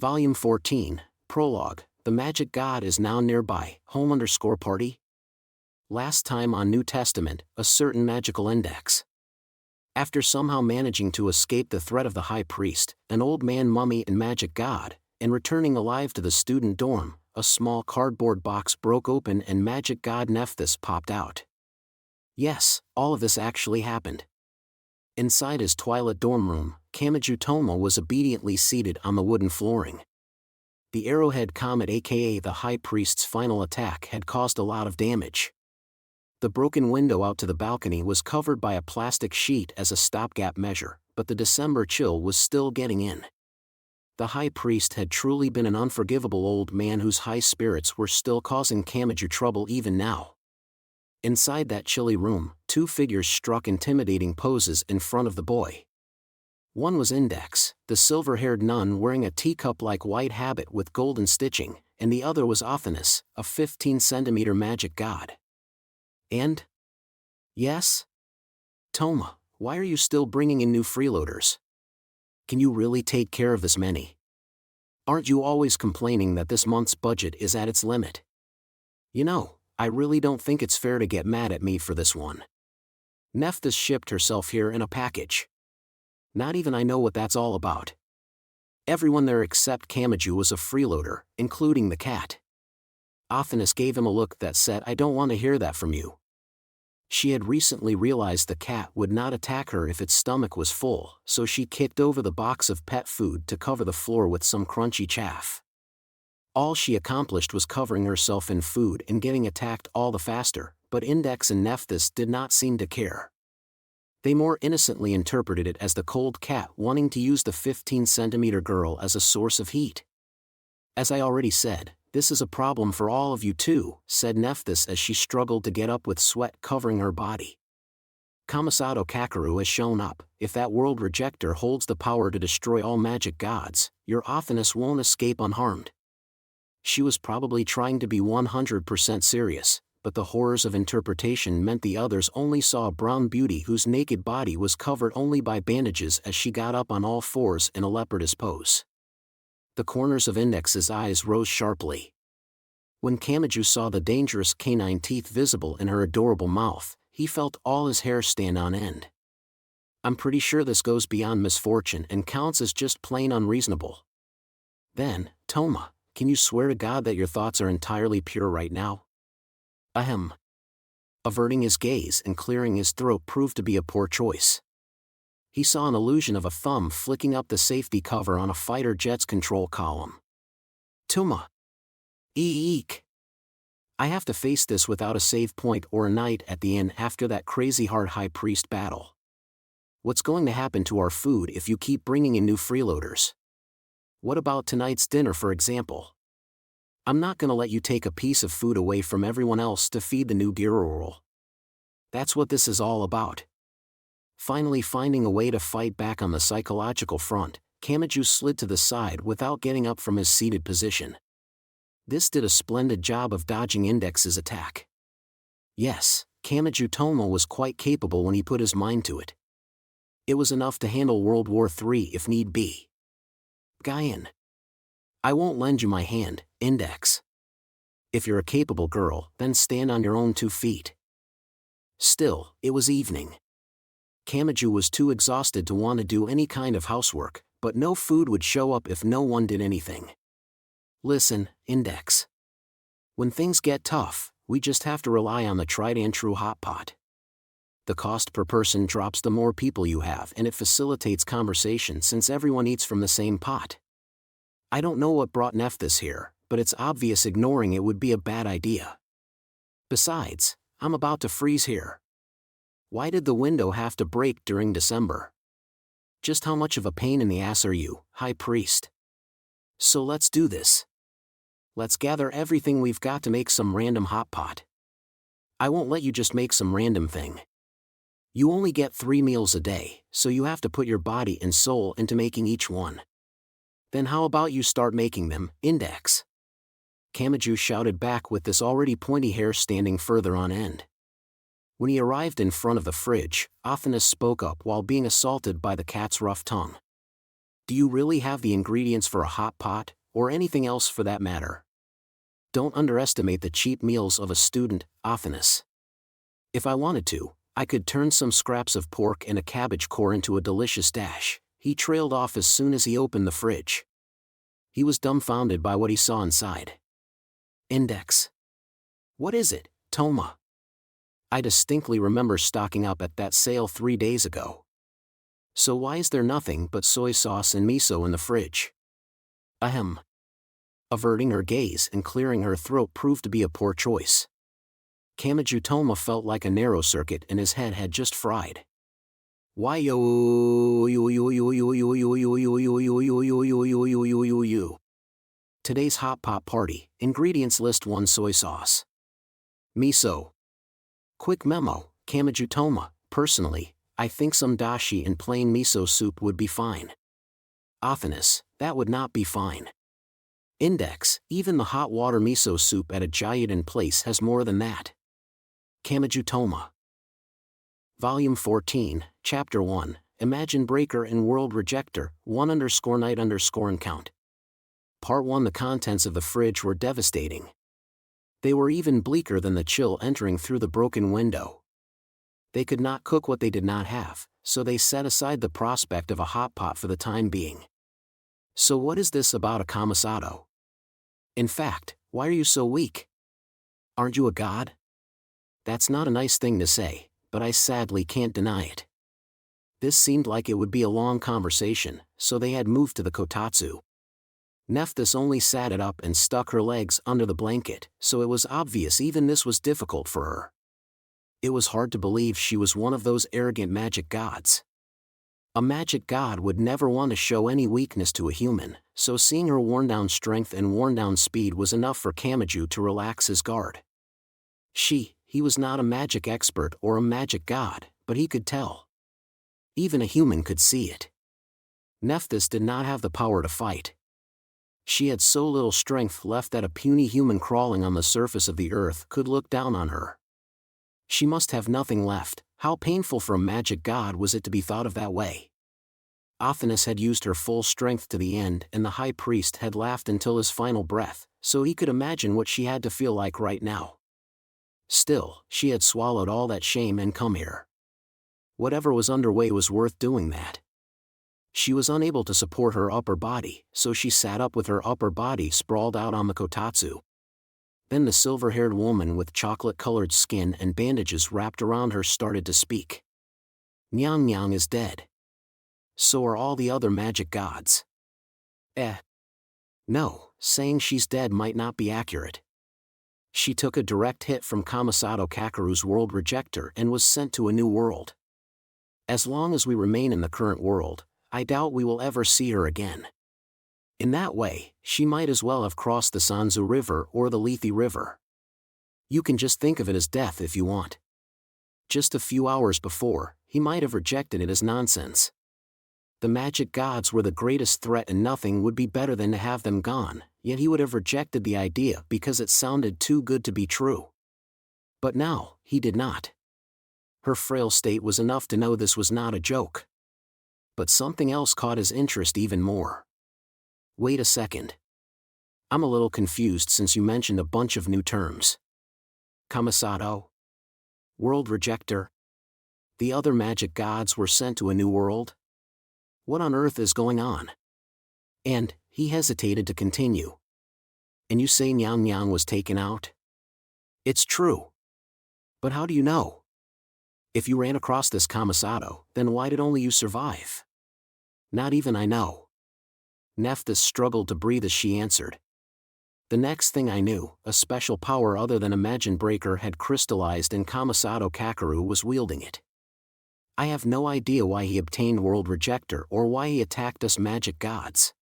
Volume 14, Prologue, The Magic God is Now Nearby, Home_Party. Last time on New Testament, a certain magical index. After somehow managing to escape the threat of the high priest, an old man mummy and magic god, and returning alive to the student dorm, a small cardboard box broke open and magic god Nephthys popped out. Yes, all of this actually happened. Inside his twilit dorm room, Kamachi Tomo was obediently seated on the wooden flooring. The arrowhead comet, aka the high priest's final attack, had caused a lot of damage. The broken window out to the balcony was covered by a plastic sheet as a stopgap measure, but the December chill was still getting in. The high priest had truly been an unforgivable old man whose high spirits were still causing Kamachi trouble even now. Inside that chilly room, two figures struck intimidating poses in front of the boy. One was Index, the silver-haired nun wearing a teacup-like white habit with golden stitching, and the other was Athanas, a 15-centimeter magic god. And? Yes? Toma, why are you still bringing in new freeloaders? Can you really take care of this many? Aren't you always complaining that this month's budget is at its limit? You know, I really don't think it's fair to get mad at me for this one. Nephthys shipped herself here in a package. Not even I know what that's all about. Everyone there except Kamachi was a freeloader, including the cat. Athanas gave him a look that said, "I don't want to hear that from you." She had recently realized the cat would not attack her if its stomach was full, so she kicked over the box of pet food to cover the floor with some crunchy chaff. All she accomplished was covering herself in food and getting attacked all the faster, but Index and Nephthys did not seem to care. They more innocently interpreted it as the cold cat wanting to use the 15-centimeter girl as a source of heat. "As I already said, this is a problem for all of you too," said Nephthys as she struggled to get up with sweat covering her body. "Kamisato Kakeru has shown up. If that world rejector holds the power to destroy all magic gods, your Athanas won't escape unharmed." She was probably trying to be 100% serious, but the horrors of interpretation meant the others only saw a brown beauty whose naked body was covered only by bandages as she got up on all fours in a leopardess pose. The corners of Index's eyes rose sharply. When Kamachi saw the dangerous canine teeth visible in her adorable mouth, he felt all his hair stand on end. "I'm pretty sure this goes beyond misfortune and counts as just plain unreasonable." "Then, Toma, can you swear to God that your thoughts are entirely pure right now?" Ahem. Averting his gaze and clearing his throat proved to be a poor choice. He saw an illusion of a thumb flicking up the safety cover on a fighter jet's control column. "Toma. Eek. I have to face this without a save point or a night at the inn after that crazy hard high priest battle. What's going to happen to our food if you keep bringing in new freeloaders? What about tonight's dinner, for example? I'm not going to let you take a piece of food away from everyone else to feed the new Girorol. That's what this is all about." Finally finding a way to fight back on the psychological front, Kamachi slid to the side without getting up from his seated position. This did a splendid job of dodging Index's attack. Yes, Kamachi Tomo was quite capable when he put his mind to it. It was enough to handle World War III if need be. "Guyan. I won't lend you my hand, Index. If you're a capable girl, then stand on your own 2 feet." Still, it was evening. Kamachi was too exhausted to want to do any kind of housework, but no food would show up if no one did anything. "Listen, Index. When things get tough, we just have to rely on the tried and true hot pot. The cost per person drops the more people you have, and it facilitates conversation since everyone eats from the same pot. I don't know what brought Nephthys here, but it's obvious ignoring it would be a bad idea. Besides, I'm about to freeze here. Why did the window have to break during December? Just how much of a pain in the ass are you, High Priest? So let's do this. Let's gather everything we've got to make some random hot pot. I won't let you just make some random thing. You only get 3 meals a day, so you have to put your body and soul into making each one. Then how about you start making them, Index?" Kamachi shouted back with this already pointy hair standing further on end. When he arrived in front of the fridge, Athanas spoke up while being assaulted by the cat's rough tongue. Do you really have the ingredients for a hot pot, or anything else for that matter? Don't underestimate the cheap meals of a student, Athanas. If I wanted to, I could turn some scraps of pork and a cabbage core into a delicious dash. He trailed off as soon as he opened the fridge. He was dumbfounded by what he saw inside. Index. What is it, Toma? I distinctly remember stocking up at that sale 3 days ago. So why is there nothing but soy sauce and miso in the fridge? Ahem. Averting her gaze and clearing her throat proved to be a poor choice. Kamachi Toma felt like a narrow circuit and his head had just fried. Why Today's hot pot party, ingredients list 1 soy sauce. Miso. Quick memo, Kamachi Toma, personally, I think some dashi and plain miso soup would be fine. Athanas, that would not be fine. Index, even the hot water miso soup at a Jayuden place has more than that. Kamachi Toma. Volume 14, Chapter 1, Imagine Breaker and World Rejector, 1_night_and count. Part 1. The contents of the fridge were devastating. They were even bleaker than the chill entering through the broken window. They could not cook what they did not have, so they set aside the prospect of a hot pot for the time being. So what is this about a Kamasato? In fact, why are you so weak? Aren't you a god? That's not a nice thing to say, but I sadly can't deny it. This seemed like it would be a long conversation, so they had moved to the kotatsu. Nephthys only sat it up and stuck her legs under the blanket, so it was obvious even this was difficult for her. It was hard to believe she was one of those arrogant magic gods. A magic god would never want to show any weakness to a human, so seeing her worn-down strength and worn-down speed was enough for Kamachi to relax his guard. He was not a magic expert or a magic god, but he could tell. Even a human could see it. Nephthys did not have the power to fight. She had so little strength left that a puny human crawling on the surface of the earth could look down on her. She must have nothing left. How painful for a magic god was it to be thought of that way? Athanas had used her full strength to the end and the high priest had laughed until his final breath, so he could imagine what she had to feel like right now. Still, she had swallowed all that shame and come here. Whatever was underway was worth doing that. She was unable to support her upper body, so she sat up with her upper body sprawled out on the kotatsu. Then the silver-haired woman with chocolate-colored skin and bandages wrapped around her started to speak. Nyang Nyang is dead. So are all the other magic gods. No, saying she's dead might not be accurate. She took a direct hit from Kamasato Kakeru's world rejector and was sent to a new world. As long as we remain in the current world, I doubt we will ever see her again. In that way, she might as well have crossed the Sanzu River or the Lethe River. You can just think of it as death if you want. Just a few hours before, he might have rejected it as nonsense. The magic gods were the greatest threat and nothing would be better than to have them gone, yet he would have rejected the idea because it sounded too good to be true. But now, he did not. Her frail state was enough to know this was not a joke. But something else caught his interest even more. Wait a second. I'm a little confused since you mentioned a bunch of new terms. Kamasato? World Rejector? The other magic gods were sent to a new world? What on earth is going on? And, he hesitated to continue. And you say Nyang Nyang was taken out? It's true. But how do you know? If you ran across this Kamasato, then why did only you survive? Not even I know. Nephthys struggled to breathe as she answered. The next thing I knew, a special power other than Imagine Breaker had crystallized and Kamasato Kakeru was wielding it. I have no idea why he obtained World Rejector or why he attacked us magic gods.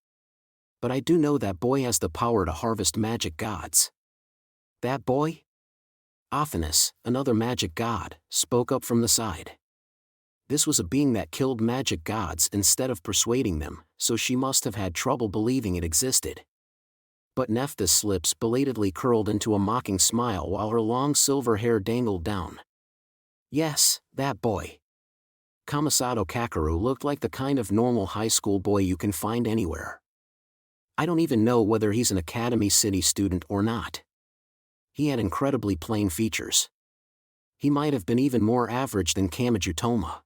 But I do know that boy has the power to harvest magic gods. That boy? Athanas, another magic god, spoke up from the side. This was a being that killed magic gods instead of persuading them, so she must have had trouble believing it existed. But Nephthys' lips belatedly curled into a mocking smile while her long silver hair dangled down. Yes, that boy. Kamasato Kakeru looked like the kind of normal high school boy you can find anywhere. I don't even know whether he's an Academy City student or not. He had incredibly plain features. He might have been even more average than Kamaji Toma.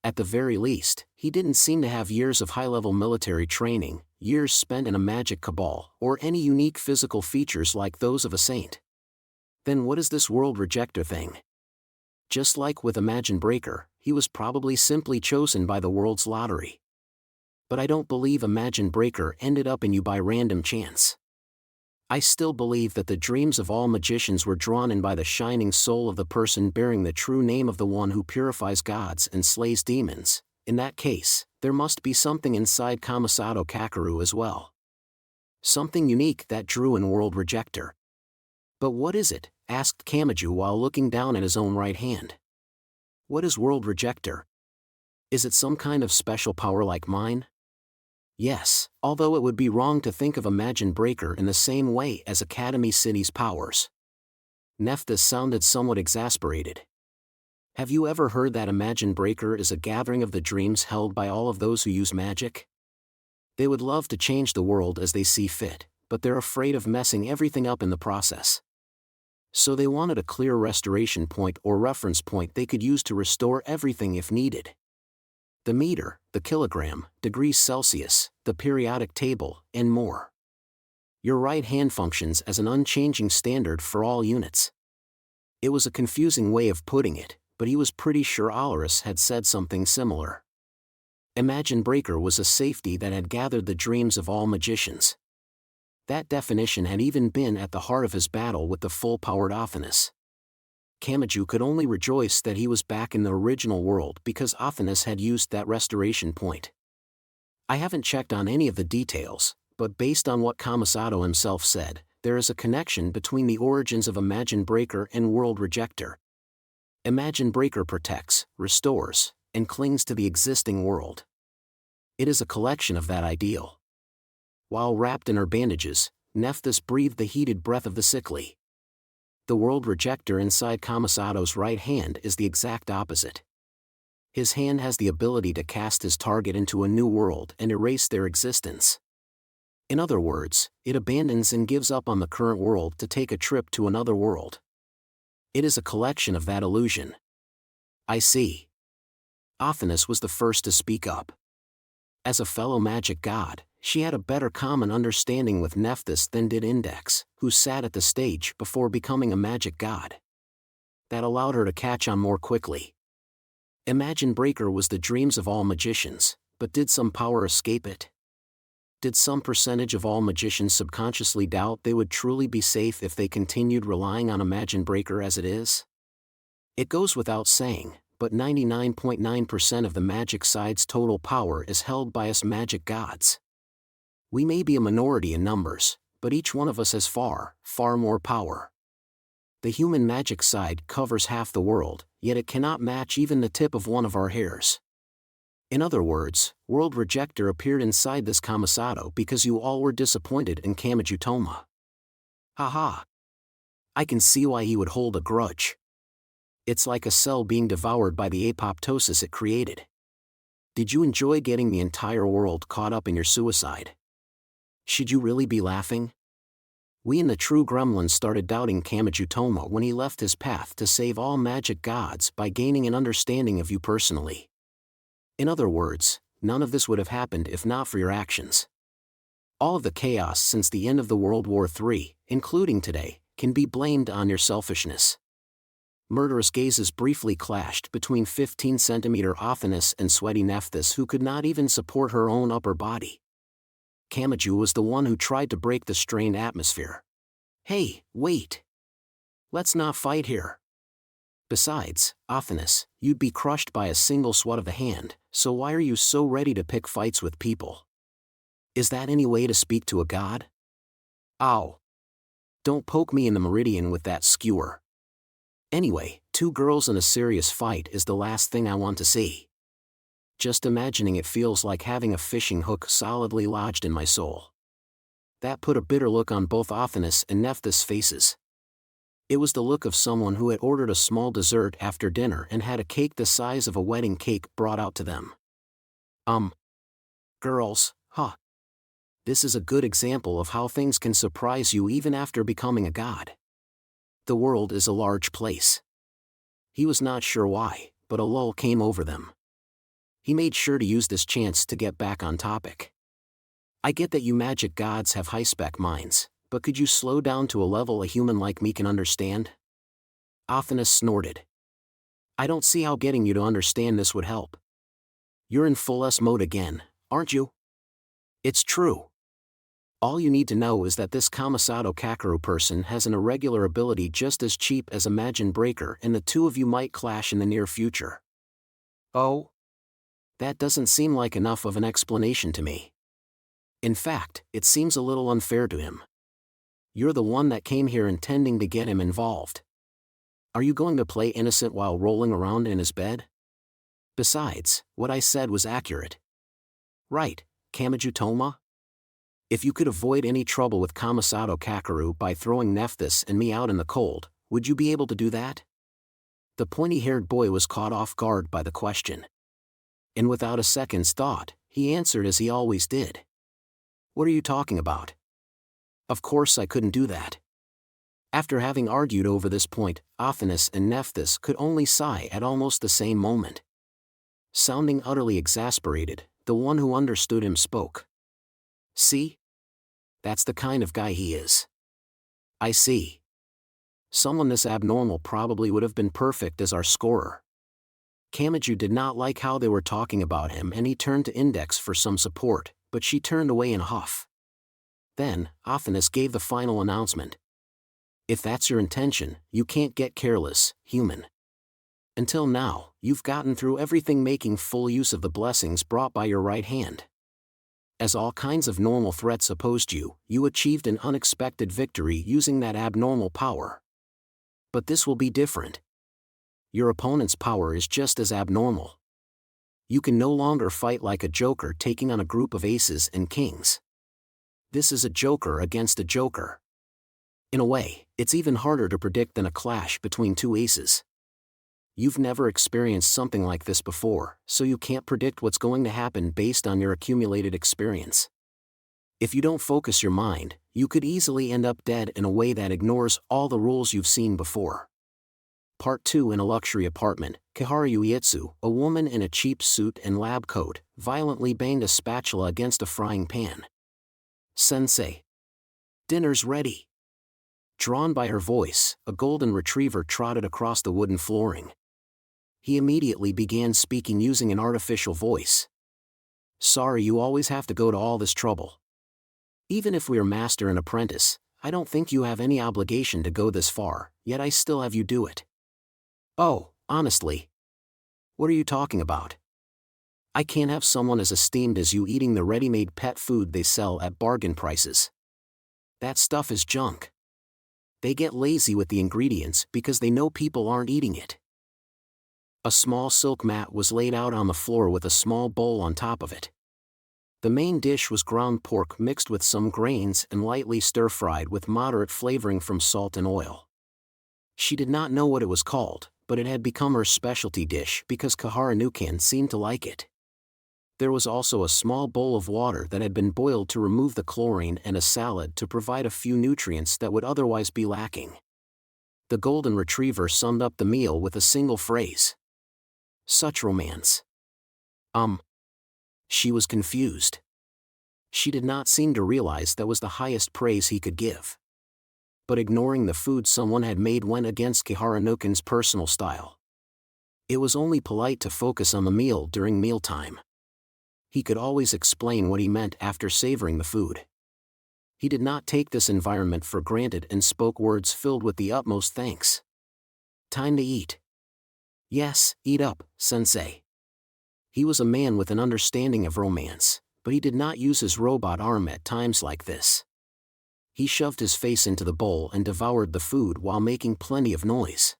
At the very least, he didn't seem to have years of high-level military training, years spent in a magic cabal, or any unique physical features like those of a saint. Then what is this world rejector thing? Just like with Imagine Breaker, he was probably simply chosen by the world's lottery. But I don't believe Imagine Breaker ended up in you by random chance. I still believe that the dreams of all magicians were drawn in by the shining soul of the person bearing the true name of the one who purifies gods and slays demons. In that case, there must be something inside Kamasato Kakeru as well. Something unique that drew in World Rejector. But what is it? Asked Kamaji while looking down at his own right hand. What is World Rejector? Is it some kind of special power like mine? Yes, although it would be wrong to think of Imagine Breaker in the same way as Academy City's powers. Nephthys sounded somewhat exasperated. Have you ever heard that Imagine Breaker is a gathering of the dreams held by all of those who use magic? They would love to change the world as they see fit, but they're afraid of messing everything up in the process. So they wanted a clear restoration point or reference point they could use to restore everything if needed. The meter, the kilogram, degrees Celsius, the periodic table, and more. Your right hand functions as an unchanging standard for all units. It was a confusing way of putting it, but he was pretty sure Alaris had said something similar. Imagine Breaker was a safety that had gathered the dreams of all magicians. That definition had even been at the heart of his battle with the full-powered Athanas. Kamaji could only rejoice that he was back in the original world because Athanas had used that restoration point. I haven't checked on any of the details, but based on what Kamasato himself said, there is a connection between the origins of Imagine Breaker and World Rejector. Imagine Breaker protects, restores, and clings to the existing world. It is a collection of that ideal. While wrapped in her bandages, Nephthys breathed the heated breath of the sickly. The World Rejector inside Kamasato's right hand is the exact opposite. His hand has the ability to cast his target into a new world and erase their existence. In other words, it abandons and gives up on the current world to take a trip to another world. It is a collection of that illusion. I see. Athanas was the first to speak up. As a fellow magic god, she had a better common understanding with Nephthys than did Index, who sat at the stage before becoming a magic god. That allowed her to catch on more quickly. Imagine Breaker was the dreams of all magicians, but did some power escape it? Did some percentage of all magicians subconsciously doubt they would truly be safe if they continued relying on Imagine Breaker as it is? It goes without saying, but 99.9% of the magic side's total power is held by us magic gods. We may be a minority in numbers, but each one of us has far, far more power. The human magic side covers half the world, yet it cannot match even the tip of one of our hairs. In other words, World Rejector appeared inside this Kamasato because you all were disappointed in Kamaji Toma. Haha. I can see why he would hold a grudge. It's like a cell being devoured by the apoptosis it created. Did you enjoy getting the entire world caught up in your suicide? Should you really be laughing? We in the True Gremlins started doubting Kamaji Toma when he left his path to save all magic gods by gaining an understanding of you personally. In other words, none of this would have happened if not for your actions. All of the chaos since the end of the World War III, including today, can be blamed on your selfishness. Murderous gazes briefly clashed between 15-centimeter Athanas and sweaty Nephthys, who could not even support her own upper body. Kamaji was the one who tried to break the strained atmosphere. Hey, wait! Let's not fight here. Besides, Athanas, you'd be crushed by a single swat of the hand, so why are you so ready to pick fights with people? Is that any way to speak to a god? Ow! Don't poke me in the meridian with that skewer. Anyway, two girls in a serious fight is the last thing I want to see. Just imagining it feels like having a fishing hook solidly lodged in my soul. That put a bitter look on both Athanas and Nephthys' faces. It was the look of someone who had ordered a small dessert after dinner and had a cake the size of a wedding cake brought out to them. Girls, huh? This is a good example of how things can surprise you even after becoming a god. The world is a large place. He was not sure why, but a lull came over them. He made sure to use this chance to get back on topic. I get that you magic gods have high-spec minds, but could you slow down to a level a human like me can understand? Athanas snorted. I don't see how getting you to understand this would help. You're in full S mode again, aren't you? It's true. All you need to know is that this Kamasato Kakeru person has an irregular ability just as cheap as Imagine Breaker, and the two of you might clash in the near future. Oh? That doesn't seem like enough of an explanation to me. In fact, it seems a little unfair to him. You're the one that came here intending to get him involved. Are you going to play innocent while rolling around in his bed? Besides, what I said was accurate. Right, Kamachi Toma? If you could avoid any trouble with Kamasato Kakeru by throwing Nephthys and me out in the cold, would you be able to do that? The pointy-haired boy was caught off guard by the question. And without a second's thought, he answered as he always did. What are you talking about? Of course I couldn't do that. After having argued over this point, Athanas and Nephthys could only sigh at almost the same moment. Sounding utterly exasperated, the one who understood him spoke. See? That's the kind of guy he is. I see. Someone this abnormal probably would have been perfect as our scorer. Kamachi did not like how they were talking about him and he turned to Index for some support, but she turned away in a huff. Then, Athanas gave the final announcement. If that's your intention, you can't get careless, human. Until now, you've gotten through everything making full use of the blessings brought by your right hand. As all kinds of normal threats opposed you, you achieved an unexpected victory using that abnormal power. But this will be different. Your opponent's power is just as abnormal. You can no longer fight like a joker taking on a group of aces and kings. This is a joker against a joker. In a way, it's even harder to predict than a clash between two aces. You've never experienced something like this before, so you can't predict what's going to happen based on your accumulated experience. If you don't focus your mind, you could easily end up dead in a way that ignores all the rules you've seen before. Part 2. In a luxury apartment, Kiharu Uetsu, a woman in a cheap suit and lab coat, violently banged a spatula against a frying pan. Sensei. Dinner's ready. Drawn by her voice, a golden retriever trotted across the wooden flooring. He immediately began speaking using an artificial voice. Sorry you always have to go to all this trouble. Even if we're master and apprentice, I don't think you have any obligation to go this far, yet I still have you do it. Oh, honestly. What are you talking about? I can't have someone as esteemed as you eating the ready-made pet food they sell at bargain prices. That stuff is junk. They get lazy with the ingredients because they know people aren't eating it. A small silk mat was laid out on the floor with a small bowl on top of it. The main dish was ground pork mixed with some grains and lightly stir-fried with moderate flavoring from salt and oil. She did not know what it was called, but it had become her specialty dish because Kaharu-nukan seemed to like it. There was also a small bowl of water that had been boiled to remove the chlorine and a salad to provide a few nutrients that would otherwise be lacking. The golden retriever summed up the meal with a single phrase. Such romance. She was confused. She did not seem to realize that was the highest praise he could give. But ignoring the food someone had made went against Kiharu-nukan's personal style. It was only polite to focus on the meal during mealtime. He could always explain what he meant after savoring the food. He did not take this environment for granted and spoke words filled with the utmost thanks. Time to eat. Yes, eat up, sensei. He was a man with an understanding of romance, but he did not use his robot arm at times like this. He shoved his face into the bowl and devoured the food while making plenty of noise.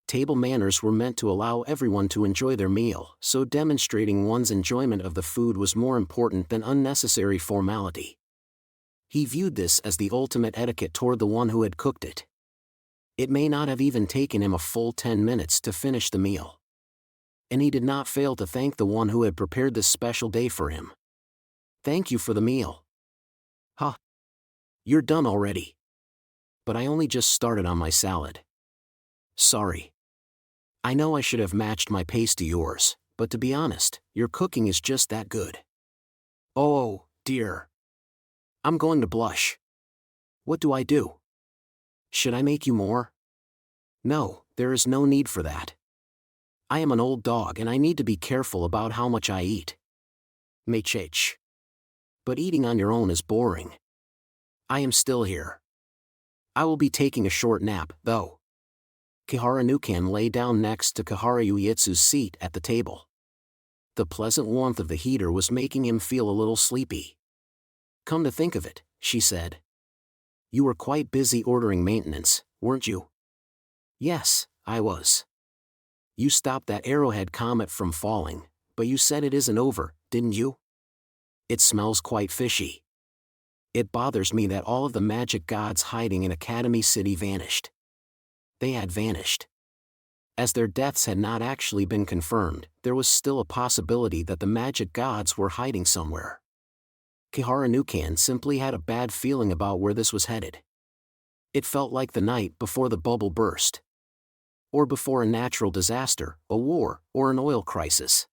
Table manners were meant to allow everyone to enjoy their meal, so demonstrating one's enjoyment of the food was more important than unnecessary formality. He viewed this as the ultimate etiquette toward the one who had cooked it. It may not have even taken him a full 10 minutes to finish the meal. And he did not fail to thank the one who had prepared this special day for him. "Thank you for the meal." "Huh. You're done already." "But I only just started on my salad." "Sorry. I know I should have matched my pace to yours, but to be honest, your cooking is just that good." "Oh, dear. I'm going to blush. What do I do? Should I make you more?" "No, there is no need for that. I am an old dog and I need to be careful about how much I eat." "Mechich. But eating on your own is boring. I am still here. I will be taking a short nap, though." Kihara Nukan lay down next to Kihara Uietsu's seat at the table. The pleasant warmth of the heater was making him feel a little sleepy. "Come to think of it," she said. "You were quite busy ordering maintenance, weren't you?" "Yes, I was. You stopped that Arrowhead comet from falling, but you said it isn't over, didn't you? It smells quite fishy. It bothers me that all of the magic gods hiding in Academy City vanished." They had vanished. As their deaths had not actually been confirmed, there was still a possibility that the magic gods were hiding somewhere. Kihara Nukan simply had a bad feeling about where this was headed. It felt like the night before the bubble burst. Or before a natural disaster, a war, or an oil crisis.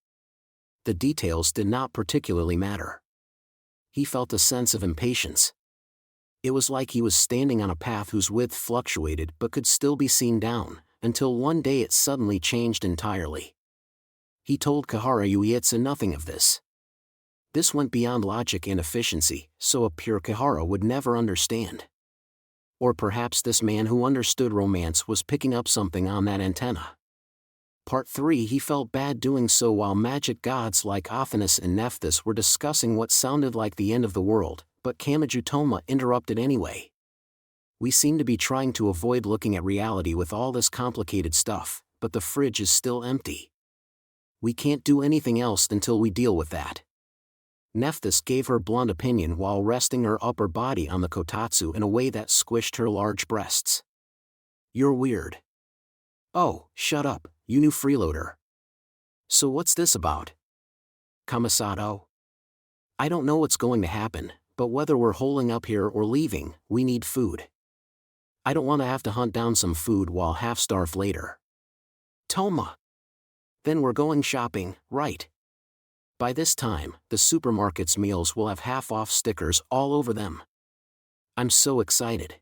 The details did not particularly matter. He felt a sense of impatience. It was like he was standing on a path whose width fluctuated but could still be seen down, until one day it suddenly changed entirely. He told Kihara Uietsu nothing of this. This went beyond logic and efficiency, so a pure Kihara would never understand. Or perhaps this man who understood romance was picking up something on that antenna. Part 3. He felt bad doing so while magic gods like Athanas and Nephthys were discussing what sounded like the end of the world, but Kamajutoma interrupted anyway. "We seem to be trying to avoid looking at reality with all this complicated stuff, but the fridge is still empty. We can't do anything else until we deal with that." Nephthys gave her blunt opinion while resting her upper body on the kotatsu in a way that squished her large breasts. "You're weird." "Oh, shut up, you new freeloader. So what's this about?" "Kamisato? I don't know what's going to happen, but whether we're holing up here or leaving, we need food. I don't want to have to hunt down some food while half-starved later." "Toma. Then we're going shopping, right? By this time, the supermarket's meals will have half-off stickers all over them. I'm so excited.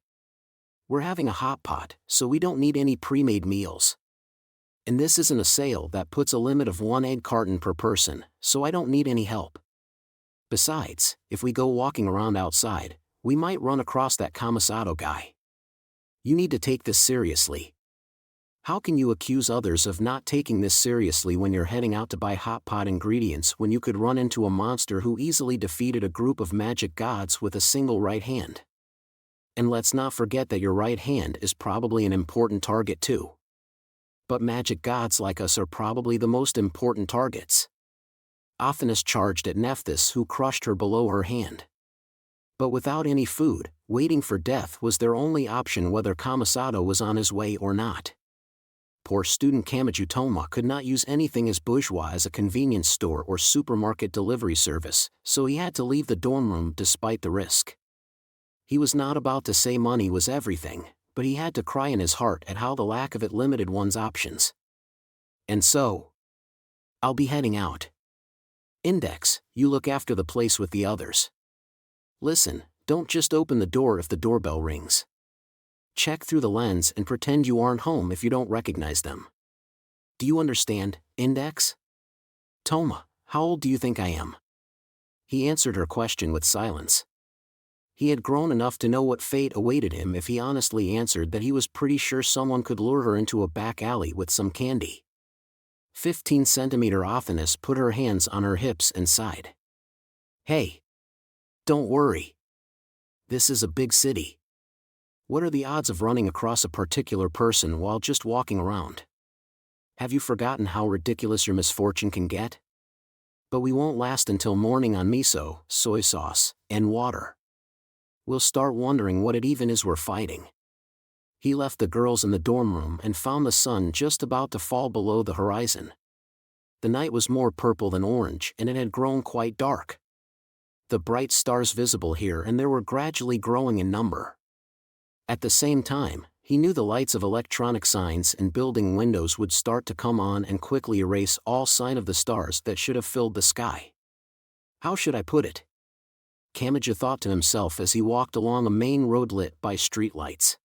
We're having a hot pot, so we don't need any pre-made meals. And this isn't a sale that puts a limit of 1 egg carton per person, so I don't need any help. Besides, if we go walking around outside, we might run across that Kamisato guy. You need to take this seriously. How can you accuse others of not taking this seriously when you're heading out to buy hot pot ingredients when you could run into a monster who easily defeated a group of magic gods with a single right hand? And let's not forget that your right hand is probably an important target too. But magic gods like us are probably the most important targets." Athanas charged at Nephthys, who crushed her below her hand. But without any food, waiting for death was their only option whether Kamisato was on his way or not. Poor student Kamajutoma could not use anything as bourgeois as a convenience store or supermarket delivery service, so he had to leave the dorm room despite the risk. He was not about to say money was everything, but he had to cry in his heart at how the lack of it limited one's options. "And so, I'll be heading out. Index, you look after the place with the others. Listen, don't just open the door if the doorbell rings. Check through the lens and pretend you aren't home if you don't recognize them. Do you understand, Index?" "Toma, how old do you think I am?" He answered her question with silence. He had grown enough to know what fate awaited him if he honestly answered that he was pretty sure someone could lure her into a back alley with some candy. 15-centimeter Athanas put her hands on her hips and sighed. "Hey. Don't worry. This is a big city. What are the odds of running across a particular person while just walking around? Have you forgotten how ridiculous your misfortune can get? But we won't last until morning on miso, soy sauce, and water. We'll start wondering what it even is we're fighting." He left the girls in the dorm room and found the sun just about to fall below the horizon. The night was more purple than orange, and it had grown quite dark. The bright stars visible here and there were gradually growing in number. At the same time, he knew the lights of electronic signs and building windows would start to come on and quickly erase all sign of the stars that should have filled the sky. How should I put it? Kamachi thought to himself as he walked along a main road lit by streetlights.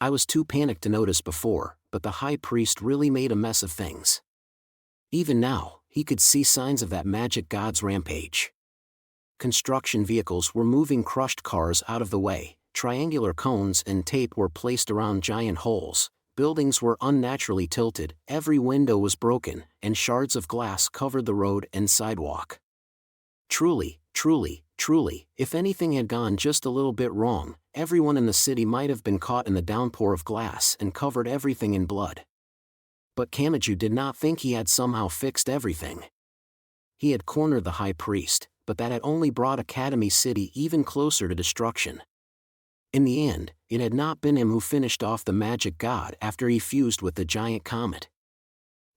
I was too panicked to notice before, but the high priest really made a mess of things. Even now, he could see signs of that magic god's rampage. Construction vehicles were moving crushed cars out of the way, triangular cones and tape were placed around giant holes, buildings were unnaturally tilted, every window was broken, and shards of glass covered the road and sidewalk. Truly, if anything had gone just a little bit wrong, everyone in the city might have been caught in the downpour of glass and covered everything in blood. But Kamachi did not think he had somehow fixed everything. He had cornered the high priest, but that had only brought Academy City even closer to destruction. In the end, it had not been him who finished off the magic god after he fused with the giant comet.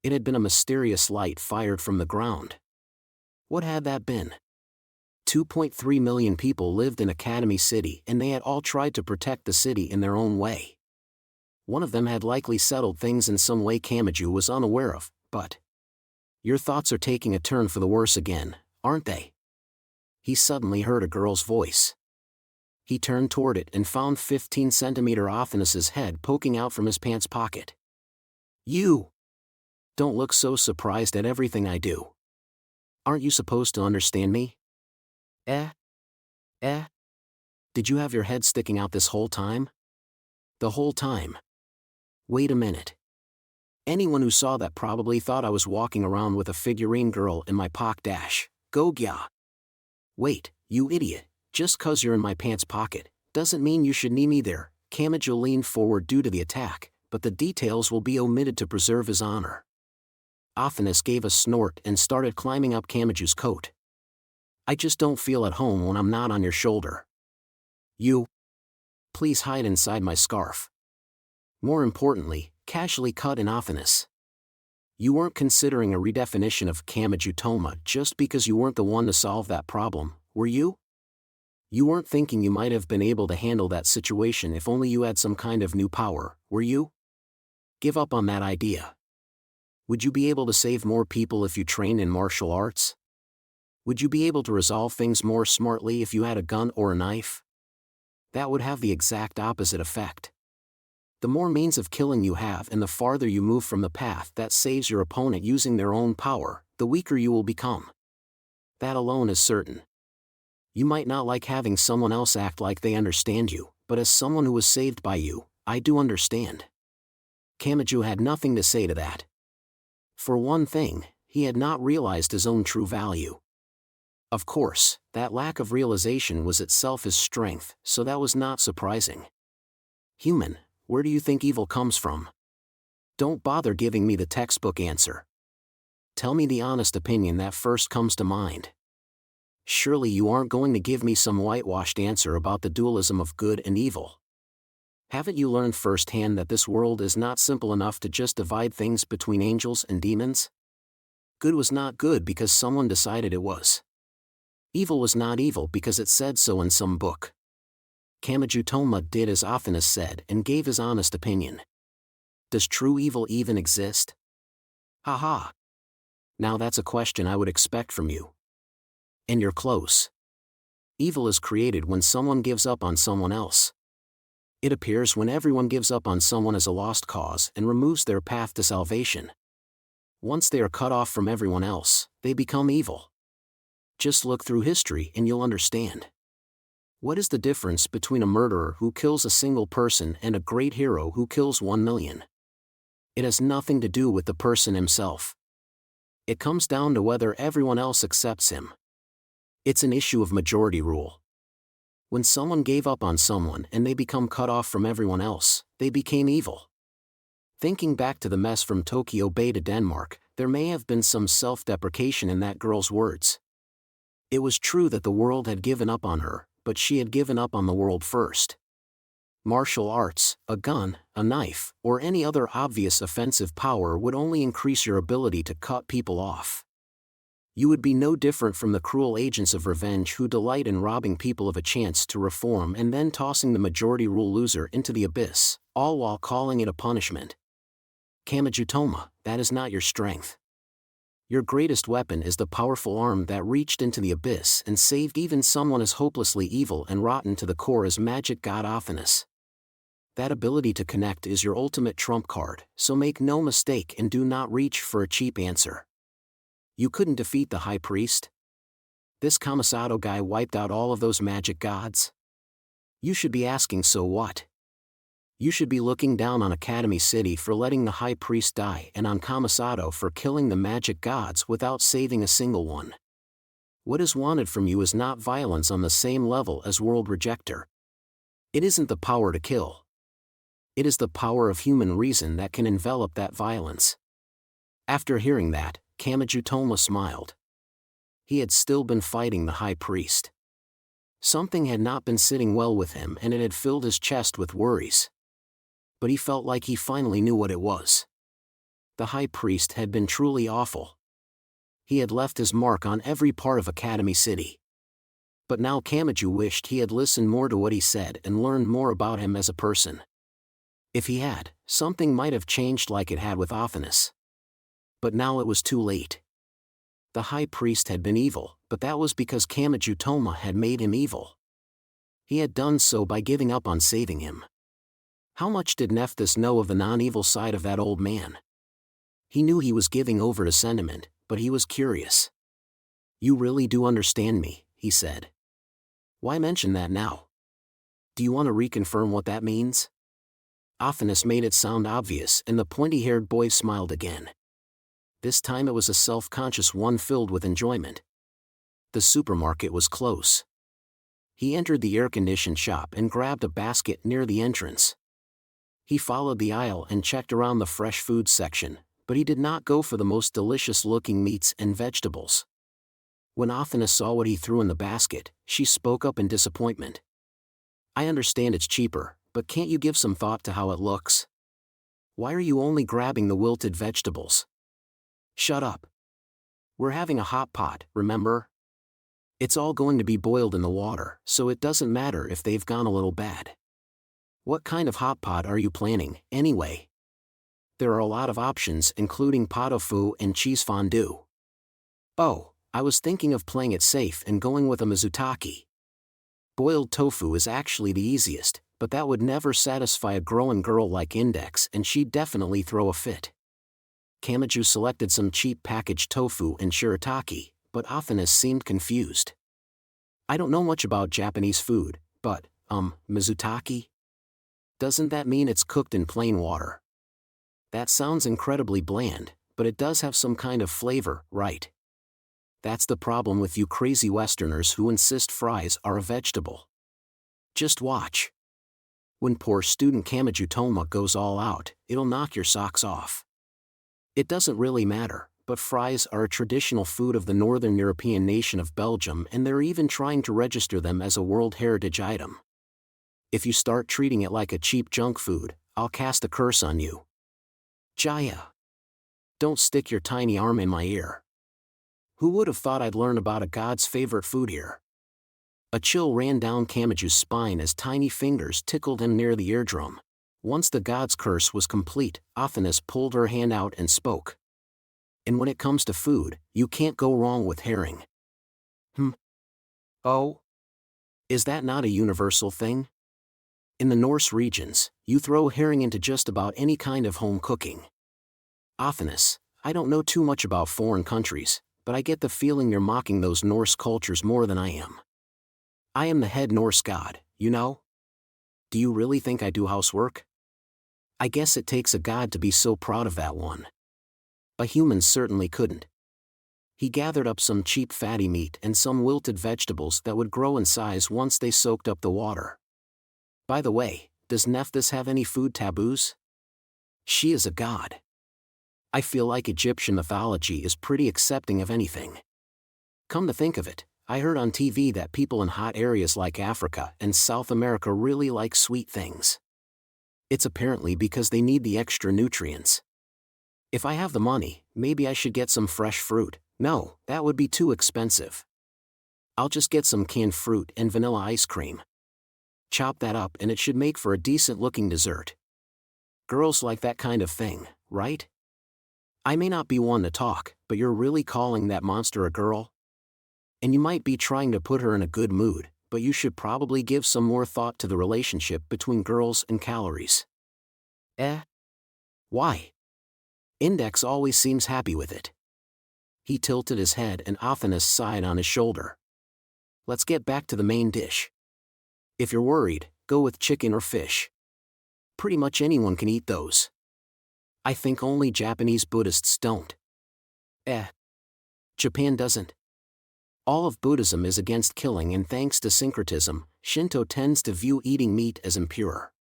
It had been a mysterious light fired from the ground. What had that been? 2.3 million people lived in Academy City and they had all tried to protect the city in their own way. One of them had likely settled things in some way Kamachi was unaware of, but... Your thoughts are taking a turn for the worse again, aren't they? He suddenly heard a girl's voice. He turned toward it and found 15-centimeter Ophinus's head poking out from his pants pocket. You! Don't look so surprised at everything I do. Aren't you supposed to understand me? Did you have your head sticking out this whole time? The whole time? Wait a minute. Anyone who saw that probably thought I was walking around with a figurine girl in my pock. Go gya. Wait, you idiot, just 'cause you're in my pants pocket, doesn't mean you should need me there. Kamachi leaned forward due to the attack, but the details will be omitted to preserve his honor. Ophinus gave a snort and started climbing up Kamachi's coat. I just don't feel at home when I'm not on your shoulder. You. Please hide inside my scarf. More importantly, casually cut in Ophinus. You weren't considering a redefinition of Kamachi Toma just because you weren't the one to solve that problem, were you? You weren't thinking you might have been able to handle that situation if only you had some kind of new power, were you? Give up on that idea. Would you be able to save more people if you trained in martial arts? Would you be able to resolve things more smartly if you had a gun or a knife? That would have the exact opposite effect. The more means of killing you have and the farther you move from the path that saves your opponent using their own power, the weaker you will become. That alone is certain. You might not like having someone else act like they understand you, but as someone who was saved by you, I do understand. Kamachi had nothing to say to that. For one thing, he had not realized his own true value. Of course, that lack of realization was itself his strength, so that was not surprising. Human, where do you think evil comes from? Don't bother giving me the textbook answer. Tell me the honest opinion that first comes to mind. Surely you aren't going to give me some whitewashed answer about the dualism of good and evil. Haven't you learned firsthand that this world is not simple enough to just divide things between angels and demons? Good was not good because someone decided it was. Evil was not evil because it said so in some book. Kamachi Toma did as Ophinus said and gave his honest opinion. Does true evil even exist? Haha. Now that's a question I would expect from you. And you're close. Evil is created when someone gives up on someone else. It appears when everyone gives up on someone as a lost cause and removes their path to salvation. Once they are cut off from everyone else, they become evil. Just look through history and you'll understand. What is the difference between a murderer who kills a single person and a great hero who kills 1 million? It has nothing to do with the person himself. It comes down to whether everyone else accepts him. It's an issue of majority rule. When someone gave up on someone and they become cut off from everyone else, they became evil. Thinking back to the mess from Tokyo Bay to Denmark, there may have been some self-deprecation in that girl's words. It was true that the world had given up on her, but she had given up on the world first. Martial arts, a gun, a knife, or any other obvious offensive power would only increase your ability to cut people off. You would be no different from the cruel agents of revenge who delight in robbing people of a chance to reform and then tossing the majority rule loser into the abyss, all while calling it a punishment. Kamajutoma, that is not your strength. Your greatest weapon is the powerful arm that reached into the abyss and saved even someone as hopelessly evil and rotten to the core as Magic God Ophinus. That ability to connect is your ultimate trump card, so make no mistake and do not reach for a cheap answer. You couldn't defeat the High Priest? This Kamisato guy wiped out all of those magic gods? You should be asking, so what? You should be looking down on Academy City for letting the High Priest die and on Kamisato for killing the magic gods without saving a single one. What is wanted from you is not violence on the same level as World Rejector. It isn't the power to kill. It is the power of human reason that can envelop that violence. After hearing that, Kamajutoma smiled. He had still been fighting the High Priest. Something had not been sitting well with him and it had filled his chest with worries. But he felt like he finally knew what it was. The High Priest had been truly awful. He had left his mark on every part of Academy City. But now Kamaju wished he had listened more to what he said and learned more about him as a person. If he had, something might have changed like it had with Ophinus. But now it was too late. The High Priest had been evil, but that was because Kamajutoma had made him evil. He had done so by giving up on saving him. How much did Nephthys know of the non-evil side of that old man? He knew he was giving over to sentiment, but he was curious. "You really do understand me," he said. "Why mention that now? Do you want to reconfirm what that means?" Ophinus made it sound obvious and the pointy-haired boy smiled again. This time it was a self-conscious one filled with enjoyment. The supermarket was close. He entered the air-conditioned shop and grabbed a basket near the entrance. He followed the aisle and checked around the fresh food section, but he did not go for the most delicious-looking meats and vegetables. When Ophinus saw what he threw in the basket, she spoke up in disappointment. "I understand it's cheaper, but can't you give some thought to how it looks? Why are you only grabbing the wilted vegetables? Shut up. We're having a hot pot, remember? It's all going to be boiled in the water, so it doesn't matter if they've gone a little bad. What kind of hot pot are you planning, anyway? There are a lot of options including pot au feu and cheese fondue." "Oh, I was thinking of playing it safe and going with a mizutaki. Boiled tofu is actually the easiest, but that would never satisfy a growing girl like Index and she'd definitely throw a fit." Kamaju selected some cheap packaged tofu and shirataki, but Ophinus seemed confused. "I don't know much about Japanese food, but, mizutaki? Doesn't that mean it's cooked in plain water? That sounds incredibly bland, but it does have some kind of flavor, right? That's the problem with you crazy Westerners who insist fries are a vegetable. Just watch. When poor student Kamajutoma goes all out, it'll knock your socks off. It doesn't really matter, but fries are a traditional food of the Northern European nation of Belgium and they're even trying to register them as a World Heritage item. If you start treating it like a cheap junk food, I'll cast a curse on you. Jaya. Don't stick your tiny arm in my ear. Who would have thought I'd learn about a god's favorite food here?" A chill ran down Kamaju's spine as tiny fingers tickled him near the eardrum. Once the god's curse was complete, Ophinus pulled her hand out and spoke. "And when it comes to food, you can't go wrong with herring." Oh? Is that not a universal thing? In the Norse regions, you throw herring into just about any kind of home cooking. Ophinus, I don't know too much about foreign countries, but I get the feeling you're mocking those Norse cultures more than I am. I am the head Norse god, you know? Do you really think I do housework? I guess it takes a god to be so proud of that one. A human certainly couldn't. He gathered up some cheap fatty meat and some wilted vegetables that would grow in size once they soaked up the water. By the way, does Nephthys have any food taboos? She is a god. I feel like Egyptian mythology is pretty accepting of anything. Come to think of it, I heard on TV that people in hot areas like Africa and South America really like sweet things. It's apparently because they need the extra nutrients. If I have the money, maybe I should get some fresh fruit. No, that would be too expensive. I'll just get some canned fruit and vanilla ice cream. Chop that up and it should make for a decent-looking dessert. Girls like that kind of thing, right? I may not be one to talk, but you're really calling that monster a girl? And you might be trying to put her in a good mood, but you should probably give some more thought to the relationship between girls and calories. Why? Index always seems happy with it. He tilted his head and Athanas sighed on his shoulder. Let's get back to the main dish. If you're worried, go with chicken or fish. Pretty much anyone can eat those. I think only Japanese Buddhists don't. Japan doesn't. All of Buddhism is against killing, and thanks to syncretism, Shinto tends to view eating meat as impure.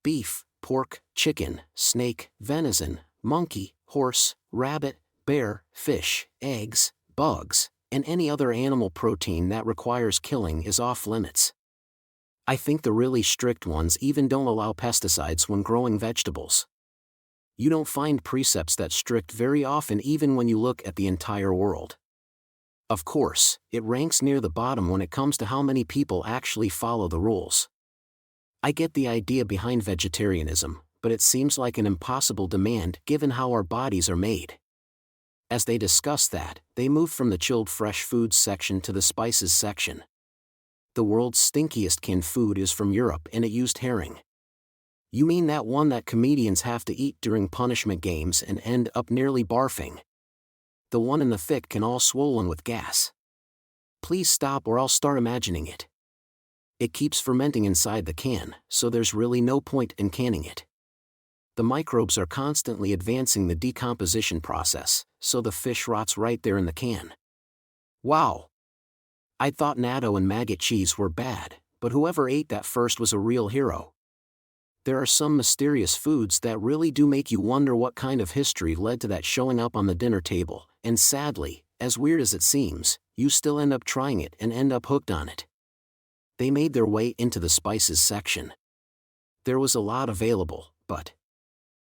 Beef, pork, chicken, snake, venison, monkey, horse, rabbit, bear, fish, eggs, bugs, and any other animal protein that requires killing is off limits. I think the really strict ones even don't allow pesticides when growing vegetables. You don't find precepts that strict very often, even when you look at the entire world. Of course, it ranks near the bottom when it comes to how many people actually follow the rules. I get the idea behind vegetarianism, but it seems like an impossible demand given how our bodies are made. As they discuss that, they move from the chilled fresh foods section to the spices section. The world's stinkiest canned food is from Europe, and it used herring. You mean that one that comedians have to eat during punishment games and end up nearly barfing? The one in the thick can, all swollen with gas. Please stop or I'll start imagining it. It keeps fermenting inside the can, so there's really no point in canning it. The microbes are constantly advancing the decomposition process, so the fish rots right there in the can. Wow! I thought natto and maggot cheese were bad, but whoever ate that first was a real hero. There are some mysterious foods that really do make you wonder what kind of history led to that showing up on the dinner table, and sadly, as weird as it seems, you still end up trying it and end up hooked on it. They made their way into the spices section. There was a lot available, but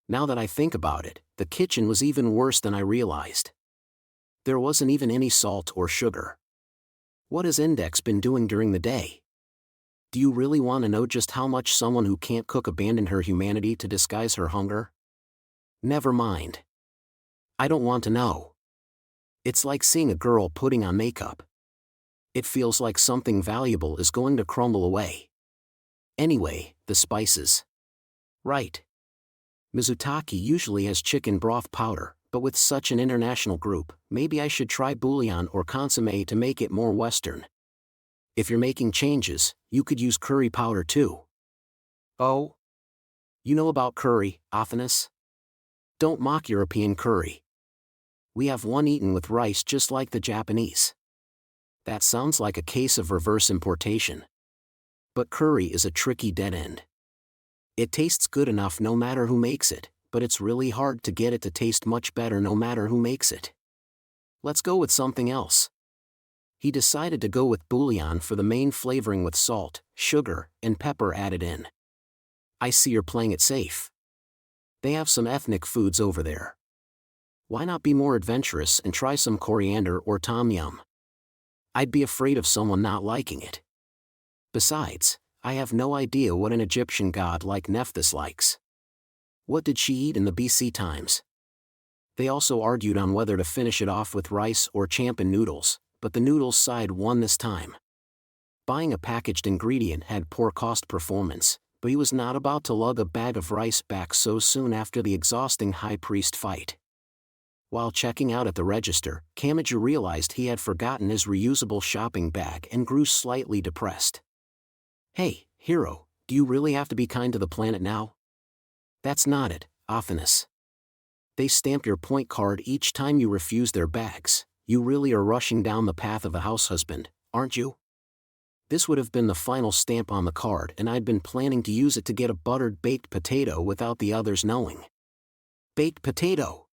now that I think about it, the kitchen was even worse than I realized. There wasn't even any salt or sugar. What has Index been doing during the day? Do you really want to know just how much someone who can't cook abandoned her humanity to disguise her hunger? Never mind. I don't want to know. It's like seeing a girl putting on makeup. It feels like something valuable is going to crumble away. Anyway, the spices. Right. Mizutaki usually has chicken broth powder, but with such an international group, maybe I should try bouillon or consommé to make it more Western. If you're making changes, you could use curry powder too. Oh? You know about curry, Athanas? Don't mock European curry. We have one eaten with rice just like the Japanese. That sounds like a case of reverse importation. But curry is a tricky dead end. It tastes good enough no matter who makes it, but it's really hard to get it to taste much better no matter who makes it. Let's go with something else. He decided to go with bouillon for the main flavoring with salt, sugar, and pepper added in. I see you're playing it safe. They have some ethnic foods over there. Why not be more adventurous and try some coriander or tom yum? I'd be afraid of someone not liking it. Besides, I have no idea what an Egyptian god like Nephthys likes. What did she eat in the BC times? They also argued on whether to finish it off with rice or champion noodles, but the noodles side won this time. Buying a packaged ingredient had poor cost performance, but he was not about to lug a bag of rice back so soon after the exhausting high priest fight. While checking out at the register, Kamachi realized he had forgotten his reusable shopping bag and grew slightly depressed. Hey, hero, do you really have to be kind to the planet now? That's not it, Athanas. They stamp your point card each time you refuse their bags. You really are rushing down the path of a house husband, aren't you? This would have been the final stamp on the card, and I'd been planning to use it to get a buttered baked potato without the others knowing. Baked potato!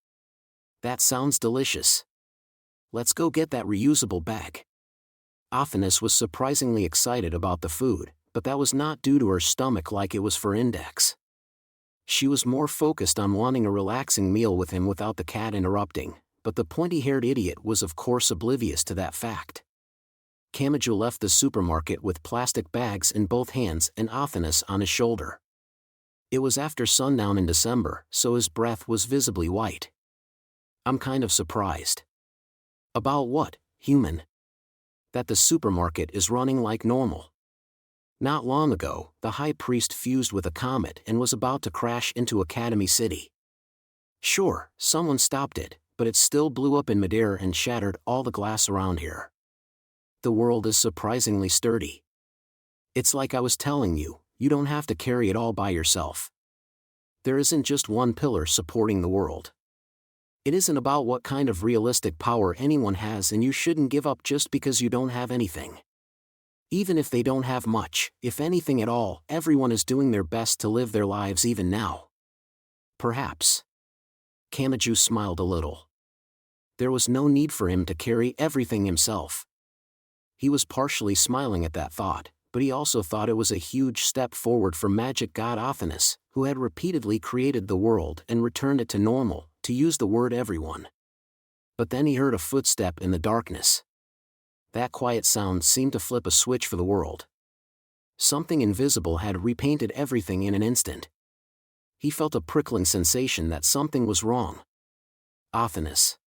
That sounds delicious. Let's go get that reusable bag. Ophanis was surprisingly excited about the food, but that was not due to her stomach like it was for Index. She was more focused on wanting a relaxing meal with him without the cat interrupting, but the pointy-haired idiot was of course oblivious to that fact. Kamachi left the supermarket with plastic bags in both hands and Ophanis on his shoulder. It was after sundown in December, so his breath was visibly white. I'm kind of surprised. About what, human? That the supermarket is running like normal. Not long ago, the high priest fused with a comet and was about to crash into Academy City. Sure, someone stopped it, but it still blew up in midair and shattered all the glass around here. The world is surprisingly sturdy. It's like I was telling you, you don't have to carry it all by yourself. There isn't just one pillar supporting the world. It isn't about what kind of realistic power anyone has, and you shouldn't give up just because you don't have anything. Even if they don't have much, if anything at all, everyone is doing their best to live their lives even now. Perhaps. Kamachi smiled a little. There was no need for him to carry everything himself. He was partially smiling at that thought, but he also thought it was a huge step forward for magic god Ophanis, who had repeatedly created the world and returned it to normal, to use the word everyone. But then he heard a footstep in the darkness. That quiet sound seemed to flip a switch for the world. Something invisible had repainted everything in an instant. He felt a prickling sensation that something was wrong. Ophanis.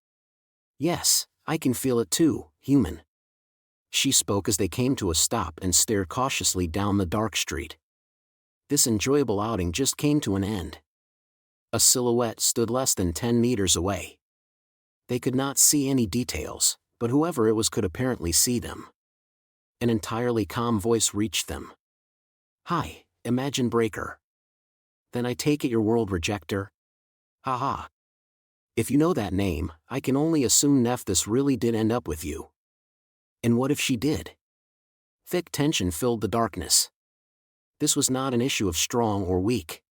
Yes, I can feel it too, human. She spoke as they came to a stop and stared cautiously down the dark street. This enjoyable outing just came to an end. A silhouette stood less than 10 meters away. They could not see any details, but whoever it was could apparently see them. An entirely calm voice reached them. Hi, Imagine Breaker. Then I take it your world rejector? Haha. If you know that name, I can only assume Nephthys really did end up with you. And what if she did? Thick tension filled the darkness. This was not an issue of strong or weak.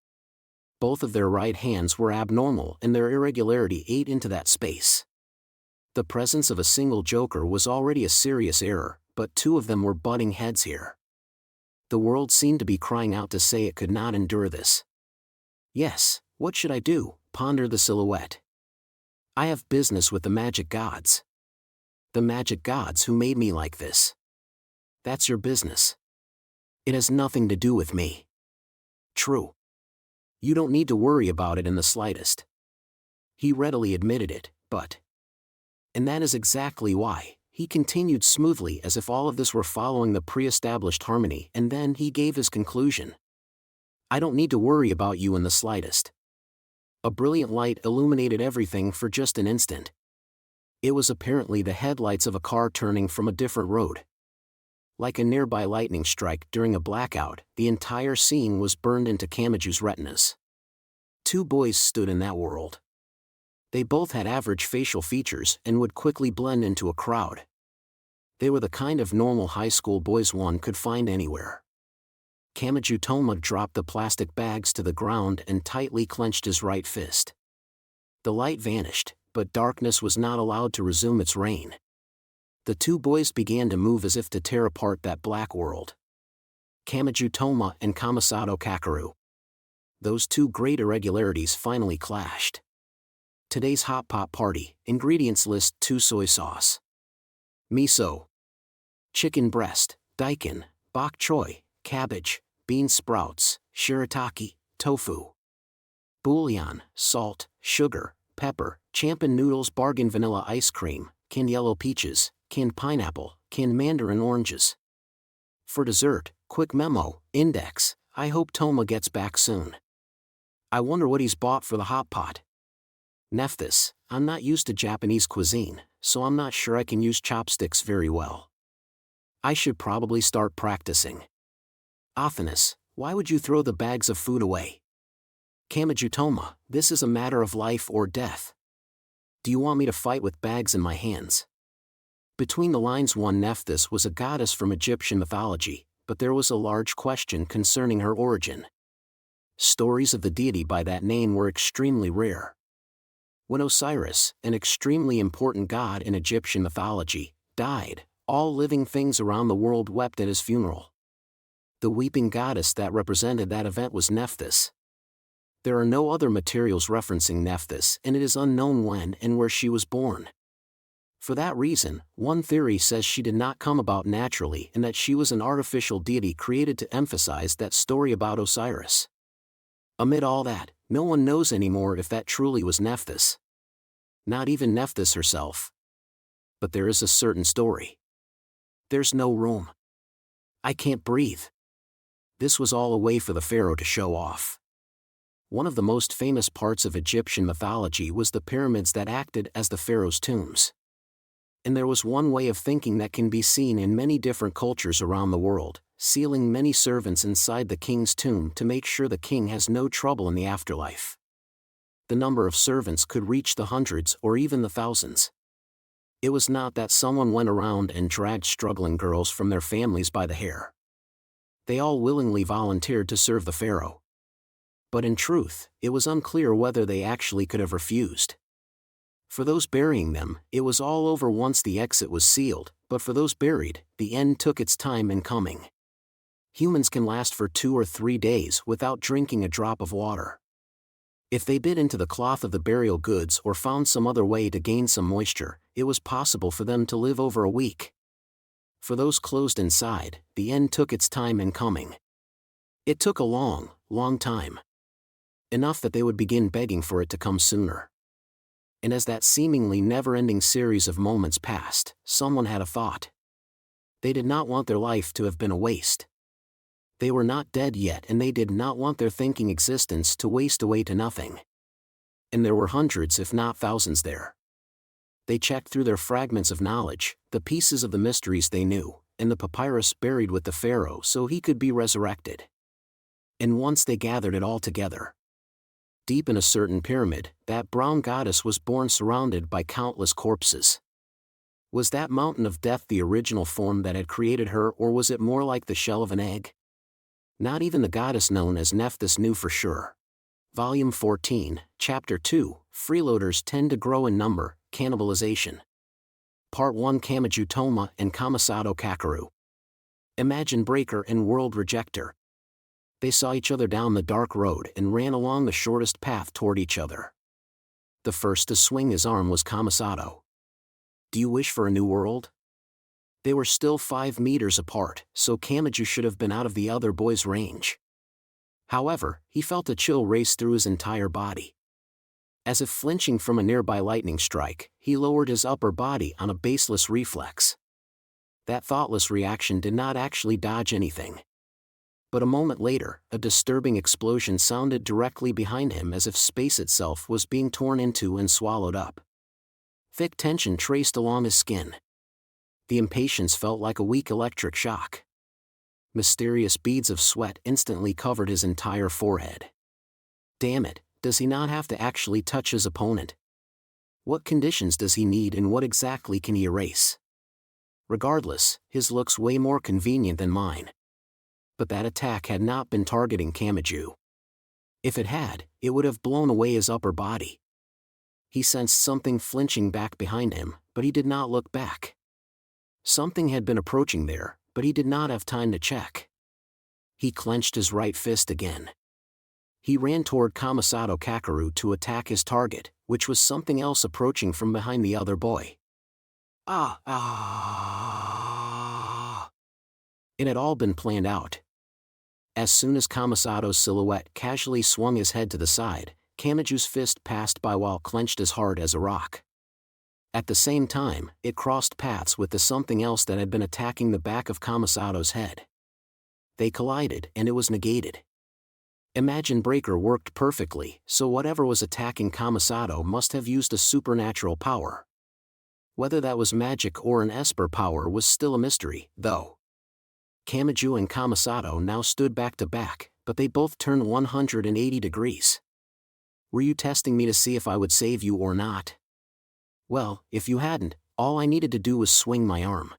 Both of their right hands were abnormal and their irregularity ate into that space. The presence of a single joker was already a serious error, but two of them were butting heads here. The world seemed to be crying out to say it could not endure this. Yes, what should I do? Pondered the silhouette. I have business with the magic gods. The magic gods who made me like this. That's your business. It has nothing to do with me. True. You don't need to worry about it in the slightest. He readily admitted it, but... And that is exactly why, he continued smoothly as if all of this were following the pre-established harmony, and then he gave his conclusion. I don't need to worry about you in the slightest. A brilliant light illuminated everything for just an instant. It was apparently the headlights of a car turning from a different road. Like a nearby lightning strike during a blackout, the entire scene was burned into Kamachi's retinas. Two boys stood in that world. They both had average facial features and would quickly blend into a crowd. They were the kind of normal high school boys one could find anywhere. Kamachi Toma dropped the plastic bags to the ground and tightly clenched his right fist. The light vanished, but darkness was not allowed to resume its reign. The two boys began to move as if to tear apart that black world. Kamachi Toma and Kamasato Kakeru. Those two great irregularities finally clashed. Today's hot pot party, ingredients list: 2 soy sauce, miso, chicken breast, daikon, bok choy, cabbage, bean sprouts, shirataki, tofu, bouillon, salt, sugar, pepper, champion noodles, bargain vanilla ice cream, canned yellow peaches, canned pineapple, canned mandarin oranges. For dessert, quick memo, Index, I hope Toma gets back soon. I wonder what he's bought for the hot pot. Nephthys, I'm not used to Japanese cuisine, so I'm not sure I can use chopsticks very well. I should probably start practicing. Ophanis, why would you throw the bags of food away? Kamachi Toma, this is a matter of life or death. Do you want me to fight with bags in my hands? Between the lines, one Nephthys was a goddess from Egyptian mythology, but there was a large question concerning her origin. Stories of the deity by that name were extremely rare. When Osiris, an extremely important god in Egyptian mythology, died, All living things around the world wept at his funeral. The weeping goddess that represented that event was Nephthys. There are no other materials referencing Nephthys, and it is unknown when and where she was born. For that reason, one theory says she did not come about naturally and that she was an artificial deity created to emphasize that story about Osiris. Amid all that, no one knows anymore if that truly was Nephthys. Not even Nephthys herself. But there is a certain story. There's no room. I can't breathe. This was all a way for the pharaoh to show off. One of the most famous parts of Egyptian mythology was the pyramids that acted as the pharaoh's tombs. And there was one way of thinking that can be seen in many different cultures around the world, sealing many servants inside the king's tomb to make sure the king has no trouble in the afterlife. The number of servants could reach the hundreds or even the thousands. It was not that someone went around and dragged struggling girls from their families by the hair. They all willingly volunteered to serve the pharaoh. But in truth, it was unclear whether they actually could have refused. For those burying them, it was all over once the exit was sealed, but for those buried, the end took its time in coming. Humans can last for 2 or 3 days without drinking a drop of water. If they bit into the cloth of the burial goods or found some other way to gain some moisture, it was possible for them to live over a week. For those closed inside, the end took its time in coming. It took a long, long time. Enough that they would begin begging for it to come sooner. And as that seemingly never-ending series of moments passed, someone had a thought. They did not want their life to have been a waste. They were not dead yet, and they did not want their thinking existence to waste away to nothing. And there were hundreds if not thousands there. They checked through their fragments of knowledge, the pieces of the mysteries they knew, and the papyrus buried with the pharaoh so he could be resurrected. And once they gathered it all together, deep in a certain pyramid, that brown goddess was born surrounded by countless corpses. Was that mountain of death the original form that had created her, or was it more like the shell of an egg? Not even the goddess known as Nephthys knew for sure. Volume 14, Chapter 2, Freeloaders Tend to Grow in Number, Cannibalization. Part 1 Kamaji Toma and Kamasato Kakeru. Imagine Breaker and World Rejecter. They saw each other down the dark road and ran along the shortest path toward each other. The first to swing his arm was Kamasato. Do you wish for a new world? They were still 5 meters apart, so Kamaji should have been out of the other boy's range. However, he felt a chill race through his entire body. As if flinching from a nearby lightning strike, he lowered his upper body on a baseless reflex. That thoughtless reaction did not actually dodge anything. But a moment later, a disturbing explosion sounded directly behind him, as if space itself was being torn into and swallowed up. Thick tension traced along his skin. The impatience felt like a weak electric shock. Mysterious beads of sweat instantly covered his entire forehead. Damn it, does he not have to actually touch his opponent? What conditions does he need, and what exactly can he erase? Regardless, his looks way more convenient than mine. But that attack had not been targeting Kamaji. If it had, it would have blown away his upper body. He sensed something flinching back behind him, but he did not look back. Something had been approaching there, but he did not have time to check. He clenched his right fist again. He ran toward Kamasato Kakeru to attack his target, which was something else approaching from behind the other boy. It had all been planned out. As soon as Kamasato's silhouette casually swung his head to the side, Kamaji's fist passed by while clenched as hard as a rock. At the same time, it crossed paths with the something else that had been attacking the back of Kamasato's head. They collided, and it was negated. Imagine Breaker worked perfectly, so whatever was attacking Kamasato must have used a supernatural power. Whether that was magic or an Esper power was still a mystery, though. Kamaji and Kamasato now stood back to back, but they both turned 180 degrees. Were you testing me to see if I would save you or not? Well, if you hadn't, all I needed to do was swing my arm.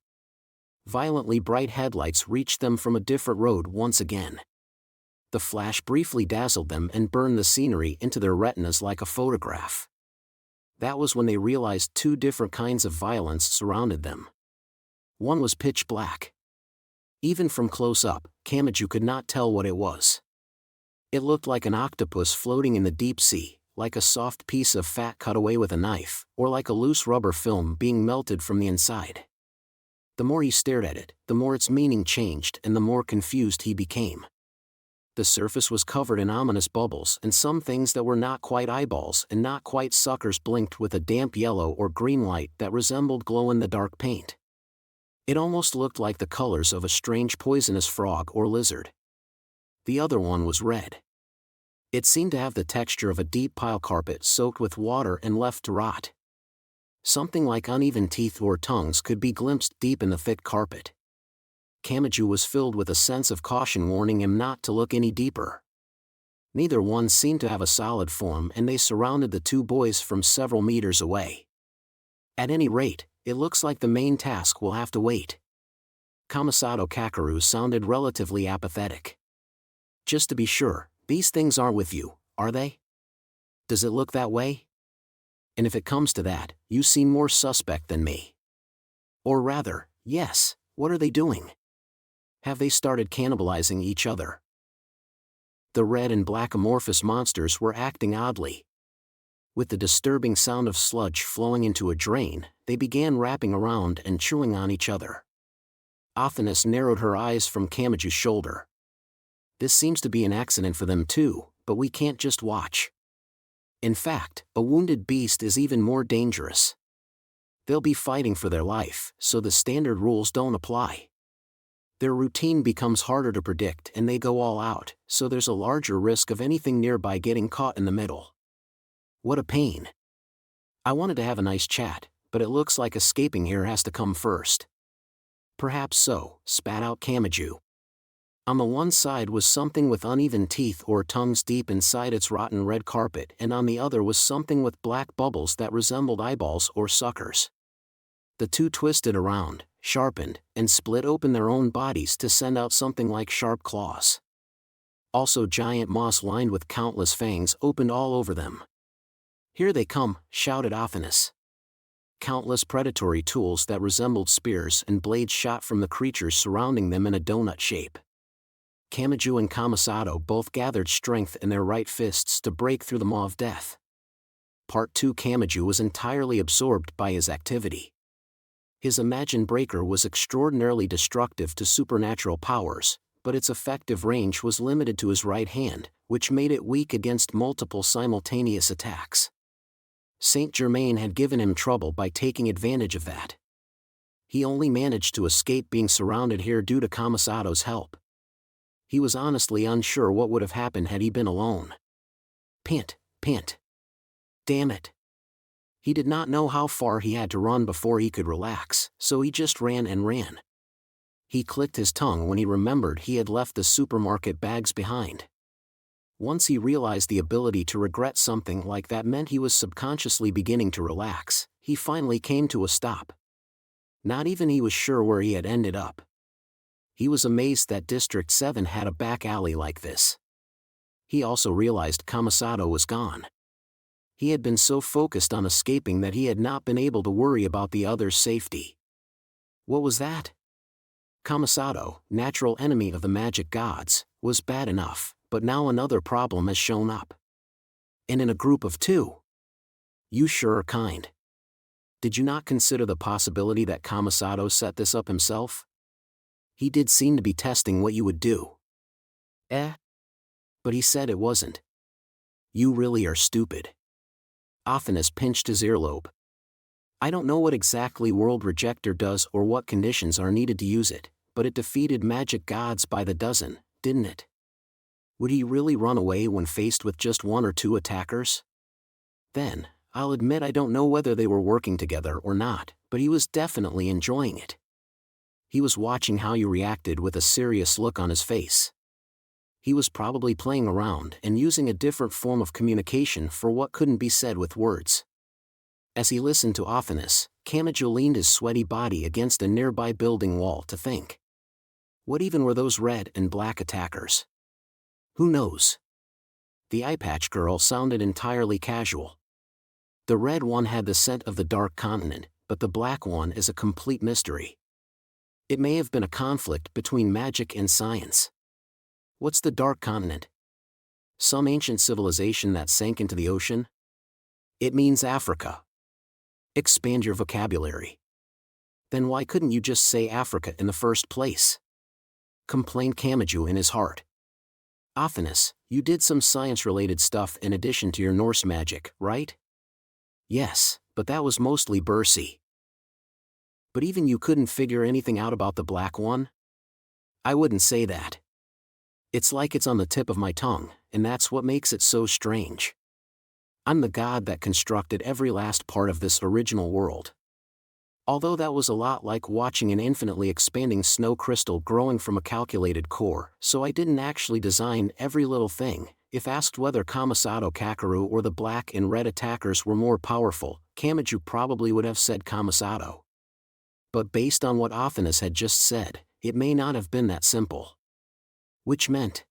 Violently bright headlights reached them from a different road once again. The flash briefly dazzled them and burned the scenery into their retinas like a photograph. That was when they realized 2 different kinds of violence surrounded them. One was pitch black. Even from close up, Kamachi could not tell what it was. It looked like an octopus floating in the deep sea, like a soft piece of fat cut away with a knife, or like a loose rubber film being melted from the inside. The more he stared at it, the more its meaning changed and the more confused he became. The surface was covered in ominous bubbles, and some things that were not quite eyeballs and not quite suckers blinked with a damp yellow or green light that resembled glow-in-the-dark paint. It almost looked like the colors of a strange poisonous frog or lizard. The other one was red. It seemed to have the texture of a deep pile carpet soaked with water and left to rot. Something like uneven teeth or tongues could be glimpsed deep in the thick carpet. Kamachi was filled with a sense of caution warning him not to look any deeper. Neither one seemed to have a solid form and they surrounded the two boys from several meters away. At any rate, it looks like the main task will have to wait. Kamasato Kakeru sounded relatively apathetic. Just to be sure, these things aren't with you, are they? Does it look that way? And if it comes to that, you seem more suspect than me. Or rather, yes, what are they doing? Have they started cannibalizing each other? The red and black amorphous monsters were acting oddly. With the disturbing sound of sludge flowing into a drain, they began wrapping around and chewing on each other. Athenis narrowed her eyes from Kamachi's shoulder. This seems to be an accident for them too, but we can't just watch. In fact, a wounded beast is even more dangerous. They'll be fighting for their life, so the standard rules don't apply. Their routine becomes harder to predict and they go all out, so there's a larger risk of anything nearby getting caught in the middle. What a pain. I wanted to have a nice chat, but it looks like escaping here has to come first. Perhaps so, spat out Kamachi. On the one side was something with uneven teeth or tongues deep inside its rotten red carpet, and on the other was something with black bubbles that resembled eyeballs or suckers. The two twisted around, sharpened, and split open their own bodies to send out something like sharp claws. Also giant moss lined with countless fangs opened all over them. Here they come, shouted Athenis. Countless predatory tools that resembled spears and blades shot from the creatures surrounding them in a donut shape. Kamachi and Kamasato both gathered strength in their right fists to break through the maw of death. Part 2. Kamachi was entirely absorbed by his activity. His imagined breaker was extraordinarily destructive to supernatural powers, but its effective range was limited to his right hand, which made it weak against multiple simultaneous attacks. Saint Germain had given him trouble by taking advantage of that. He only managed to escape being surrounded here due to Kamasato's help. He was honestly unsure what would have happened had he been alone. Pant, pant. Damn it. He did not know how far he had to run before he could relax, so he just ran and ran. He clicked his tongue when he remembered he had left the supermarket bags behind. Once he realized the ability to regret something like that meant he was subconsciously beginning to relax, he finally came to a stop. Not even he was sure where he had ended up. He was amazed that District 7 had a back alley like this. He also realized Kamasato was gone. He had been so focused on escaping that he had not been able to worry about the other's safety. What was that? Kamasato, natural enemy of the magic gods, was bad enough, but now another problem has shown up. And in a group of two. You sure are kind. Did you not consider the possibility that Kamasato set this up himself? He did seem to be testing what you would do. But he said it wasn't. You really are stupid. Athenis pinched his earlobe. I don't know what exactly World Rejector does or what conditions are needed to use it, but it defeated magic gods by the dozen, didn't it? Would he really run away when faced with just one or two attackers? Then, I'll admit I don't know whether they were working together or not, but he was definitely enjoying it. He was watching how you reacted with a serious look on his face. He was probably playing around and using a different form of communication for what couldn't be said with words. As he listened to Athenis, Kamachi leaned his sweaty body against a nearby building wall to think. What even were those red and black attackers? Who knows? The eye patch girl sounded entirely casual. The red one had the scent of the dark continent, but the black one is a complete mystery. It may have been a conflict between magic and science. What's the Dark Continent? Some ancient civilization that sank into the ocean? It means Africa. Expand your vocabulary. Then why couldn't you just say Africa in the first place? Complained Kamachi in his heart. Ophinus, you did some science-related stuff in addition to your Norse magic, right? Yes, but that was mostly Bursey. But even you couldn't figure anything out about the Black One? I wouldn't say that. It's like it's on the tip of my tongue, and that's what makes it so strange. I'm the god that constructed every last part of this original world. Although that was a lot like watching an infinitely expanding snow crystal growing from a calculated core, so I didn't actually design every little thing. If asked whether Kamasato Kakeru or the black and red attackers were more powerful, Kamachi probably would have said Kamasato. But based on what Ophinus had just said, it may not have been that simple. Which meant...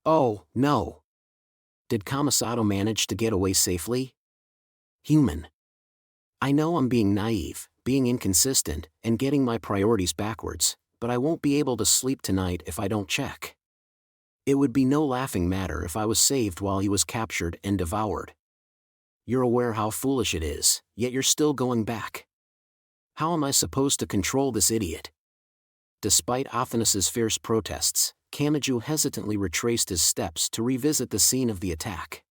Oh, no. Did Kamasato manage to get away safely? Human. I know I'm being naive, being inconsistent, and getting my priorities backwards, but I won't be able to sleep tonight if I don't check. It would be no laughing matter if I was saved while he was captured and devoured. You're aware how foolish it is, yet you're still going back. How am I supposed to control this idiot? Despite Ophinus's fierce protests, Kamachi hesitantly retraced his steps to revisit the scene of the attack.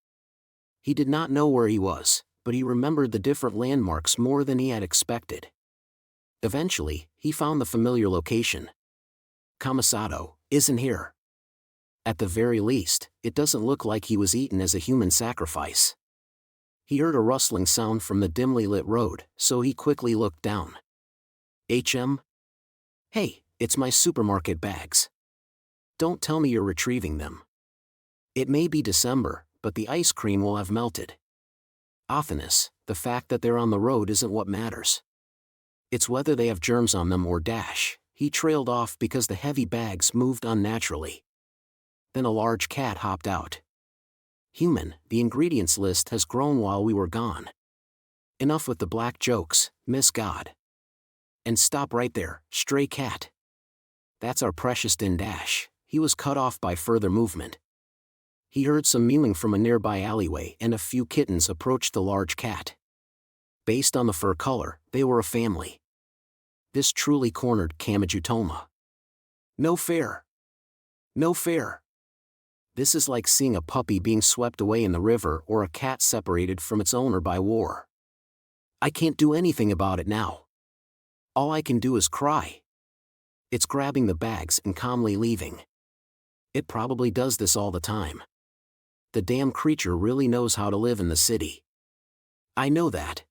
He did not know where he was, but he remembered the different landmarks more than he had expected. Eventually, he found the familiar location. Kamasato isn't here. At the very least, it doesn't look like he was eaten as a human sacrifice. He heard a rustling sound from the dimly lit road, so he quickly looked down. Hey, it's my supermarket bags. Don't tell me you're retrieving them. It may be December, but the ice cream will have melted. Ophinus, the fact that they're on the road isn't what matters. It's whether they have germs on them or dash. He trailed off because the heavy bags moved unnaturally. Then a large cat hopped out. Human, the ingredients list has grown while we were gone. Enough with the black jokes, Miss God. And stop right there, stray cat. That's our precious Din Dash. He was cut off by further movement. He heard some mewing from a nearby alleyway and a few kittens approached the large cat. Based on the fur color, they were a family. This truly cornered Kamachi Toma. No fair. No fair. This is like seeing a puppy being swept away in the river or a cat separated from its owner by war. I can't do anything about it now. All I can do is cry. It's grabbing the bags and calmly leaving. It probably does this all the time. The damn creature really knows how to live in the city. I know that.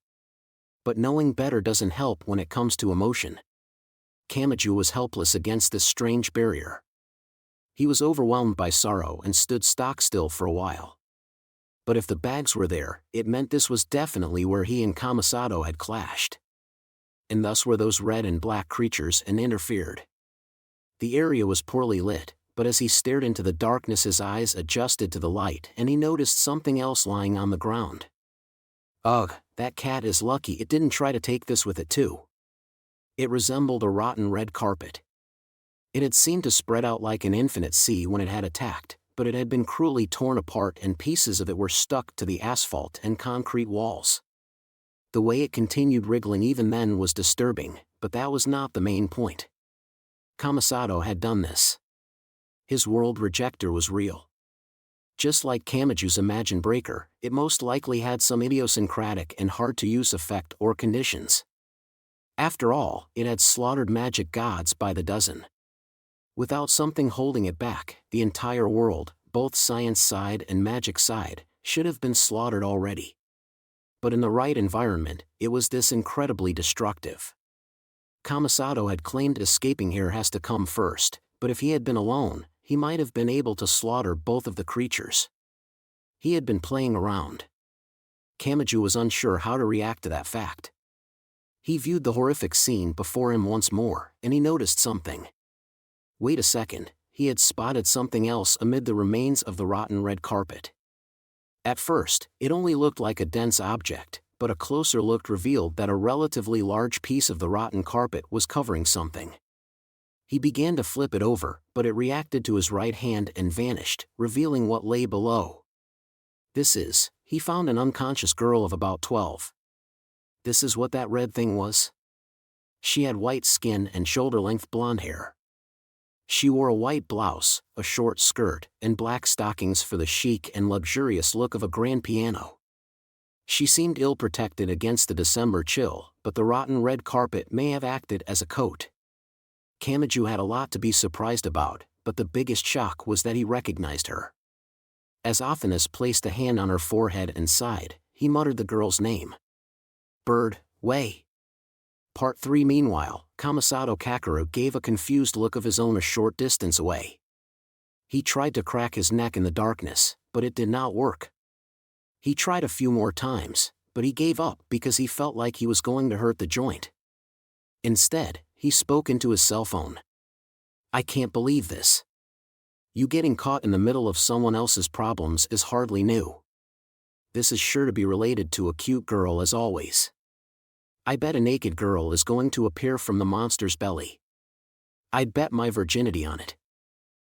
But knowing better doesn't help when it comes to emotion. Kamachi was helpless against this strange barrier. He was overwhelmed by sorrow and stood stock still for a while. But if the bags were there, it meant this was definitely where he and Kamasato had clashed. And thus were those red and black creatures and interfered. The area was poorly lit, but as he stared into the darkness his eyes adjusted to the light and he noticed something else lying on the ground. Ugh, that cat is lucky it didn't try to take this with it too. It resembled a rotten red carpet. It had seemed to spread out like an infinite sea when it had attacked, but it had been cruelly torn apart and pieces of it were stuck to the asphalt and concrete walls. The way it continued wriggling even then was disturbing, but that was not the main point. Kamasato had done this. His world rejector was real. Just like Kamachi's Imagine Breaker, it most likely had some idiosyncratic and hard-to-use effect or conditions. After all, it had slaughtered magic gods by the dozen. Without something holding it back, the entire world, both science side and magic side, should have been slaughtered already. But in the right environment, it was this incredibly destructive. Kamasato had claimed escaping here has to come first, but if he had been alone, he might have been able to slaughter both of the creatures. He had been playing around. Kamachi was unsure how to react to that fact. He viewed the horrific scene before him once more, and he noticed something. Wait a second, he had spotted something else amid the remains of the rotten red carpet. At first, it only looked like a dense object, but a closer look revealed that a relatively large piece of the rotten carpet was covering something. He began to flip it over, but it reacted to his right hand and vanished, revealing what lay below. He found an unconscious girl of about 12. This is what that red thing was? She had white skin and shoulder-length blonde hair. She wore a white blouse, a short skirt, and black stockings for the chic and luxurious look of a grand piano. She seemed ill-protected against the December chill, but the rotten red carpet may have acted as a coat. Kamachi had a lot to be surprised about, but the biggest shock was that he recognized her. As Offinas placed a hand on her forehead and sighed, he muttered the girl's name. Bird, Wei. Part 3. Meanwhile, Kamasato Kakeru gave a confused look of his own a short distance away. He tried to crack his neck in the darkness, but it did not work. He tried a few more times, but he gave up because he felt like he was going to hurt the joint. Instead, he spoke into his cell phone. I can't believe this. You getting caught in the middle of someone else's problems is hardly new. This is sure to be related to a cute girl as always. I bet a naked girl is going to appear from the monster's belly. I'd bet my virginity on it.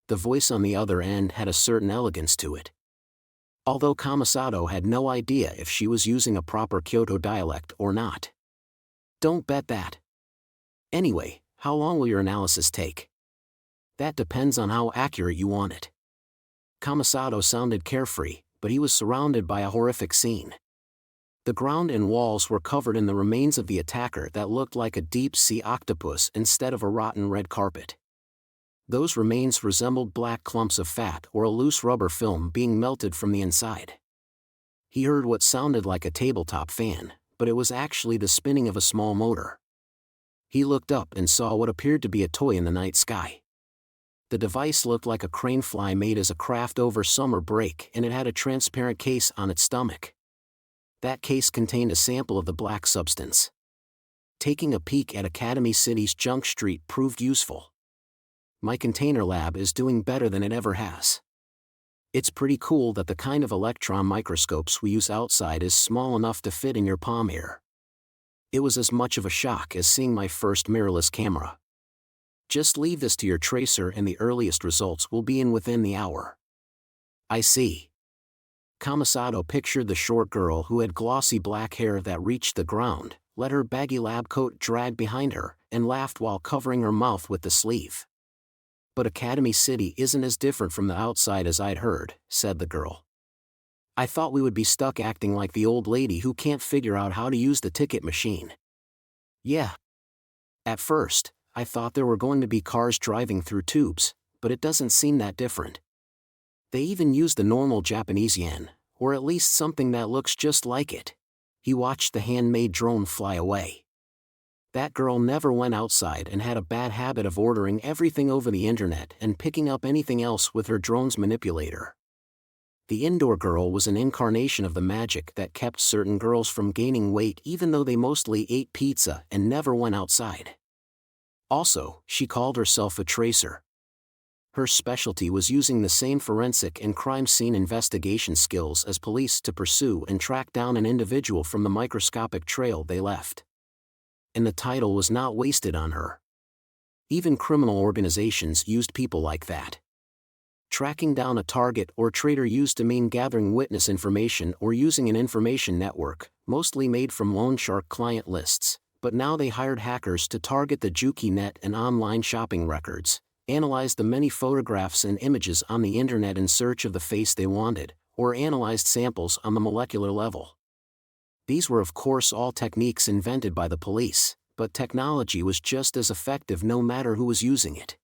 The voice on the other end had a certain elegance to it. Although Kamasato had no idea if she was using a proper Kyoto dialect or not. Don't bet that. Anyway, how long will your analysis take? That depends on how accurate you want it. Kamasato sounded carefree, but he was surrounded by a horrific scene. The ground and walls were covered in the remains of the attacker that looked like a deep-sea octopus instead of a rotten red carpet. Those remains resembled black clumps of fat or a loose rubber film being melted from the inside. He heard what sounded like a tabletop fan, but it was actually the spinning of a small motor. He looked up and saw what appeared to be a toy in the night sky. The device looked like a crane fly made as a craft over summer break, and it had a transparent case on its stomach. That case contained a sample of the black substance. Taking a peek at Academy City's Junk Street proved useful. My container lab is doing better than it ever has. It's pretty cool that the kind of electron microscopes we use outside is small enough to fit in your palm here. It was as much of a shock as seeing my first mirrorless camera. Just leave this to your tracer and the earliest results will be in within the hour. I see. Kamasato pictured the short girl who had glossy black hair that reached the ground, let her baggy lab coat drag behind her, and laughed while covering her mouth with the sleeve. But Academy City isn't as different from the outside as I'd heard, said the girl. I thought we would be stuck acting like the old lady who can't figure out how to use the ticket machine. Yeah. At first, I thought there were going to be cars driving through tubes, but it doesn't seem that different. They even use the normal Japanese yen, or at least something that looks just like it. He watched the handmade drone fly away. That girl never went outside and had a bad habit of ordering everything over the internet and picking up anything else with her drone's manipulator. The indoor girl was an incarnation of the magic that kept certain girls from gaining weight even though they mostly ate pizza and never went outside. Also, she called herself a tracer. Her specialty was using the same forensic and crime scene investigation skills as police to pursue and track down an individual from the microscopic trail they left. And the title was not wasted on her. Even criminal organizations used people like that. Tracking down a target or traitor used to mean gathering witness information or using an information network, mostly made from loan shark client lists, but now they hired hackers to target the Juki net and online shopping records, analyzed the many photographs and images on the internet in search of the face they wanted, or analyzed samples on the molecular level. These were of course all techniques invented by the police, but technology was just as effective no matter who was using it.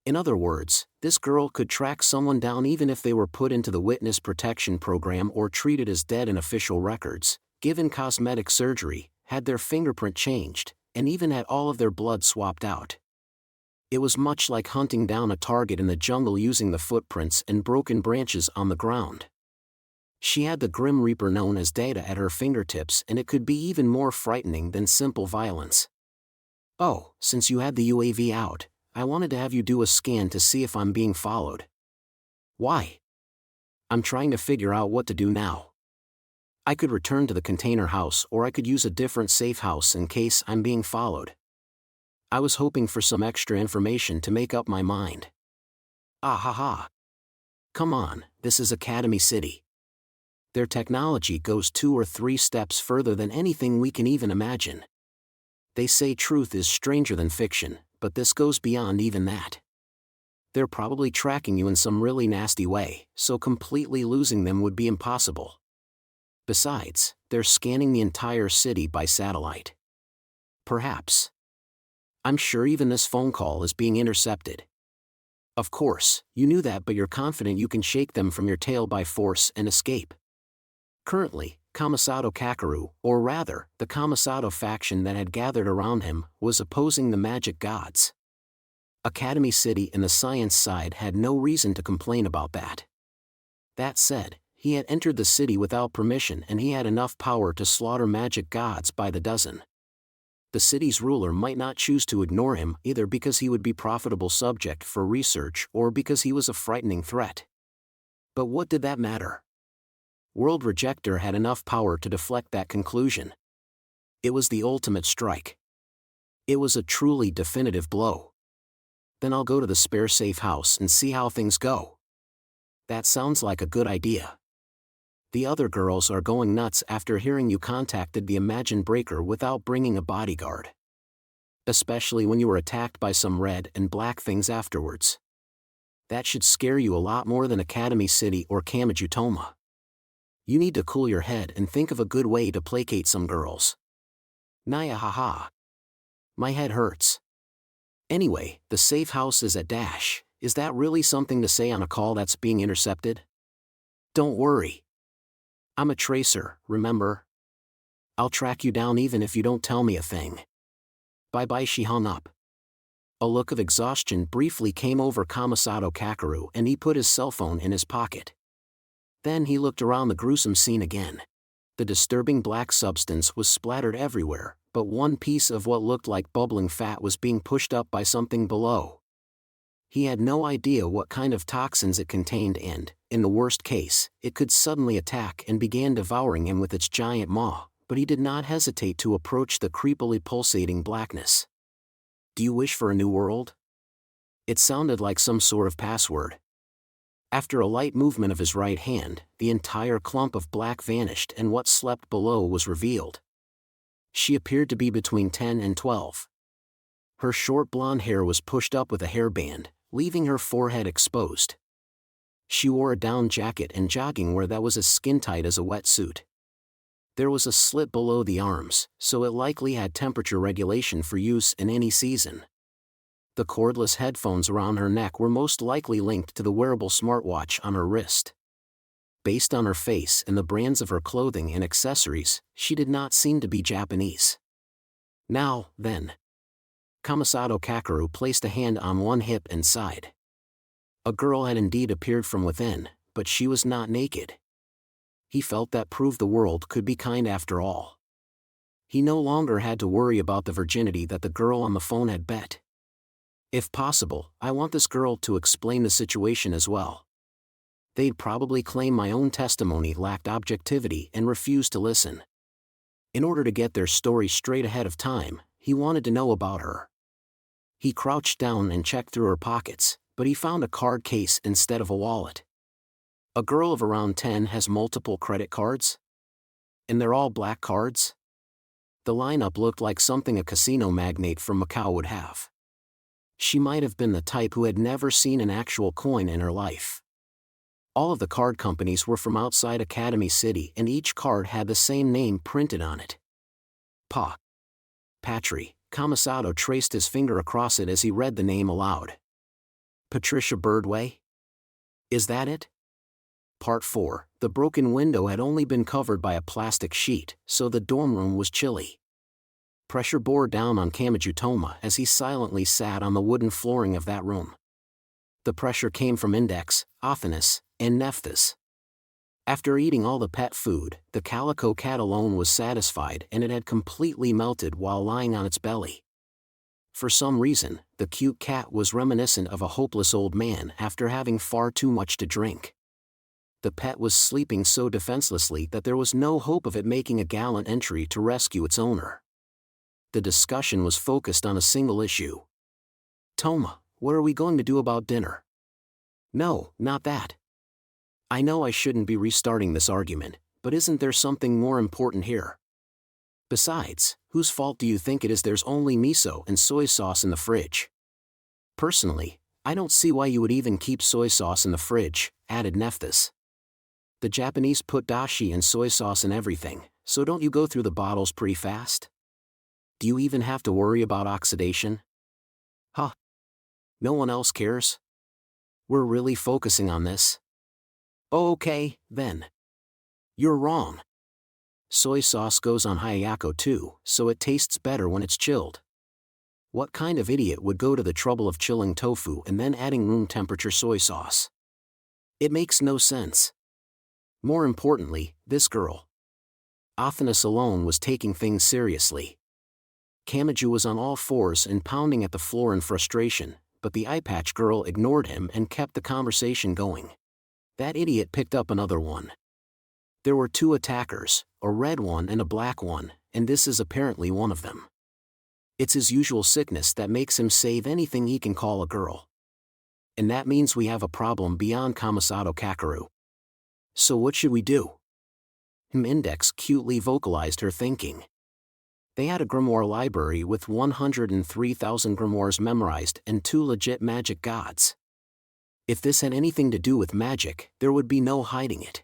In other words, this girl could track someone down even if they were put into the witness protection program or treated as dead in official records, given cosmetic surgery, had their fingerprint changed, and even had all of their blood swapped out. It was much like hunting down a target in the jungle using the footprints and broken branches on the ground. She had the Grim Reaper known as Data at her fingertips, and it could be even more frightening than simple violence. Oh, since you had the UAV out, I wanted to have you do a scan to see if I'm being followed. Why? I'm trying to figure out what to do now. I could return to the container house or I could use a different safe house in case I'm being followed. I was hoping for some extra information to make up my mind. Ah ha ha. Come on, this is Academy City. Their technology goes 2 or 3 steps further than anything we can even imagine. They say truth is stranger than fiction, but this goes beyond even that. They're probably tracking you in some really nasty way, so completely losing them would be impossible. Besides, they're scanning the entire city by satellite. Perhaps. I'm sure even this phone call is being intercepted. Of course, you knew that, but you're confident you can shake them from your tail by force and escape. Currently, Kamasato Kakeru, or rather, the Kamasato faction that had gathered around him, was opposing the magic gods. Academy City and the science side had no reason to complain about that. That said, he had entered the city without permission and he had enough power to slaughter magic gods by the dozen. The city's ruler might not choose to ignore him either because he would be a profitable subject for research or because he was a frightening threat. But what did that matter? World Rejector had enough power to deflect that conclusion. It was the ultimate strike. It was a truly definitive blow. Then I'll go to the spare safe house and see how things go. That sounds like a good idea. The other girls are going nuts after hearing you contacted the Imagine Breaker without bringing a bodyguard. Especially when you were attacked by some red and black things afterwards. That should scare you a lot more than Academy City or Kamijutoma. You need to cool your head and think of a good way to placate some girls. Naya haha. My head hurts. Anyway, the safe house is at Dash. Is that really something to say on a call that's being intercepted? Don't worry. I'm a tracer, remember? I'll track you down even if you don't tell me a thing. Bye-bye. She hung up. A look of exhaustion briefly came over Kamasato Kakeru and he put his cell phone in his pocket. Then he looked around the gruesome scene again. The disturbing black substance was splattered everywhere, but one piece of what looked like bubbling fat was being pushed up by something below. He had no idea what kind of toxins it contained and, in the worst case, it could suddenly attack and began devouring him with its giant maw, but he did not hesitate to approach the creepily pulsating blackness. Do you wish for a new world? It sounded like some sort of password. After a light movement of his right hand, the entire clump of black vanished and what slept below was revealed. She appeared to be between 10 and 12. Her short blonde hair was pushed up with a hairband, leaving her forehead exposed. She wore a down jacket and jogging wear that was as skin-tight as a wetsuit. There was a slit below the arms, so it likely had temperature regulation for use in any season. The cordless headphones around her neck were most likely linked to the wearable smartwatch on her wrist. Based on her face and the brands of her clothing and accessories, she did not seem to be Japanese. Now, then. Kamasato Kakeru placed a hand on one hip and sighed. A girl had indeed appeared from within, but she was not naked. He felt that proved the world could be kind after all. He no longer had to worry about the virginity that the girl on the phone had bet. If possible, I want this girl to explain the situation as well. They'd probably claim my own testimony lacked objectivity and refuse to listen. In order to get their story straight ahead of time, he wanted to know about her. He crouched down and checked through her pockets, but he found a card case instead of a wallet. A girl of around 10 has multiple credit cards? And they're all black cards? The lineup looked like something a casino magnate from Macau would have. She might have been the type who had never seen an actual coin in her life. All of the card companies were from outside Academy City and each card had the same name printed on it. Patry. Kamasato traced his finger across it as he read the name aloud. Patricia Birdway? Is that it? Part 4. The broken window had only been covered by a plastic sheet, so the dorm room was chilly. Pressure bore down on Kamijutoma as he silently sat on the wooden flooring of that room. The pressure came from Index, Ophinus, and Nephthys. After eating all the pet food, the calico cat alone was satisfied and it had completely melted while lying on its belly. For some reason, the cute cat was reminiscent of a hopeless old man after having far too much to drink. The pet was sleeping so defenselessly that there was no hope of it making a gallant entry to rescue its owner. The discussion was focused on a single issue. Toma, what are we going to do about dinner? No, not that. I know I shouldn't be restarting this argument, but isn't there something more important here? Besides, whose fault do you think it is there's only miso and soy sauce in the fridge? Personally, I don't see why you would even keep soy sauce in the fridge, added Nephthys. The Japanese put dashi and soy sauce in everything, so don't you go through the bottles pretty fast? Do you even have to worry about oxidation? Huh. No one else cares? We're really focusing on this? Okay, then. You're wrong. Soy sauce goes on hayako too, so it tastes better when it's chilled. What kind of idiot would go to the trouble of chilling tofu and then adding room temperature soy sauce? It makes no sense. More importantly, this girl. Athanas alone was taking things seriously. Kamachi was on all fours and pounding at the floor in frustration, but the eye patch girl ignored him and kept the conversation going. That idiot picked up another one. There were two attackers, a red one and a black one, and this is apparently one of them. It's his usual sickness that makes him save anything he can call a girl. And that means we have a problem beyond Kamasato Kakeru. So what should we do? Index cutely vocalized her thinking. They had a grimoire library with 103,000 grimoires memorized and 2 legit magic gods. If this had anything to do with magic, there would be no hiding it.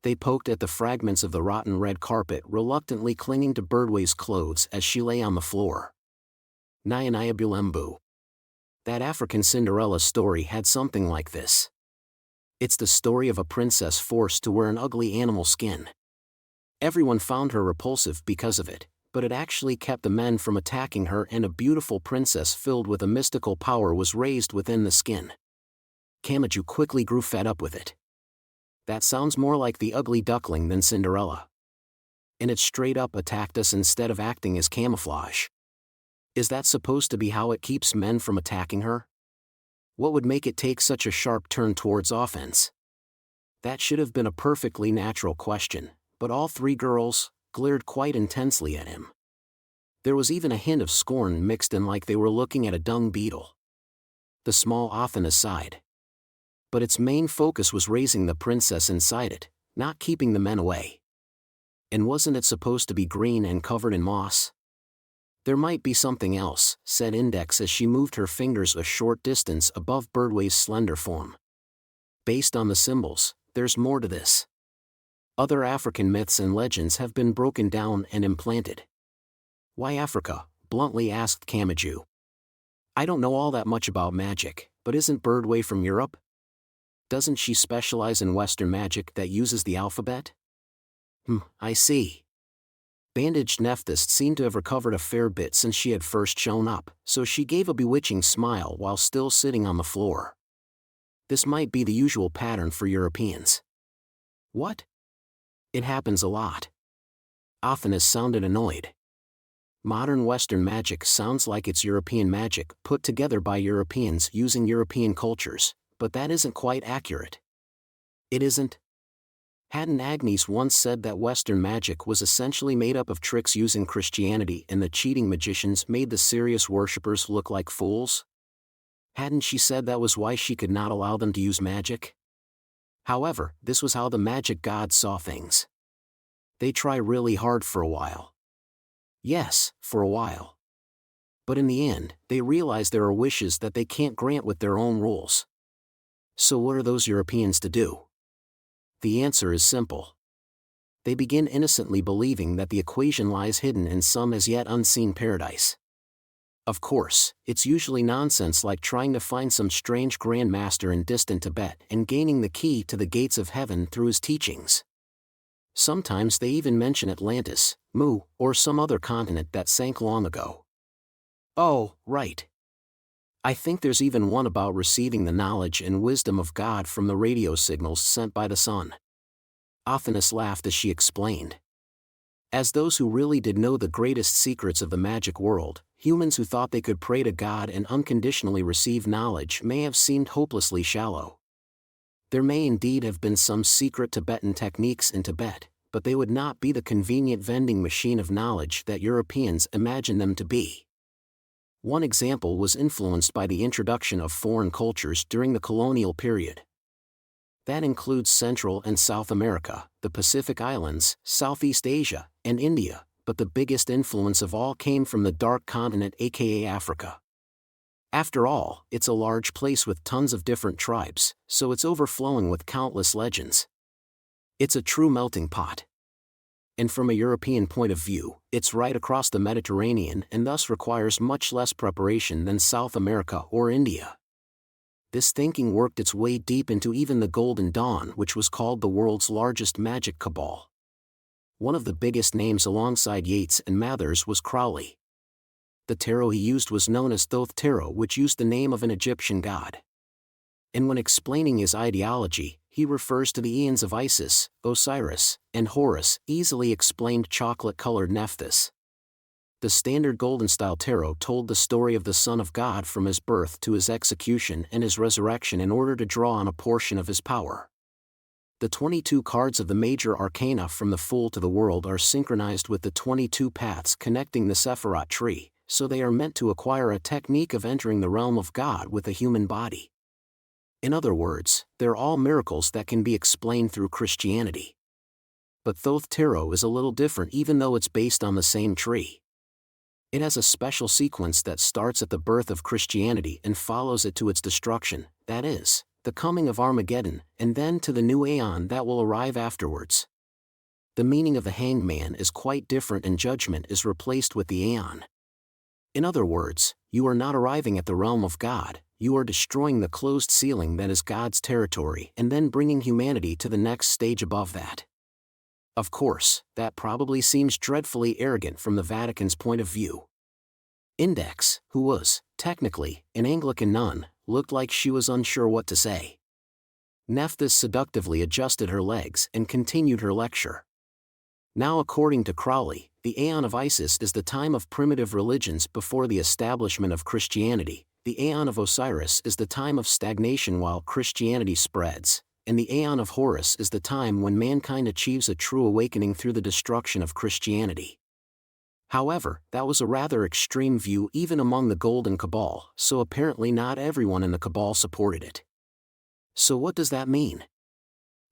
They poked at the fragments of the rotten red carpet reluctantly clinging to Birdway's clothes as she lay on the floor. Nyanaya Bulembu. That African Cinderella story had something like this. It's the story of a princess forced to wear an ugly animal skin. Everyone found her repulsive because of it, but it actually kept the men from attacking her, and a beautiful princess filled with a mystical power was raised within the skin. Kamachi quickly grew fed up with it. That sounds more like the ugly duckling than Cinderella. And it straight up attacked us instead of acting as camouflage. Is that supposed to be how it keeps men from attacking her? What would make it take such a sharp turn towards offense? That should have been a perfectly natural question, but all 3 girls glared quite intensely at him. There was even a hint of scorn mixed in, like they were looking at a dung beetle. The small Athanas sighed. But its main focus was raising the princess inside it, not keeping the men away. And wasn't it supposed to be green and covered in moss? There might be something else, said Index as she moved her fingers a short distance above Birdway's slender form. Based on the symbols, there's more to this. Other African myths and legends have been broken down and implanted. Why Africa? Bluntly asked Kamachi. I don't know all that much about magic, but isn't Birdway from Europe? Doesn't she specialize in Western magic that uses the alphabet? I see. Bandaged Nephthys seemed to have recovered a fair bit since she had first shown up, so she gave a bewitching smile while still sitting on the floor. This might be the usual pattern for Europeans. What? It happens a lot. Athanas sounded annoyed. Modern Western magic sounds like it's European magic put together by Europeans using European cultures, but that isn't quite accurate. It isn't? Hadn't Agnes once said that Western magic was essentially made up of tricks using Christianity, and the cheating magicians made the serious worshippers look like fools? Hadn't she said that was why she could not allow them to use magic? However, this was how the magic gods saw things. They try really hard for a while. Yes, for a while. But in the end, they realize there are wishes that they can't grant with their own rules. So what are those Europeans to do? The answer is simple. They begin innocently believing that the equation lies hidden in some as yet unseen paradise. Of course, it's usually nonsense like trying to find some strange Grand Master in distant Tibet and gaining the key to the gates of heaven through his teachings. Sometimes they even mention Atlantis, Mu, or some other continent that sank long ago. Oh, right. I think there's even one about receiving the knowledge and wisdom of God from the radio signals sent by the sun. Athanas laughed as she explained. As those who really did know the greatest secrets of the magic world, humans who thought they could pray to God and unconditionally receive knowledge may have seemed hopelessly shallow. There may indeed have been some secret Tibetan techniques in Tibet, but they would not be the convenient vending machine of knowledge that Europeans imagine them to be. One example was influenced by the introduction of foreign cultures during the colonial period. That includes Central and South America, the Pacific Islands, Southeast Asia, and India, but the biggest influence of all came from the Dark Continent, aka Africa. After all, it's a large place with tons of different tribes, so it's overflowing with countless legends. It's a true melting pot. And from a European point of view, it's right across the Mediterranean and thus requires much less preparation than South America or India. This thinking worked its way deep into even the Golden Dawn, which was called the world's largest magic cabal. One of the biggest names alongside Yeats and Mathers was Crowley. The tarot he used was known as Thoth Tarot, which used the name of an Egyptian god. And when explaining his ideology, he refers to the eons of Isis, Osiris, and Horus, easily explained chocolate-colored Nephthys. The standard golden-style tarot told the story of the Son of God from his birth to his execution and his resurrection in order to draw on a portion of his power. The 22 cards of the major arcana from the Fool to the World are synchronized with the 22 paths connecting the Sephirot tree, so they are meant to acquire a technique of entering the realm of God with a human body. In other words, they're all miracles that can be explained through Christianity. But Thoth Tarot is a little different even though it's based on the same tree. It has a special sequence that starts at the birth of Christianity and follows it to its destruction, that is, the coming of Armageddon, and then to the new aeon that will arrive afterwards. The meaning of the Hanged Man is quite different and judgment is replaced with the aeon. In other words, you are not arriving at the realm of God, you are destroying the closed ceiling that is God's territory and then bringing humanity to the next stage above that. Of course, that probably seems dreadfully arrogant from the Vatican's point of view. Index, who was, technically, an Anglican nun, looked like she was unsure what to say. Nephthys seductively adjusted her legs and continued her lecture. Now, according to Crowley, the Aeon of Isis is the time of primitive religions before the establishment of Christianity, the Aeon of Osiris is the time of stagnation while Christianity spreads, and the Aeon of Horus is the time when mankind achieves a true awakening through the destruction of Christianity. However, that was a rather extreme view even among the Golden Cabal, so apparently not everyone in the Cabal supported it. So what does that mean?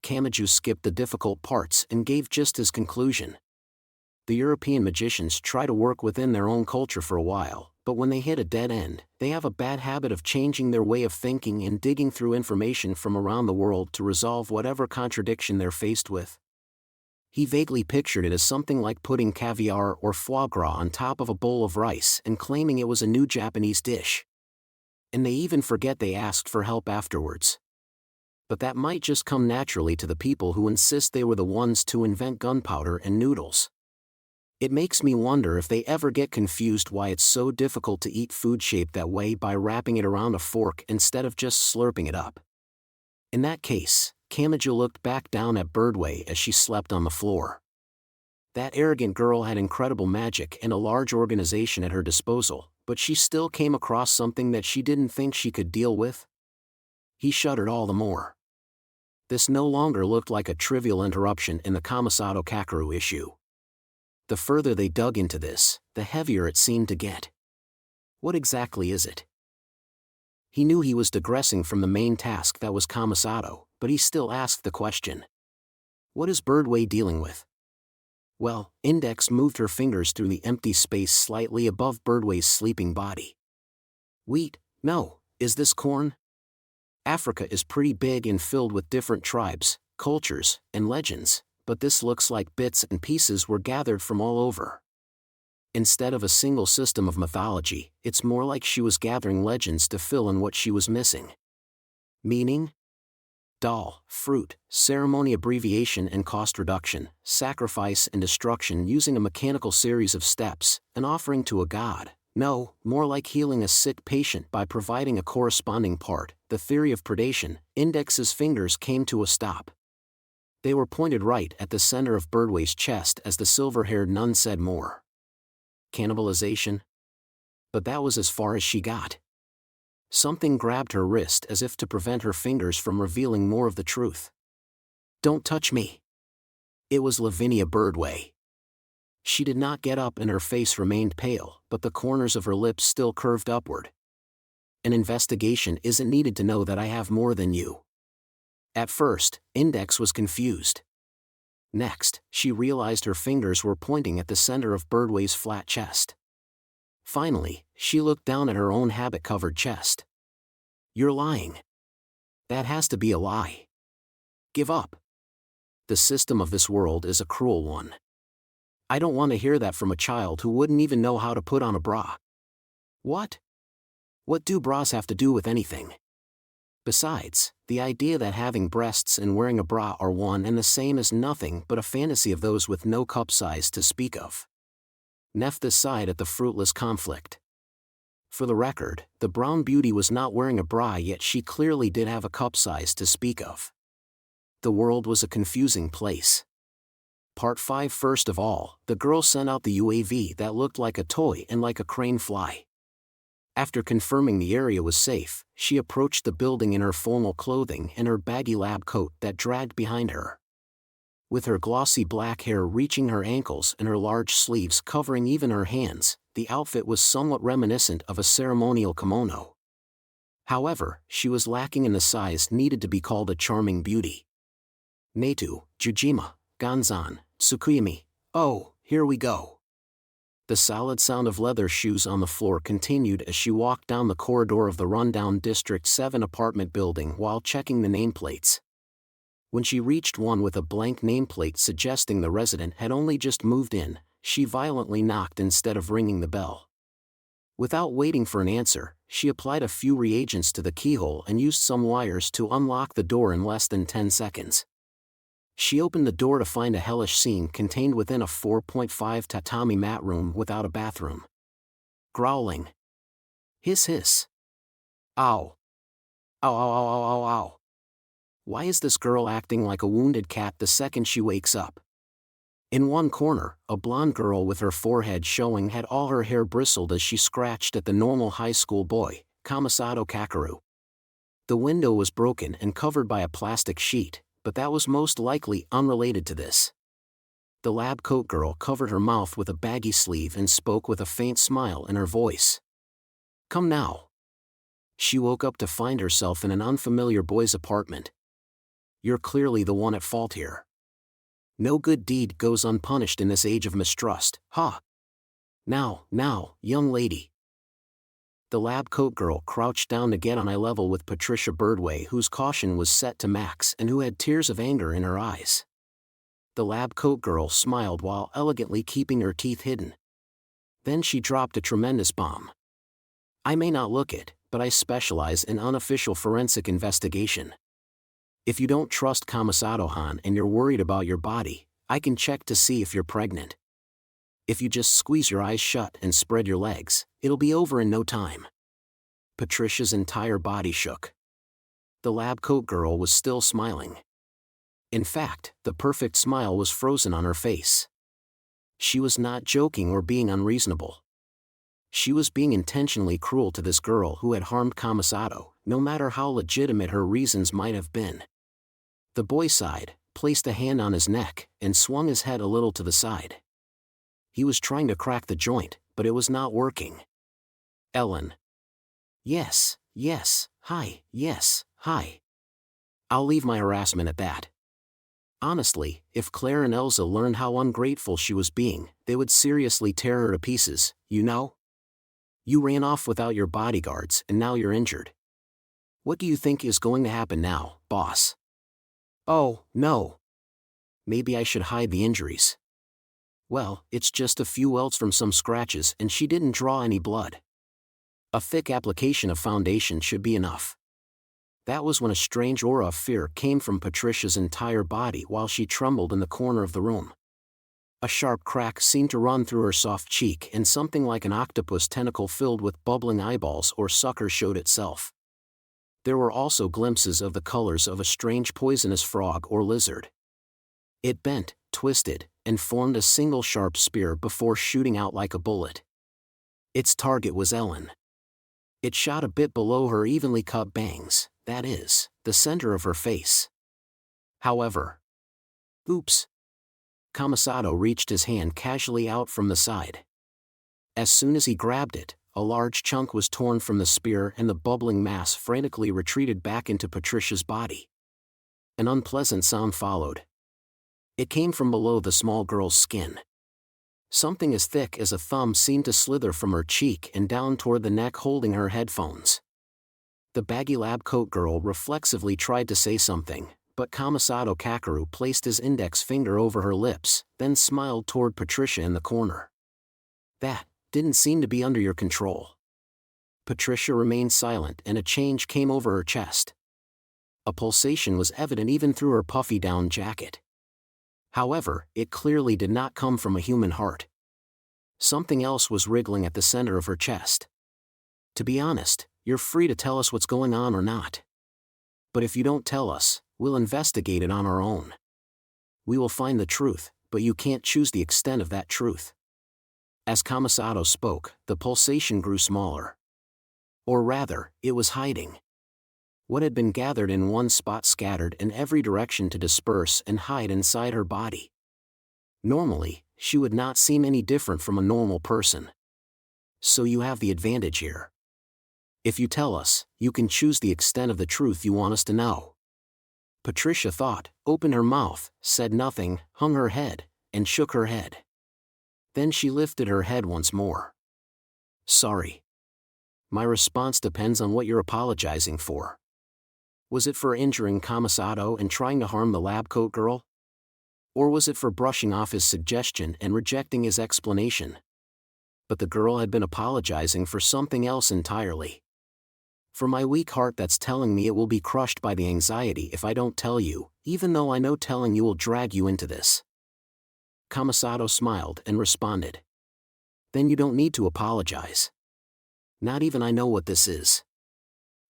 Kamachi skipped the difficult parts and gave just his conclusion. The European magicians try to work within their own culture for a while, but when they hit a dead end, they have a bad habit of changing their way of thinking and digging through information from around the world to resolve whatever contradiction they're faced with. He vaguely pictured it as something like putting caviar or foie gras on top of a bowl of rice and claiming it was a new Japanese dish. And they even forget they asked for help afterwards. But that might just come naturally to the people who insist they were the ones to invent gunpowder and noodles. It makes me wonder if they ever get confused why it's so difficult to eat food shaped that way by wrapping it around a fork instead of just slurping it up. In that case, Kamachi looked back down at Birdway as she slept on the floor. That arrogant girl had incredible magic and a large organization at her disposal, but she still came across something that she didn't think she could deal with. He shuddered all the more. This no longer looked like a trivial interruption in the Kamasato Kakeru issue. The further they dug into this, the heavier it seemed to get. What exactly is it? He knew he was digressing from the main task that was Kamasato, but he still asked the question. What is Birdway dealing with? Well, Index moved her fingers through the empty space slightly above Birdway's sleeping body. Wheat? No, is this corn? Africa is pretty big and filled with different tribes, cultures, and legends, but this looks like bits and pieces were gathered from all over. Instead of a single system of mythology, it's more like she was gathering legends to fill in what she was missing. Meaning? Doll, fruit, ceremony abbreviation and cost reduction, sacrifice and destruction using a mechanical series of steps, an offering to a god. No, more like healing a sick patient by providing a corresponding part, the theory of predation. Index's fingers came to a stop. They were pointed right at the center of Birdway's chest as the silver-haired nun said more. Cannibalization? But that was as far as she got. Something grabbed her wrist as if to prevent her fingers from revealing more of the truth. Don't touch me. It was Lavinia Birdway. She did not get up and her face remained pale, but the corners of her lips still curved upward. An investigation isn't needed to know that I have more than you. At first, Index was confused. Next, she realized her fingers were pointing at the center of Birdway's flat chest. Finally, she looked down at her own habit-covered chest. You're lying. That has to be a lie. Give up. The system of this world is a cruel one. I don't want to hear that from a child who wouldn't even know how to put on a bra. What? What do bras have to do with anything? Besides, the idea that having breasts and wearing a bra are one and the same is nothing but a fantasy of those with no cup size to speak of. Nephthys sighed at the fruitless conflict. For the record, the brown beauty was not wearing a bra, yet she clearly did have a cup size to speak of. The world was a confusing place. Part 5. First of all, the girl sent out the UAV that looked like a toy and like a crane fly. After confirming the area was safe, she approached the building in her formal clothing and her baggy lab coat that dragged behind her. With her glossy black hair reaching her ankles and her large sleeves covering even her hands, the outfit was somewhat reminiscent of a ceremonial kimono. However, she was lacking in the size needed to be called a charming beauty. Neitu, Jujima, Ganzan, Tsukuyami, oh, here we go. The solid sound of leather shoes on the floor continued as she walked down the corridor of the rundown District 7 apartment building while checking the nameplates. When she reached one with a blank nameplate suggesting the resident had only just moved in, she violently knocked instead of ringing the bell. Without waiting for an answer, she applied a few reagents to the keyhole and used some wires to unlock the door in less than 10 seconds. She opened the door to find a hellish scene contained within a 4.5 tatami mat room without a bathroom. Growling. Hiss hiss. Ow. Ow ow ow ow ow ow. Why is this girl acting like a wounded cat the second she wakes up? In one corner, a blonde girl with her forehead showing had all her hair bristled as she scratched at the normal high school boy, Kamasato Kakeru. The window was broken and covered by a plastic sheet, but that was most likely unrelated to this. The lab coat girl covered her mouth with a baggy sleeve and spoke with a faint smile in her voice. Come now. She woke up to find herself in an unfamiliar boy's apartment. You're clearly the one at fault here. No good deed goes unpunished in this age of mistrust, huh? Now, young lady. The lab coat girl crouched down to get on eye level with Patricia Birdway, whose caution was set to max and who had tears of anger in her eyes. The lab coat girl smiled while elegantly keeping her teeth hidden. Then she dropped a tremendous bomb. I may not look it, but I specialize in unofficial forensic investigation. If you don't trust Kamasato-han and you're worried about your body, I can check to see if you're pregnant. If you just squeeze your eyes shut and spread your legs, it'll be over in no time. Patricia's entire body shook. The lab coat girl was still smiling. In fact, the perfect smile was frozen on her face. She was not joking or being unreasonable. She was being intentionally cruel to this girl who had harmed Kamasato, no matter how legitimate her reasons might have been. The boy sighed, placed a hand on his neck, and swung his head a little to the side. He was trying to crack the joint, but it was not working. Ellen. Yes, hi. I'll leave my harassment at that. Honestly, if Claire and Elsa learned how ungrateful she was being, they would seriously tear her to pieces, you know? You ran off without your bodyguards and now you're injured. What do you think is going to happen now, boss? Oh, no. Maybe I should hide the injuries. Well, it's just a few welts from some scratches and she didn't draw any blood. A thick application of foundation should be enough. That was when a strange aura of fear came from Patricia's entire body while she trembled in the corner of the room. A sharp crack seemed to run through her soft cheek and something like an octopus tentacle filled with bubbling eyeballs or sucker showed itself. There were also glimpses of the colors of a strange poisonous frog or lizard. It bent, twisted, and formed a single sharp spear before shooting out like a bullet. Its target was Ellen. It shot a bit below her evenly cut bangs, that is, the center of her face. However, oops. Kamasato reached his hand casually out from the side. As soon as he grabbed it, a large chunk was torn from the spear and the bubbling mass frantically retreated back into Patricia's body. An unpleasant sound followed. It came from below the small girl's skin. Something as thick as a thumb seemed to slither from her cheek and down toward the neck, holding her headphones. The baggy lab coat girl reflexively tried to say something, but Kamasato Kakeru placed his index finger over her lips, then smiled toward Patricia in the corner. That didn't seem to be under your control. Patricia remained silent and a change came over her chest. A pulsation was evident even through her puffy down jacket. However, it clearly did not come from a human heart. Something else was wriggling at the center of her chest. To be honest, you're free to tell us what's going on or not. But if you don't tell us, we'll investigate it on our own. We will find the truth, but you can't choose the extent of that truth. As Kamasato spoke, the pulsation grew smaller. Or rather, it was hiding. What had been gathered in one spot scattered in every direction to disperse and hide inside her body. Normally, she would not seem any different from a normal person. So you have the advantage here. If you tell us, you can choose the extent of the truth you want us to know. Patricia thought, opened her mouth, said nothing, hung her head, and shook her head. Then she lifted her head once more. Sorry. My response depends on what you're apologizing for. Was it for injuring Kamasato and trying to harm the lab coat girl? Or was it for brushing off his suggestion and rejecting his explanation? But the girl had been apologizing for something else entirely. For my weak heart that's telling me it will be crushed by the anxiety if I don't tell you, even though I know telling you will drag you into this. Kamasato smiled and responded. Then you don't need to apologize. Not even I know what this is.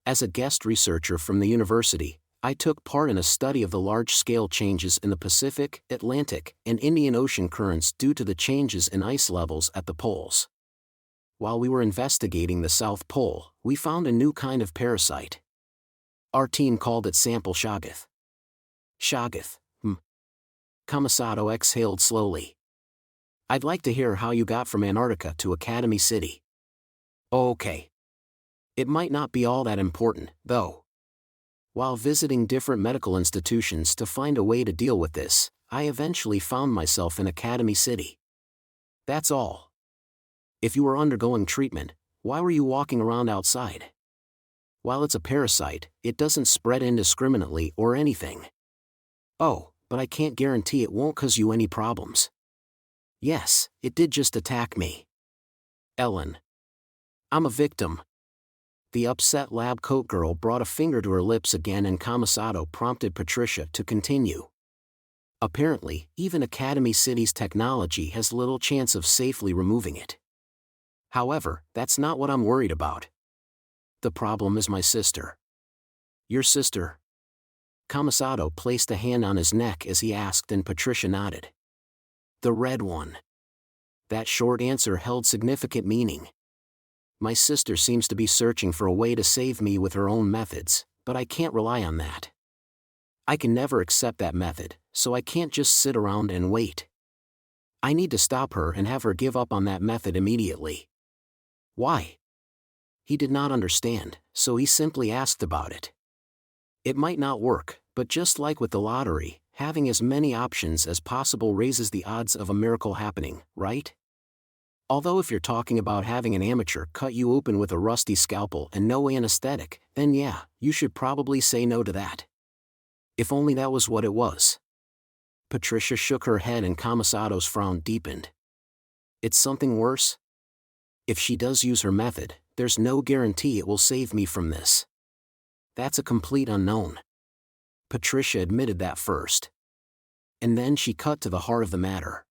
As a guest researcher from the university, I took part in a study of the large-scale changes in the Pacific, Atlantic, and Indian Ocean currents due to the changes in ice levels at the poles. While we were investigating the South Pole, we found a new kind of parasite. Our team called it sample Shoggoth. Shoggoth, Kamasato exhaled slowly. I'd like to hear how you got from Antarctica to Academy City. Okay. It might not be all that important, though. While visiting different medical institutions to find a way to deal with this, I eventually found myself in Academy City. That's all. If you were undergoing treatment, why were you walking around outside? While it's a parasite, it doesn't spread indiscriminately or anything. Oh, but I can't guarantee it won't cause you any problems. Yes, it did just attack me. Ellen. I'm a victim. The upset lab coat girl brought a finger to her lips again and Kamasato prompted Patricia to continue. Apparently, even Academy City's technology has little chance of safely removing it. However, that's not what I'm worried about. The problem is my sister. Your sister? Kamasato placed a hand on his neck as he asked and Patricia nodded. The red one. That short answer held significant meaning. My sister seems to be searching for a way to save me with her own methods, but I can't rely on that. I can never accept that method, so I can't just sit around and wait. I need to stop her and have her give up on that method immediately. Why? He did not understand, so he simply asked about it. It might not work, but just like with the lottery, having as many options as possible raises the odds of a miracle happening, right? Although if you're talking about having an amateur cut you open with a rusty scalpel and no anesthetic, then yeah, you should probably say no to that. If only that was what it was. Patricia shook her head and Kamasato's frown deepened. It's something worse? If she does use her method, there's no guarantee it will save me from this. That's a complete unknown. Patricia admitted that first. And then she cut to the heart of the matter.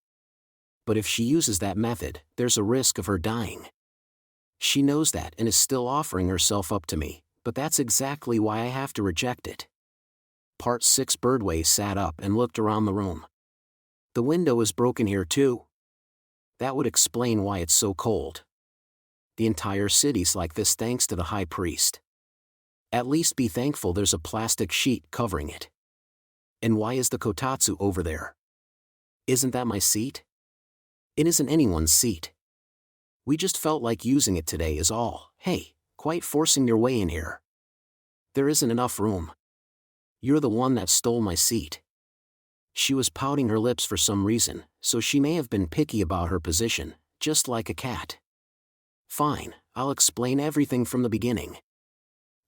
But if she uses that method, there's a risk of her dying. She knows that and is still offering herself up to me, but that's exactly why I have to reject it. Part 6 Birdway sat up and looked around the room. The window is broken here too. That would explain why it's so cold. The entire city's like this thanks to the high priest. At least be thankful there's a plastic sheet covering it. And why is the kotatsu over there? Isn't that my seat? It isn't anyone's seat. We just felt like using it today is all. Hey, quite forcing your way in here. There isn't enough room. You're the one that stole my seat. She was pouting her lips for some reason, so she may have been picky about her position, just like a cat. Fine, I'll explain everything from the beginning.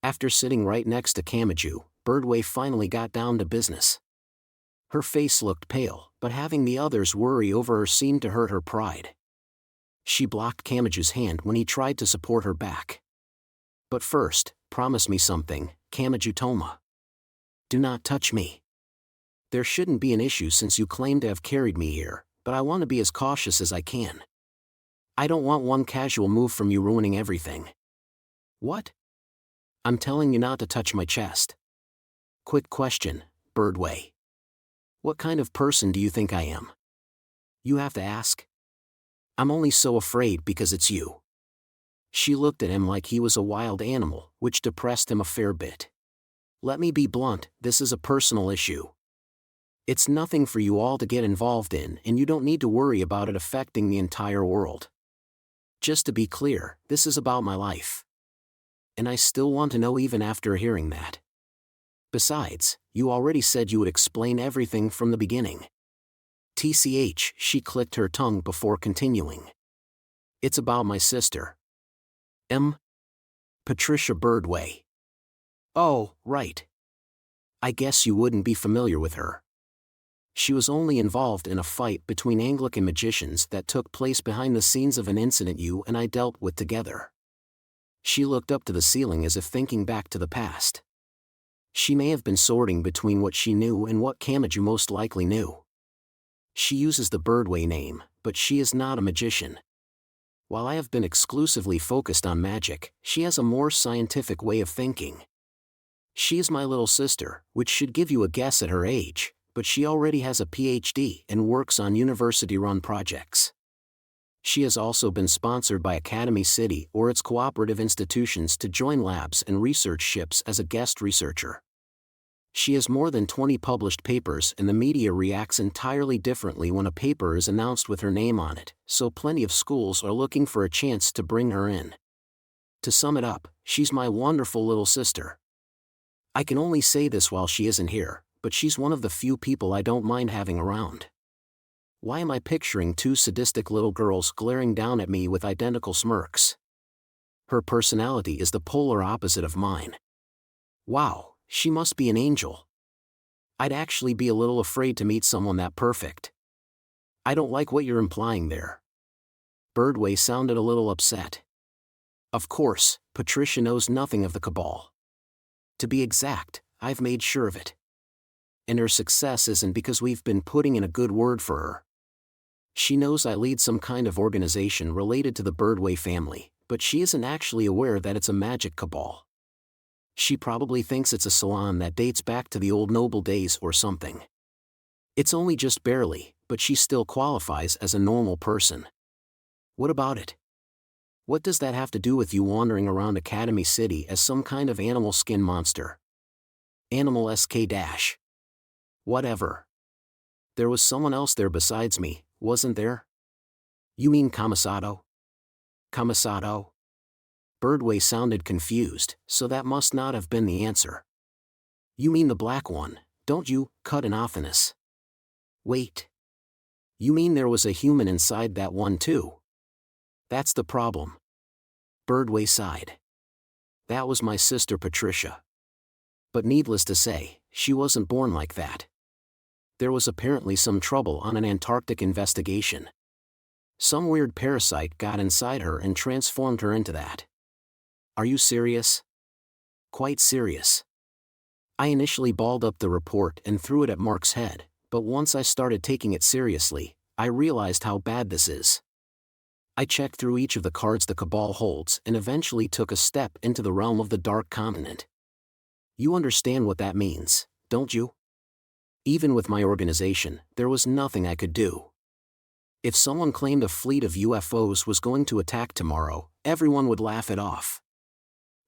After sitting right next to Kamachi, Birdway finally got down to business. Her face looked pale, but having the others worry over her seemed to hurt her pride. She blocked Kamachi's hand when he tried to support her back. But first, promise me something, Kamachi-toma. Do not touch me. There shouldn't be an issue since you claim to have carried me here, but I want to be as cautious as I can. I don't want one casual move from you ruining everything. What? I'm telling you not to touch my chest. Quick question, Birdway. What kind of person do you think I am? You have to ask. I'm only so afraid because it's you. She looked at him like he was a wild animal, which depressed him a fair bit. Let me be blunt, this is a personal issue. It's nothing for you all to get involved in, and you don't need to worry about it affecting the entire world. Just to be clear, this is about my life. And I still want to know even after hearing that. Besides, you already said you would explain everything from the beginning. TCH, she clicked her tongue before continuing. It's about my sister. Patricia Birdway. Oh, right. I guess you wouldn't be familiar with her. She was only involved in a fight between Anglican magicians that took place behind the scenes of an incident you and I dealt with together. She looked up to the ceiling as if thinking back to the past. She may have been sorting between what she knew and what Kamachi most likely knew. She uses the Birdway name, but she is not a magician. While I have been exclusively focused on magic, she has a more scientific way of thinking. She is my little sister, which should give you a guess at her age, but she already has a PhD and works on university-run projects. She has also been sponsored by Academy City or its cooperative institutions to join labs and research ships as a guest researcher. She has more than 20 published papers, and the media reacts entirely differently when a paper is announced with her name on it, so plenty of schools are looking for a chance to bring her in. To sum it up, she's my wonderful little sister. I can only say this while she isn't here, but she's one of the few people I don't mind having around. Why am I picturing two sadistic little girls glaring down at me with identical smirks? Her personality is the polar opposite of mine. Wow. She must be an angel. I'd actually be a little afraid to meet someone that perfect. I don't like what you're implying there. Birdway sounded a little upset. Of course, Patricia knows nothing of the cabal. To be exact, I've made sure of it. And her success isn't because we've been putting in a good word for her. She knows I lead some kind of organization related to the Birdway family, but she isn't actually aware that it's a magic cabal. She probably thinks it's a salon that dates back to the old noble days or something. It's only just barely, but she still qualifies as a normal person. What about it? What does that have to do with you wandering around Academy City as some kind of animal skin monster? Animal SK dash. Whatever. There was someone else there besides me, wasn't there? You mean Kamasato? Kamasato? Birdway sounded confused, so that must not have been the answer. You mean the black one, don't you, cut in office? Wait. You mean there was a human inside that one too? That's the problem. Birdway sighed. That was my sister Patricia. But needless to say, she wasn't born like that. There was apparently some trouble on an Antarctic investigation. Some weird parasite got inside her and transformed her into that. Are you serious? Quite serious. I initially balled up the report and threw it at Mark's head, but once I started taking it seriously, I realized how bad this is. I checked through each of the cards the Cabal holds and eventually took a step into the realm of the Dark Continent. You understand what that means, don't you? Even with my organization, there was nothing I could do. If someone claimed a fleet of UFOs was going to attack tomorrow, everyone would laugh it off.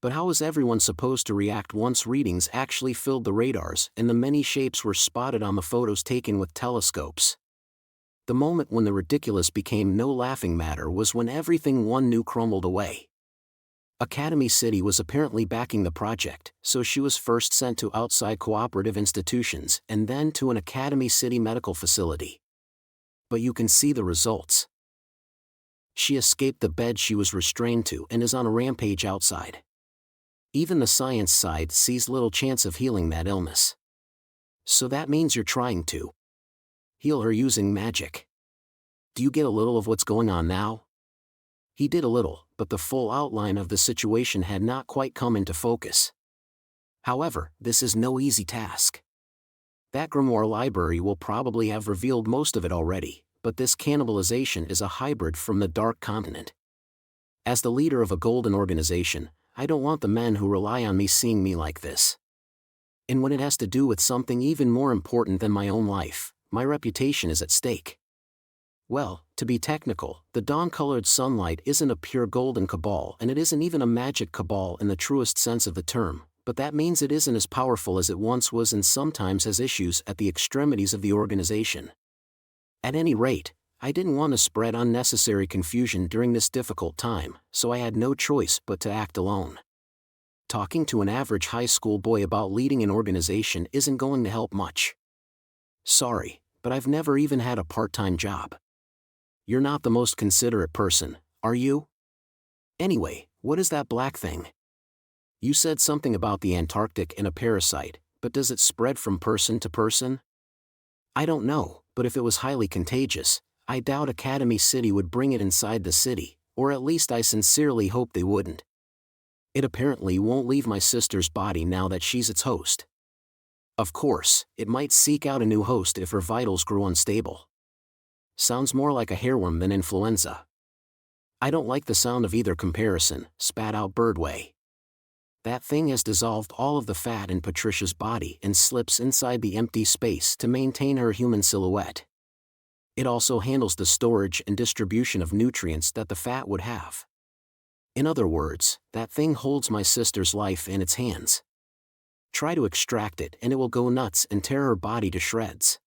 But how was everyone supposed to react once readings actually filled the radars and the many shapes were spotted on the photos taken with telescopes? The moment when the ridiculous became no laughing matter was when everything one knew crumbled away. Academy City was apparently backing the project, so she was first sent to outside cooperative institutions and then to an Academy City medical facility. But you can see the results. She escaped the bed she was restrained to and is on a rampage outside. Even the science side sees little chance of healing that illness. So that means you're trying to heal her using magic. Do you get a little of what's going on now? He did a little, but the full outline of the situation had not quite come into focus. However, this is no easy task. That grimoire library will probably have revealed most of it already, but this cannibalization is a hybrid from the Dark Continent. As the leader of a golden organization, I don't want the men who rely on me seeing me like this. And when it has to do with something even more important than my own life, my reputation is at stake. Well, to be technical, the dawn-colored sunlight isn't a pure golden cabal and it isn't even a magic cabal in the truest sense of the term, but that means it isn't as powerful as it once was and sometimes has issues at the extremities of the organization. At any rate, I didn't want to spread unnecessary confusion during this difficult time, so I had no choice but to act alone. Talking to an average high school boy about leading an organization isn't going to help much. Sorry, but I've never even had a part-time job. You're not the most considerate person, are you? Anyway, what is that black thing? You said something about the Antarctic and a parasite, but does it spread from person to person? I don't know, but if it was highly contagious, I doubt Academy City would bring it inside the city, or at least I sincerely hope they wouldn't. It apparently won't leave my sister's body now that she's its host. Of course, it might seek out a new host if her vitals grew unstable. Sounds more like a hairworm than influenza. I don't like the sound of either comparison, spat out Birdway. That thing has dissolved all of the fat in Patricia's body and slips inside the empty space to maintain her human silhouette. It also handles the storage and distribution of nutrients that the fat would have. In other words, that thing holds my sister's life in its hands. Try to extract it and it will go nuts and tear her body to shreds.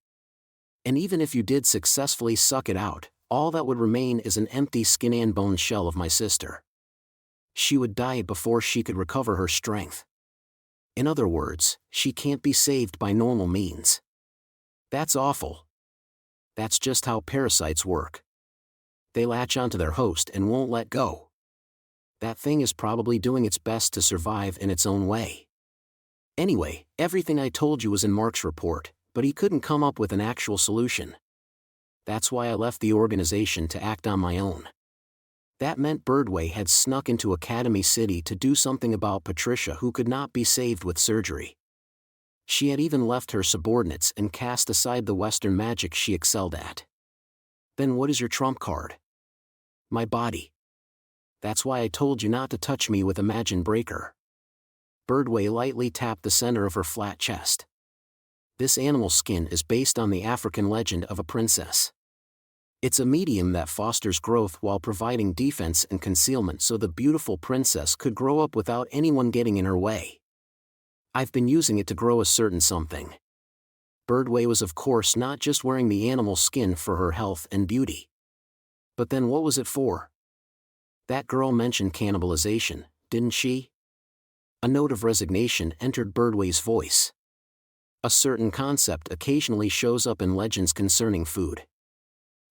And even if you did successfully suck it out, all that would remain is an empty skin and bone shell of my sister. She would die before she could recover her strength. In other words, she can't be saved by normal means. That's awful. That's just how parasites work. They latch onto their host and won't let go. That thing is probably doing its best to survive in its own way. Anyway, everything I told you was in Mark's report, but he couldn't come up with an actual solution. That's why I left the organization to act on my own. That meant Birdway had snuck into Academy City to do something about Patricia who could not be saved with surgery. She had even left her subordinates and cast aside the Western magic she excelled at. Then what is your trump card? My body. That's why I told you not to touch me with Imagine Breaker. Birdway lightly tapped the center of her flat chest. This animal skin is based on the African legend of a princess. It's a medium that fosters growth while providing defense and concealment so the beautiful princess could grow up without anyone getting in her way. I've been using it to grow a certain something. Birdway was of course not just wearing the animal skin for her health and beauty. But then what was it for? That girl mentioned cannibalization, didn't she? A note of resignation entered Birdway's voice. A certain concept occasionally shows up in legends concerning food.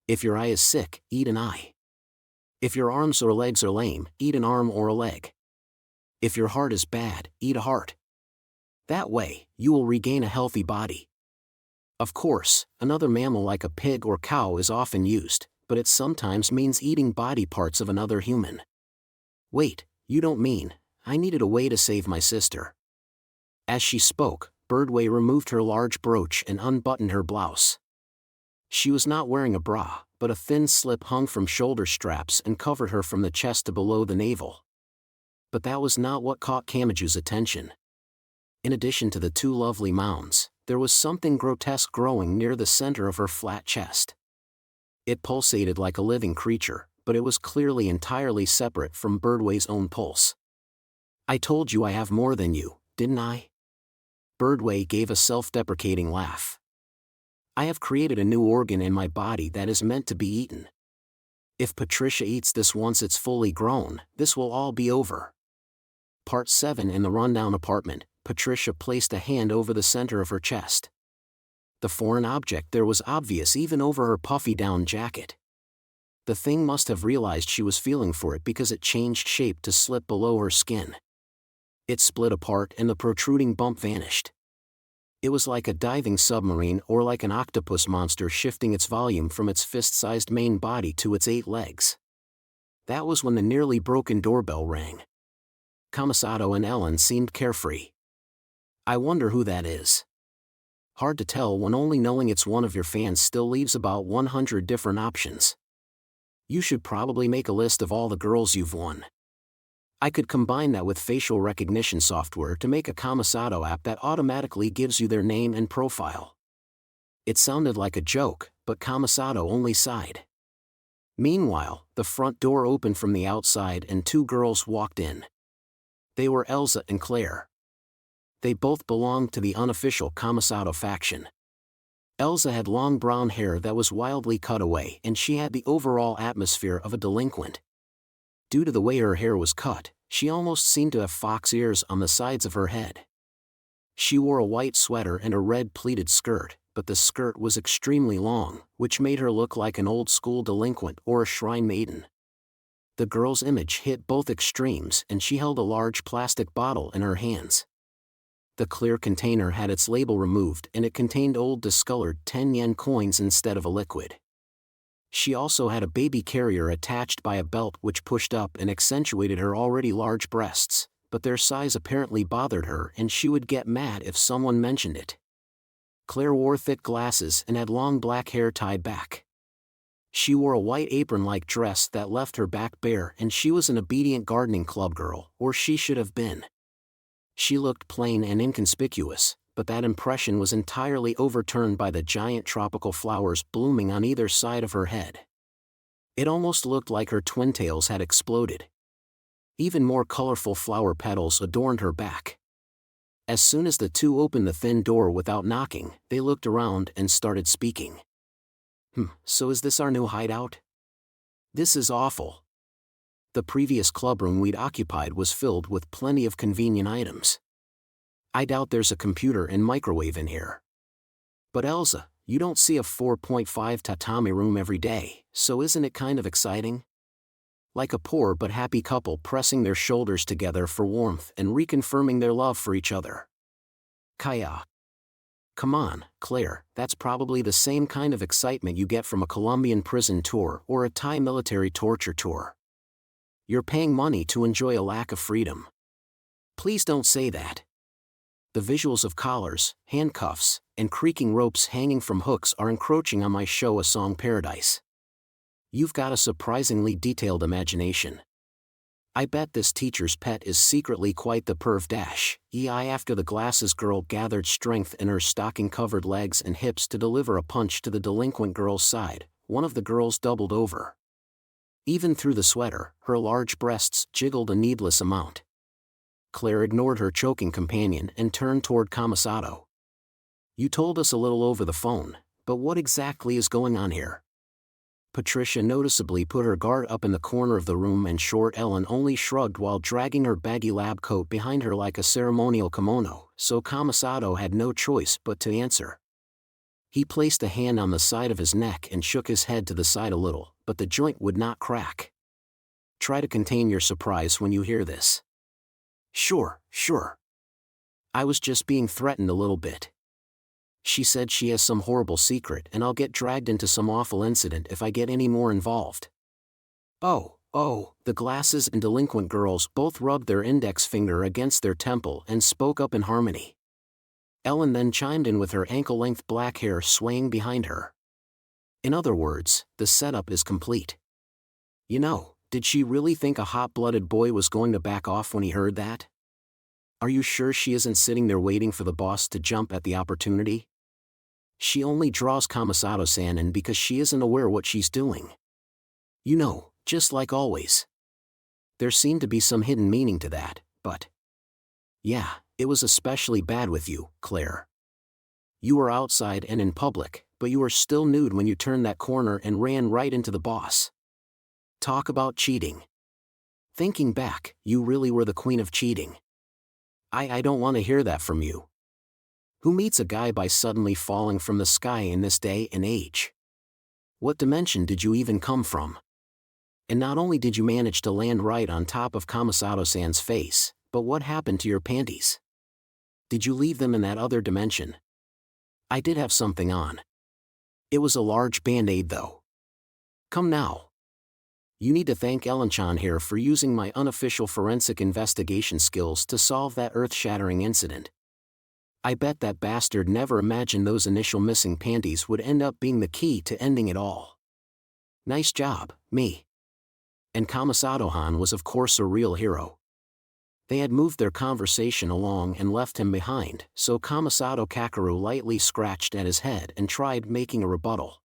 If your eye is sick, eat an eye. If your arms or legs are lame, eat an arm or a leg. If your heart is bad, eat a heart. That way, you will regain a healthy body. Of course, another mammal like a pig or cow is often used, but it sometimes means eating body parts of another human. Wait, you don't mean, I needed a way to save my sister. As she spoke, Birdway removed her large brooch and unbuttoned her blouse. She was not wearing a bra, but a thin slip hung from shoulder straps and covered her from the chest to below the navel. But that was not what caught Kamaju's attention. In addition to the two lovely mounds, there was something grotesque growing near the center of her flat chest. It pulsated like a living creature, but it was clearly entirely separate from Birdway's own pulse. I told you I have more than you, didn't I? Birdway gave a self-deprecating laugh. I have created a new organ in my body that is meant to be eaten. If Patricia eats this once it's fully grown, this will all be over. Part 7. In the rundown apartment, Patricia placed a hand over the center of her chest. The foreign object there was obvious even over her puffy down jacket. The thing must have realized she was feeling for it because it changed shape to slip below her skin. It split apart and the protruding bump vanished. It was like a diving submarine or like an octopus monster shifting its volume from its fist-sized main body to its 8 legs. That was when the nearly broken doorbell rang. Kamasato and Ellen seemed carefree. I wonder who that is. Hard to tell when only knowing it's one of your fans still leaves about 100 different options. You should probably make a list of all the girls you've won. I could combine that with facial recognition software to make a Kamasato app that automatically gives you their name and profile. It sounded like a joke, but Kamasato only sighed. Meanwhile, the front door opened from the outside and 2 girls walked in. They were Elsa and Claire. They both belonged to the unofficial Kamasato faction. Elsa had long brown hair that was wildly cut away and she had the overall atmosphere of a delinquent. Due to the way her hair was cut, she almost seemed to have fox ears on the sides of her head. She wore a white sweater and a red pleated skirt, but the skirt was extremely long, which made her look like an old-school delinquent or a shrine maiden. The girl's image hit both extremes and she held a large plastic bottle in her hands. The clear container had its label removed and it contained old discolored 10-yen coins instead of a liquid. She also had a baby carrier attached by a belt which pushed up and accentuated her already large breasts, but their size apparently bothered her and she would get mad if someone mentioned it. Claire wore thick glasses and had long black hair tied back. She wore a white apron-like dress that left her back bare and she was an obedient gardening club girl, or she should have been. She looked plain and inconspicuous, but that impression was entirely overturned by the giant tropical flowers blooming on either side of her head. It almost looked like her twin tails had exploded. Even more colorful flower petals adorned her back. As soon as the 2 opened the thin door without knocking, they looked around and started speaking. So is this our new hideout? This is awful. The previous clubroom we'd occupied was filled with plenty of convenient items. I doubt there's a computer and microwave in here. But Elsa, you don't see a 4.5 tatami room every day, so isn't it kind of exciting? Like a poor but happy couple pressing their shoulders together for warmth and reconfirming their love for each other. Kaya. Come on, Claire, that's probably the same kind of excitement you get from a Colombian prison tour or a Thai military torture tour. You're paying money to enjoy a lack of freedom. Please don't say that. The visuals of collars, handcuffs, and creaking ropes hanging from hooks are encroaching on my show A Song Paradise. You've got a surprisingly detailed imagination. I bet this teacher's pet is secretly quite the perv dash. After the glasses girl gathered strength in her stocking-covered legs and hips to deliver a punch to the delinquent girl's side, one of the girls doubled over. Even through the sweater, her large breasts jiggled a needless amount. Claire ignored her choking companion and turned toward Kamasato. You told us a little over the phone, but what exactly is going on here? Patricia noticeably put her guard up in the corner of the room and short Ellen only shrugged while dragging her baggy lab coat behind her like a ceremonial kimono, so Kamasato had no choice but to answer. He placed a hand on the side of his neck and shook his head to the side a little, but the joint would not crack. Try to contain your surprise when you hear this. Sure. I was just being threatened a little bit. She said she has some horrible secret and I'll get dragged into some awful incident if I get any more involved. Oh, the glasses and delinquent girls both rubbed their index finger against their temple and spoke up in harmony. Ellen then chimed in with her ankle-length black hair swaying behind her. In other words, the setup is complete. You know, did she really think a hot-blooded boy was going to back off when he heard that? Are you sure she isn't sitting there waiting for the boss to jump at the opportunity? She only draws Kamasato-san in because she isn't aware what she's doing. You know, just like always. There seemed to be some hidden meaning to that, but... Yeah, it was especially bad with you, Claire. You were outside and in public, but you were still nude when you turned that corner and ran right into the boss. Talk about cheating. Thinking back, you really were the queen of cheating. I don't want to hear that from you. Who meets a guy by suddenly falling from the sky in this day and age? What dimension did you even come from? And not only did you manage to land right on top of Kamasato-san's face, but what happened to your panties? Did you leave them in that other dimension? I did have something on. It was a large band-aid though. Come now. You need to thank Ellen-chan here for using my unofficial forensic investigation skills to solve that earth-shattering incident. I bet that bastard never imagined those initial missing panties would end up being the key to ending it all. Nice job, me. And Kamasato-han was of course a real hero. They had moved their conversation along and left him behind, so Kamasato Kakeru lightly scratched at his head and tried making a rebuttal.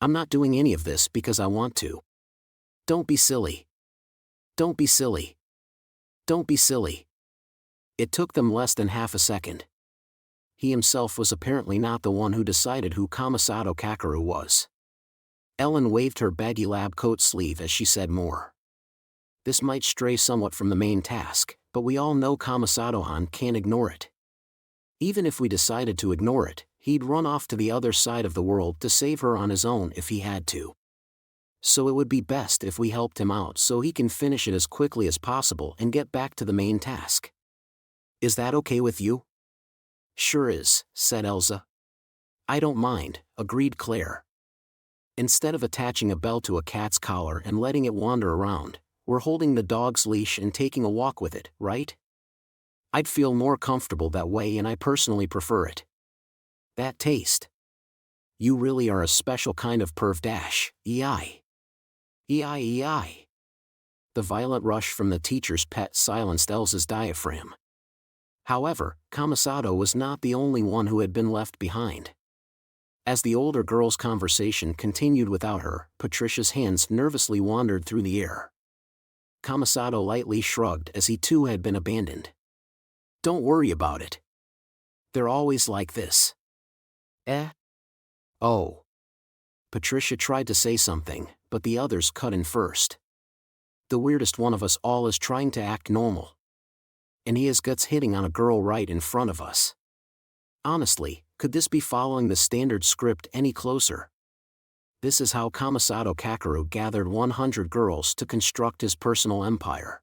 I'm not doing any of this because I want to. Don't be silly. Don't be silly. Don't be silly. It took them less than half a second. He himself was apparently not the one who decided who Kamasato Kakeru was. Ellen waved her baggy lab coat sleeve as she said more. This might stray somewhat from the main task, but we all know Kamasato-han can't ignore it. Even if we decided to ignore it, he'd run off to the other side of the world to save her on his own if he had to. So it would be best if we helped him out so he can finish it as quickly as possible and get back to the main task. Is that okay with you? Sure is, said Elsa. I don't mind, agreed Claire. Instead of attaching a bell to a cat's collar and letting it wander around, we're holding the dog's leash and taking a walk with it, right? I'd feel more comfortable that way and I personally prefer it. That taste. You really are a special kind of perv dash, EI. EI. The violent rush from the teacher's pet silenced Elsa's diaphragm. However, Kamasato was not the only one who had been left behind. As the older girl's conversation continued without her, Patricia's hands nervously wandered through the air. Kamasato lightly shrugged as he too had been abandoned. Don't worry about it. They're always like this. Oh. Patricia tried to say something, but the others cut in first. The weirdest one of us all is trying to act normal. And he has guts hitting on a girl right in front of us. Honestly, could this be following the standard script any closer? This is how Kamasato Kakeru gathered 100 girls to construct his personal empire.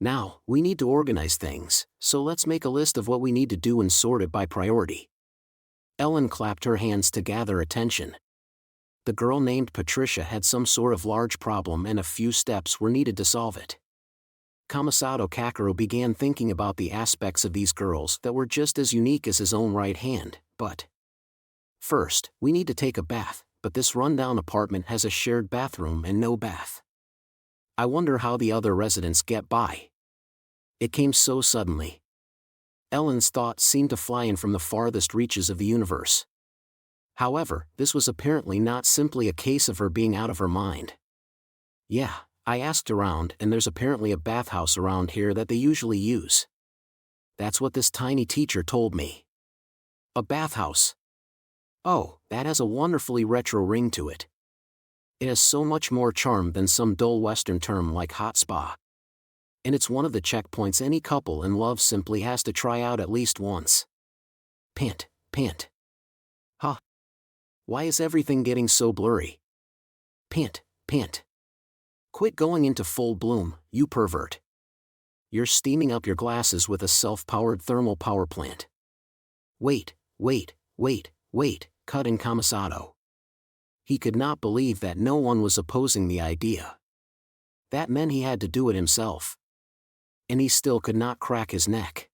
Now, we need to organize things, so let's make a list of what we need to do and sort it by priority. Ellen clapped her hands to gather attention. The girl named Patricia had some sort of large problem and a few steps were needed to solve it. Kamasato Kakeru began thinking about the aspects of these girls that were just as unique as his own right hand, but first, we need to take a bath, but this rundown apartment has a shared bathroom and no bath. I wonder how the other residents get by. It came so suddenly. Ellen's thoughts seemed to fly in from the farthest reaches of the universe. However, this was apparently not simply a case of her being out of her mind. Yeah, I asked around and there's apparently a bathhouse around here that they usually use. That's what this tiny teacher told me. A bathhouse. Oh, that has a wonderfully retro ring to it. It has so much more charm than some dull Western term like hot spa. And it's one of the checkpoints any couple in love simply has to try out at least once. Pant. Huh. Why is everything getting so blurry? Pant. Quit going into full bloom, you pervert. You're steaming up your glasses with a self-powered thermal power plant. Wait, cut in Kamasato. He could not believe that no one was opposing the idea. That meant he had to do it himself. And he still could not crack his neck.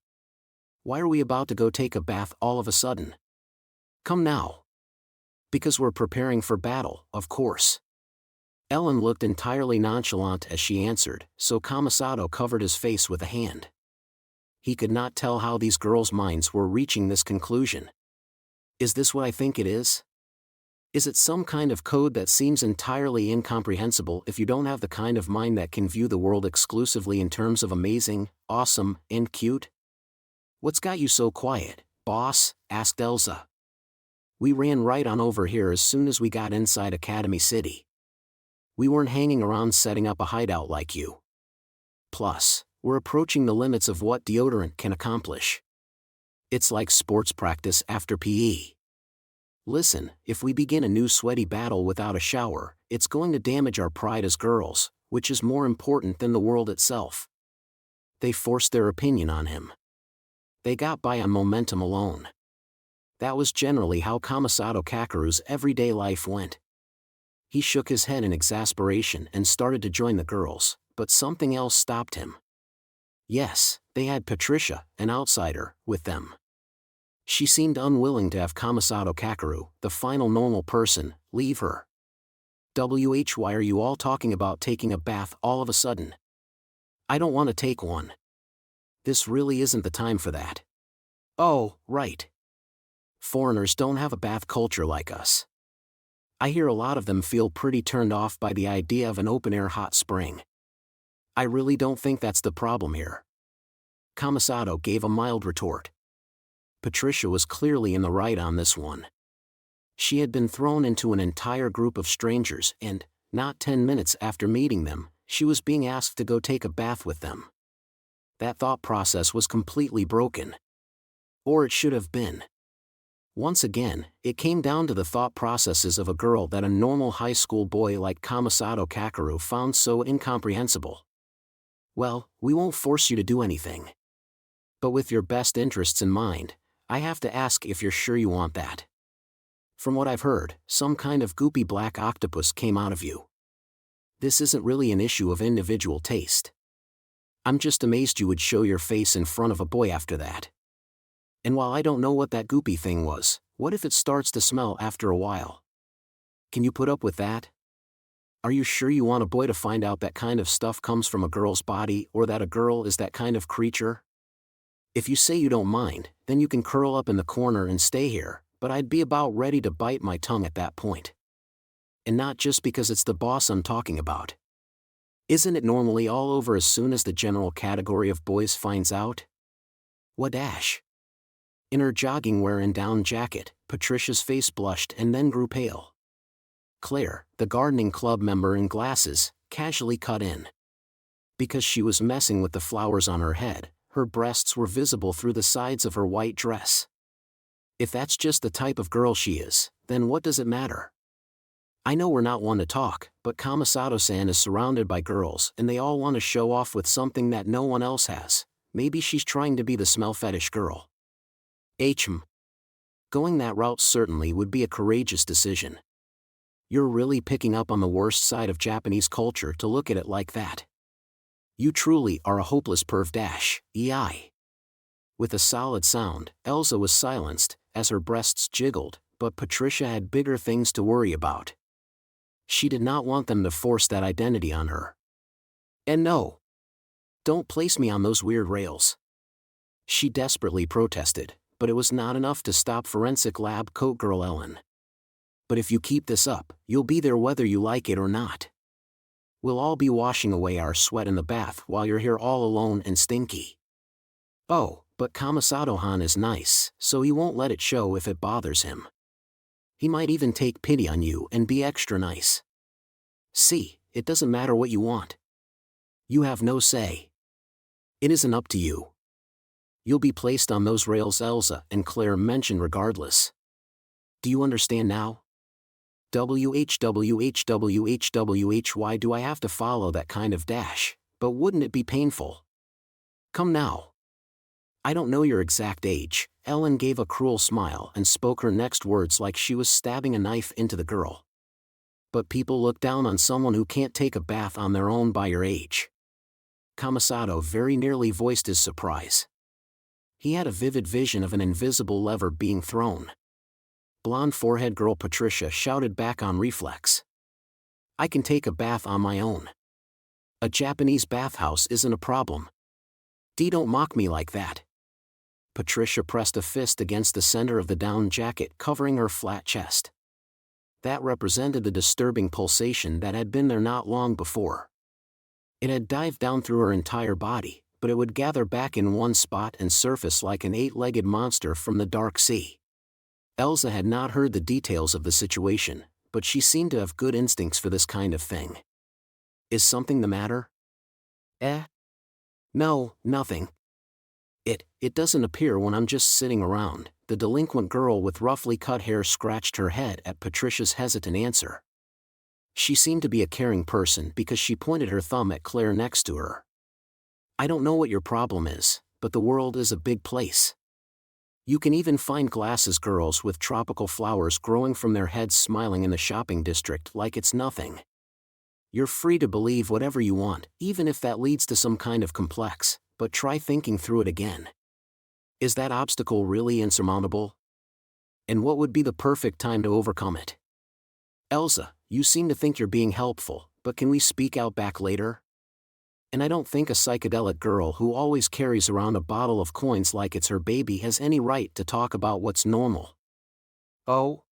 Why are we about to go take a bath all of a sudden? Come now. Because we're preparing for battle, of course. Ellen looked entirely nonchalant as she answered, so Kamasato covered his face with a hand. He could not tell how these girls' minds were reaching this conclusion. Is this what I think it is? Is it some kind of code that seems entirely incomprehensible if you don't have the kind of mind that can view the world exclusively in terms of amazing, awesome, and cute? What's got you so quiet, boss? Asked Elsa. We ran right on over here as soon as we got inside Academy City. We weren't hanging around setting up a hideout like you. Plus, we're approaching the limits of what deodorant can accomplish. It's like sports practice after PE. Listen, if we begin a new sweaty battle without a shower, it's going to damage our pride as girls, which is more important than the world itself. They forced their opinion on him. They got by on momentum alone. That was generally how Kamasato Kakeru's everyday life went. He shook his head in exasperation and started to join the girls, but something else stopped him. Yes, they had Patricia, an outsider, with them. She seemed unwilling to have Kamasato Kakeru, the final normal person, leave her. Why are you all talking about taking a bath all of a sudden? I don't want to take one. This really isn't the time for that. Oh, right. Foreigners don't have a bath culture like us. I hear a lot of them feel pretty turned off by the idea of an open-air hot spring. I really don't think that's the problem here. Kamasato gave a mild retort. Patricia was clearly in the right on this one. She had been thrown into an entire group of strangers and, not 10 minutes after meeting them, she was being asked to go take a bath with them. That thought process was completely broken. Or it should have been. Once again, it came down to the thought processes of a girl that a normal high school boy like Kamasato Kakeru found so incomprehensible. Well, we won't force you to do anything. But with your best interests in mind, I have to ask if you're sure you want that. From what I've heard, some kind of goopy black octopus came out of you. This isn't really an issue of individual taste. I'm just amazed you would show your face in front of a boy after that. And while I don't know what that goopy thing was, what if it starts to smell after a while? Can you put up with that? Are you sure you want a boy to find out that kind of stuff comes from a girl's body or that a girl is that kind of creature? If you say you don't mind, then you can curl up in the corner and stay here, but I'd be about ready to bite my tongue at that point. And not just because it's the boss I'm talking about. Isn't it normally all over as soon as the general category of boys finds out? What dash? In her jogging wear and down jacket, Patricia's face blushed and then grew pale. Claire, the gardening club member in glasses, casually cut in. Because she was messing with the flowers on her head, her breasts were visible through the sides of her white dress. If that's just the type of girl she is, then what does it matter? I know we're not one to talk, but Kamasato-san is surrounded by girls and they all want to show off with something that no one else has. Maybe she's trying to be the smell fetish girl. Going that route certainly would be a courageous decision. You're really picking up on the worst side of Japanese culture to look at it like that. You truly are a hopeless perv dash, ei. With a solid sound, Elsa was silenced, as her breasts jiggled, but Patricia had bigger things to worry about. She did not want them to force that identity on her. And no. Don't place me on those weird rails. She desperately protested, but it was not enough to stop forensic lab coat girl Ellen. But if you keep this up, you'll be there whether you like it or not. We'll all be washing away our sweat in the bath while you're here all alone and stinky. Oh, but Kamasato-han is nice, so he won't let it show if it bothers him. He might even take pity on you and be extra nice. See, it doesn't matter what you want. You have no say. It isn't up to you. You'll be placed on those rails Elsa and Claire mentioned regardless. Do you understand now? Why do I have to follow that kind of dash, but wouldn't it be painful? Come now. I don't know your exact age. Ellen gave a cruel smile and spoke her next words like she was stabbing a knife into the girl. But people look down on someone who can't take a bath on their own by your age. Kamasato very nearly voiced his surprise. He had a vivid vision of an invisible lever being thrown. Blonde forehead girl Patricia shouted back on reflex. I can take a bath on my own. A Japanese bathhouse isn't a problem. Don't mock me like that. Patricia pressed a fist against the center of the down jacket covering her flat chest. That represented the disturbing pulsation that had been there not long before. It had dived down through her entire body, but it would gather back in one spot and surface like an 8-legged monster from the dark sea. Elsa had not heard the details of the situation, but she seemed to have good instincts for this kind of thing. Is something the matter? No, nothing. It doesn't appear when I'm just sitting around. The delinquent girl with roughly cut hair scratched her head at Patricia's hesitant answer. She seemed to be a caring person because she pointed her thumb at Claire next to her. I don't know what your problem is, but the world is a big place. You can even find glasses girls with tropical flowers growing from their heads smiling in the shopping district like it's nothing. You're free to believe whatever you want, even if that leads to some kind of complex, but try thinking through it again. Is that obstacle really insurmountable? And what would be the perfect time to overcome it? Elsa, you seem to think you're being helpful, but can we speak out back later? And I don't think a psychedelic girl who always carries around a bottle of coins like it's her baby has any right to talk about what's normal. Oh?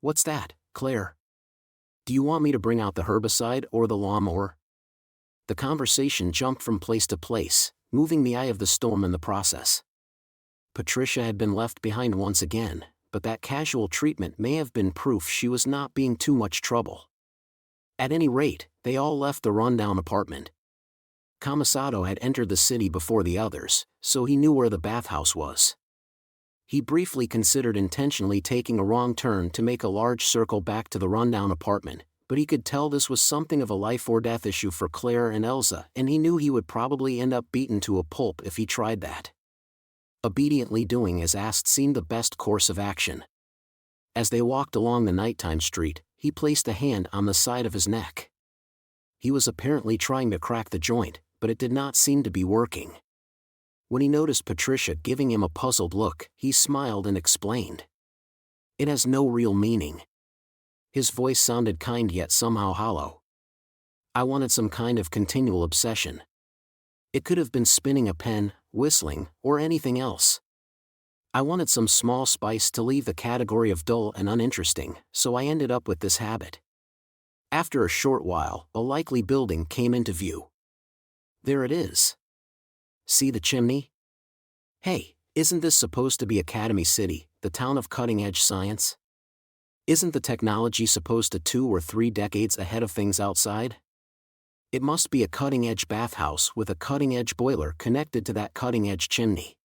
What's that, Claire? Do you want me to bring out the herbicide or the lawnmower? The conversation jumped from place to place, moving the eye of the storm in the process. Patricia had been left behind once again, but that casual treatment may have been proof she was not being too much trouble. At any rate, they all left the rundown apartment. Kamasato had entered the city before the others, so he knew where the bathhouse was. He briefly considered intentionally taking a wrong turn to make a large circle back to the rundown apartment, but he could tell this was something of a life-or-death issue for Claire and Elsa, and he knew he would probably end up beaten to a pulp if he tried that. Obediently doing as asked seemed the best course of action. As they walked along the nighttime street, he placed a hand on the side of his neck. He was apparently trying to crack the joint, but it did not seem to be working. When he noticed Patricia giving him a puzzled look, he smiled and explained. It has no real meaning. His voice sounded kind yet somehow hollow. I wanted some kind of continual obsession. It could have been spinning a pen, whistling, or anything else. I wanted some small spice to leave the category of dull and uninteresting, so I ended up with this habit. After a short while, a likely building came into view. There it is. See the chimney? Hey, isn't this supposed to be Academy City, the town of cutting-edge science? Isn't the technology supposed to 2 or 3 decades ahead of things outside? It must be a cutting-edge bathhouse with a cutting-edge boiler connected to that cutting-edge chimney.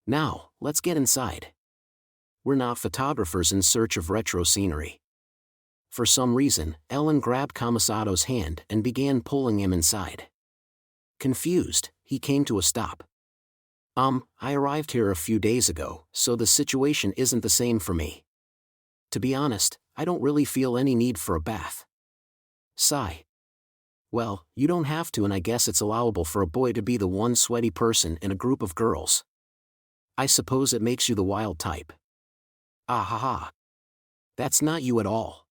Now, let's get inside. We're not photographers in search of retro scenery. For some reason, Ellen grabbed Kamasato's hand and began pulling him inside. Confused, he came to a stop. I arrived here a few days ago, so the situation isn't the same for me. To be honest, I don't really feel any need for a bath. Sigh. Well, you don't have to, and I guess it's allowable for a boy to be the one sweaty person in a group of girls. I suppose it makes you the wild type. Ah ha ha. That's not you at all.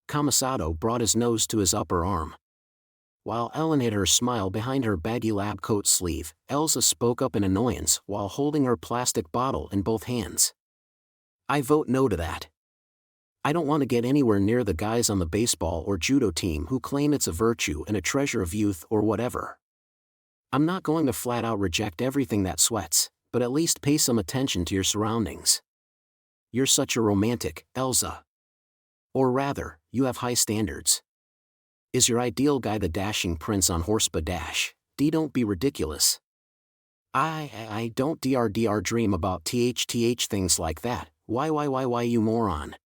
Kamasato brought his nose to his upper arm. While Ellen hid her smile behind her baggy lab coat sleeve, Elsa spoke up in annoyance while holding her plastic bottle in both hands. I vote no to that. I don't want to get anywhere near the guys on the baseball or judo team who claim it's a virtue and a treasure of youth or whatever. I'm not going to flat out reject everything that sweats, but at least pay some attention to your surroundings. You're such a romantic, Elsa. Or rather, you have high standards. Is your ideal guy the dashing prince on horseback dash? Don't be ridiculous. I don't dream about things like that. Why you moron?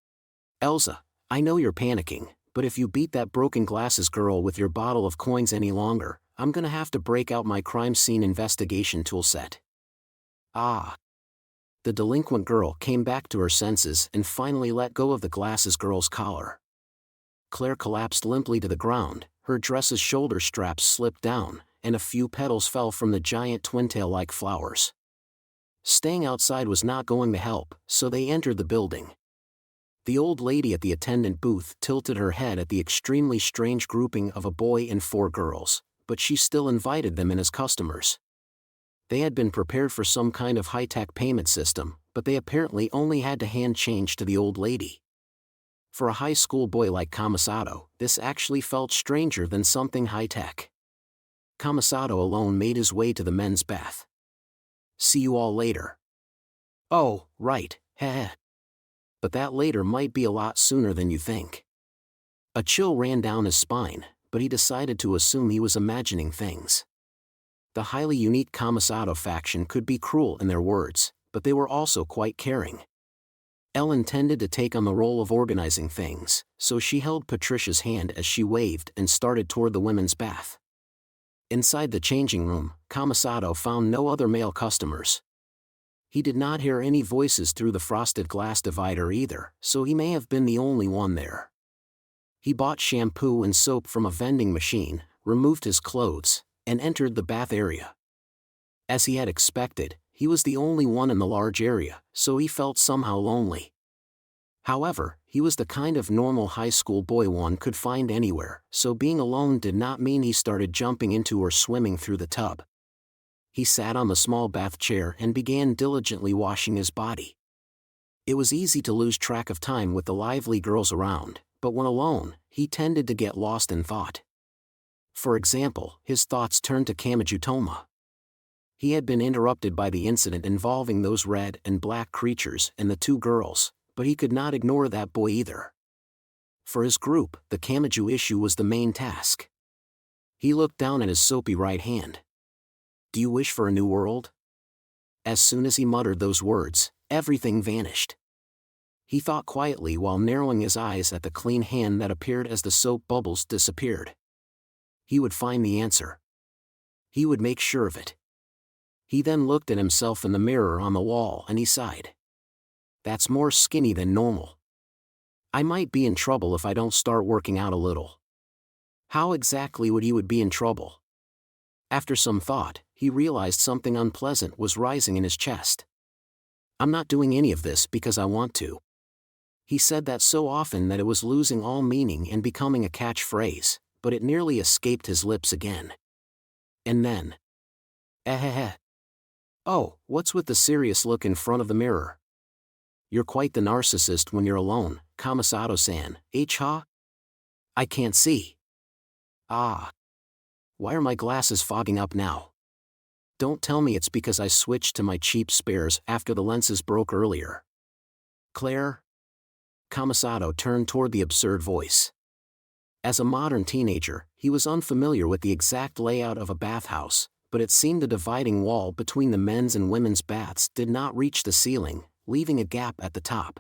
Elsa, I know you're panicking, but if you beat that broken glasses girl with your bottle of coins any longer, I'm gonna have to break out my crime scene investigation toolset. The delinquent girl came back to her senses and finally let go of the glasses girl's collar. Claire collapsed limply to the ground, her dress's shoulder straps slipped down, and a few petals fell from the giant twintail-like flowers. Staying outside was not going to help, so they entered the building. The old lady at the attendant booth tilted her head at the extremely strange grouping of a boy and 4 girls, but she still invited them in as customers. They had been prepared for some kind of high-tech payment system, but they apparently only had to hand change to the old lady. For a high school boy like Kamasato, this actually felt stranger than something high-tech. Kamasato alone made his way to the men's bath. See you all later. Oh, right, heh. But that later might be a lot sooner than you think. A chill ran down his spine, but he decided to assume he was imagining things. The highly unique Kamasato faction could be cruel in their words, but they were also quite caring. Elle intended to take on the role of organizing things, so she held Patricia's hand as she waved and started toward the women's bath. Inside the changing room, Kamasato found no other male customers. He did not hear any voices through the frosted glass divider either, so he may have been the only one there. He bought shampoo and soap from a vending machine, removed his clothes, and entered the bath area. As he had expected, he was the only one in the large area, so he felt somehow lonely. However, he was the kind of normal high school boy one could find anywhere, so being alone did not mean he started jumping into or swimming through the tub. He sat on the small bath chair and began diligently washing his body. It was easy to lose track of time with the lively girls around, but when alone, he tended to get lost in thought. For example, his thoughts turned to Kamachi Toma. He had been interrupted by the incident involving those red and black creatures and the two girls, but he could not ignore that boy either. For his group, the Kamachi issue was the main task. He looked down at his soapy right hand. "Do you wish for a new world?" As soon as he muttered those words, everything vanished. He thought quietly while narrowing his eyes at the clean hand that appeared as the soap bubbles disappeared. He would find the answer. He would make sure of it. He then looked at himself in the mirror on the wall and he sighed. "That's more skinny than normal. I might be in trouble if I don't start working out a little." How exactly would he be in trouble? After some thought, he realized something unpleasant was rising in his chest. "I'm not doing any of this because I want to." He said that so often that it was losing all meaning and becoming a catchphrase, but it nearly escaped his lips again. And then, "Oh, what's with the serious look in front of the mirror? You're quite the narcissist when you're alone, Kamasato-san, ha? I can't see. Ah. Why are my glasses fogging up now? Don't tell me it's because I switched to my cheap spares after the lenses broke earlier. Claire?" Kamasato turned toward the absurd voice. As a modern teenager, he was unfamiliar with the exact layout of a bathhouse, but it seemed the dividing wall between the men's and women's baths did not reach the ceiling, leaving a gap at the top.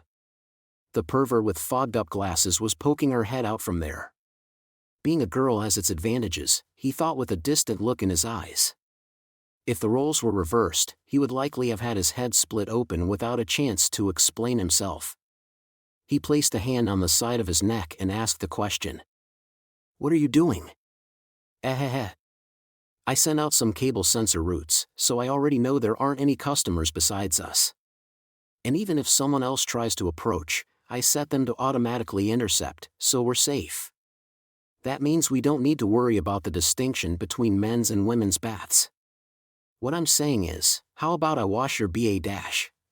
The pervert with fogged-up glasses was poking her head out from there. Being a girl has its advantages, he thought with a distant look in his eyes. If the roles were reversed, he would likely have had his head split open without a chance to explain himself. He placed a hand on the side of his neck and asked the question. "What are you doing?" "I sent out some cable sensor routes, so I already know there aren't any customers besides us. And even if someone else tries to approach, I set them to automatically intercept, so we're safe. That means we don't need to worry about the distinction between men's and women's baths. What I'm saying is, how about I wash your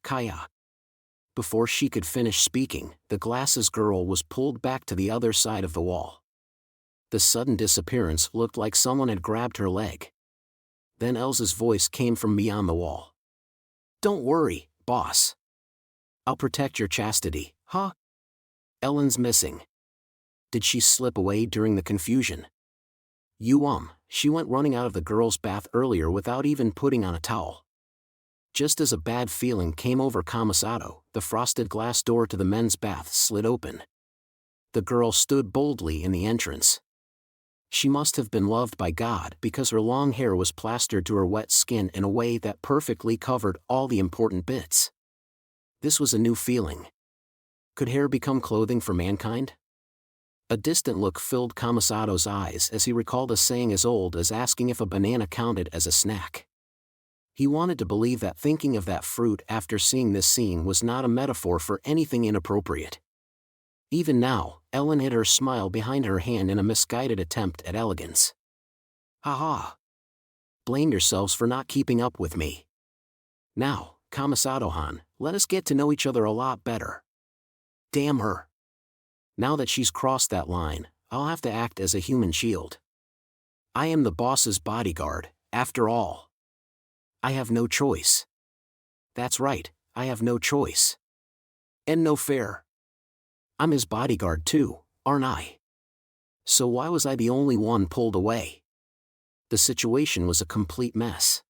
Kaya?" Before she could finish speaking, the glasses girl was pulled back to the other side of the wall. The sudden disappearance looked like someone had grabbed her leg. Then Elsa's voice came from beyond the wall. "Don't worry, boss. I'll protect your chastity, huh? Ellen's missing. Did she slip away during the confusion?" She went running out of the girls' bath earlier without even putting on a towel." Just as a bad feeling came over Kamasato, the frosted glass door to the men's bath slid open. The girl stood boldly in the entrance. She must have been loved by God because her long hair was plastered to her wet skin in a way that perfectly covered all the important bits. This was a new feeling. Could hair become clothing for mankind? A distant look filled Kamasato's eyes as he recalled a saying as old as asking if a banana counted as a snack. He wanted to believe that thinking of that fruit after seeing this scene was not a metaphor for anything inappropriate. Even now, Ellen hid her smile behind her hand in a misguided attempt at elegance. "Ha. Blame yourselves for not keeping up with me. Now, Kamasato-han, let us get to know each other a lot better. Damn her. Now that she's crossed that line, I'll have to act as a human shield. I am the boss's bodyguard, after all. I have no choice. That's right, I have no choice. And no fair. I'm his bodyguard too, aren't I? So why was I the only one pulled away? The situation was a complete mess.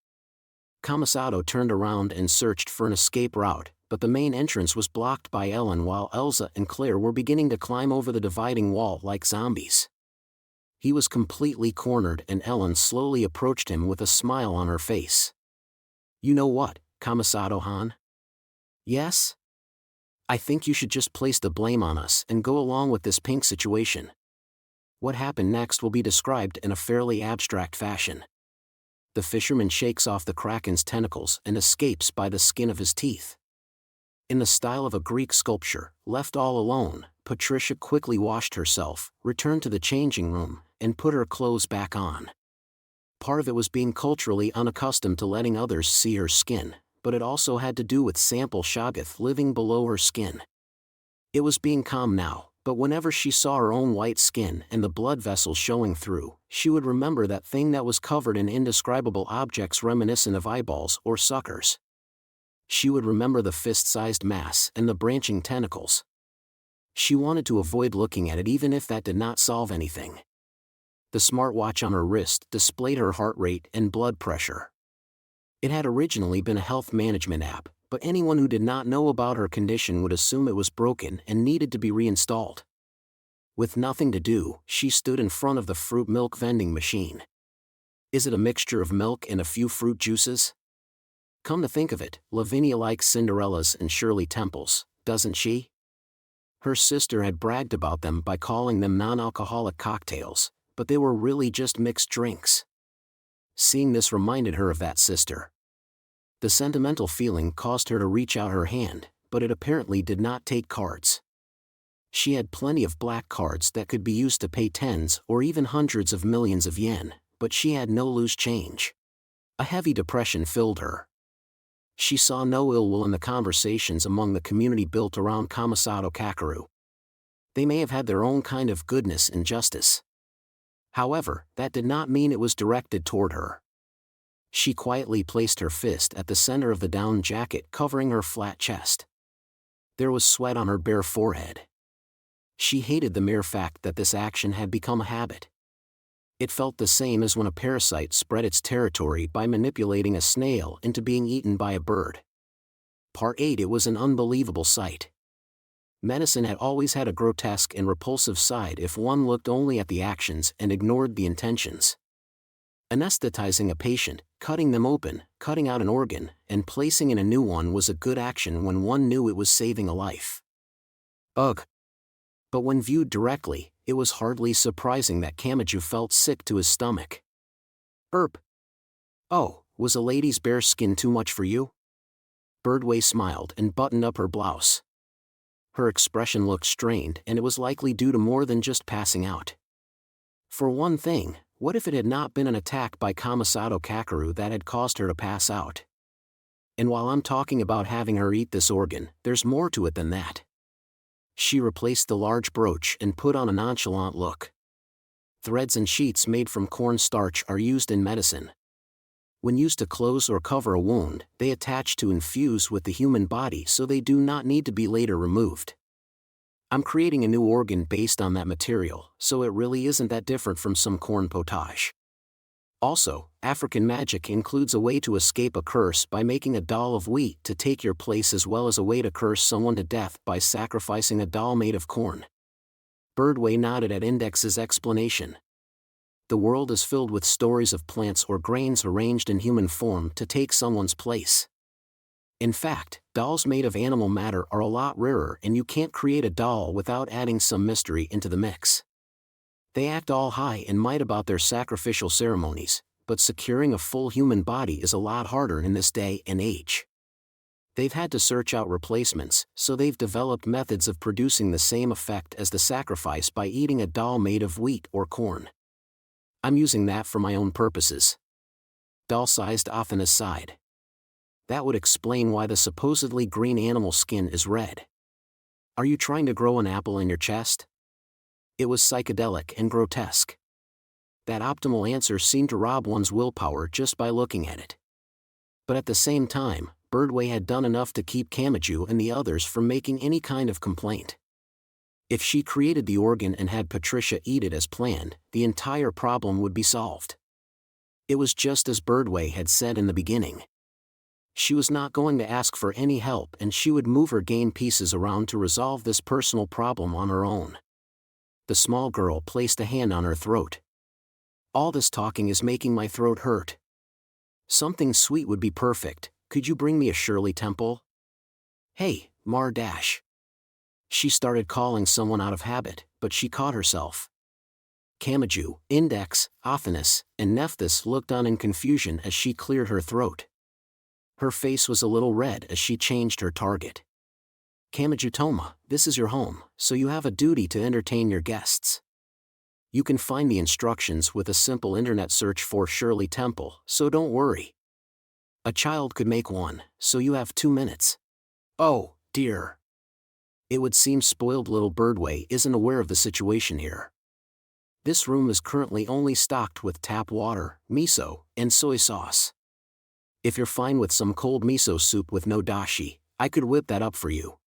Kamasato turned around and searched for an escape route, but the main entrance was blocked by Ellen while Elsa and Claire were beginning to climb over the dividing wall like zombies. He was completely cornered and Ellen slowly approached him with a smile on her face. You know what, Kamasato-han? Yes? I think you should just place the blame on us and go along with this pink situation. What happened next will be described in a fairly abstract fashion. The fisherman shakes off the kraken's tentacles and escapes by the skin of his teeth. In the style of a Greek sculpture, left all alone, Patricia quickly washed herself, returned to the changing room, and put her clothes back on. Part of it was being culturally unaccustomed to letting others see her skin, but it also had to do with sample Shoggoth living below her skin. It was being calm now, but whenever she saw her own white skin and the blood vessels showing through, she would remember that thing that was covered in indescribable objects reminiscent of eyeballs or suckers. She would remember the fist-sized mass and the branching tentacles. She wanted to avoid looking at it even if that did not solve anything. The smartwatch on her wrist displayed her heart rate and blood pressure. It had originally been a health management app, but anyone who did not know about her condition would assume it was broken and needed to be reinstalled. With nothing to do, she stood in front of the fruit milk vending machine. Is it a mixture of milk and a few fruit juices? Come to think of it, Lavinia likes Cinderella's and Shirley Temple's, doesn't she? Her sister had bragged about them by calling them non-alcoholic cocktails, but they were really just mixed drinks. Seeing this reminded her of that sister. The sentimental feeling caused her to reach out her hand, but it apparently did not take cards. She had plenty of black cards that could be used to pay tens or even hundreds of millions of yen, but she had no loose change. A heavy depression filled her. She saw no ill will in the conversations among the community built around Kamasato Kakeru. They may have had their own kind of goodness and justice. However, that did not mean it was directed toward her. She quietly placed her fist at the center of the down jacket covering her flat chest. There was sweat on her bare forehead. She hated the mere fact that this action had become a habit. It felt the same as when a parasite spread its territory by manipulating a snail into being eaten by a bird. Part 8. It was an unbelievable sight. Medicine had always had a grotesque and repulsive side if one looked only at the actions and ignored the intentions. Anesthetizing a patient, cutting them open, cutting out an organ, and placing in a new one was a good action when one knew it was saving a life. Ugh. But when viewed directly, it was hardly surprising that Kamachi felt sick to his stomach. Oh, was a lady's bare skin too much for you? Birdway smiled and buttoned up her blouse. Her expression looked strained and it was likely due to more than just passing out. For one thing, what if it had not been an attack by Kamasato Kakeru that had caused her to pass out? And while I'm talking about having her eat this organ, there's more to it than that. She replaced the large brooch and put on a nonchalant look. Threads and sheets made from cornstarch are used in medicine. When used to close or cover a wound, they attach to infuse with the human body so they do not need to be later removed. I'm creating a new organ based on that material, so it really isn't that different from some corn potage. Also, African magic includes a way to escape a curse by making a doll of wheat to take your place as well as a way to curse someone to death by sacrificing a doll made of corn. Birdway nodded at Index's explanation. The world is filled with stories of plants or grains arranged in human form to take someone's place. In fact, dolls made of animal matter are a lot rarer and you can't create a doll without adding some mystery into the mix. They act all high and might about their sacrificial ceremonies, but securing a full human body is a lot harder in this day and age. They've had to search out replacements, so they've developed methods of producing the same effect as the sacrifice by eating a doll made of wheat or corn. I'm using that for my own purposes. Doll-sized Athena's sighed. That would explain why the supposedly green animal skin is red. Are you trying to grow an apple in your chest? It was psychedelic and grotesque. That optimal answer seemed to rob one's willpower just by looking at it. But at the same time, Birdway had done enough to keep Kamachi and the others from making any kind of complaint. If she created the organ and had Patricia eat it as planned, the entire problem would be solved. It was just as Birdway had said in the beginning. She was not going to ask for any help, and she would move her game pieces around to resolve this personal problem on her own. The small girl placed a hand on her throat. All this talking is making my throat hurt. Something sweet would be perfect. Could you bring me a Shirley Temple? Hey, Mar Dash. She started calling someone out of habit, but she caught herself. Kamachi, Index, Ophanis, and Nephthys looked on in confusion as she cleared her throat. Her face was a little red as she changed her target. Kamachi Toma, this is your home, so you have a duty to entertain your guests. You can find the instructions with a simple internet search for Shirley Temple, so don't worry. A child could make one, so you have 2 minutes. Oh, dear. It would seem spoiled little Birdway isn't aware of the situation here. This room is currently only stocked with tap water, miso, and soy sauce. If you're fine with some cold miso soup with no dashi, I could whip that up for you.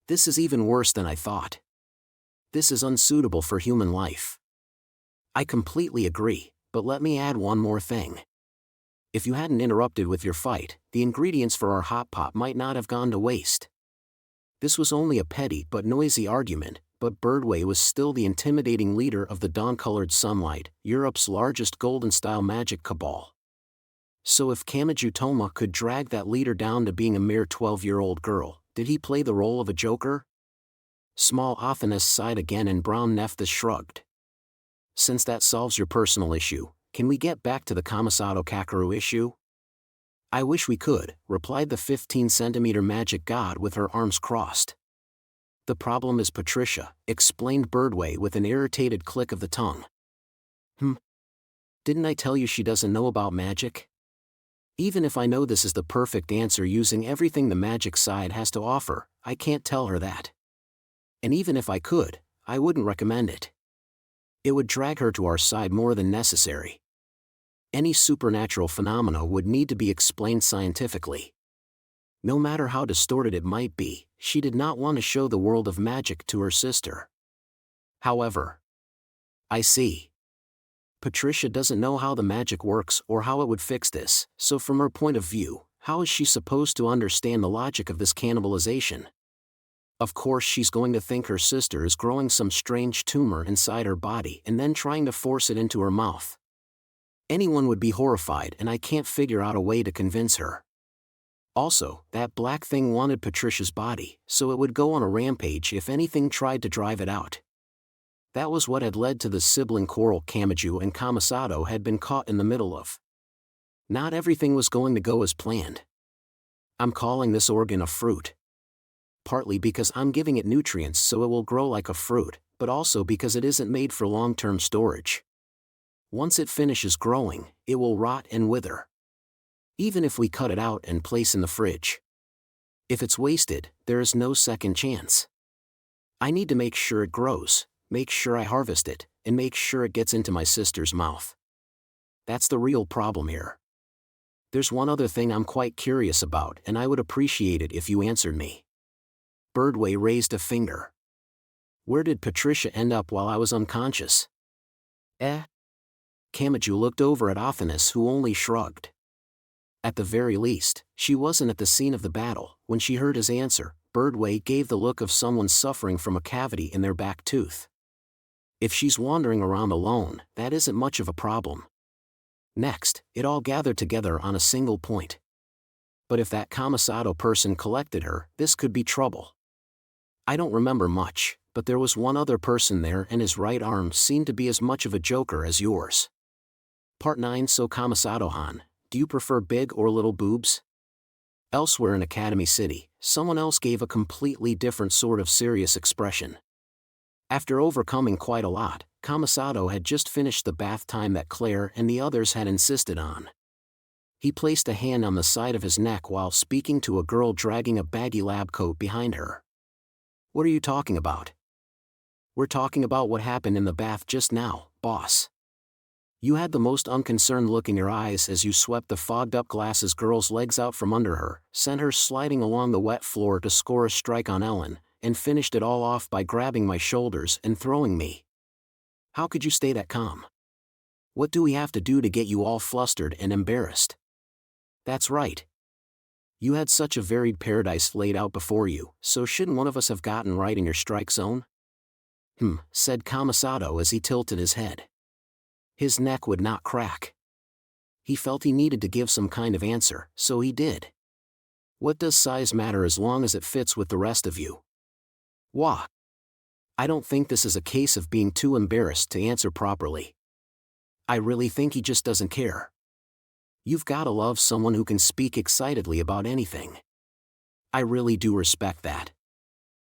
This is even worse than I thought. This is unsuitable for human life. I completely agree, but let me add one more thing. If you hadn't interrupted with your fight, the ingredients for our hot pot might not have gone to waste. This was only a petty but noisy argument, but Birdway was still the intimidating leader of the Dawn-Colored Sunlight, Europe's largest golden-style magic cabal. So if Kamachi Toma could drag that leader down to being a mere 12-year-old girl, did he play the role of a joker? Small Ophanis sighed again and brown Nephthys shrugged. Since that solves your personal issue, can we get back to the Kamasato Kakeru issue? I wish we could, replied the 15-centimeter magic god with her arms crossed. The problem is Patricia, explained Birdway with an irritated click of the tongue. Didn't I tell you she doesn't know about magic? Even if I know this is the perfect answer using everything the magic side has to offer, I can't tell her that. And even if I could, I wouldn't recommend it. It would drag her to our side more than necessary. Any supernatural phenomena would need to be explained scientifically. No matter how distorted it might be, she did not want to show the world of magic to her sister. However, I see. Patricia doesn't know how the magic works or how it would fix this, so from her point of view, how is she supposed to understand the logic of this cannibalization? Of course she's going to think her sister is growing some strange tumor inside her body and then trying to force it into her mouth. Anyone would be horrified, and I can't figure out a way to convince her. Also, that black thing wanted Patricia's body, so it would go on a rampage if anything tried to drive it out. That was what had led to the sibling quarrel Kamachi and Kamasato had been caught in the middle of. Not everything was going to go as planned. I'm calling this organ a fruit. Partly because I'm giving it nutrients so it will grow like a fruit, but also because it isn't made for long-term storage. Once it finishes growing, it will rot and wither. Even if we cut it out and place in the fridge. If it's wasted, there is no second chance. I need to make sure it grows, make sure I harvest it, and make sure it gets into my sister's mouth. That's the real problem here. There's one other thing I'm quite curious about, and I would appreciate it if you answered me. Birdway raised a finger. Where did Patricia end up while I was unconscious? Kamachi looked over at Ophanis, who only shrugged. At the very least, she wasn't at the scene of the battle. When she heard his answer, Birdway gave the look of someone suffering from a cavity in their back tooth. If she's wandering around alone, that isn't much of a problem. Next, it all gathered together on a single point. But if that Kamasato person collected her, this could be trouble. I don't remember much, but there was one other person there, and his right arm seemed to be as much of a joker as yours. Part 9. So Kamasato-han, do you prefer big or little boobs? Elsewhere in Academy City, someone else gave a completely different sort of serious expression. After overcoming quite a lot, Kamasato had just finished the bath time that Claire and the others had insisted on. He placed a hand on the side of his neck while speaking to a girl dragging a baggy lab coat behind her. What are you talking about? We're talking about what happened in the bath just now, boss. You had the most unconcerned look in your eyes as you swept the fogged-up glasses girl's legs out from under her, sent her sliding along the wet floor to score a strike on Ellen, and finished it all off by grabbing my shoulders and throwing me. How could you stay that calm? What do we have to do to get you all flustered and embarrassed? That's right. You had such a varied paradise laid out before you, so shouldn't one of us have gotten right in your strike zone? Said Kamasato as he tilted his head. His neck would not crack. He felt he needed to give some kind of answer, so he did. What does size matter as long as it fits with the rest of you? Wah! I don't think this is a case of being too embarrassed to answer properly. I really think he just doesn't care. You've gotta love someone who can speak excitedly about anything. I really do respect that.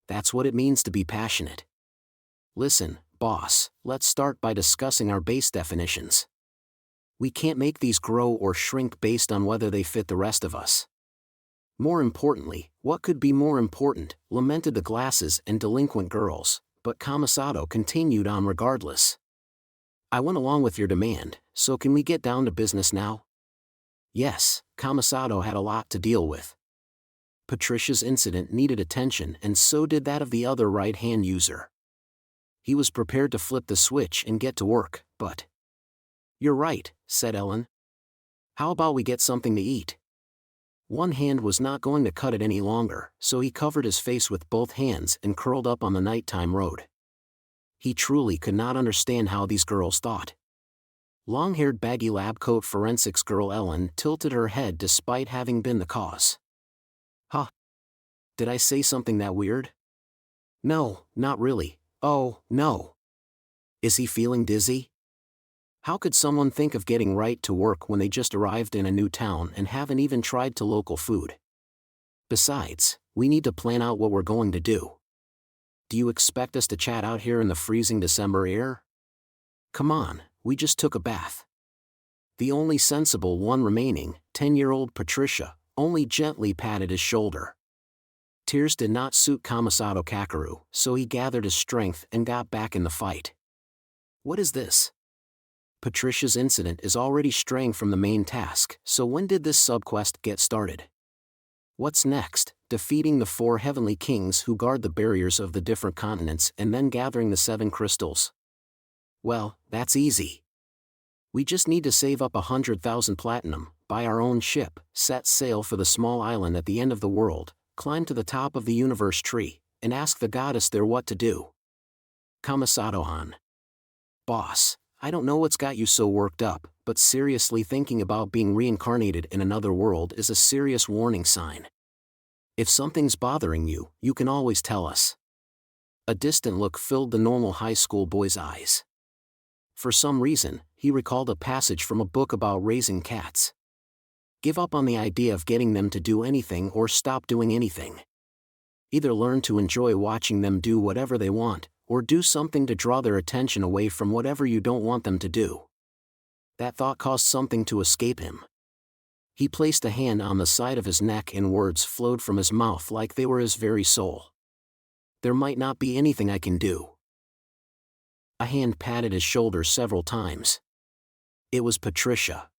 That's what it means to be passionate. Listen, boss, let's start by discussing our base definitions. We can't make these grow or shrink based on whether they fit the rest of us. More importantly, what could be more important, lamented the glasses and delinquent girls, but Kamasato continued on regardless. I went along with your demand, so can we get down to business now? Yes, Kamasato had a lot to deal with. Patricia's incident needed attention and so did that of the other right-hand user. He was prepared to flip the switch and get to work, but... You're right, said Ellen. How about we get something to eat? One hand was not going to cut it any longer, so he covered his face with both hands and curled up on the nighttime road. He truly could not understand how these girls thought. Long-haired baggy lab coat forensics girl Ellen tilted her head despite having been the cause. Huh? Did I say something that weird? No, not really. Oh, no. Is he feeling dizzy? How could someone think of getting right to work when they just arrived in a new town and haven't even tried to local food? Besides, we need to plan out what we're going to do. Do you expect us to chat out here in the freezing December air? Come on, we just took a bath. The only sensible one remaining, 10-year-old Patricia, only gently patted his shoulder. Tears did not suit Kamasato Kakeru, so he gathered his strength and got back in the fight. What is this? Patricia's incident is already straying from the main task, so when did this subquest get started? What's next? Defeating the 4 heavenly kings who guard the barriers of the different continents and then gathering the 7 crystals? Well, that's easy. We just need to save up 100,000 platinum, buy our own ship, set sail for the small island at the end of the world, climb to the top of the universe tree, and ask the goddess there what to do. Kamasato-han. Boss, I don't know what's got you so worked up, but seriously thinking about being reincarnated in another world is a serious warning sign. If something's bothering you, you can always tell us. A distant look filled the normal high school boy's eyes. For some reason, he recalled a passage from a book about raising cats. Give up on the idea of getting them to do anything or stop doing anything. Either learn to enjoy watching them do whatever they want, or do something to draw their attention away from whatever you don't want them to do. That thought caused something to escape him. He placed a hand on the side of his neck and words flowed from his mouth like they were his very soul. There might not be anything I can do. A hand patted his shoulder several times. It was Patricia.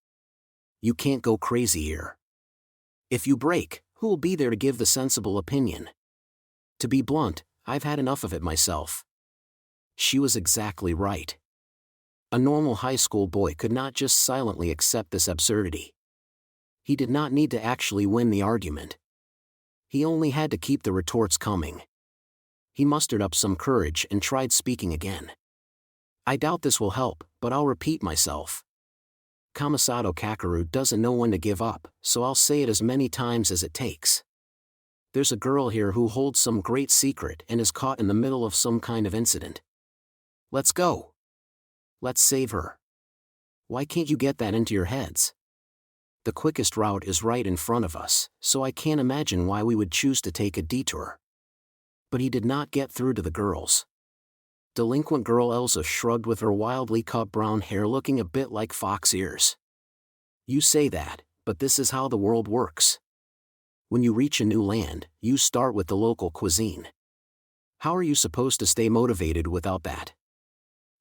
You can't go crazy here. If you break, who'll be there to give the sensible opinion? To be blunt, I've had enough of it myself. She was exactly right. A normal high school boy could not just silently accept this absurdity. He did not need to actually win the argument. He only had to keep the retorts coming. He mustered up some courage and tried speaking again. I doubt this will help, but I'll repeat myself. Kamasato Kakeru doesn't know when to give up, so I'll say it as many times as it takes. There's a girl here who holds some great secret and is caught in the middle of some kind of incident. Let's go. Let's save her. Why can't you get that into your heads? The quickest route is right in front of us, so I can't imagine why we would choose to take a detour. But he did not get through to the girls. Delinquent girl Elsa shrugged with her wildly cut brown hair looking a bit like fox ears. You say that, but this is how the world works. When you reach a new land, you start with the local cuisine. How are you supposed to stay motivated without that?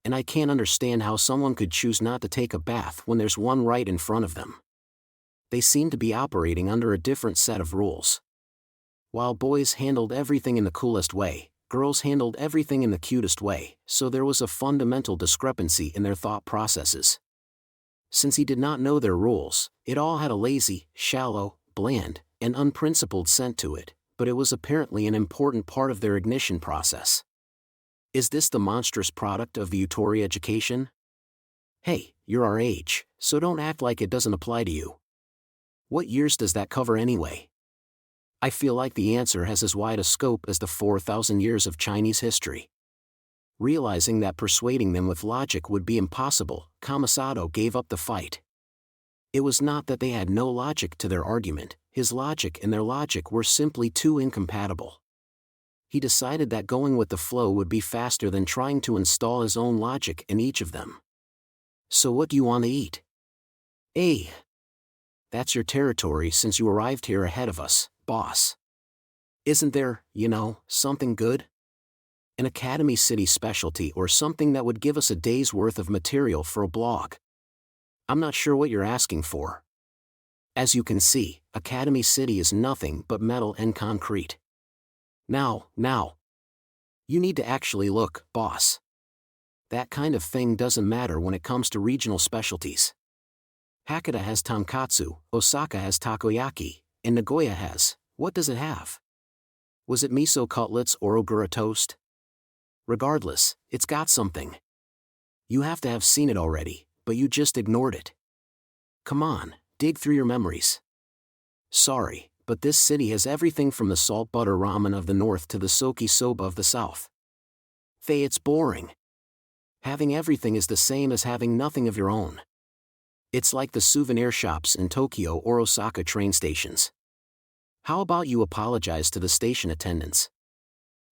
And I can't understand how someone could choose not to take a bath when there's one right in front of them. They seem to be operating under a different set of rules. While boys handled everything in the coolest way, girls handled everything in the cutest way, so there was a fundamental discrepancy in their thought processes. Since he did not know their rules, it all had a lazy, shallow, bland, and unprincipled scent to it, but it was apparently an important part of their ignition process. Is this the monstrous product of the Utori education? Hey, you're our age, so don't act like it doesn't apply to you. What years does that cover anyway? I feel like the answer has as wide a scope as the 4,000 years of Chinese history. Realizing that persuading them with logic would be impossible, Kamasato gave up the fight. It was not that they had no logic to their argument, his logic and their logic were simply too incompatible. He decided that going with the flow would be faster than trying to install his own logic in each of them. So what do you want to eat? That's your territory since you arrived here ahead of us, boss. Isn't there, something good? An Academy City specialty or something that would give us a day's worth of material for a blog. I'm not sure what you're asking for. As you can see, Academy City is nothing but metal and concrete. Now. You need to actually look, boss. That kind of thing doesn't matter when it comes to regional specialties. Hakata has tonkatsu, Osaka has takoyaki, and Nagoya has, what does it have? Was it miso cutlets or ogura toast? Regardless, it's got something. You have to have seen it already, but you just ignored it. Come on, dig through your memories. Sorry, but this city has everything from the salt butter ramen of the north to the soki soba of the south. It's boring. Having everything is the same as having nothing of your own. It's like the souvenir shops in Tokyo or Osaka train stations. How about you apologize to the station attendants?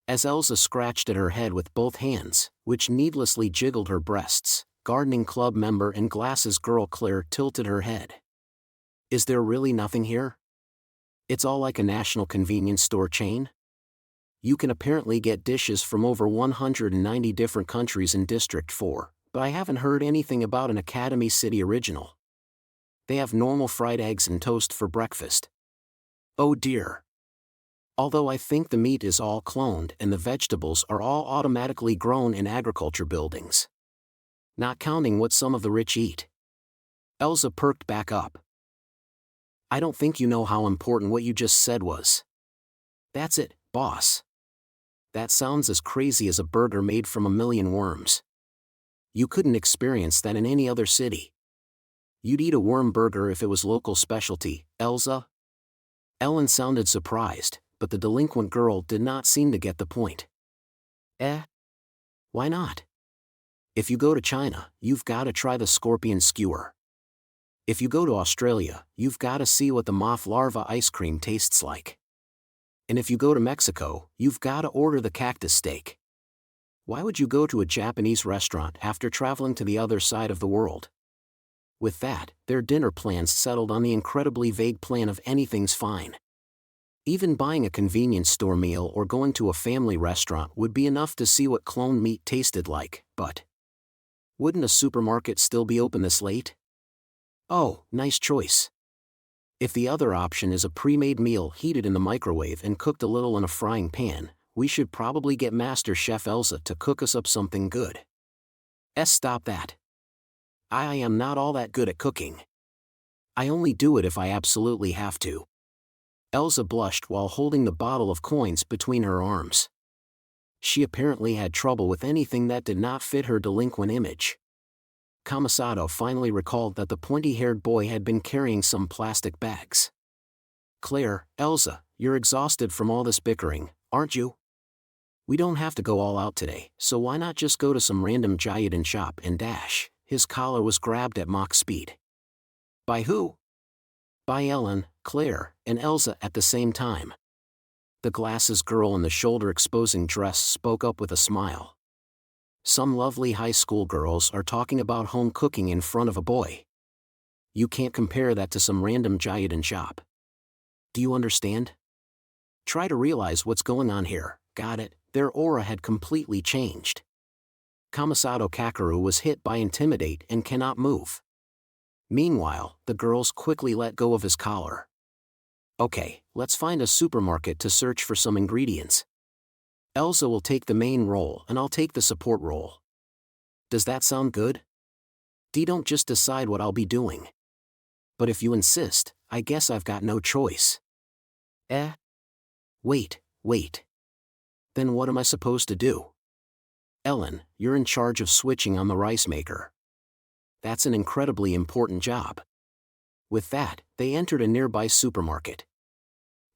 As Elsa scratched at her head with both hands, which needlessly jiggled her breasts, gardening club member and glasses girl Claire tilted her head. Is there really nothing here? It's all like a national convenience store chain? You can apparently get dishes from over 190 different countries in District 4, but I haven't heard anything about an Academy City original. They have normal fried eggs and toast for breakfast. Oh dear. Although I think the meat is all cloned and the vegetables are all automatically grown in agriculture buildings. Not counting what some of the rich eat. Elsa perked back up. I don't think you know how important what you just said was. That's it, boss. That sounds as crazy as a burger made from a million worms. You couldn't experience that in any other city. You'd eat a worm burger if it was local specialty, Elsa? Ellen sounded surprised, but the delinquent girl did not seem to get the point. Why not? If you go to China, you've got to try the scorpion skewer. If you go to Australia, you've got to see what the moth larva ice cream tastes like. And if you go to Mexico, you've got to order the cactus steak. Why would you go to a Japanese restaurant after traveling to the other side of the world? With that, their dinner plans settled on the incredibly vague plan of anything's fine. Even buying a convenience store meal or going to a family restaurant would be enough to see what cloned meat tasted like, but wouldn't a supermarket still be open this late? Oh, nice choice. If the other option is a pre-made meal heated in the microwave and cooked a little in a frying pan, we should probably get Master Chef Elsa to cook us up something good. Stop that. I am not all that good at cooking. I only do it if I absolutely have to. Elsa blushed while holding the bottle of coins between her arms. She apparently had trouble with anything that did not fit her delinquent image. Kamasato finally recalled that the pointy-haired boy had been carrying some plastic bags. Claire, Elsa, you're exhausted from all this bickering, aren't you? We don't have to go all out today, so why not just go to some random Giant shop and dash? His collar was grabbed at Mach speed. By who? By Ellen, Claire, and Elsa at the same time. The glasses girl in the shoulder-exposing dress spoke up with a smile. Some lovely high school girls are talking about home cooking in front of a boy. You can't compare that to some random Giant shop. Do you understand? Try to realize what's going on here, got it? Their aura had completely changed. Kamasato Kakeru was hit by Intimidate and cannot move. Meanwhile, the girls quickly let go of his collar. Okay, let's find a supermarket to search for some ingredients. Elsa will take the main role and I'll take the support role. Does that sound good? Don't just decide what I'll be doing. But if you insist, I guess I've got no choice. Wait. Then what am I supposed to do? Ellen, you're in charge of switching on the rice maker. That's an incredibly important job. With that, they entered a nearby supermarket.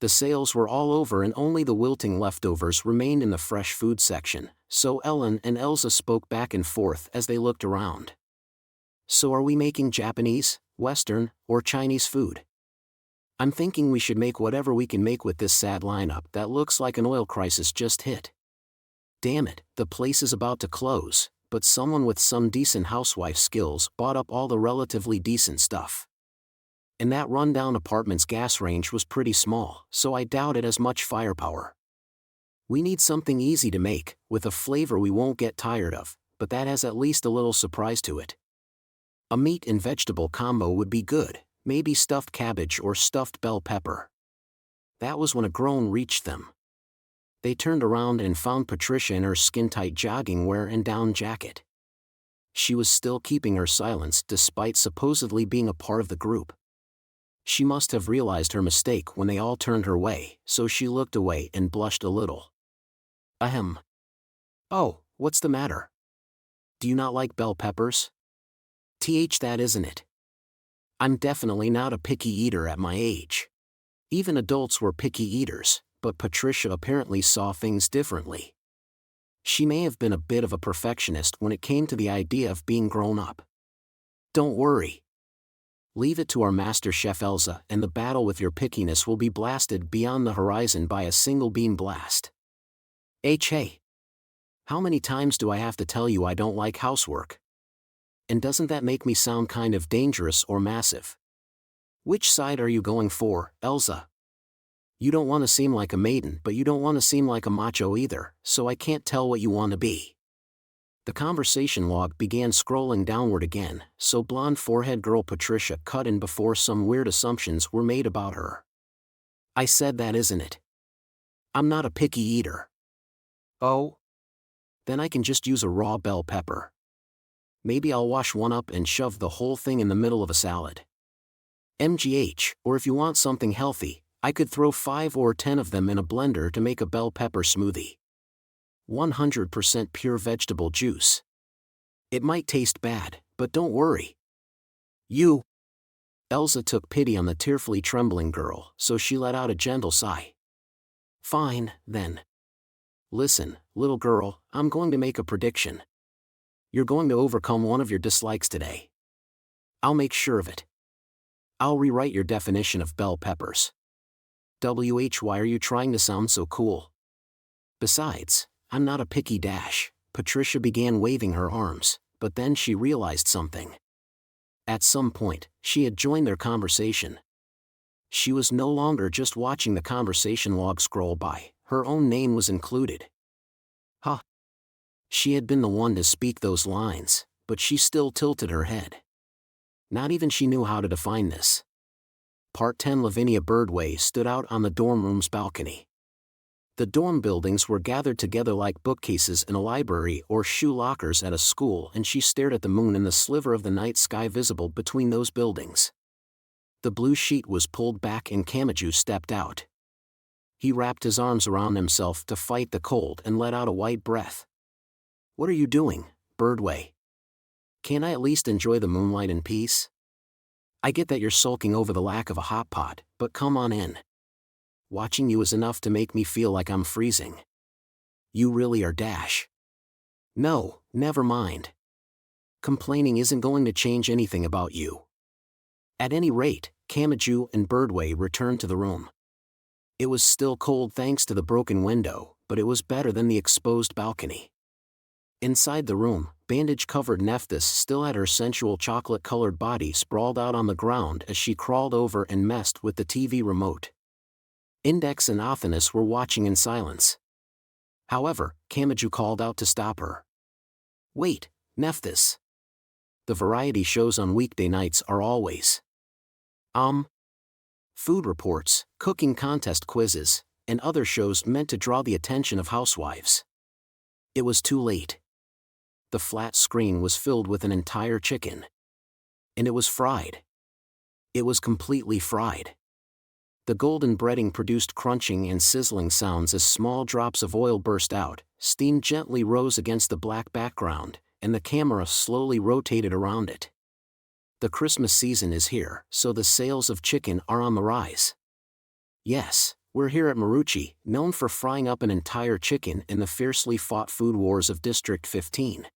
The sales were all over and only the wilting leftovers remained in the fresh food section, so Ellen and Elsa spoke back and forth as they looked around. So are we making Japanese, Western, or Chinese food? I'm thinking we should make whatever we can make with this sad lineup that looks like an oil crisis just hit. Damn it, the place is about to close, but someone with some decent housewife skills bought up all the relatively decent stuff. And that rundown apartment's gas range was pretty small, so I doubt it has much firepower. We need something easy to make, with a flavor we won't get tired of, but that has at least a little surprise to it. A meat and vegetable combo would be good, maybe stuffed cabbage or stuffed bell pepper. That was when a groan reached them. They turned around and found Patricia in her skin-tight jogging wear and down jacket. She was still keeping her silence despite supposedly being a part of the group. She must have realized her mistake when they all turned her way, so she looked away and blushed a little. Ahem. Oh, what's the matter? Do you not like bell peppers? That isn't it. I'm definitely not a picky eater at my age. Even adults were picky eaters, but Patricia apparently saw things differently. She may have been a bit of a perfectionist when it came to the idea of being grown up. Don't worry. Leave it to our master chef Elsa, and the battle with your pickiness will be blasted beyond the horizon by a single bean blast. Hey. How many times do I have to tell you I don't like housework? And doesn't that make me sound kind of dangerous or massive? Which side are you going for, Elsa? You don't want to seem like a maiden, but you don't want to seem like a macho either, so I can't tell what you want to be. The conversation log began scrolling downward again, so blonde forehead girl Patricia cut in before some weird assumptions were made about her. I said that isn't it? I'm not a picky eater. Oh? Then I can just use a raw bell pepper. Maybe I'll wash one up and shove the whole thing in the middle of a salad. MGH, or if you want something healthy, I could throw 5 or 10 of them in a blender to make a bell pepper smoothie. 100% pure vegetable juice. It might taste bad, but don't worry. You. Elsa took pity on the tearfully trembling girl, so she let out a gentle sigh. Fine, then. Listen, little girl, I'm going to make a prediction. You're going to overcome one of your dislikes today. I'll make sure of it. I'll rewrite your definition of bell peppers. Why are you trying to sound so cool? Besides, I'm not a picky dash. Patricia began waving her arms, but then she realized something. At some point, she had joined their conversation. She was no longer just watching the conversation log scroll by, her own name was included. She had been the one to speak those lines, but she still tilted her head. Not even she knew how to define this. Part 10 Lavinia Birdway stood out on the dorm room's balcony. The dorm buildings were gathered together like bookcases in a library or shoe lockers at a school, and she stared at the moon and the sliver of the night sky visible between those buildings. The blue sheet was pulled back and Kamachi stepped out. He wrapped his arms around himself to fight the cold and let out a white breath. What are you doing, Birdway? Can't I at least enjoy the moonlight in peace? I get that you're sulking over the lack of a hot pot, but come on in. Watching you is enough to make me feel like I'm freezing. You really are dash. No, never mind. Complaining isn't going to change anything about you. At any rate, Kamachi and Birdway returned to the room. It was still cold thanks to the broken window, but it was better than the exposed balcony. Inside the room, bandage-covered Nephthys still had her sensual chocolate-colored body sprawled out on the ground as she crawled over and messed with the TV remote. Index and Athanas were watching in silence. However, Kamachi called out to stop her. Wait, Nephthys. The variety shows on weekday nights are always food reports, cooking contest quizzes, and other shows meant to draw the attention of housewives. It was too late. The flat screen was filled with an entire chicken. And it was fried. It was completely fried. The golden breading produced crunching and sizzling sounds as small drops of oil burst out, steam gently rose against the black background, and the camera slowly rotated around it. The Christmas season is here, so the sales of chicken are on the rise. Yes, we're here at Marucci, known for frying up an entire chicken in the fiercely fought food wars of District 15.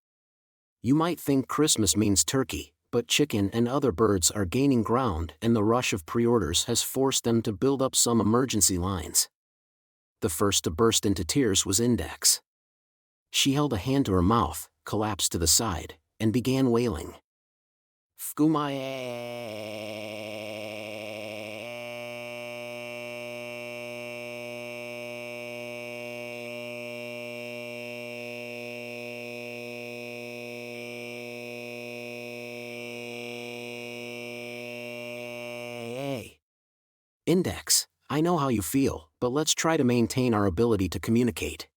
You might think Christmas means turkey, but chicken and other birds are gaining ground, and the rush of pre-orders has forced them to build up some emergency lines. The first to burst into tears was Index. She held a hand to her mouth, collapsed to the side, and began wailing. Index, I know how you feel, but let's try to maintain our ability to communicate.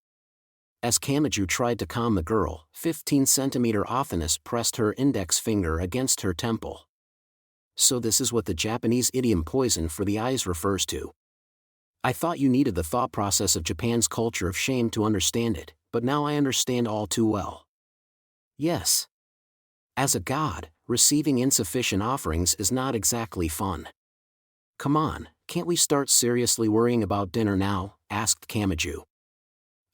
As Kamachi tried to calm the girl, 15-centimeter Othinus pressed her index finger against her temple. So this is what the Japanese idiom poison for the eyes refers to. I thought you needed the thought process of Japan's culture of shame to understand it, but now I understand all too well. Yes. As a god, receiving insufficient offerings is not exactly fun. Come on, can't we start seriously worrying about dinner now? Asked Kamachi.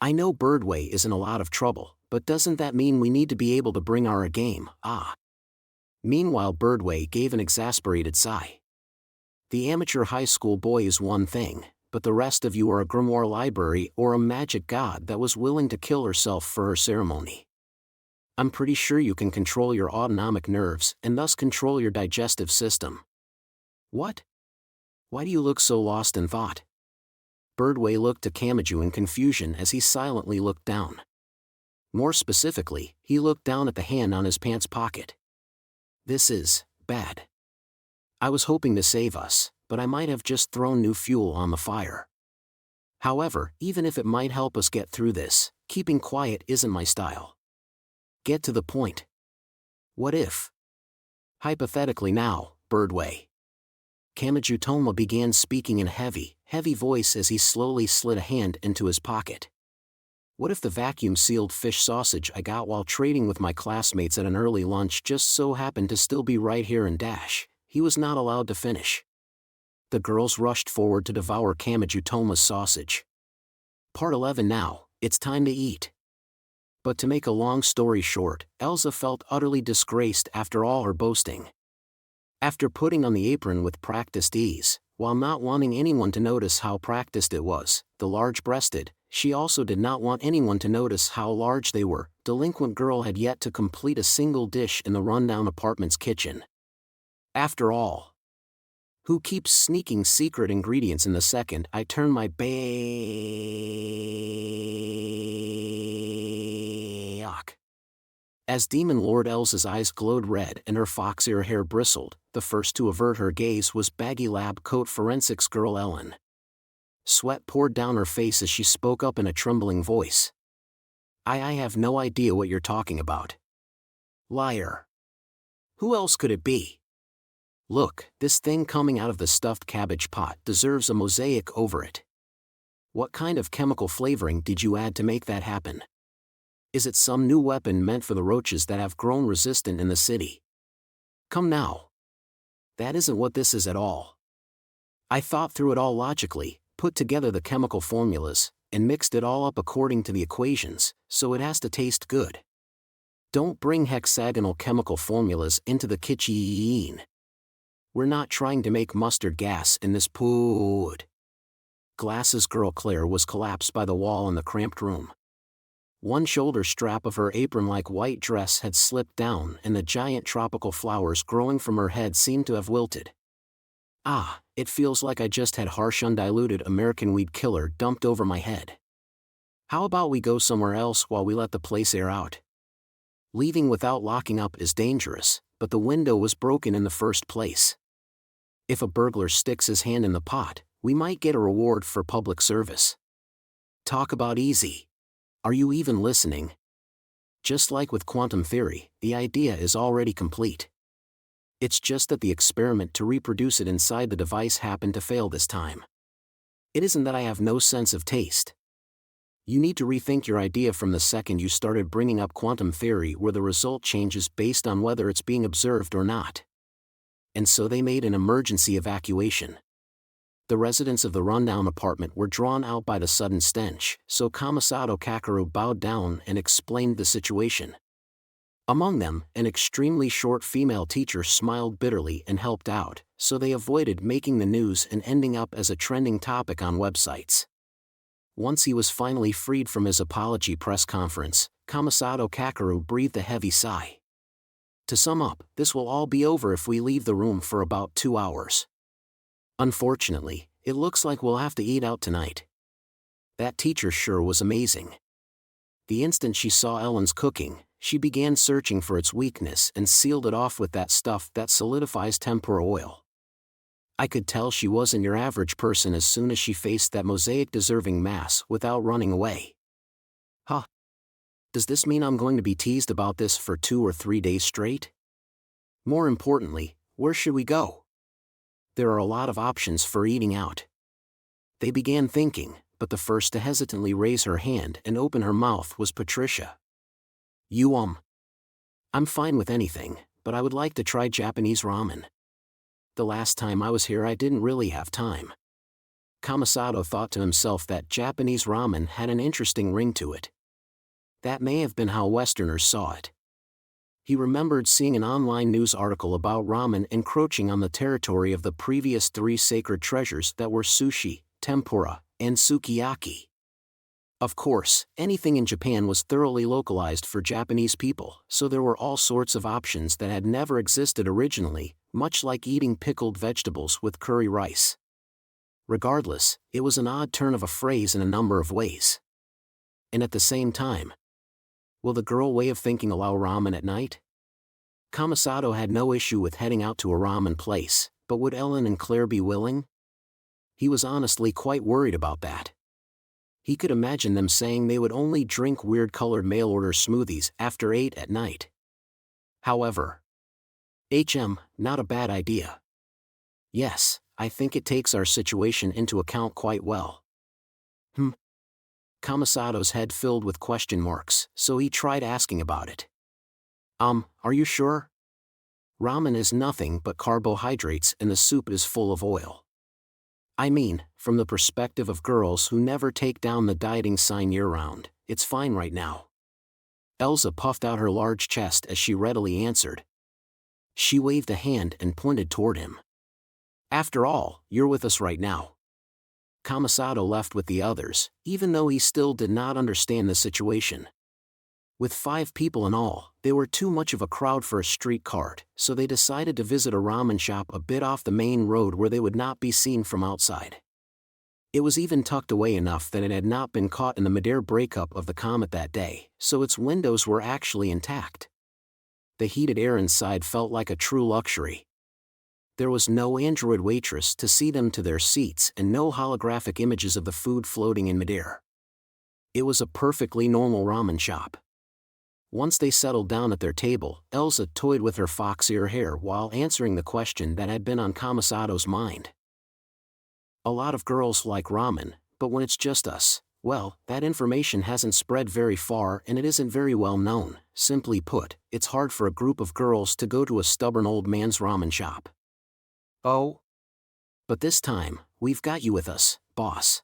I know Birdway is in a lot of trouble, but doesn't that mean we need to be able to bring our A game? Meanwhile, Birdway gave an exasperated sigh. The amateur high school boy is one thing, but the rest of you are a grimoire library or a magic god that was willing to kill herself for her ceremony. I'm pretty sure you can control your autonomic nerves and thus control your digestive system. What? Why do you look so lost in thought? Birdway looked to Kamachi in confusion as he silently looked down. More specifically, he looked down at the hand on his pants pocket. This is bad. I was hoping to save us, but I might have just thrown new fuel on the fire. However, even if it might help us get through this, keeping quiet isn't my style. Get to the point. What if? Hypothetically now, Birdway. Kamachi Toma began speaking in a heavy voice as he slowly slid a hand into his pocket. What if the vacuum-sealed fish sausage I got while trading with my classmates at an early lunch just so happened to still be right here in Dash? He was not allowed to finish. The girls rushed forward to devour Kamachi Toma's sausage. Part 11 now, it's time to eat. But to make a long story short, Elsa felt utterly disgraced after all her boasting. After putting on the apron with practiced ease, while not wanting anyone to notice how practiced it was, the large-breasted, she also did not want anyone to notice how large they were. Delinquent girl had yet to complete a single dish in the rundown apartment's kitchen. After all, who keeps sneaking secret ingredients in the second I turn my back? As Demon Lord Elsa's eyes glowed red and her fox-ear hair bristled, the first to avert her gaze was baggy lab coat forensics girl Ellen. Sweat poured down her face as she spoke up in a trembling voice. I have no idea what you're talking about. Liar. Who else could it be? Look, this thing coming out of the stuffed cabbage pot deserves a mosaic over it. What kind of chemical flavoring did you add to make that happen? Is it some new weapon meant for the roaches that have grown resistant in the city? Come now. That isn't what this is at all. I thought through it all logically, put together the chemical formulas, and mixed it all up according to the equations, so it has to taste good. Don't bring hexagonal chemical formulas into the kitchen. We're not trying to make mustard gas in this food. Glasses girl Claire was collapsed by the wall in the cramped room. One shoulder strap of her apron-like white dress had slipped down and the giant tropical flowers growing from her head seemed to have wilted. It feels like I just had harsh undiluted American weed killer dumped over my head. How about we go somewhere else while we let the place air out? Leaving without locking up is dangerous, but the window was broken in the first place. If a burglar sticks his hand in the pot, we might get a reward for public service. Talk about easy. Are you even listening? Just like with quantum theory, the idea is already complete. It's just that the experiment to reproduce it inside the device happened to fail this time. It isn't that I have no sense of taste. You need to rethink your idea from the second you started bringing up quantum theory, where the result changes based on whether it's being observed or not. And so they made an emergency evacuation. The residents of the rundown apartment were drawn out by the sudden stench, so Kamasato Kakeru bowed down and explained the situation. Among them, an extremely short female teacher smiled bitterly and helped out, so they avoided making the news and ending up as a trending topic on websites. Once he was finally freed from his apology press conference, Kamasato Kakeru breathed a heavy sigh. To sum up, this will all be over if we leave the room for about 2 hours. Unfortunately, it looks like we'll have to eat out tonight. That teacher sure was amazing. The instant she saw Ellen's cooking, she began searching for its weakness and sealed it off with that stuff that solidifies tempura oil. I could tell she wasn't your average person as soon as she faced that mosaic-deserving mass without running away. Huh. Does this mean I'm going to be teased about this for 2 or 3 days straight? More importantly, where should we go? There are a lot of options for eating out. They began thinking, but the first to hesitantly raise her hand and open her mouth was Patricia. I'm fine with anything, but I would like to try Japanese ramen. The last time I was here I didn't really have time. Kamasato thought to himself that Japanese ramen had an interesting ring to it. That may have been how Westerners saw it. He remembered seeing an online news article about ramen encroaching on the territory of the previous 3 sacred treasures that were sushi, tempura, and sukiyaki. Of course, anything in Japan was thoroughly localized for Japanese people, so there were all sorts of options that had never existed originally, much like eating pickled vegetables with curry rice. Regardless, it was an odd turn of a phrase in a number of ways. And at the same time, will the girl way of thinking allow ramen at night? Kamasato had no issue with heading out to a ramen place, but would Ellen and Claire be willing? He was honestly quite worried about that. He could imagine them saying they would only drink weird-colored mail-order smoothies after 8 at night. However, not a bad idea. Yes, I think it takes our situation into account quite well. Kamasato's head filled with question marks, so he tried asking about it. Are you sure? Ramen is nothing but carbohydrates and the soup is full of oil. I mean, from the perspective of girls who never take down the dieting sign year-round, it's fine right now. Elsa puffed out her large chest as she readily answered. She waved a hand and pointed toward him. After all, you're with us right now. Kamasato left with the others, even though he still did not understand the situation. With 5 people in all, they were too much of a crowd for a street cart, so they decided to visit a ramen shop a bit off the main road where they would not be seen from outside. It was even tucked away enough that it had not been caught in the mid-air breakup of the comet that day, so its windows were actually intact. The heated air inside felt like a true luxury. There was no android waitress to see them to their seats and no holographic images of the food floating in midair. It was a perfectly normal ramen shop. Once they settled down at their table, Elsa toyed with her fox-ear hair while answering the question that had been on Kamasato's mind. A lot of girls like ramen, but when it's just us, well, that information hasn't spread very far and it isn't very well known. Simply put, it's hard for a group of girls to go to a stubborn old man's ramen shop. Oh? But this time, we've got you with us, boss.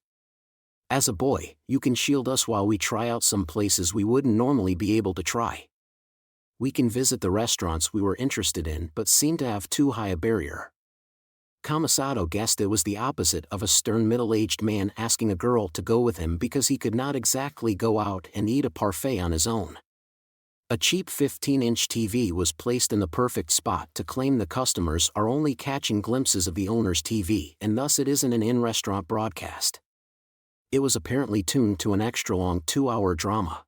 As a boy, you can shield us while we try out some places we wouldn't normally be able to try. We can visit the restaurants we were interested in but seem to have too high a barrier. Kamasato guessed it was the opposite of a stern middle-aged man asking a girl to go with him because he could not exactly go out and eat a parfait on his own. A cheap 15-inch TV was placed in the perfect spot to claim the customers are only catching glimpses of the owner's TV and thus it isn't an in-restaurant broadcast. It was apparently tuned to an extra-long 2-hour drama.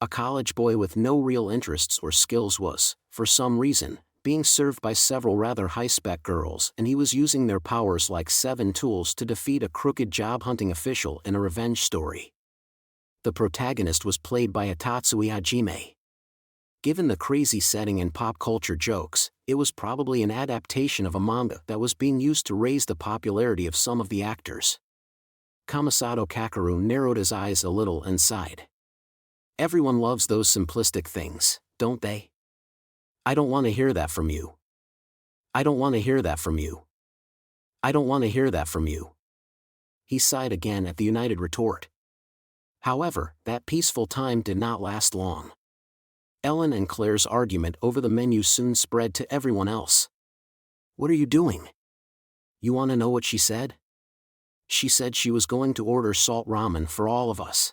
A college boy with no real interests or skills was, for some reason, being served by several rather high-spec girls, and he was using their powers like 7 tools to defeat a crooked job-hunting official in a revenge story. The protagonist was played by Tatsui Hajime. Given the crazy setting and pop culture jokes, it was probably an adaptation of a manga that was being used to raise the popularity of some of the actors. Kamasato Kakeru narrowed his eyes a little and sighed. Everyone loves those simplistic things, don't they? I don't want to hear that from you. I don't want to hear that from you. I don't want to hear that from you. He sighed again at the united retort. However, that peaceful time did not last long. Ellen and Claire's argument over the menu soon spread to everyone else. What are you doing? You want to know what she said? She said she was going to order salt ramen for all of us.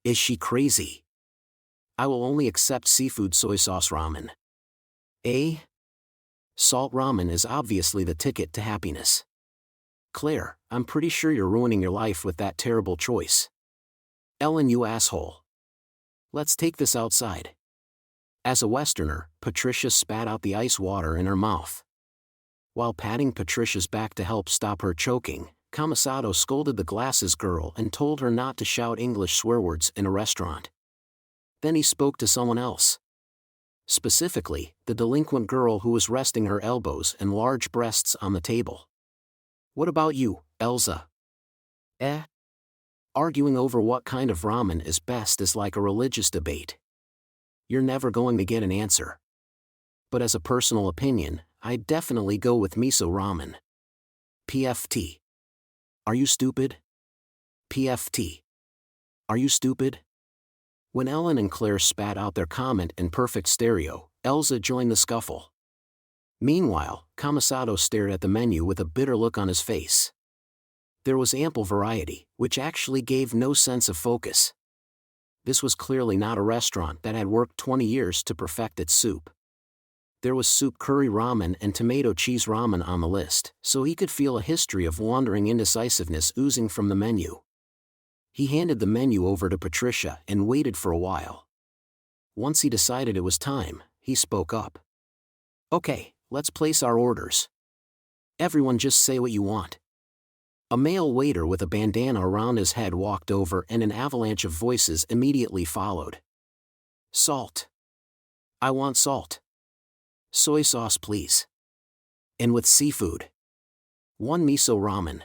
Is she crazy? I will only accept seafood soy sauce ramen. Eh? Salt ramen is obviously the ticket to happiness. Claire, I'm pretty sure you're ruining your life with that terrible choice. Ellen, you asshole. Let's take this outside. As a Westerner, Patricia spat out the ice water in her mouth. While patting Patricia's back to help stop her choking, Kamasato scolded the glasses girl and told her not to shout English swear words in a restaurant. Then he spoke to someone else. Specifically, the delinquent girl who was resting her elbows and large breasts on the table. What about you, Elza? Arguing over what kind of ramen is best is like a religious debate. You're never going to get an answer. But as a personal opinion, I'd definitely go with miso ramen. PFT. Are you stupid? PFT. Are you stupid? When Ellen and Claire spat out their comment in perfect stereo, Elza joined the scuffle. Meanwhile, Kamasato stared at the menu with a bitter look on his face. There was ample variety, which actually gave no sense of focus. This was clearly not a restaurant that had worked 20 years to perfect its soup. There was soup curry ramen and tomato cheese ramen on the list, so he could feel a history of wandering indecisiveness oozing from the menu. He handed the menu over to Patricia and waited for a while. Once he decided it was time, he spoke up. Okay, let's place our orders. Everyone just say what you want. A male waiter with a bandana around his head walked over and an avalanche of voices immediately followed. Salt. I want salt. Soy sauce please. And with seafood. 1 miso ramen.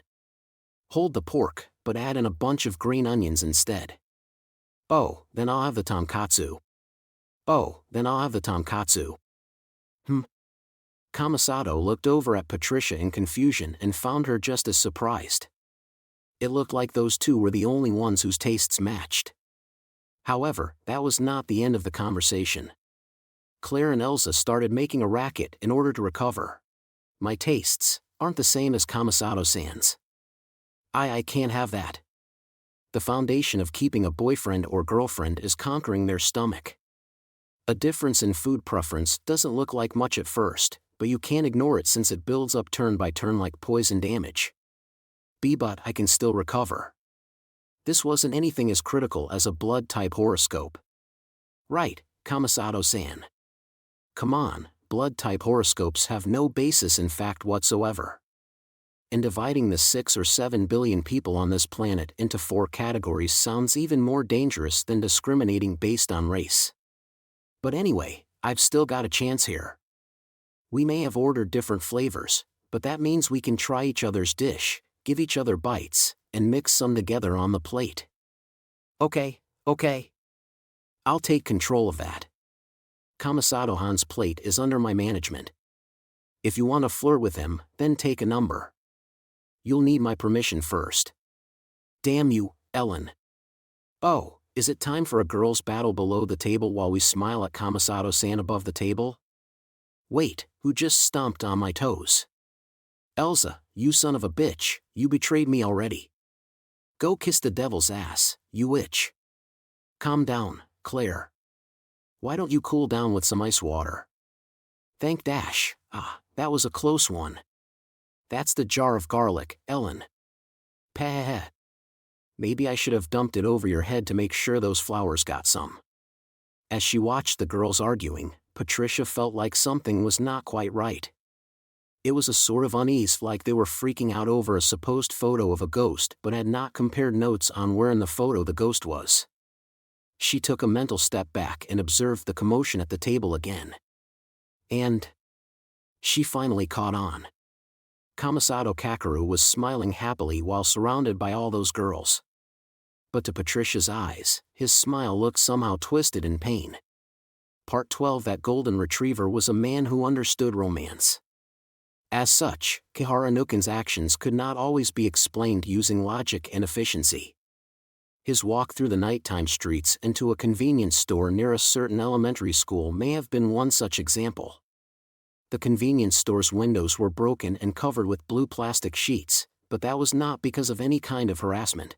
Hold the pork, but add in a bunch of green onions instead. Oh, then I'll have the tonkatsu. Oh, then I'll have the tonkatsu. Kamasato looked over at Patricia in confusion and found her just as surprised. It looked like those two were the only ones whose tastes matched. However, that was not the end of the conversation. Claire and Elza started making a racket in order to recover. My tastes aren't the same as Kamasato-san's. I can't have that. The foundation of keeping a boyfriend or girlfriend is conquering their stomach. A difference in food preference doesn't look like much at first, but you can't ignore it since it builds up turn by turn like poison damage. But I can still recover. This wasn't anything as critical as a blood-type horoscope. Right, Kamasato-san. Come on, blood-type horoscopes have no basis in fact whatsoever. And dividing the 6 or 7 billion people on this planet into 4 categories sounds even more dangerous than discriminating based on race. But anyway, I've still got a chance here. We may have ordered different flavors, but that means we can try each other's dish, give each other bites, and mix some together on the plate. Okay. I'll take control of that. Kamasato-han's plate is under my management. If you want to flirt with him, then take a number. You'll need my permission first. Damn you, Ellen. Oh, is it time for a girls' battle below the table while we smile at Kamasato-san above the table? Wait, who just stomped on my toes? Elza, you son of a bitch, you betrayed me already. Go kiss the devil's ass, you witch. Calm down, Claire. Why don't you cool down with some ice water? Thank Dash. That was a close one. That's the jar of garlic, Ellen. Pah. Maybe I should have dumped it over your head to make sure those flowers got some. As she watched the girls arguing, Patricia felt like something was not quite right. It was a sort of unease, like they were freaking out over a supposed photo of a ghost but had not compared notes on where in the photo the ghost was. She took a mental step back and observed the commotion at the table again. And she finally caught on. Kamasato Kakeru was smiling happily while surrounded by all those girls. But to Patricia's eyes, his smile looked somehow twisted in pain. Part 12. That golden retriever was a man who understood romance. As such, Kihara Nukin's actions could not always be explained using logic and efficiency. His walk through the nighttime streets and to a convenience store near a certain elementary school may have been one such example. The convenience store's windows were broken and covered with blue plastic sheets, but that was not because of any kind of harassment.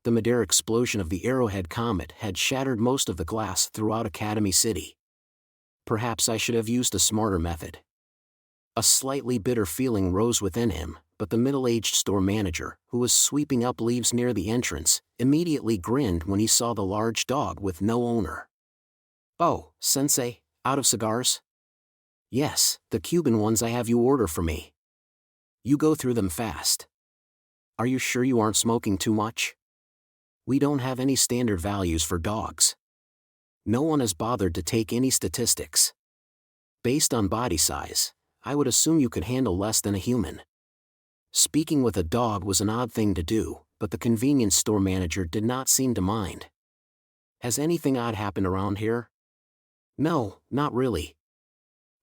The mid-air explosion of the Arrowhead comet had shattered most of the glass throughout Academy City. Perhaps I should have used a smarter method. A slightly bitter feeling rose within him, but the middle-aged store manager, who was sweeping up leaves near the entrance, immediately grinned when he saw the large dog with no owner. "Oh, sensei, out of cigars?" "Yes, the Cuban ones I have you order for me." "You go through them fast." "Are you sure you aren't smoking too much?" "We don't have any standard values for dogs. No one has bothered to take any statistics. Based on body size, I would assume you could handle less than a human." Speaking with a dog was an odd thing to do, but the convenience store manager did not seem to mind. "Has anything odd happened around here?" "No, not really.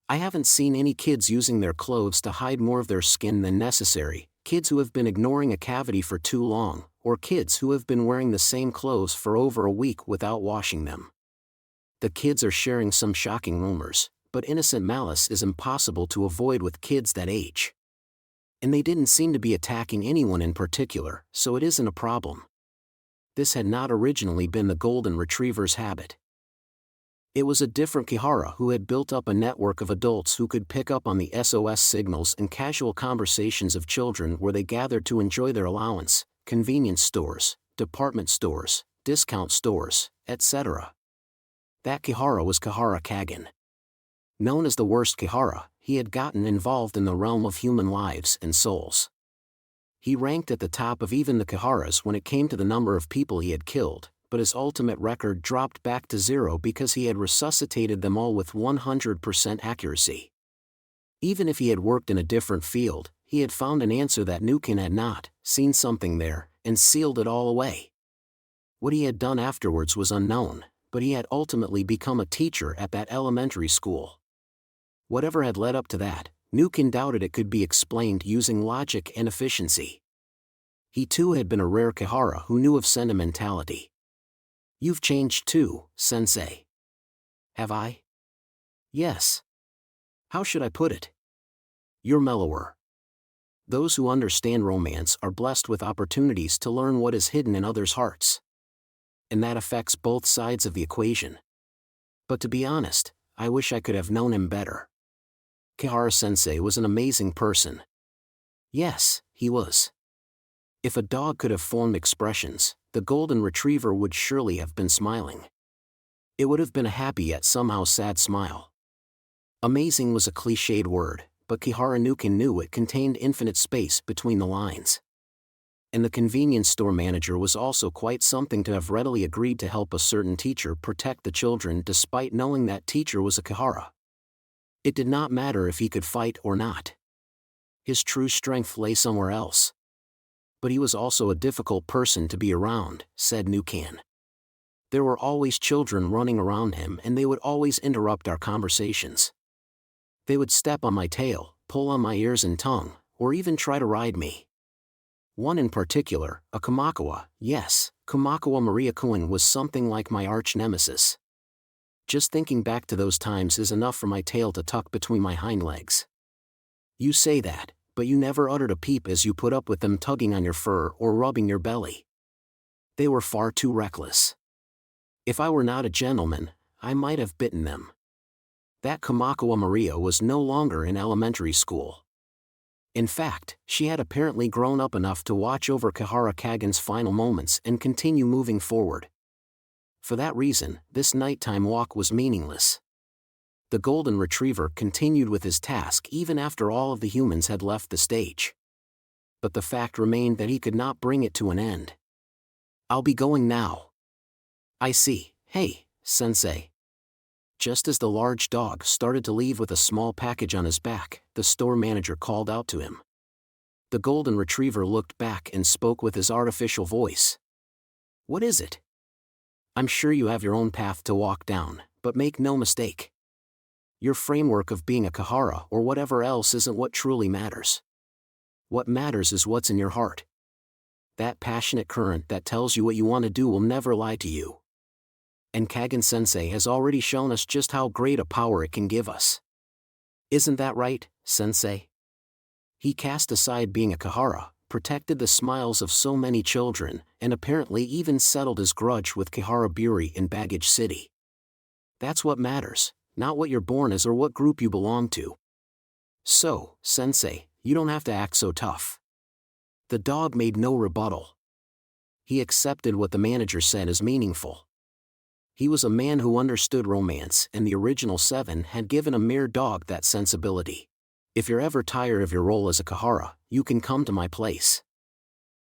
I haven't seen any kids using their clothes to hide more of their skin than necessary, kids who have been ignoring a cavity for too long, or kids who have been wearing the same clothes for over a week without washing them. The kids are sharing some shocking rumors, but innocent malice is impossible to avoid with kids that age. And they didn't seem to be attacking anyone in particular, so it isn't a problem." This had not originally been the golden retriever's habit. It was a different Kihara who had built up a network of adults who could pick up on the SOS signals and casual conversations of children where they gathered to enjoy their allowance, convenience stores, department stores, discount stores, etc. That Kihara was Kihara Kagen. Known as the worst Kihara, he had gotten involved in the realm of human lives and souls. He ranked at the top of even the Kiharas when it came to the number of people he had killed, but his ultimate record dropped back to 0 because he had resuscitated them all with 100% accuracy. Even if he had worked in a different field, he had found an answer that Nukin had not, seen something there, and sealed it all away. What he had done afterwards was unknown, but he had ultimately become a teacher at that elementary school. Whatever had led up to that, Nukin doubted it could be explained using logic and efficiency. He too had been a rare Kihara who knew of sentimentality. "You've changed too, sensei." "Have I?" "Yes. How should I put it? You're mellower. Those who understand romance are blessed with opportunities to learn what is hidden in others' hearts. And that affects both sides of the equation. But to be honest, I wish I could have known him better. Kihara-sensei was an amazing person." Yes, he was. If a dog could have formed expressions, the golden retriever would surely have been smiling. It would have been a happy yet somehow sad smile. Amazing was a cliched word, but Kihara Nukin knew it contained infinite space between the lines. And the convenience store manager was also quite something to have readily agreed to help a certain teacher protect the children despite knowing that teacher was a Kihara. It did not matter if he could fight or not. His true strength lay somewhere else. But he was also a difficult person to be around, said Nukin. There were always children running around him and they would always interrupt our conversations. They would step on my tail, pull on my ears and tongue, or even try to ride me. One in particular, a Kamakawa, yes, Kamakawa Maria-kun was something like my arch-nemesis. Just thinking back to those times is enough for my tail to tuck between my hind legs. You say that, but you never uttered a peep as you put up with them tugging on your fur or rubbing your belly. They were far too reckless. If I were not a gentleman, I might have bitten them. That Kamakawa Maria was no longer in elementary school. In fact, she had apparently grown up enough to watch over Kihara Kagen's final moments and continue moving forward. For that reason, this nighttime walk was meaningless. The golden retriever continued with his task even after all of the humans had left the stage. But the fact remained that he could not bring it to an end. "I'll be going now." "I see. Hey, sensei." Just as the large dog started to leave with a small package on his back, the store manager called out to him. The golden retriever looked back and spoke with his artificial voice. "What is it?" "I'm sure you have your own path to walk down, but make no mistake. Your framework of being a Kahara or whatever else isn't what truly matters. What matters is what's in your heart. That passionate current that tells you what you want to do will never lie to you. And Kagen-sensei has already shown us just how great a power it can give us. Isn't that right, sensei?" He cast aside being a Kahara, protected the smiles of so many children, and apparently even settled his grudge with Kiharaburi in Baggage City. That's what matters, not what you're born as or what group you belong to. "So, sensei, you don't have to act so tough." The dog made no rebuttal. He accepted what the manager said as meaningful. He was a man who understood romance, and the original 7 had given a mere dog that sensibility. "If you're ever tired of your role as a Kahara, you can come to my place.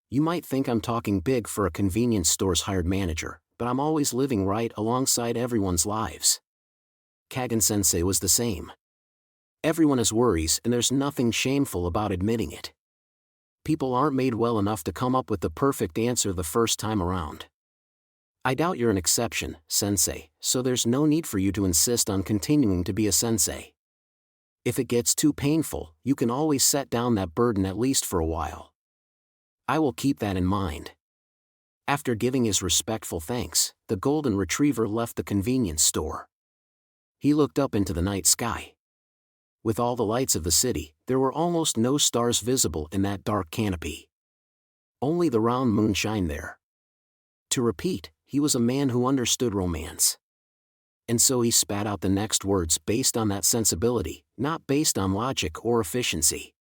You might think I'm talking big for a convenience store's hired manager, but I'm always living right alongside everyone's lives." Kagen-sensei was the same. Everyone has worries, and there's nothing shameful about admitting it. People aren't made well enough to come up with the perfect answer the first time around. I doubt you're an exception, sensei, so there's no need for you to insist on continuing to be a sensei. If it gets too painful, you can always set down that burden at least for a while. I will keep that in mind. After giving his respectful thanks, the golden retriever left the convenience store. He looked up into the night sky. With all the lights of the city, there were almost no stars visible in that dark canopy. Only the round moon shined there. To repeat, he was a man who understood romance. And so he spat out the next words based on that sensibility, not based on logic or efficiency.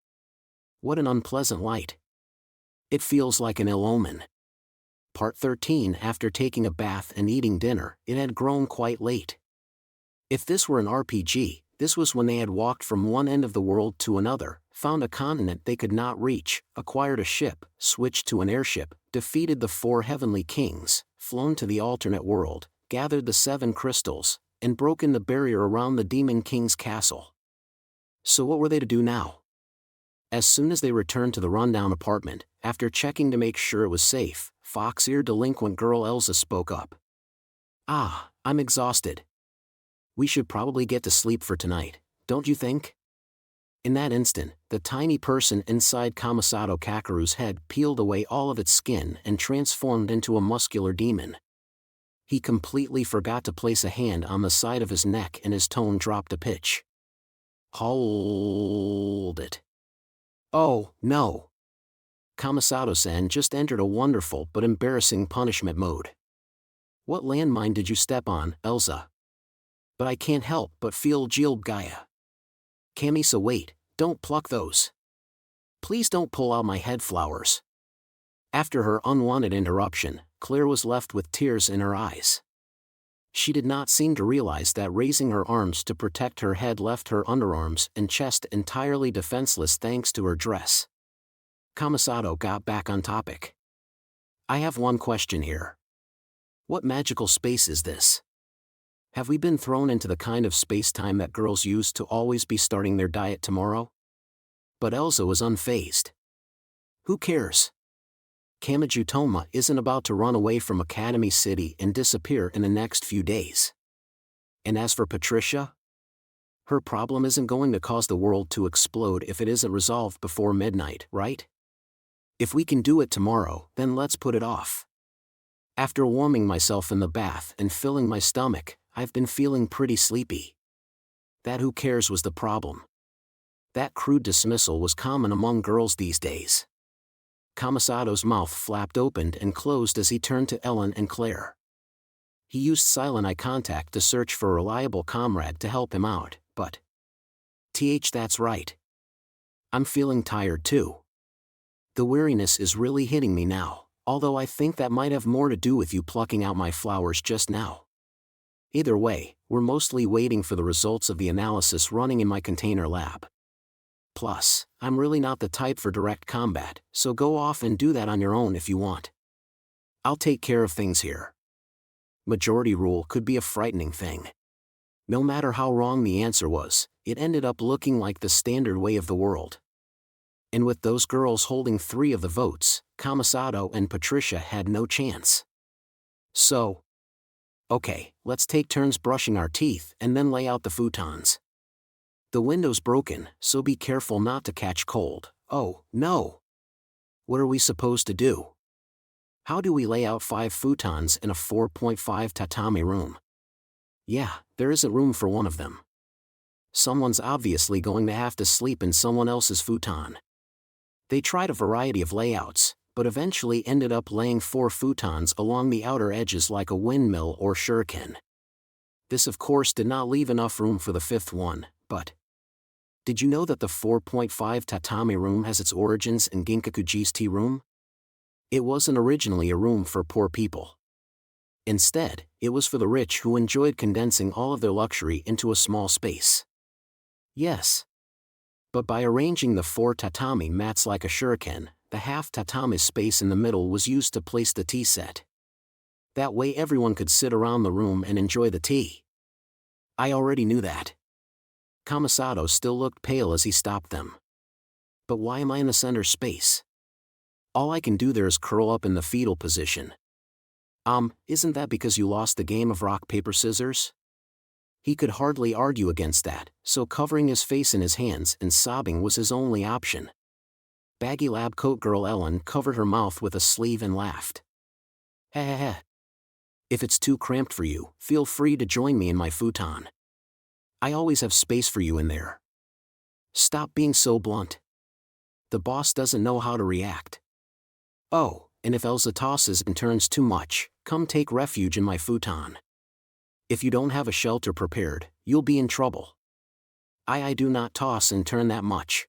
What an unpleasant light. It feels like an ill omen. Part 13. After taking a bath and eating dinner, it had grown quite late. If this were an RPG, this was when they had walked from one end of the world to another, found a continent they could not reach, acquired a ship, switched to an airship, defeated the 4 heavenly kings, flown to the alternate world, gathered the 7 crystals, and broken the barrier around the demon king's castle. So what were they to do now? As soon as they returned to the rundown apartment, after checking to make sure it was safe, fox-eared delinquent girl Elsa spoke up. "Ah, I'm exhausted. We should probably get to sleep for tonight, don't you think?" In that instant, the tiny person inside Kamasato Kakeru's head peeled away all of its skin and transformed into a muscular demon. He completely forgot to place a hand on the side of his neck and his tone dropped a pitch. "Hold it. Oh, no." Kamasato-san just entered a wonderful but embarrassing punishment mode. "What landmine did you step on, Elsa?" "But I can't help but feel Jilb Gaia." "Kamisa, wait, don't pluck those. Please don't pull out my head flowers." After her unwanted interruption, Claire was left with tears in her eyes. She did not seem to realize that raising her arms to protect her head left her underarms and chest entirely defenseless thanks to her dress. Kamasato got back on topic. "I have one question here. What magical space is this? Have we been thrown into the kind of space-time that girls use to always be starting their diet tomorrow?" But Elsa was unfazed. "Who cares? Kamajutoma isn't about to run away from Academy City and disappear in the next few days. And as for Patricia? Her problem isn't going to cause the world to explode if it isn't resolved before midnight, right? If we can do it tomorrow, then let's put it off. After warming myself in the bath and filling my stomach, I've been feeling pretty sleepy." That "who cares" was the problem. That crude dismissal was common among girls these days. Kamasato's mouth flapped open and closed as he turned to Ellen and Claire. He used silent eye contact to search for a reliable comrade to help him out, but... That's right. I'm feeling tired too. The weariness is really hitting me now, Although I think that might have more to do with you plucking out my flowers just now. Either way, we're mostly waiting for the results of the analysis running in my container lab. Plus, I'm really not the type for direct combat, so go off and do that on your own if you want. I'll take care of things here. Majority rule could be a frightening thing. No matter how wrong the answer was, it ended up looking like the standard way of the world. And with those girls holding 3 of the votes, Kamasato and Patricia had no chance. So, okay, let's take turns brushing our teeth and then lay out the futons. The window's broken, so be careful not to catch cold. Oh, no! What are we supposed to do? How do we lay out 5 futons in a 4.5 tatami room? Yeah, there isn't room for one of them. Someone's obviously going to have to sleep in someone else's futon. They tried a variety of layouts, but eventually ended up laying 4 futons along the outer edges like a windmill or shuriken. This of course did not leave enough room for the 5th one, but did you know that the 4.5 tatami room has its origins in Ginkakuji's tea room? It wasn't originally a room for poor people. Instead, it was for the rich who enjoyed condensing all of their luxury into a small space. Yes. But by arranging the 4 tatami mats like a shuriken, the half tatami space in the middle was used to place the tea set. That way everyone could sit around the room and enjoy the tea. I already knew that. Kamasato still looked pale as he stopped them. But why am I in the center space? All I can do there is curl up in the fetal position. Isn't that because you lost the game of rock, paper, scissors? He could hardly argue against that, so covering his face in his hands and sobbing was his only option. Baggy lab coat girl Ellen covered her mouth with a sleeve and laughed. Heh. If it's too cramped for you, feel free to join me in my futon. I always have space for you in there. Stop being so blunt. The boss doesn't know how to react. Oh, and if Elsa tosses and turns too much, come take refuge in my futon. If you don't have a shelter prepared, you'll be in trouble. I do not toss and turn that much.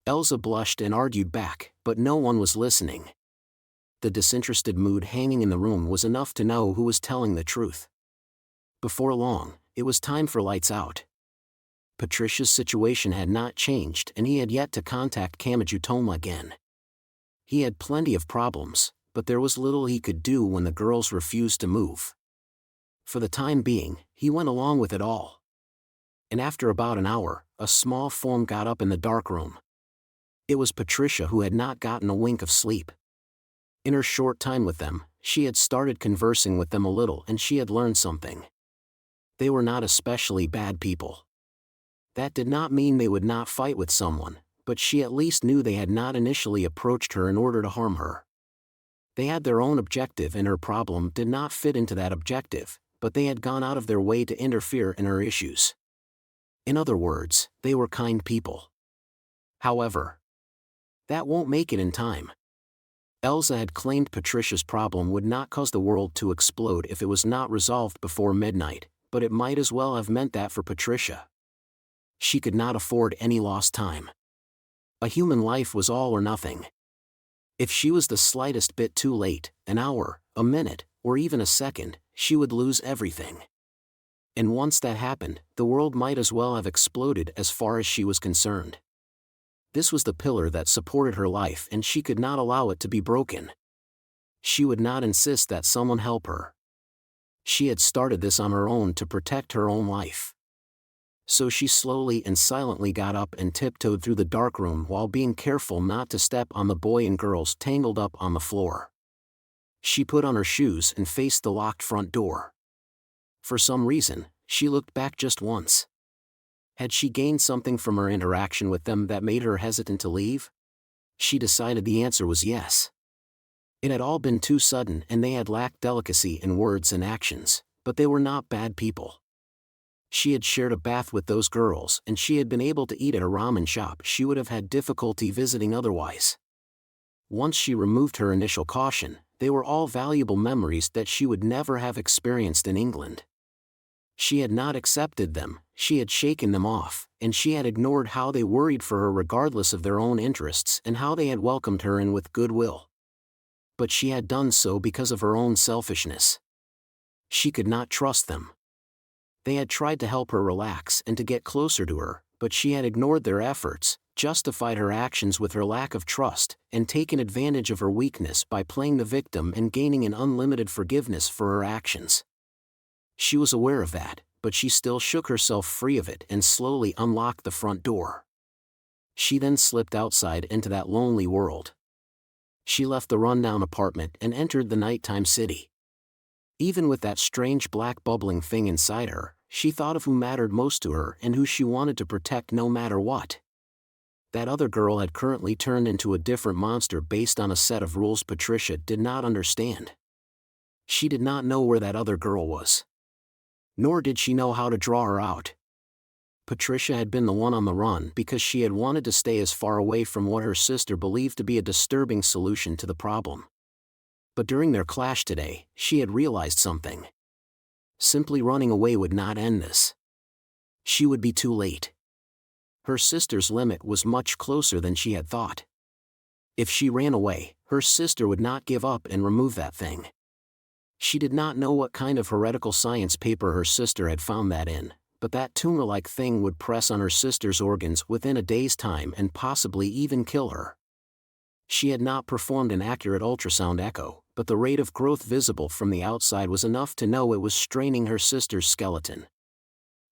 Elsa blushed and argued back, but no one was listening. The disinterested mood hanging in the room was enough to know who was telling the truth. Before long, it was time for lights out. Patricia's situation had not changed and he had yet to contact Kamachi Toma again. He had plenty of problems, but there was little he could do when the girls refused to move. For the time being, he went along with it all. And after about an hour, a small form got up in the dark room. It was Patricia, who had not gotten a wink of sleep. In her short time with them, she had started conversing with them a little and she had learned something. They were not especially bad people. That did not mean they would not fight with someone, but she at least knew they had not initially approached her in order to harm her. They had their own objective and her problem did not fit into that objective, but they had gone out of their way to interfere in her issues. In other words, they were kind people. However, that won't make it in time. Elsa had claimed Patricia's problem would not cause the world to explode if it was not resolved before midnight, but it might as well have meant that for Patricia. She could not afford any lost time. A human life was all or nothing. If she was the slightest bit too late, an hour, a minute, or even a second, she would lose everything. And once that happened, the world might as well have exploded as far as she was concerned. This was the pillar that supported her life and she could not allow it to be broken. She would not insist that someone help her. She had started this on her own to protect her own life. So she slowly and silently got up and tiptoed through the dark room while being careful not to step on the boy and girls tangled up on the floor. She put on her shoes and faced the locked front door. For some reason, she looked back just once. Had she gained something from her interaction with them that made her hesitant to leave? She decided the answer was yes. It had all been too sudden and they had lacked delicacy in words and actions, but they were not bad people. She had shared a bath with those girls and she had been able to eat at a ramen shop she would have had difficulty visiting otherwise. Once she removed her initial caution, they were all valuable memories that she would never have experienced in England. She had not accepted them, she had shaken them off, and she had ignored how they worried for her regardless of their own interests and how they had welcomed her in with goodwill. But she had done so because of her own selfishness. She could not trust them. They had tried to help her relax and to get closer to her, but she had ignored their efforts, justified her actions with her lack of trust, and taken advantage of her weakness by playing the victim and gaining an unlimited forgiveness for her actions. She was aware of that, but she still shook herself free of it and slowly unlocked the front door. She then slipped outside into that lonely world. She left the rundown apartment and entered the nighttime city. Even with that strange black bubbling thing inside her, she thought of who mattered most to her and who she wanted to protect no matter what. That other girl had currently turned into a different monster based on a set of rules Patricia did not understand. She did not know where that other girl was. Nor did she know how to draw her out. Patricia had been the one on the run because she had wanted to stay as far away from what her sister believed to be a disturbing solution to the problem. But during their clash today, she had realized something. Simply running away would not end this. She would be too late. Her sister's limit was much closer than she had thought. If she ran away, her sister would not give up and remove that thing. She did not know what kind of heretical science paper her sister had found that in, but that tumor-like thing would press on her sister's organs within a day's time and possibly even kill her. She had not performed an accurate ultrasound echo, but the rate of growth visible from the outside was enough to know it was straining her sister's skeleton.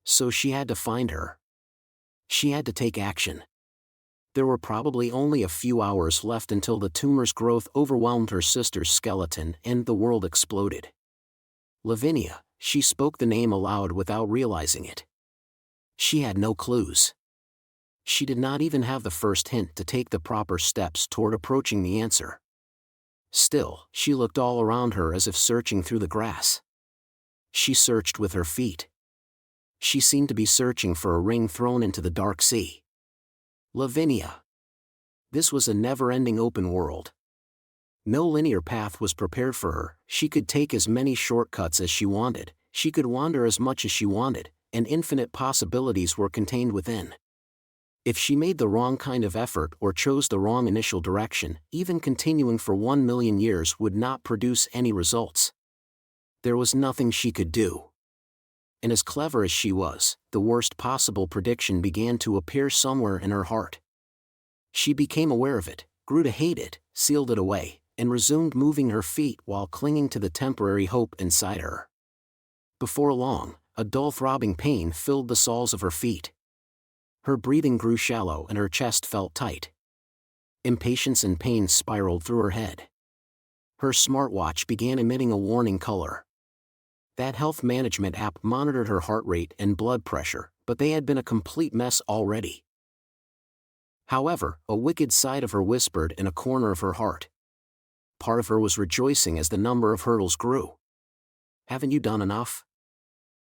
So she had to find her. She had to take action. There were probably only a few hours left until the tumor's growth overwhelmed her sister's skeleton and the world exploded. Lavinia, she spoke the name aloud without realizing it. She had no clues. She did not even have the first hint to take the proper steps toward approaching the answer. Still, she looked all around her as if searching through the grass. She searched with her feet. She seemed to be searching for a ring thrown into the dark sea. Lavinia. This was a never-ending open world. No linear path was prepared for her. She could take as many shortcuts as she wanted, she could wander as much as she wanted, and infinite possibilities were contained within. If she made the wrong kind of effort or chose the wrong initial direction, even continuing for 1,000,000 years would not produce any results. There was nothing she could do. And as clever as she was, the worst possible prediction began to appear somewhere in her heart. She became aware of it, grew to hate it, sealed it away, and resumed moving her feet while clinging to the temporary hope inside her. Before long, a dull throbbing pain filled the soles of her feet. Her breathing grew shallow and her chest felt tight. Impatience and pain spiraled through her head. Her smartwatch began emitting a warning color. That health management app monitored her heart rate and blood pressure, but they had been a complete mess already. However, a wicked side of her whispered in a corner of her heart. Part of her was rejoicing as the number of hurdles grew. "Haven't you done enough?"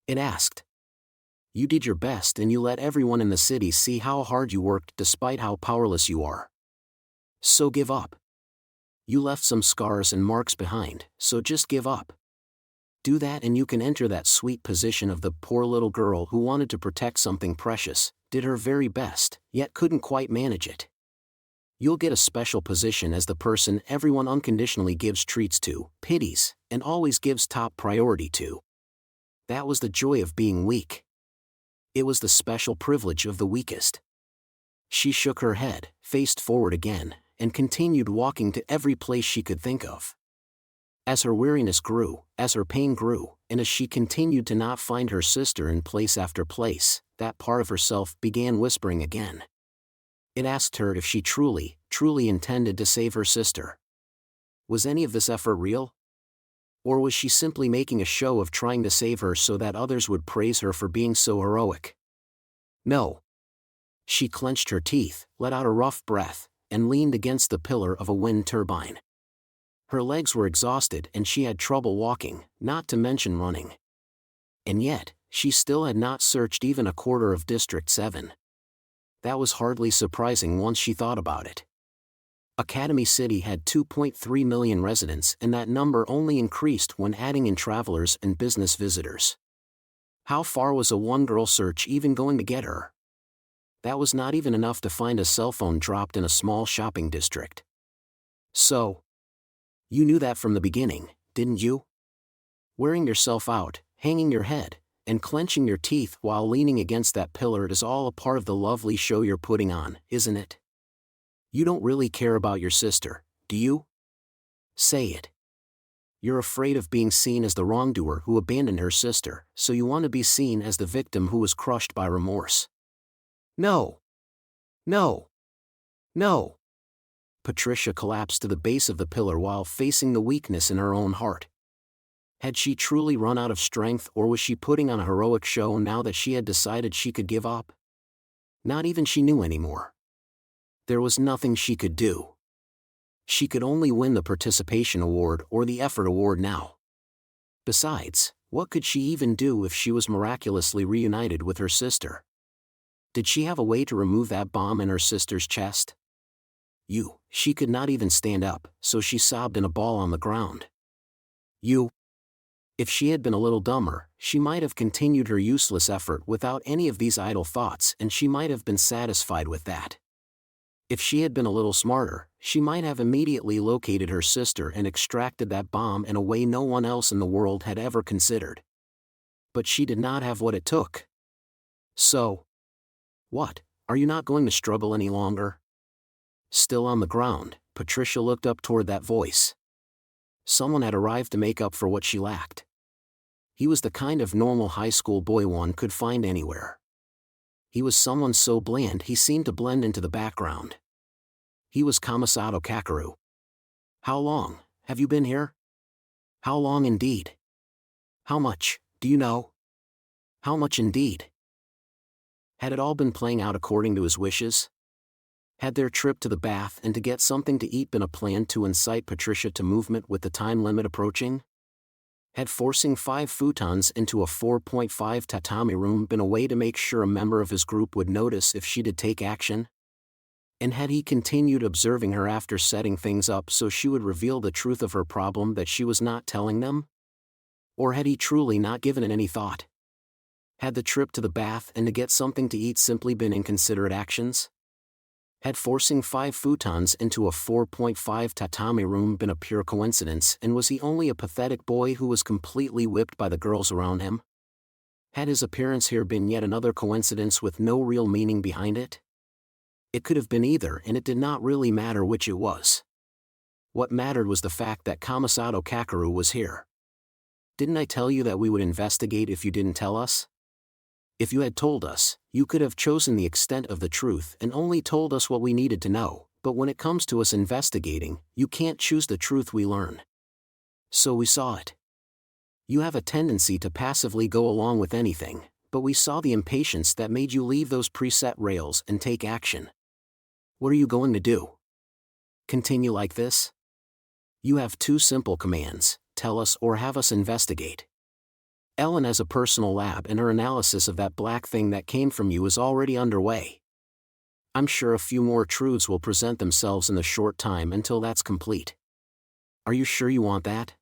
it asked. "You did your best and you let everyone in the city see how hard you worked despite how powerless you are. So give up. You left some scars and marks behind, so just give up. Do that and you can enter that sweet position of the poor little girl who wanted to protect something precious, did her very best, yet couldn't quite manage it. You'll get a special position as the person everyone unconditionally gives treats to, pities, and always gives top priority to." That was the joy of being weak. It was the special privilege of the weakest. She shook her head, faced forward again, and continued walking to every place she could think of. As her weariness grew, as her pain grew, and as she continued to not find her sister in place after place, that part of herself began whispering again. It asked her if she truly intended to save her sister. Was any of this effort real? Or was she simply making a show of trying to save her so that others would praise her for being so heroic? No. She clenched her teeth, let out a rough breath, and leaned against the pillar of a wind turbine. Her legs were exhausted and she had trouble walking, not to mention running. And yet, she still had not searched even a quarter of District 7. That was hardly surprising once she thought about it. Academy City had 2.3 million residents and that number only increased when adding in travelers and business visitors. How far was a one-girl search even going to get her? That was not even enough to find a cell phone dropped in a small shopping district. So, You knew that from the beginning, didn't you? Wearing yourself out, hanging your head, and clenching your teeth while leaning against that pillar is all a part of the lovely show you're putting on, isn't it? You don't really care about your sister, do you? Say it. You're afraid of being seen as the wrongdoer who abandoned her sister, so you want to be seen as the victim who was crushed by remorse. No. No. No. Patricia collapsed to the base of the pillar while facing the weakness in her own heart. Had she truly run out of strength, or was she putting on a heroic show now that she had decided she could give up? Not even she knew anymore. There was nothing she could do. She could only win the participation award or the effort award now. Besides, what could she even do if she was miraculously reunited with her sister? Did she have a way to remove that bomb in her sister's chest? She could not even stand up, so she sobbed in a ball on the ground. If she had been a little dumber, she might have continued her useless effort without any of these idle thoughts, and she might have been satisfied with that. If she had been a little smarter, she might have immediately located her sister and extracted that bomb in a way no one else in the world had ever considered. But she did not have what it took. So, what? Are you not going to struggle any longer? Still on the ground, Patricia looked up toward that voice. Someone had arrived to make up for what she lacked. He was the kind of normal high school boy one could find anywhere. He was someone so bland he seemed to blend into the background. He was Kamasato Kakeru. How long have you been here? How long indeed? How much, do you know? How much indeed? Had it all been playing out according to his wishes? Had their trip to the bath and to get something to eat been a plan to incite Patricia to movement with the time limit approaching? Had forcing 5 futons into a 4.5 tatami room been a way to make sure a member of his group would notice if she did take action? And had he continued observing her after setting things up so she would reveal the truth of her problem that she was not telling them? Or had he truly not given it any thought? Had the trip to the bath and to get something to eat simply been inconsiderate actions? Had forcing 5 futons into a 4.5 tatami room been a pure coincidence, and was he only a pathetic boy who was completely whipped by the girls around him? Had his appearance here been yet another coincidence with no real meaning behind it? It could have been either, and it did not really matter which it was. What mattered was the fact that Kamasato Kakeru was here. Didn't I tell you that we would investigate if you didn't tell us? If you had told us, you could have chosen the extent of the truth and only told us what we needed to know, but when it comes to us investigating, you can't choose the truth we learn. So we saw it. You have a tendency to passively go along with anything, but we saw the impatience that made you leave those preset rails and take action. What are you going to do? Continue like this? You have 2 simple commands: tell us or have us investigate. Ellen has a personal lab and her analysis of that black thing that came from you is already underway. I'm sure a few more truths will present themselves in the short time until that's complete. Are you sure you want that?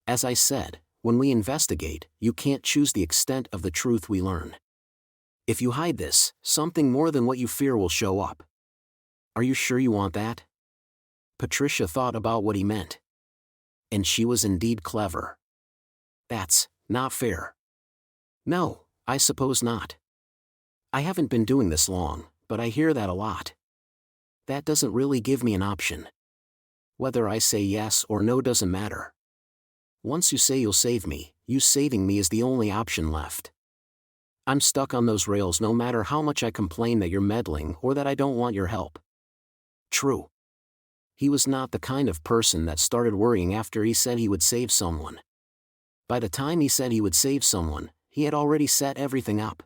As I said, when we investigate, you can't choose the extent of the truth we learn. If you hide this, something more than what you fear will show up. Are you sure you want that? Patricia thought about what he meant. And she was indeed clever. That's not fair. No, I suppose not. I haven't been doing this long, but I hear that a lot. That doesn't really give me an option. Whether I say yes or no doesn't matter. Once you say you'll save me, you saving me is the only option left. I'm stuck on those rails no matter how much I complain that you're meddling or that I don't want your help. True. He was not the kind of person that started worrying after he said he would save someone. By the time he said he would save someone, he had already set everything up.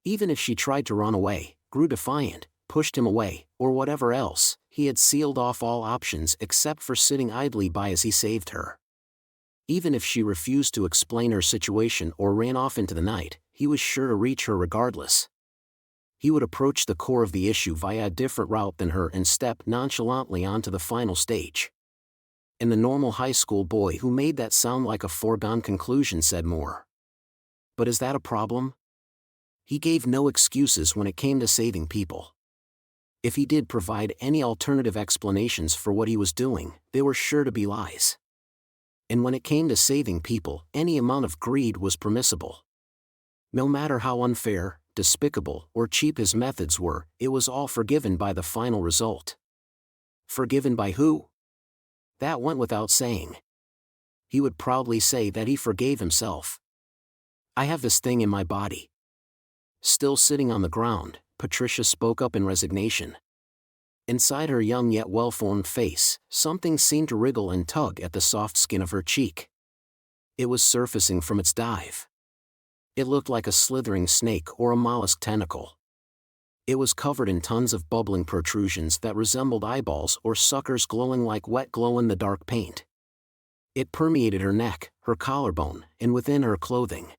Even if she tried to run away, grew defiant, pushed him away, or whatever else, he had sealed off all options except for sitting idly by as he saved her. Even if she refused to explain her situation or ran off into the night, he was sure to reach her regardless. He would approach the core of the issue via a different route than her and step nonchalantly onto the final stage. And the normal high school boy who made that sound like a foregone conclusion said more. But is that a problem? He gave no excuses when it came to saving people. If he did provide any alternative explanations for what he was doing, they were sure to be lies. And when it came to saving people, any amount of greed was permissible. No matter how unfair, despicable, or cheap his methods were, it was all forgiven by the final result. Forgiven by who? That went without saying. He would proudly say that he forgave himself. I have this thing in my body. Still sitting on the ground, Patricia spoke up in resignation. Inside her young yet well-formed face, something seemed to wriggle and tug at the soft skin of her cheek. It was surfacing from its dive. It looked like a slithering snake or a mollusk tentacle. It was covered in tons of bubbling protrusions that resembled eyeballs or suckers glowing like wet glow-in-the-dark paint. It permeated her neck, her collarbone, and within her clothing.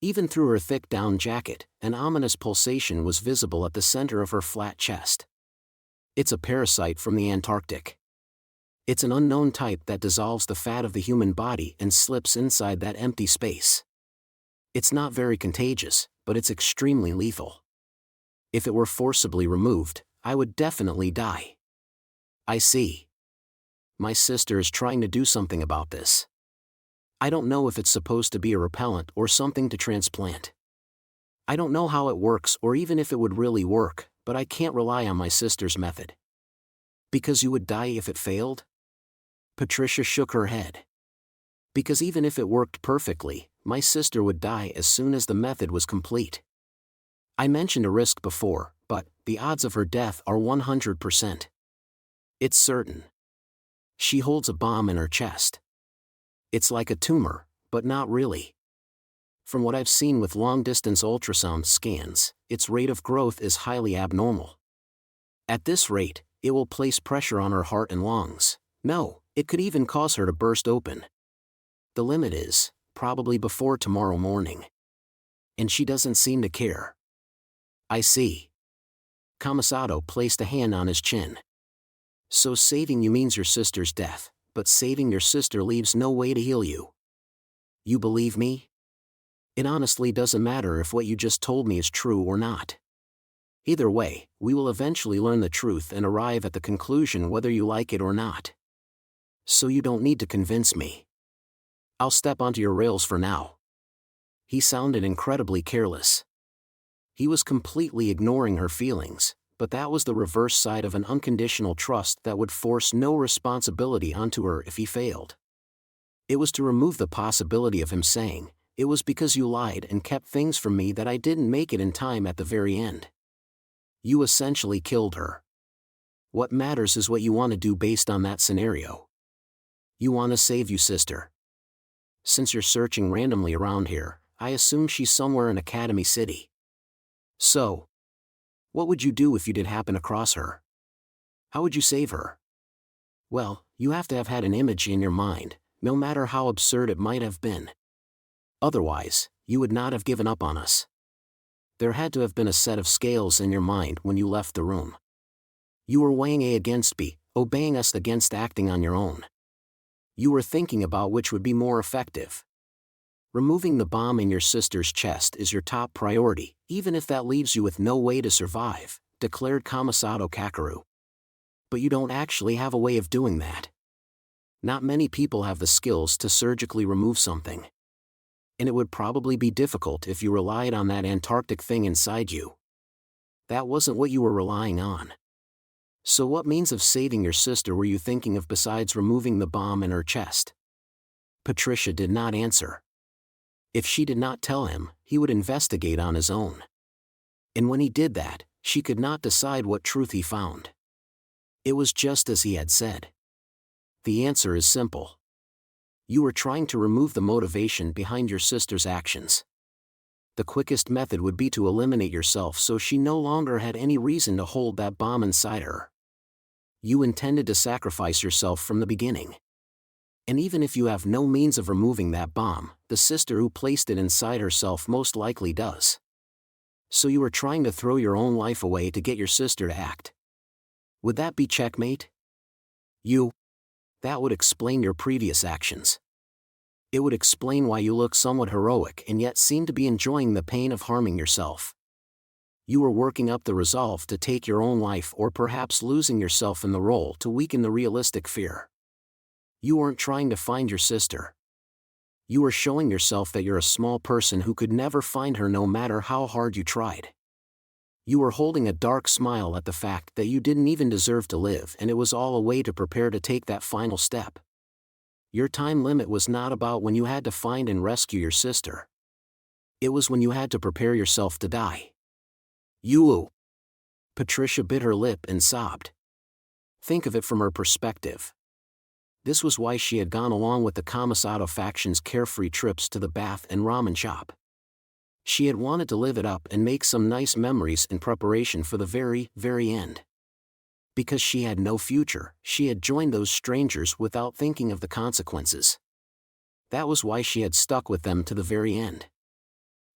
Even through her thick down jacket, an ominous pulsation was visible at the center of her flat chest. It's a parasite from the Antarctic. It's an unknown type that dissolves the fat of the human body and slips inside that empty space. It's not very contagious, but it's extremely lethal. If it were forcibly removed, I would definitely die. I see. My sister is trying to do something about this. I don't know if it's supposed to be a repellent or something to transplant. I don't know how it works or even if it would really work, but I can't rely on my sister's method. Because you would die if it failed? Patricia shook her head. Because even if it worked perfectly, my sister would die as soon as the method was complete. I mentioned a risk before, but the odds of her death are 100%. It's certain. She holds a bomb in her chest. It's like a tumor, but not really. From what I've seen with long-distance ultrasound scans, its rate of growth is highly abnormal. At this rate, it will place pressure on her heart and lungs. No, it could even cause her to burst open. The limit is, probably before tomorrow morning. And she doesn't seem to care. I see. Kamasato placed a hand on his chin. So saving you means your sister's death, but saving your sister leaves no way to heal you. You believe me? It honestly doesn't matter if what you just told me is true or not. Either way, we will eventually learn the truth and arrive at the conclusion whether you like it or not. So you don't need to convince me. I'll step onto your rails for now. He sounded incredibly careless. He was completely ignoring her feelings, but that was the reverse side of an unconditional trust that would force no responsibility onto her if he failed. It was to remove the possibility of him saying, "It was because you lied and kept things from me that I didn't make it in time at the very end." You essentially killed her. What matters is what you want to do based on that scenario. You want to save your sister. Since you're searching randomly around here, I assume she's somewhere in Academy City. So, what would you do if you did happen across her? How would you save her? Well, you have to have had an image in your mind, no matter how absurd it might have been. Otherwise, you would not have given up on us. There had to have been a set of scales in your mind when you left the room. You were weighing A against B, obeying us against acting on your own. You were thinking about which would be more effective. Removing the bomb in your sister's chest is your top priority, even if that leaves you with no way to survive, declared Kamasato Kakeru. But you don't actually have a way of doing that. Not many people have the skills to surgically remove something. And it would probably be difficult if you relied on that Antarctic thing inside you. That wasn't what you were relying on. So what means of saving your sister were you thinking of besides removing the bomb in her chest? Patricia did not answer. If she did not tell him, he would investigate on his own. And when he did that, she could not decide what truth he found. It was just as he had said. The answer is simple. You were trying to remove the motivation behind your sister's actions. The quickest method would be to eliminate yourself so she no longer had any reason to hold that bomb inside her. You intended to sacrifice yourself from the beginning. And even if you have no means of removing that bomb, the sister who placed it inside herself most likely does. So you were trying to throw your own life away to get your sister to act. Would that be checkmate? That would explain your previous actions. It would explain why you look somewhat heroic and yet seem to be enjoying the pain of harming yourself. You were working up the resolve to take your own life, or perhaps losing yourself in the role to weaken the realistic fear. You weren't trying to find your sister. You were showing yourself that you're a small person who could never find her no matter how hard you tried. You were holding a dark smile at the fact that you didn't even deserve to live, and it was all a way to prepare to take that final step. Your time limit was not about when you had to find and rescue your sister. It was when you had to prepare yourself to die. You. Patricia bit her lip and sobbed. Think of it from her perspective. This was why she had gone along with the Kamasato faction's carefree trips to the bath and ramen shop. She had wanted to live it up and make some nice memories in preparation for the very, very end. Because she had no future, she had joined those strangers without thinking of the consequences. That was why she had stuck with them to the very end.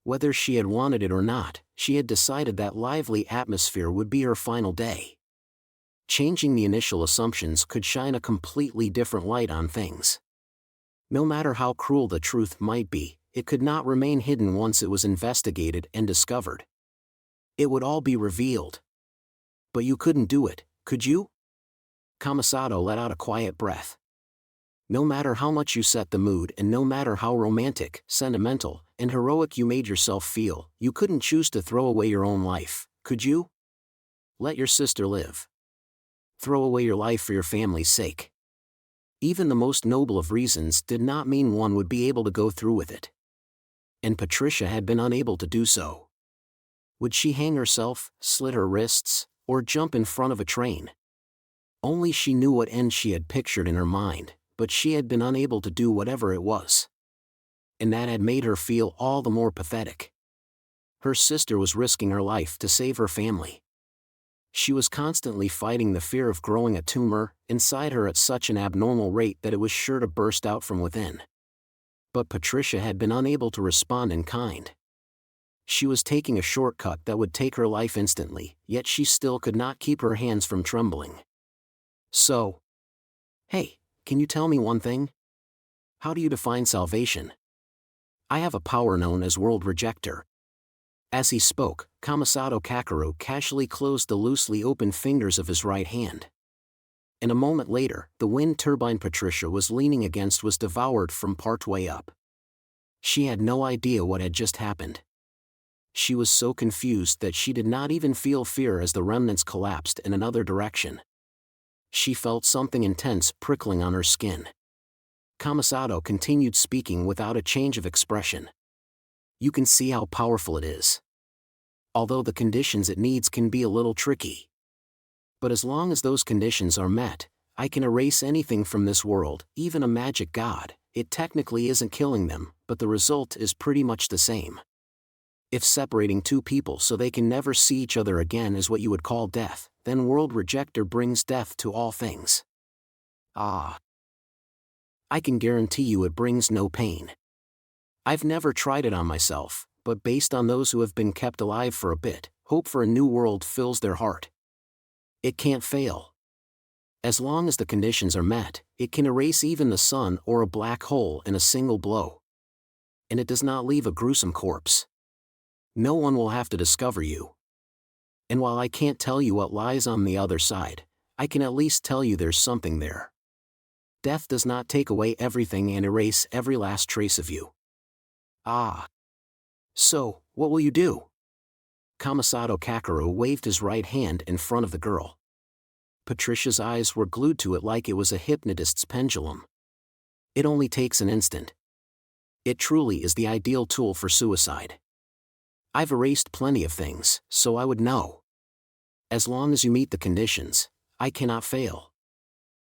Whether she had wanted it or not, she had decided that lively atmosphere would be her final day. Changing the initial assumptions could shine a completely different light on things. No matter how cruel the truth might be, it could not remain hidden once it was investigated and discovered. It would all be revealed. But you couldn't do it, could you? Kamasato let out a quiet breath. No matter how much you set the mood and no matter how romantic, sentimental, and heroic you made yourself feel, you couldn't choose to throw away your own life, could you? Let your sister live. Throw away your life for your family's sake. Even the most noble of reasons did not mean one would be able to go through with it. And Patricia had been unable to do so. Would she hang herself, slit her wrists, or jump in front of a train? Only she knew what end she had pictured in her mind, but she had been unable to do whatever it was. And that had made her feel all the more pathetic. Her sister was risking her life to save her family. She was constantly fighting the fear of growing a tumor inside her at such an abnormal rate that it was sure to burst out from within. But Patricia had been unable to respond in kind. She was taking a shortcut that would take her life instantly, yet she still could not keep her hands from trembling. So, hey, can you tell me one thing? How do you define salvation? I have a power known as World Rejecter. As he spoke, Kamasato Kakeru casually closed the loosely open fingers of his right hand. And a moment later, the wind turbine Patricia was leaning against was devoured from partway up. She had no idea what had just happened. She was so confused that she did not even feel fear as the remnants collapsed in another direction. She felt something intense prickling on her skin. Kamasato continued speaking without a change of expression. You can see how powerful it is. Although the conditions it needs can be a little tricky. But as long as those conditions are met, I can erase anything from this world, even a magic god. It technically isn't killing them, but the result is pretty much the same. If separating two people so they can never see each other again is what you would call death, then World Rejecter brings death to all things. Ah. I can guarantee you it brings no pain. I've never tried it on myself, but based on those who have been kept alive for a bit, hope for a new world fills their heart. It can't fail. As long as the conditions are met, it can erase even the sun or a black hole in a single blow. And it does not leave a gruesome corpse. No one will have to discover you. And while I can't tell you what lies on the other side, I can at least tell you there's something there. Death does not take away everything and erase every last trace of you. Ah. So, what will you do? Kamasato Kakeru waved his right hand in front of the girl. Patricia's eyes were glued to it like it was a hypnotist's pendulum. It only takes an instant. It truly is the ideal tool for suicide. I've erased plenty of things, so I would know. As long as you meet the conditions, I cannot fail.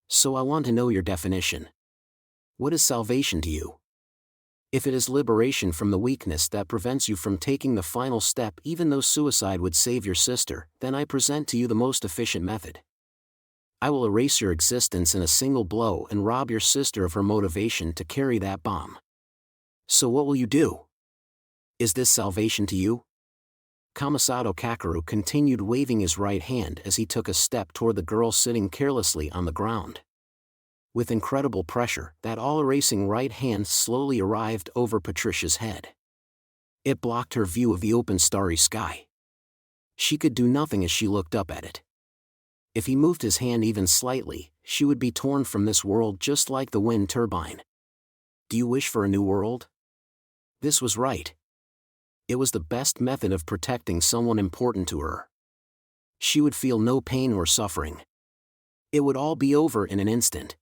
So I want to know your definition. What is salvation to you? If it is liberation from the weakness that prevents you from taking the final step even though suicide would save your sister, then I present to you the most efficient method. I will erase your existence in a single blow and rob your sister of her motivation to carry that bomb. So what will you do? Is this salvation to you? Kamasato Kakeru continued waving his right hand as he took a step toward the girl sitting carelessly on the ground. With incredible pressure, that all-erasing right hand slowly arrived over Patricia's head. It blocked her view of the open starry sky. She could do nothing as she looked up at it. If he moved his hand even slightly, she would be torn from this world just like the wind turbine. Do you wish for a new world? This was right. It was the best method of protecting someone important to her. She would feel no pain or suffering. It would all be over in an instant.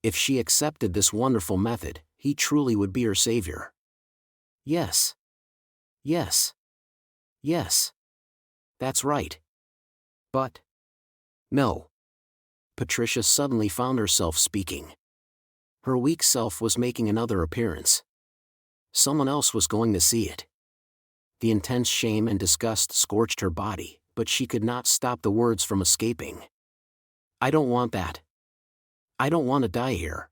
If she accepted this wonderful method, he truly would be her savior. Yes. Yes. Yes. That's right. But. No. Patricia suddenly found herself speaking. Her weak self was making another appearance. Someone else was going to see it. The intense shame and disgust scorched her body, but she could not stop the words from escaping. I don't want that. I don't want to die here.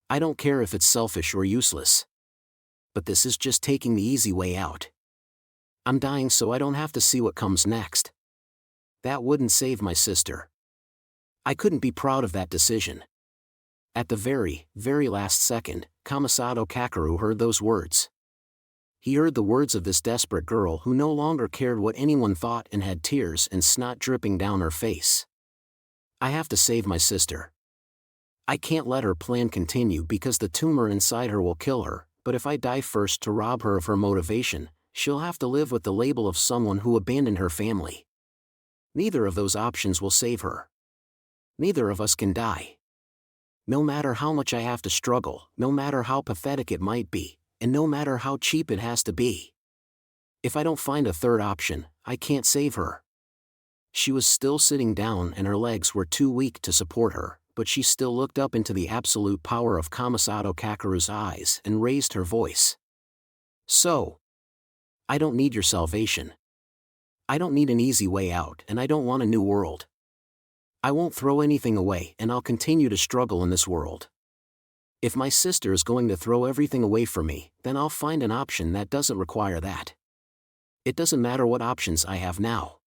I don't care if it's selfish or useless. But this is just taking the easy way out. I'm dying so I don't have to see what comes next. That wouldn't save my sister. I couldn't be proud of that decision. At the very, very last second, Kamasato Kakeru heard those words. He heard the words of this desperate girl who no longer cared what anyone thought and had tears and snot dripping down her face. I have to save my sister. I can't let her plan continue because the tumor inside her will kill her, but if I die first to rob her of her motivation, she'll have to live with the label of someone who abandoned her family. Neither of those options will save her. Neither of us can die. No matter how much I have to struggle, no matter how pathetic it might be, and no matter how cheap it has to be. If I don't find a third option, I can't save her. She was still sitting down and her legs were too weak to support her, but she still looked up into the absolute power of Kamasato Kakeru's eyes and raised her voice. So. I don't need your salvation. I don't need an easy way out and I don't want a new world. I won't throw anything away and I'll continue to struggle in this world. If my sister is going to throw everything away from me, then I'll find an option that doesn't require that. It doesn't matter what options I have now.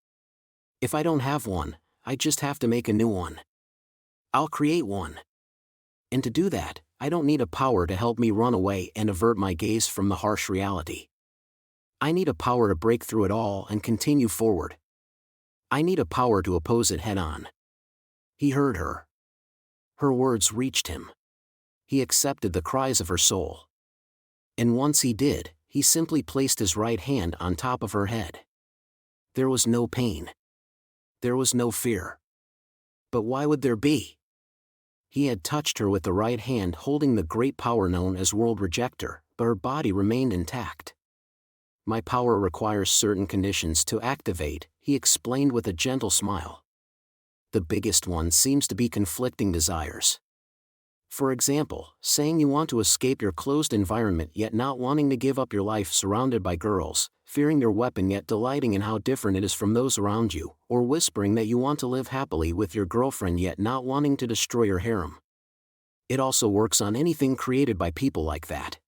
If I don't have one, I just have to make a new one. I'll create one. And to do that, I don't need a power to help me run away and avert my gaze from the harsh reality. I need a power to break through it all and continue forward. I need a power to oppose it head-on. He heard her. Her words reached him. He accepted the cries of her soul. And once he did, he simply placed his right hand on top of her head. There was no pain. There was no fear. But why would there be? He had touched her with the right hand holding the great power known as World Rejector, but her body remained intact. My power requires certain conditions to activate, he explained with a gentle smile. The biggest one seems to be conflicting desires. For example, saying you want to escape your closed environment yet not wanting to give up your life surrounded by girls, fearing your weapon yet delighting in how different it is from those around you, or whispering that you want to live happily with your girlfriend yet not wanting to destroy your harem. It also works on anything created by people like that.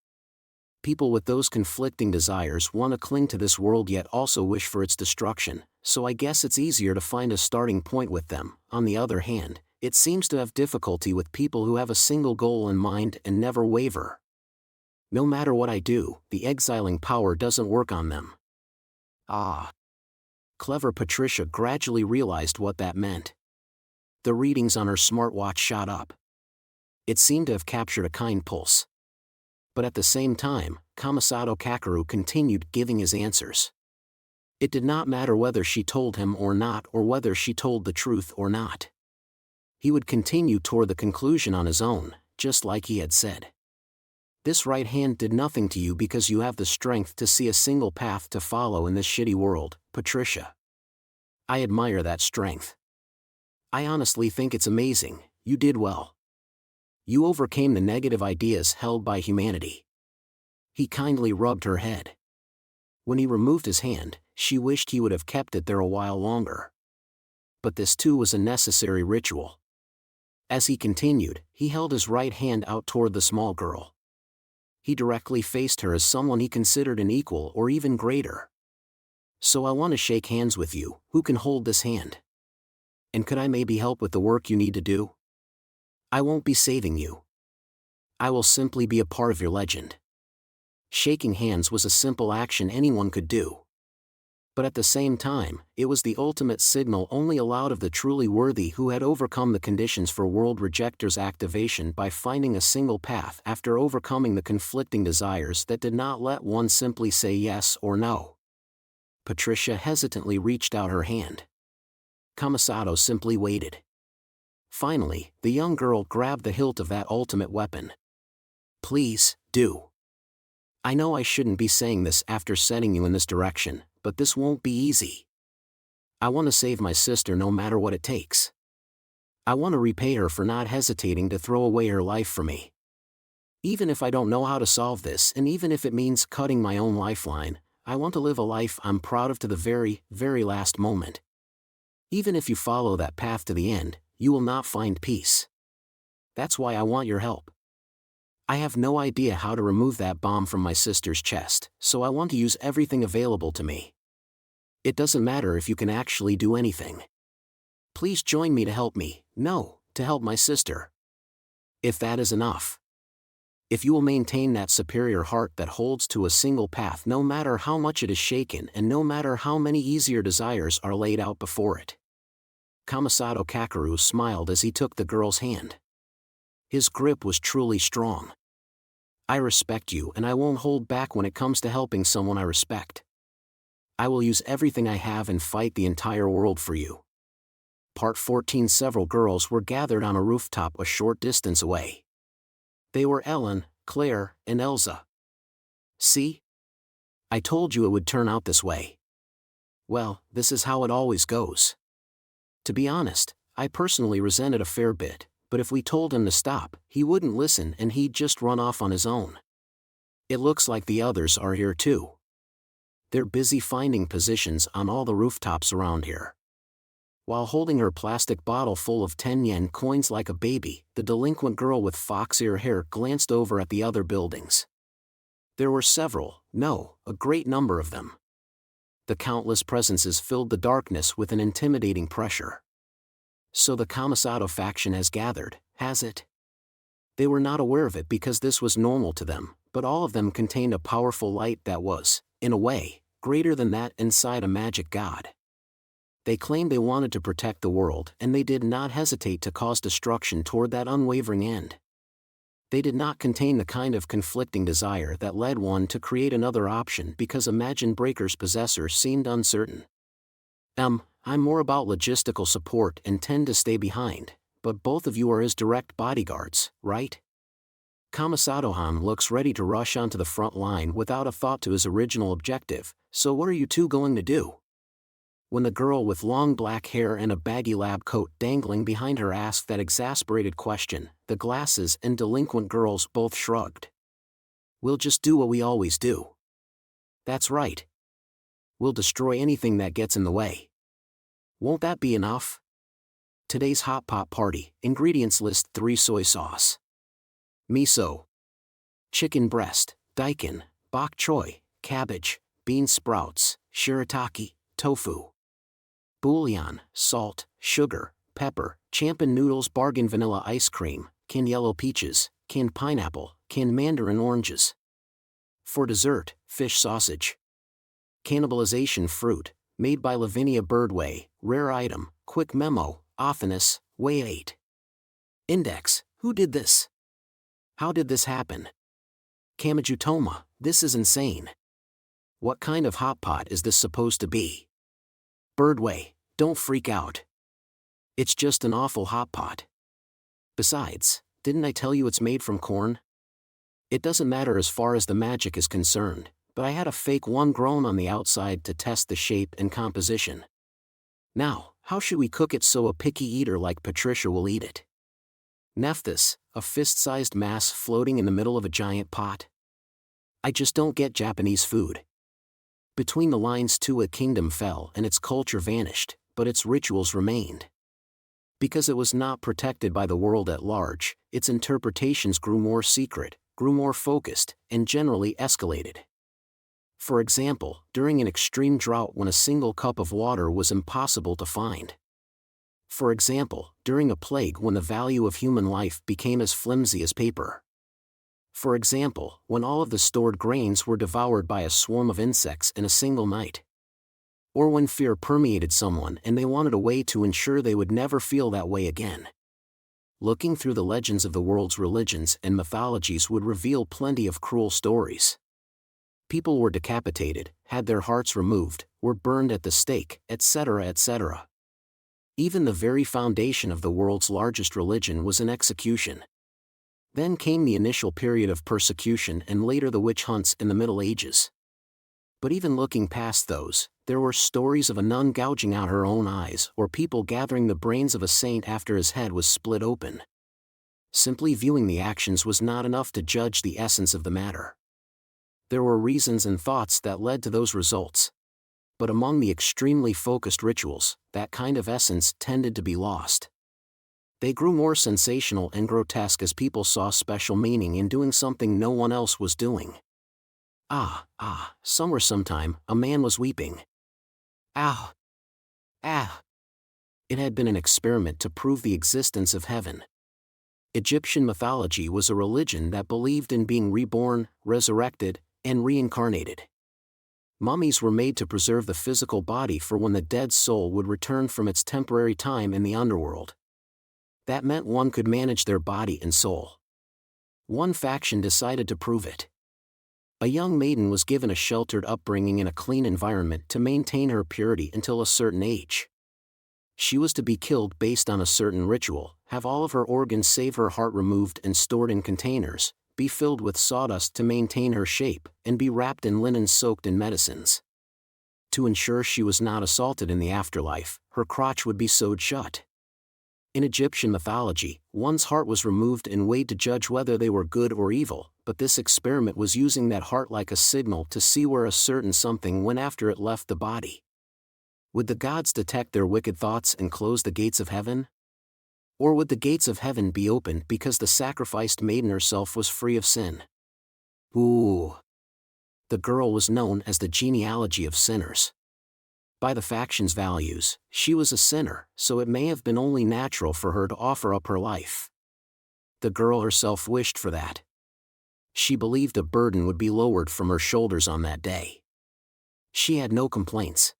People with those conflicting desires want to cling to this world yet also wish for its destruction, so I guess it's easier to find a starting point with them. On the other hand, it seems to have difficulty with people who have a single goal in mind and never waver. No matter what I do, the exiling power doesn't work on them. Ah. Clever Patricia gradually realized what that meant. The readings on her smartwatch shot up. It seemed to have captured a kind pulse. But at the same time, Kamasato Kakeru continued giving his answers. It did not matter whether she told him or not or whether she told the truth or not. He would continue toward the conclusion on his own, just like he had said. This right hand did nothing to you because you have the strength to see a single path to follow in this shitty world, Patricia. I admire that strength. I honestly think it's amazing. You did well. You overcame the negative ideas held by humanity. He kindly rubbed her head. When he removed his hand, she wished he would have kept it there a while longer. But this too was a necessary ritual. As he continued, he held his right hand out toward the small girl. He directly faced her as someone he considered an equal or even greater. So I want to shake hands with you. Who can hold this hand? And could I maybe help with the work you need to do? I won't be saving you. I will simply be a part of your legend. Shaking hands was a simple action anyone could do. But at the same time, it was the ultimate signal only allowed of the truly worthy who had overcome the conditions for World Rejector's activation by finding a single path after overcoming the conflicting desires that did not let one simply say yes or no. Patricia hesitantly reached out her hand. Kamisato simply waited. Finally, the young girl grabbed the hilt of that ultimate weapon. Please, do. I know I shouldn't be saying this after setting you in this direction, but this won't be easy. I want to save my sister no matter what it takes. I want to repay her for not hesitating to throw away her life for me. Even if I don't know how to solve this, and even if it means cutting my own lifeline, I want to live a life I'm proud of to the very, very last moment. Even if you follow that path to the end, you will not find peace. That's why I want your help. I have no idea how to remove that bomb from my sister's chest, so I want to use everything available to me. It doesn't matter if you can actually do anything. Please join me to help me, no, to help my sister. If that is enough. If you will maintain that superior heart that holds to a single path no matter how much it is shaken and no matter how many easier desires are laid out before it. Kamisato Kakeru smiled as he took the girl's hand. His grip was truly strong. I respect you and I won't hold back when it comes to helping someone I respect. I will use everything I have and fight the entire world for you. Part 14. Several girls were gathered on a rooftop a short distance away. They were Ellen, Claire, and Elsa. See? I told you it would turn out this way. Well, this is how it always goes. To be honest, I personally resented a fair bit, but if we told him to stop, he wouldn't listen and he'd just run off on his own. It looks like the others are here too. They're busy finding positions on all the rooftops around here. While holding her plastic bottle full of 10 yen coins like a baby, the delinquent girl with fox ear hair glanced over at the other buildings. There were several, no, a great number of them. The countless presences filled the darkness with an intimidating pressure. So the Kamisato faction has gathered, has it? They were not aware of it because this was normal to them, but all of them contained a powerful light that was, in a way, greater than that inside a magic god. They claimed they wanted to protect the world and they did not hesitate to cause destruction toward that unwavering end. They did not contain the kind of conflicting desire that led one to create another option because Imagine Breaker's possessor seemed uncertain. I'm more about logistical support and tend to stay behind, but both of you are his direct bodyguards, right? Kamisato-han looks ready to rush onto the front line without a thought to his original objective, so what are you two going to do? When the girl with long black hair and a baggy lab coat dangling behind her asked that exasperated question, the glasses and delinquent girls both shrugged. We'll just do what we always do. That's right. We'll destroy anything that gets in the way. Won't that be enough? Today's hot pot party, ingredients list 3 soy sauce. Miso. Chicken breast, daikon, bok choy, cabbage, bean sprouts, shirataki, tofu. Bouillon, salt, sugar, pepper, champion noodles, bargain vanilla ice cream, canned yellow peaches, canned pineapple, canned mandarin oranges. For dessert, fish sausage. Cannibalization fruit, made by Lavinia Birdway, rare item, quick memo, Ophinus, way 8. Index, who did this? How did this happen? Kamajutoma, this is insane. What kind of hot pot is this supposed to be? Birdway, don't freak out. It's just an awful hot pot. Besides, didn't I tell you it's made from corn? It doesn't matter as far as the magic is concerned, but I had a fake one grown on the outside to test the shape and composition. Now, how should we cook it so a picky eater like Patricia will eat it? Nephthys, a fist-sized mass floating in the middle of a giant pot. I just don't get Japanese food. Between the lines too, a kingdom fell and its culture vanished, but its rituals remained. Because it was not protected by the world at large, its interpretations grew more secret, grew more focused, and generally escalated. For example, during an extreme drought when a single cup of water was impossible to find. For example, during a plague when the value of human life became as flimsy as paper. For example, when all of the stored grains were devoured by a swarm of insects in a single night. Or when fear permeated someone and they wanted a way to ensure they would never feel that way again. Looking through the legends of the world's religions and mythologies would reveal plenty of cruel stories. People were decapitated, had their hearts removed, were burned at the stake, etc., etc. Even the very foundation of the world's largest religion was an execution. Then came the initial period of persecution and later the witch hunts in the Middle Ages. But even looking past those, there were stories of a nun gouging out her own eyes or people gathering the brains of a saint after his head was split open. Simply viewing the actions was not enough to judge the essence of the matter. There were reasons and thoughts that led to those results. But among the extremely focused rituals, that kind of essence tended to be lost. They grew more sensational and grotesque as people saw special meaning in doing something no one else was doing. Somewhere sometime, a man was weeping. Ow! Ah! It had been an experiment to prove the existence of heaven. Egyptian mythology was a religion that believed in being reborn, resurrected, and reincarnated. Mummies were made to preserve the physical body for when the dead soul would return from its temporary time in the underworld. That meant one could manage their body and soul. One faction decided to prove it. A young maiden was given a sheltered upbringing in a clean environment to maintain her purity until a certain age. She was to be killed based on a certain ritual, have all of her organs save her heart removed and stored in containers, be filled with sawdust to maintain her shape, and be wrapped in linen soaked in medicines. To ensure she was not assaulted in the afterlife, her crotch would be sewed shut. In Egyptian mythology, one's heart was removed and weighed to judge whether they were good or evil, but this experiment was using that heart like a signal to see where a certain something went after it left the body. Would the gods detect their wicked thoughts and close the gates of heaven? Or would the gates of heaven be opened because the sacrificed maiden herself was free of sin? Ooh! The girl was known as the genealogy of sinners. By the faction's values, she was a sinner, so it may have been only natural for her to offer up her life. The girl herself wished for that. She believed a burden would be lowered from her shoulders on that day. She had no complaints.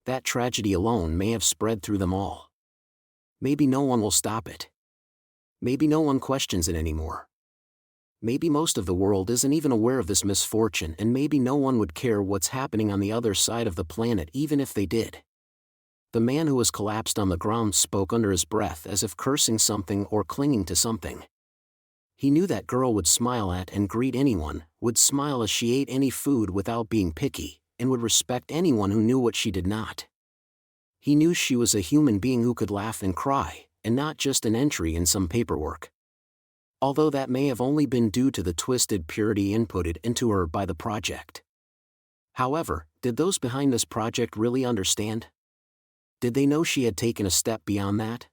That tragedy alone may have spread through them all. Maybe no one will stop it. Maybe no one questions it anymore. Maybe most of the world isn't even aware of this misfortune, and maybe no one would care what's happening on the other side of the planet even if they did. The man who was collapsed on the ground spoke under his breath as if cursing something or clinging to something. He knew that girl would smile at and greet anyone, would smile as she ate any food without being picky, and would respect anyone who knew what she did not. He knew she was a human being who could laugh and cry, and not just an entry in some paperwork. Although that may have only been due to the twisted purity inputted into her by the project. However, did those behind this project really understand? Did they know she had taken a step beyond that?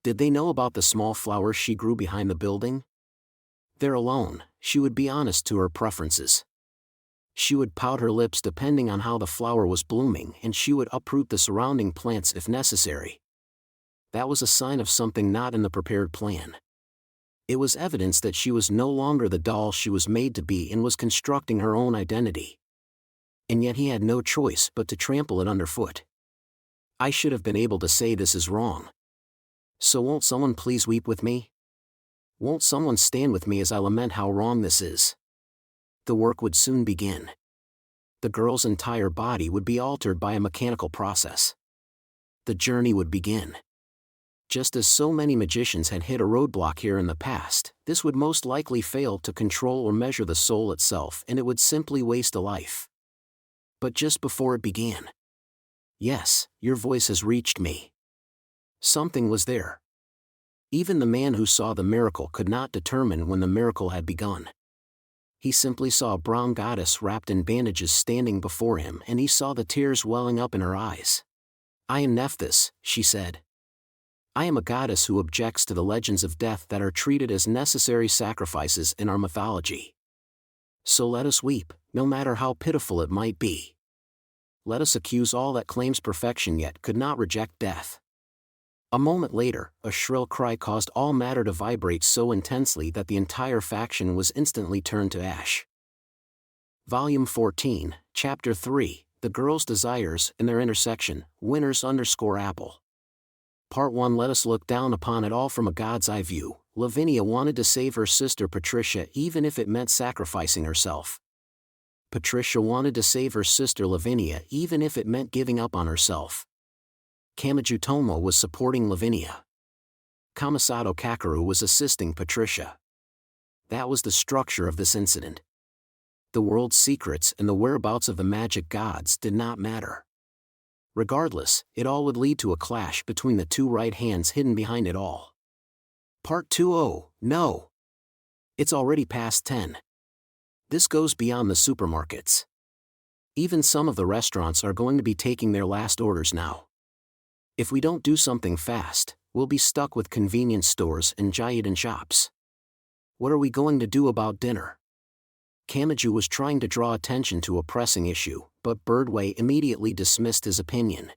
Did they know about the small flowers she grew behind the building? There alone, she would be honest to her preferences. She would pout her lips depending on how the flower was blooming, and she would uproot the surrounding plants if necessary. That was a sign of something not in the prepared plan. It was evidence that she was no longer the doll she was made to be and was constructing her own identity. And yet he had no choice but to trample it underfoot. I should have been able to say this is wrong. So won't someone please weep with me? Won't someone stand with me as I lament how wrong this is? The work would soon begin. The girl's entire body would be altered by a mechanical process. The journey would begin. Just as so many magicians had hit a roadblock here in the past, this would most likely fail to control or measure the soul itself, and it would simply waste a life. But just before it began. Yes, your voice has reached me. Something was there. Even the man who saw the miracle could not determine when the miracle had begun. He simply saw a brown goddess wrapped in bandages standing before him, and he saw the tears welling up in her eyes. I am Nephthys, she said. I am a goddess who objects to the legends of death that are treated as necessary sacrifices in our mythology. So let us weep, no matter how pitiful it might be. Let us accuse all that claims perfection yet could not reject death. A moment later, a shrill cry caused all matter to vibrate so intensely that the entire faction was instantly turned to ash. Volume 14, Chapter 3, The Girls' Desires and Their Intersection, Winners_Apple. Part 1. Let us look down upon it all from a god's eye view. Lavinia wanted to save her sister Patricia even if it meant sacrificing herself. Patricia wanted to save her sister Lavinia even if it meant giving up on herself. Kamachi Tomo was supporting Lavinia. Kamisato Kakeru was assisting Patricia. That was the structure of this incident. The world's secrets and the whereabouts of the magic gods did not matter. Regardless, it all would lead to a clash between the two right hands hidden behind it all. Part 2. Oh, no! It's already past 10. This goes beyond the supermarkets. Even some of the restaurants are going to be taking their last orders now. If we don't do something fast, we'll be stuck with convenience stores and giant shops. What are we going to do about dinner? Kamachi was trying to draw attention to a pressing issue, but Birdway immediately dismissed his opinion.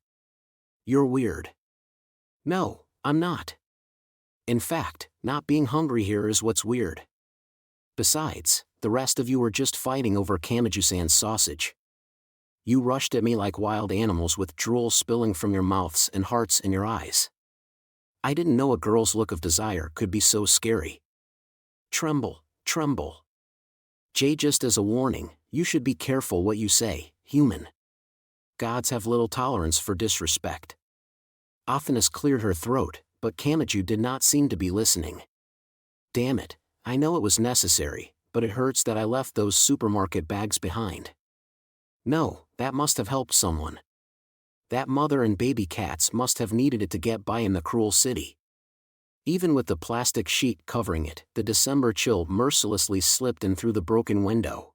You're weird. No, I'm not. In fact, not being hungry here is what's weird. Besides, the rest of you were just fighting over Kamachi-san's sausage. You rushed at me like wild animals with drool spilling from your mouths and hearts in your eyes. I didn't know a girl's look of desire could be so scary. Tremble, tremble. Jay, just as a warning, you should be careful what you say, human. Gods have little tolerance for disrespect. Athenis cleared her throat, but Kamachi did not seem to be listening. Damn it, I know it was necessary, but it hurts that I left those supermarket bags behind. No, that must have helped someone. That mother and baby cats must have needed it to get by in the cruel city. Even with the plastic sheet covering it, the December chill mercilessly slipped in through the broken window.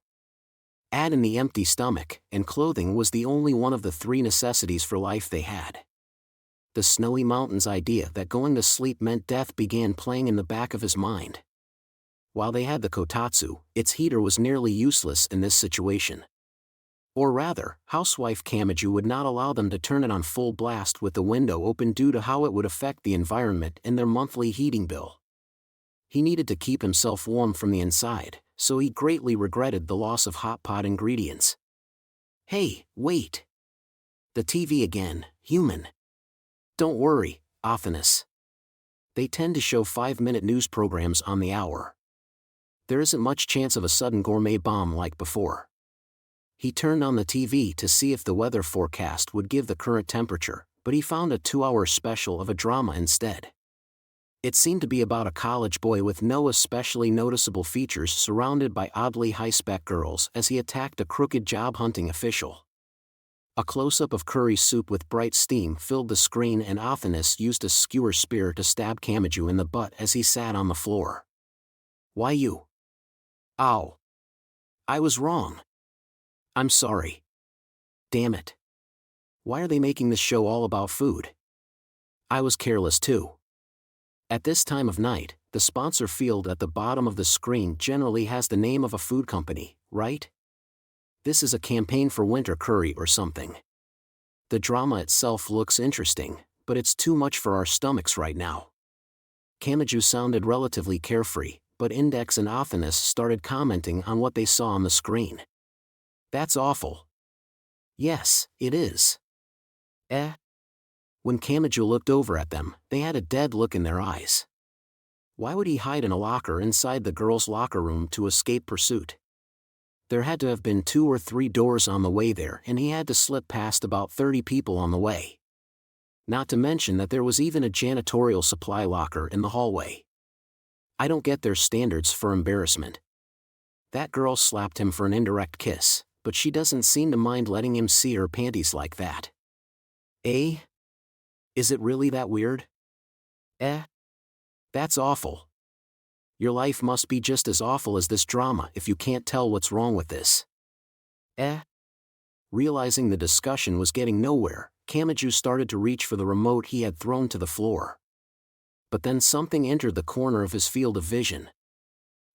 Add in the empty stomach, and clothing was the only one of the three necessities for life they had. The snowy mountains idea that going to sleep meant death began playing in the back of his mind. While they had the kotatsu, its heater was nearly useless in this situation. Or rather, housewife Kamachi would not allow them to turn it on full blast with the window open due to how it would affect the environment and their monthly heating bill. He needed to keep himself warm from the inside, so he greatly regretted the loss of hot pot ingredients. Hey, wait! The TV again, human. Don't worry, Athenis. They tend to show 5-minute news programs on the hour. There isn't much chance of a sudden gourmet bomb like before. He turned on the TV to see if the weather forecast would give the current temperature, but he found a 2-hour special of a drama instead. It seemed to be about a college boy with no especially noticeable features surrounded by oddly high-spec girls as he attacked a crooked job-hunting official. A close-up of curry soup with bright steam filled the screen, and Athenis used a skewer spear to stab Kamachi in the butt as he sat on the floor. Why you? Ow. I was wrong. I'm sorry. Damn it. Why are they making this show all about food? I was careless too. At this time of night, the sponsor field at the bottom of the screen generally has the name of a food company, right? This is a campaign for winter curry or something. The drama itself looks interesting, but it's too much for our stomachs right now. Kamachi sounded relatively carefree, but Index and Athenis started commenting on what they saw on the screen. That's awful. Yes, it is. When Kamachi looked over at them, they had a dead look in their eyes. Why would he hide in a locker inside the girls' locker room to escape pursuit? There had to have been 2 or 3 doors on the way there, and he had to slip past about 30 people on the way. Not to mention that there was even a janitorial supply locker in the hallway. I don't get their standards for embarrassment. That girl slapped him for an indirect kiss, but she doesn't seem to mind letting him see her panties like that. Is it really that weird? That's awful. Your life must be just as awful as this drama if you can't tell what's wrong with this. Realizing the discussion was getting nowhere, Kamachi started to reach for the remote he had thrown to the floor. But then something entered the corner of his field of vision.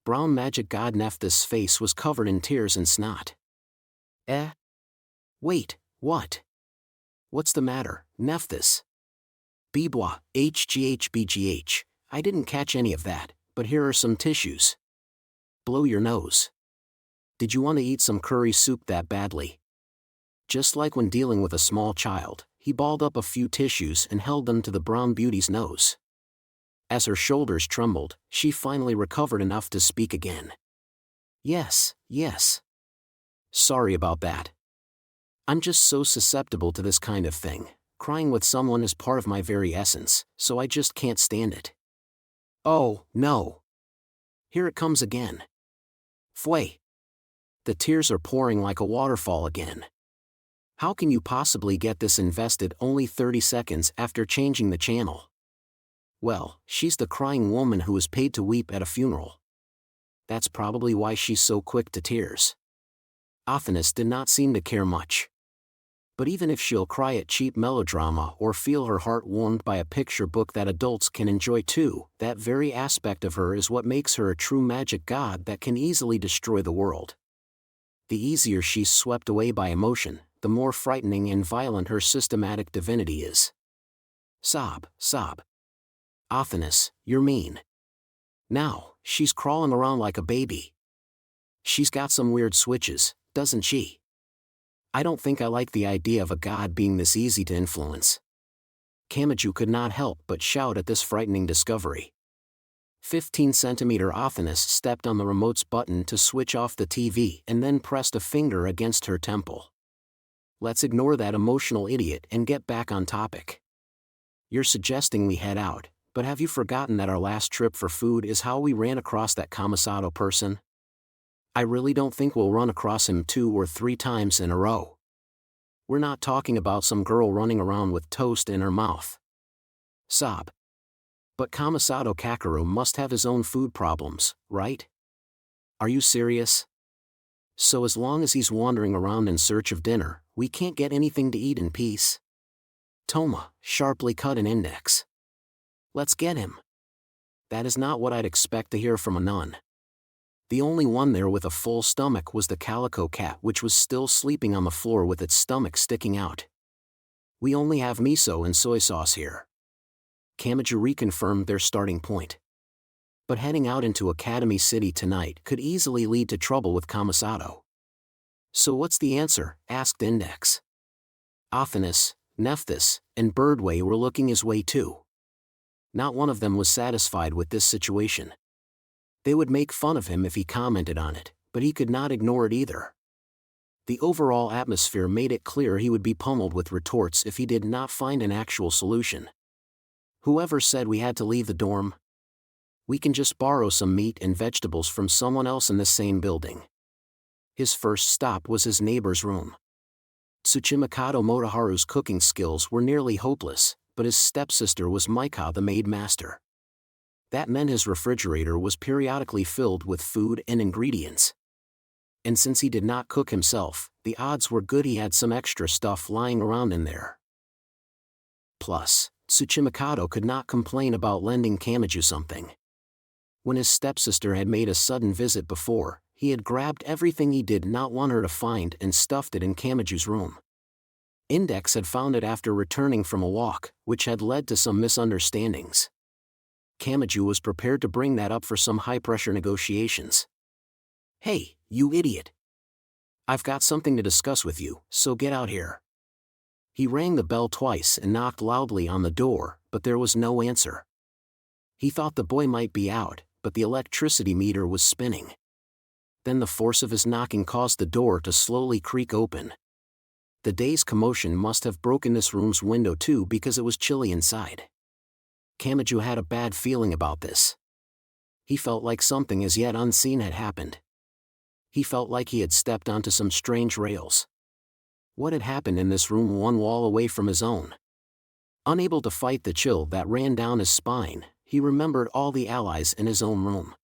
Brown magic god Nephthys' face was covered in tears and snot. Wait, what? What's the matter, Nephthys? Bibwa, HGHBGH, I didn't catch any of that, but here are some tissues. Blow your nose. Did you want to eat some curry soup that badly? Just like when dealing with a small child, he balled up a few tissues and held them to the brown beauty's nose. As her shoulders trembled, she finally recovered enough to speak again. Yes. Sorry about that. I'm just so susceptible to this kind of thing. Crying with someone is part of my very essence, so I just can't stand it. Oh, no. Here it comes again. Fway. The tears are pouring like a waterfall again. How can you possibly get this invested only 30 seconds after changing the channel? Well, she's the crying woman who is paid to weep at a funeral. That's probably why she's so quick to tears. Athanas did not seem to care much. But even if she'll cry at cheap melodrama or feel her heart warmed by a picture book that adults can enjoy too, that very aspect of her is what makes her a true magic god that can easily destroy the world. The easier she's swept away by emotion, the more frightening and violent her systematic divinity is. Sob. Athanas, you're mean. Now, she's crawling around like a baby. She's got some weird switches, doesn't she? I don't think I like the idea of a god being this easy to influence. Kamachi could not help but shout at this frightening discovery. 15-centimeter Athanas stepped on the remote's button to switch off the TV and then pressed a finger against her temple. Let's ignore that emotional idiot and get back on topic. You're suggesting we head out, but have you forgotten that our last trip for food is how we ran across that Kamasato person? I really don't think we'll run across him 2 or 3 times in a row. We're not talking about some girl running around with toast in her mouth. Sob. But Kamasato Kakeru must have his own food problems, right? Are you serious? So as long as he's wandering around in search of dinner, we can't get anything to eat in peace? Toma sharply cut an index. Let's get him. That is not what I'd expect to hear from a nun. The only one there with a full stomach was the calico cat, which was still sleeping on the floor with its stomach sticking out. We only have miso and soy sauce here. Kamachi reconfirmed their starting point. But heading out into Academy City tonight could easily lead to trouble with Kamasato. So what's the answer? Asked Index. Athanas, Nephthys, and Birdway were looking his way too. Not one of them was satisfied with this situation. They would make fun of him if he commented on it, but he could not ignore it either. The overall atmosphere made it clear he would be pummeled with retorts if he did not find an actual solution. Whoever said we had to leave the dorm? We can just borrow some meat and vegetables from someone else in the same building. His first stop was his neighbor's room. Tsuchimikado Motoharu's cooking skills were nearly hopeless, but his stepsister was Maika the maid master. That meant his refrigerator was periodically filled with food and ingredients. And since he did not cook himself, the odds were good he had some extra stuff lying around in there. Plus, Tsuchimikado could not complain about lending Kamachi something. When his stepsister had made a sudden visit before, he had grabbed everything he did not want her to find and stuffed it in Kamachi's room. Index had found it after returning from a walk, which had led to some misunderstandings. Kamachi was prepared to bring that up for some high-pressure negotiations. Hey, you idiot! I've got something to discuss with you, so get out here. He rang the bell twice and knocked loudly on the door, but there was no answer. He thought the boy might be out, but the electricity meter was spinning. Then the force of his knocking caused the door to slowly creak open. The day's commotion must have broken this room's window too because it was chilly inside. Kamachi had a bad feeling about this. He felt like something as yet unseen had happened. He felt like he had stepped onto some strange rails. What had happened in this room one wall away from his own? Unable to fight the chill that ran down his spine, he remembered all the allies in his own room.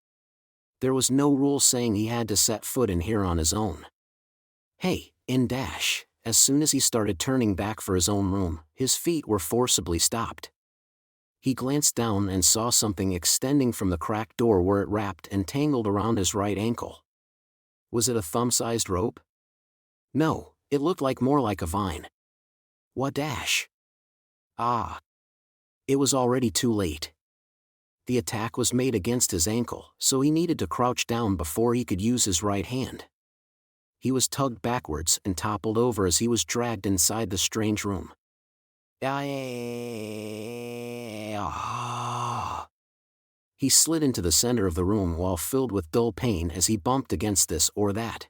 There was no rule saying he had to set foot in here on his own. Hey, in dash, as soon as he started turning back for his own room, his feet were forcibly stopped. He glanced down and saw something extending from the cracked door where it wrapped and tangled around his right ankle. Was it a thumb-sized rope? No, it looked more like a vine. What dash? Ah! It was already too late. The attack was made against his ankle, so he needed to crouch down before he could use his right hand. he was tugged backwards and toppled over as he was dragged inside the strange room. He slid into the center of the room while filled with dull pain as he bumped against this or that.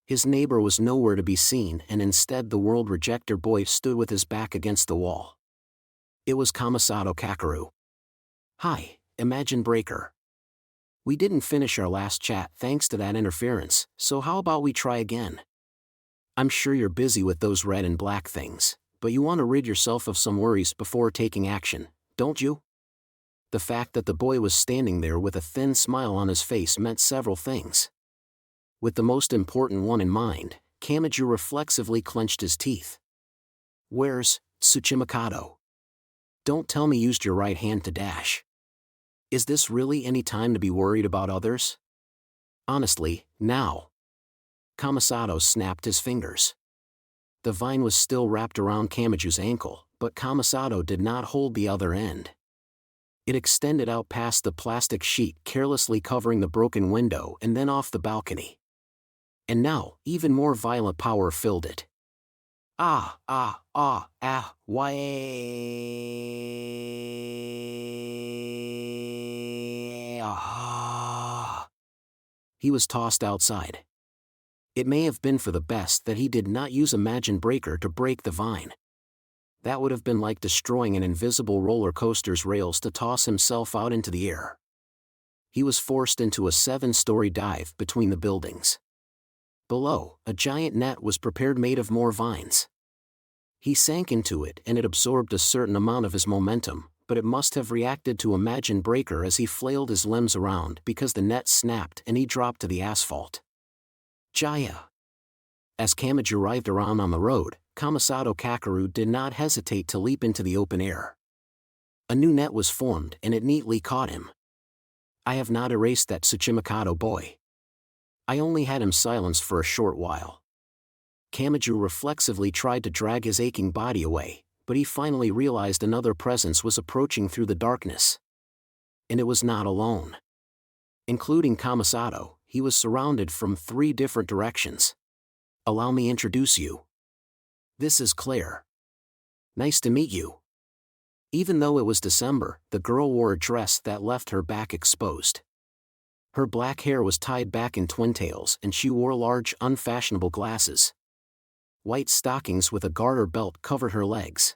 His neighbor was nowhere to be seen, and instead the world rejecter boy stood with his back against the wall. It was Kamasato Kakeru. "Hi, Imagine Breaker. We didn't finish our last chat thanks to that interference, so how about we try again? I'm sure you're busy with those red and black things, but you want to rid yourself of some worries before taking action, don't you?" The fact that the boy was standing there with a thin smile on his face meant several things. With the most important one in mind, Kamachi reflexively clenched his teeth. "Where's Tsuchimikado? Don't tell me you used your right hand to dash. Is this really any time to be worried about others? Honestly, now." Kamasato snapped his fingers. The vine was still wrapped around Kamachi's ankle, but Kamasato did not hold the other end. It extended out past the plastic sheet carelessly covering the broken window and then off the balcony. And now, even more violent power filled it. He was tossed outside. It may have been for the best that he did not use Imagine Breaker to break the vine. That would have been like destroying an invisible roller coaster's rails to toss himself out into the air. He was forced into a 7-story dive between the buildings. Below, a giant net was prepared made of more vines. He sank into it and it absorbed a certain amount of his momentum, but it must have reacted to Imagine Breaker as he flailed his limbs around because the net snapped and he dropped to the asphalt. Jaya! As Kamachi arrived around on the road, Kamasato Kakeru did not hesitate to leap into the open air. A new net was formed and it neatly caught him. I have not erased that Tsuchimikado boy. I only had him silenced for a short while. Kamachi reflexively tried to drag his aching body away, but he finally realized another presence was approaching through the darkness. And it was not alone. Including Kamasato, he was surrounded from 3 different directions. "Allow me introduce you. This is Claire. Nice to meet you." Even though it was December, the girl wore a dress that left her back exposed. Her black hair was tied back in twin tails and she wore large, unfashionable glasses. White stockings with a garter belt covered her legs.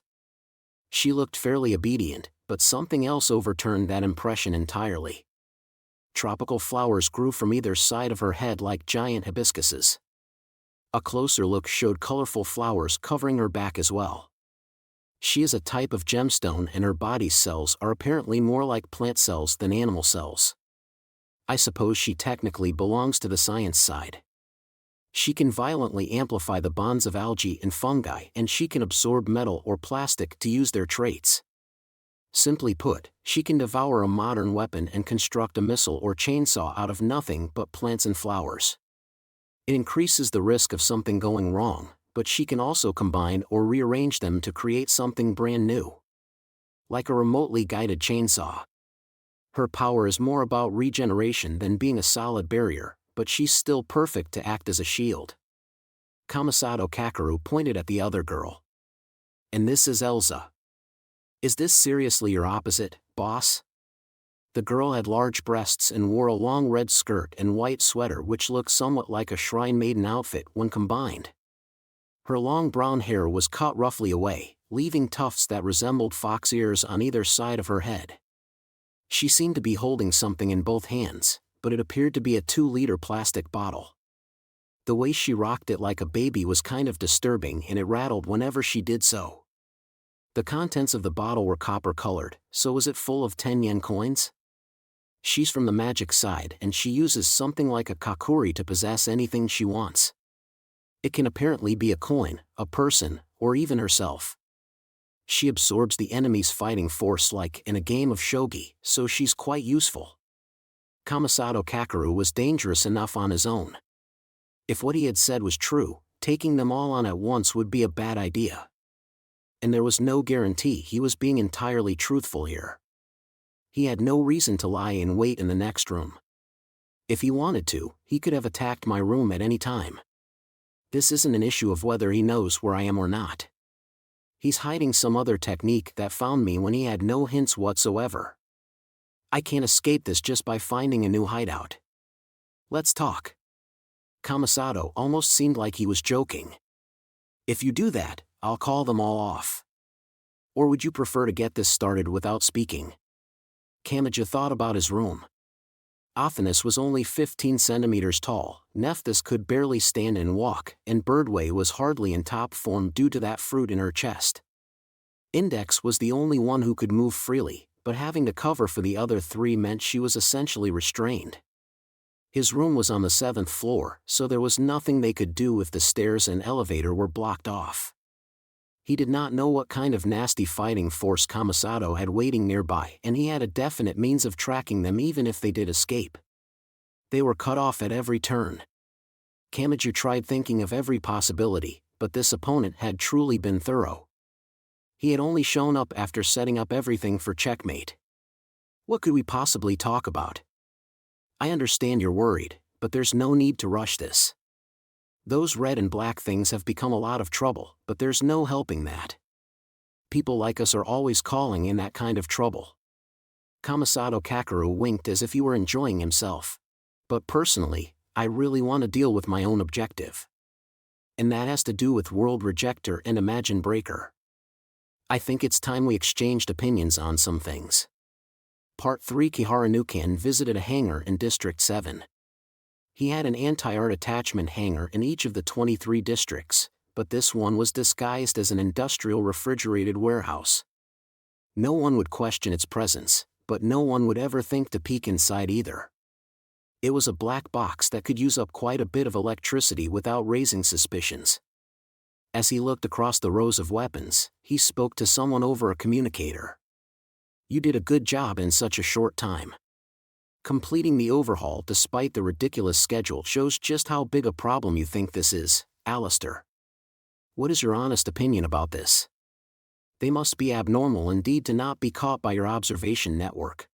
She looked fairly obedient, but something else overturned that impression entirely. Tropical flowers grew from either side of her head like giant hibiscuses. A closer look showed colorful flowers covering her back as well. She is a type of gemstone and her body's cells are apparently more like plant cells than animal cells. I suppose she technically belongs to the science side. She can violently amplify the bonds of algae and fungi and she can absorb metal or plastic to use their traits. Simply put, she can devour a modern weapon and construct a missile or chainsaw out of nothing but plants and flowers. It increases the risk of something going wrong, but she can also combine or rearrange them to create something brand new. Like a remotely guided chainsaw. Her power is more about regeneration than being a solid barrier, but she's still perfect to act as a shield. Kamasato Kakeru pointed at the other girl. "And this is Elsa. Is this seriously your opposite, boss?" The girl had large breasts and wore a long red skirt and white sweater which looked somewhat like a shrine maiden outfit when combined. Her long brown hair was cut roughly away, leaving tufts that resembled fox ears on either side of her head. She seemed to be holding something in both hands, but it appeared to be a 2-liter plastic bottle. The way she rocked it like a baby was kind of disturbing and it rattled whenever she did so. The contents of the bottle were copper-colored, so was it full of 10-yen coins? She's from the magic side and she uses something like a kakuri to possess anything she wants. It can apparently be a coin, a person, or even herself. She absorbs the enemy's fighting force like in a game of shogi, so she's quite useful. Kamasato Kakeru was dangerous enough on his own. If what he had said was true, taking them all on at once would be a bad idea. And there was no guarantee he was being entirely truthful here. He had no reason to lie in wait in the next room. If he wanted to, he could have attacked my room at any time. This isn't an issue of whether he knows where I am or not. He's hiding some other technique that found me when he had no hints whatsoever. I can't escape this just by finding a new hideout. Let's talk. Kamasato almost seemed like he was joking. If you do that, I'll call them all off. Or would you prefer to get this started without speaking? Kamachi thought about his room. Athanas was only 15 centimeters tall, Nephthys could barely stand and walk, and Birdway was hardly in top form due to that fruit in her chest. Index was the only one who could move freely, but having to cover for the other three meant she was essentially restrained. His room was on the 7th floor, so there was nothing they could do if the stairs and elevator were blocked off. He did not know what kind of nasty fighting force Kamasato had waiting nearby, and he had a definite means of tracking them even if they did escape. They were cut off at every turn. Kamachi tried thinking of every possibility, but this opponent had truly been thorough. He had only shown up after setting up everything for checkmate. What could we possibly talk about? I understand you're worried, but there's no need to rush this. Those red and black things have become a lot of trouble, but there's no helping that. People like us are always calling in that kind of trouble. Kamasato Kakeru winked as if he were enjoying himself. But personally, I really want to deal with my own objective. And that has to do with World Rejector and Imagine Breaker. I think it's time we exchanged opinions on some things. Part 3. Kihara visited a hangar in District 7. He had an anti-art attachment hangar in each of the 23 districts, but this one was disguised as an industrial refrigerated warehouse. No one would question its presence, but no one would ever think to peek inside either. It was a black box that could use up quite a bit of electricity without raising suspicions. As he looked across the rows of weapons, he spoke to someone over a communicator. You did a good job in such a short time. Completing the overhaul despite the ridiculous schedule shows just how big a problem you think this is, Alistair. What is your honest opinion about this? They must be abnormal indeed to not be caught by your observation network.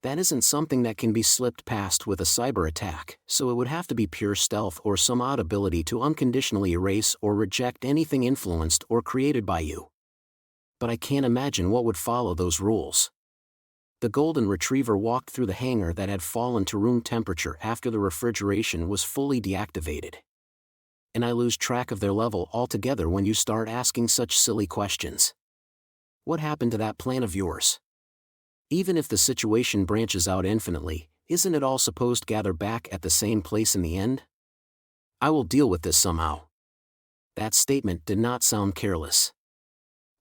That isn't something that can be slipped past with a cyber attack, so it would have to be pure stealth or some odd ability to unconditionally erase or reject anything influenced or created by you. But I can't imagine what would follow those rules. The golden retriever walked through the hangar that had fallen to room temperature after the refrigeration was fully deactivated. And I lose track of their level altogether when you start asking such silly questions. What happened to that plan of yours? Even if the situation branches out infinitely, isn't it all supposed to gather back at the same place in the end? I will deal with this somehow. That statement did not sound careless.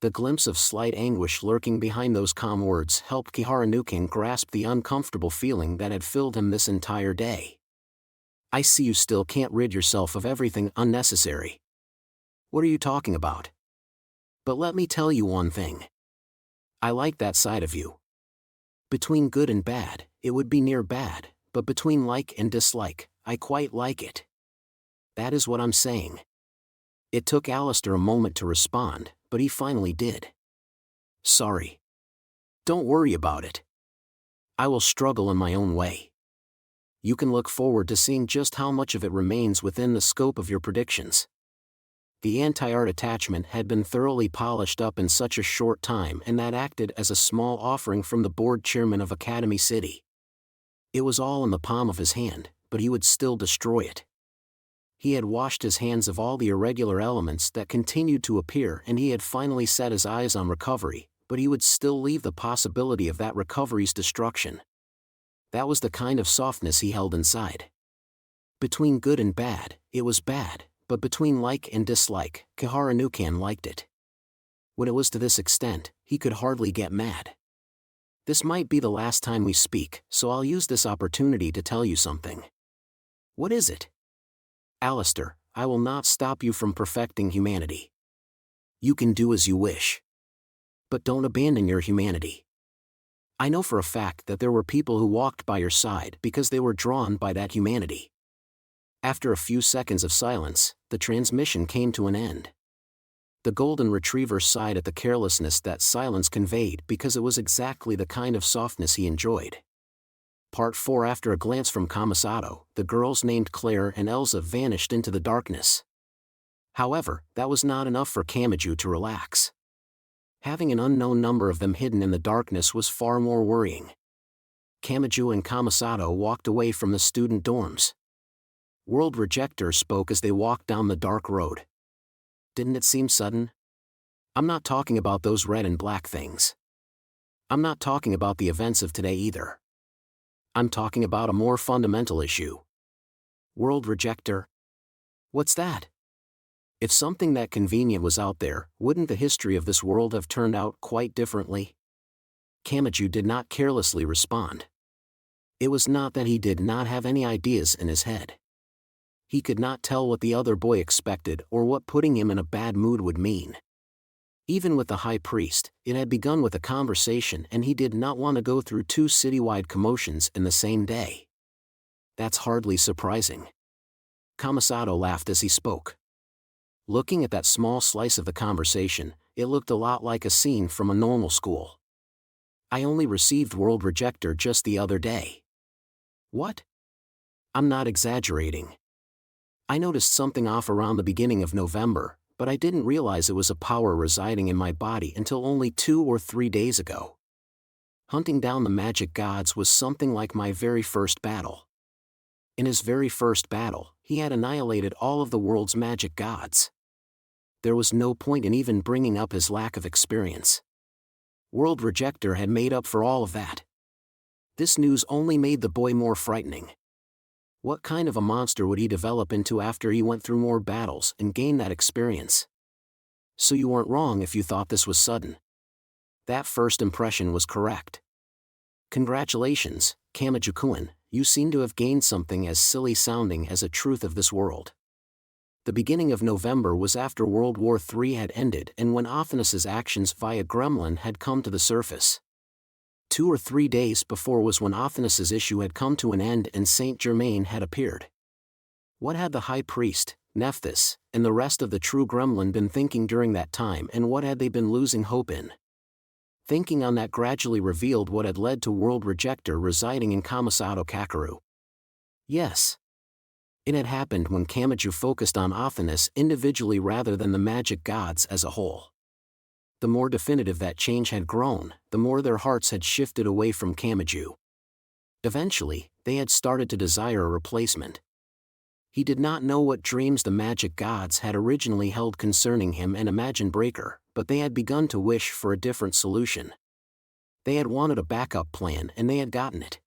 The glimpse of slight anguish lurking behind those calm words helped Kihara grasp the uncomfortable feeling that had filled him this entire day. I see you still can't rid yourself of everything unnecessary. What are you talking about? But let me tell you one thing. I like that side of you. Between good and bad, it would be near bad, but between like and dislike, I quite like it. That is what I'm saying. It took Alistair a moment to respond, but he finally did. Sorry. Don't worry about it. I will struggle in my own way. You can look forward to seeing just how much of it remains within the scope of your predictions. The anti-art attachment had been thoroughly polished up in such a short time, and that acted as a small offering from the board chairman of Academy City. It was all in the palm of his hand, but he would still destroy it. He had washed his hands of all the irregular elements that continued to appear, and he had finally set his eyes on recovery, but he would still leave the possibility of that recovery's destruction. That was the kind of softness he held inside. Between good and bad, it was bad, but between like and dislike, Kihara liked it. When it was to this extent, he could hardly get mad. This might be the last time we speak, so I'll use this opportunity to tell you something. What is it? Alistair, I will not stop you from perfecting humanity. You can do as you wish. But don't abandon your humanity. I know for a fact that there were people who walked by your side because they were drawn by that humanity. After a few seconds of silence, the transmission came to an end. The golden retriever sighed at the carelessness that silence conveyed because it was exactly the kind of softness he enjoyed. Part 4. After a glance from Kamasato, the girls named Claire and Elsa vanished into the darkness. However, that was not enough for Kamachi to relax. Having an unknown number of them hidden in the darkness was far more worrying. Kamachi and Kamasato walked away from the student dorms. World Rejector spoke as they walked down the dark road. Didn't it seem sudden? I'm not talking about those red and black things. I'm not talking about the events of today either. I'm talking about a more fundamental issue. World Rejector? What's that? If something that convenient was out there, wouldn't the history of this world have turned out quite differently? Kamachi did not carelessly respond. It was not that he did not have any ideas in his head. He could not tell what the other boy expected or what putting him in a bad mood would mean. Even with the high priest, it had begun with a conversation and he did not want to go through 2 citywide commotions in the same day. That's hardly surprising. Kamasato laughed as he spoke. Looking at that small slice of the conversation, it looked a lot like a scene from a normal school. I only received World Rejector just the other day. What? I'm not exaggerating. I noticed something off around the beginning of November, but I didn't realize it was a power residing in my body until only 2 or 3 days ago. Hunting down the magic gods was something like my very first battle. In his very first battle, he had annihilated all of the world's magic gods. There was no point in even bringing up his lack of experience. World Rejector had made up for all of that. This news only made the boy more frightening. What kind of a monster would he develop into after he went through more battles and gained that experience? So you weren't wrong if you thought this was sudden. That first impression was correct. Congratulations, Kamachi-kun, you seem to have gained something as silly sounding as a truth of this world. The beginning of November was after World War III had ended and when Ophinus's actions via Gremlin had come to the surface. 2 or 3 days before was when Ophinus's issue had come to an end and Saint Germain had appeared. What had the High Priest, Nephthys, and the rest of the true Gremlin been thinking during that time and what had they been losing hope in? Thinking on that gradually revealed what had led to World Rejector residing in Kamasato Kakeru. Yes. It had happened when Kamachi focused on Ophinus individually rather than the magic gods as a whole. The more definitive that change had grown, the more their hearts had shifted away from Kamachi. Eventually, they had started to desire a replacement. He did not know what dreams the magic gods had originally held concerning him and Imagine Breaker, but they had begun to wish for a different solution. They had wanted a backup plan and they had gotten it.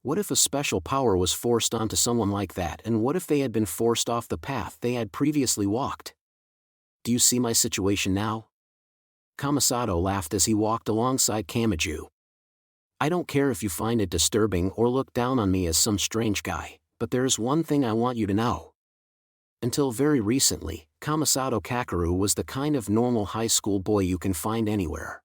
What if a special power was forced onto someone like that, and what if they had been forced off the path they had previously walked? Do you see my situation now? Kamasato laughed as he walked alongside Kamachi. I don't care if you find it disturbing or look down on me as some strange guy, but there is one thing I want you to know. Until very recently, Kamasato Kakeru was the kind of normal high school boy you can find anywhere.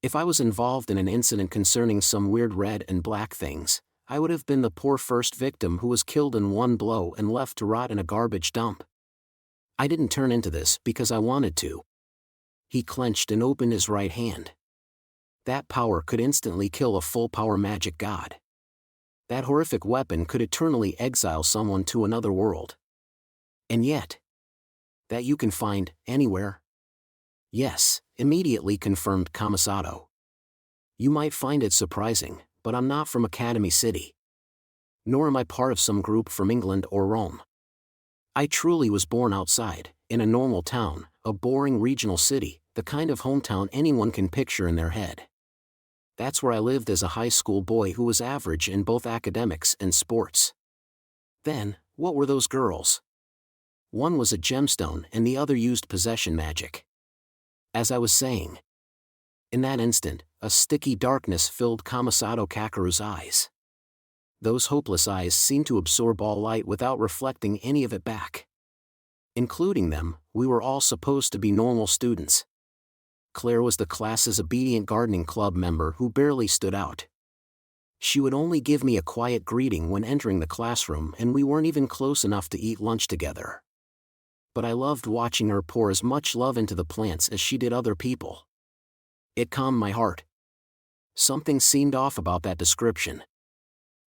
If I was involved in an incident concerning some weird red and black things, I would have been the poor first victim who was killed in one blow and left to rot in a garbage dump. I didn't turn into this because I wanted to. He clenched and opened his right hand. That power could instantly kill a full-power magic god. That horrific weapon could eternally exile someone to another world. And yet, that you can find anywhere? Yes, immediately confirmed Kamasato. You might find it surprising, but I'm not from Academy City. Nor am I part of some group from England or Rome. I truly was born outside, in a normal town, a boring regional city, the kind of hometown anyone can picture in their head. That's where I lived as a high school boy who was average in both academics and sports. Then, what were those girls? One was a gemstone and the other used possession magic. As I was saying. In that instant, a sticky darkness filled Kamasato Kakeru's eyes. Those hopeless eyes seemed to absorb all light without reflecting any of it back. Including them, we were all supposed to be normal students. Claire was the class's obedient gardening club member who barely stood out. She would only give me a quiet greeting when entering the classroom and we weren't even close enough to eat lunch together. But I loved watching her pour as much love into the plants as she did other people. It calmed my heart. Something seemed off about that description.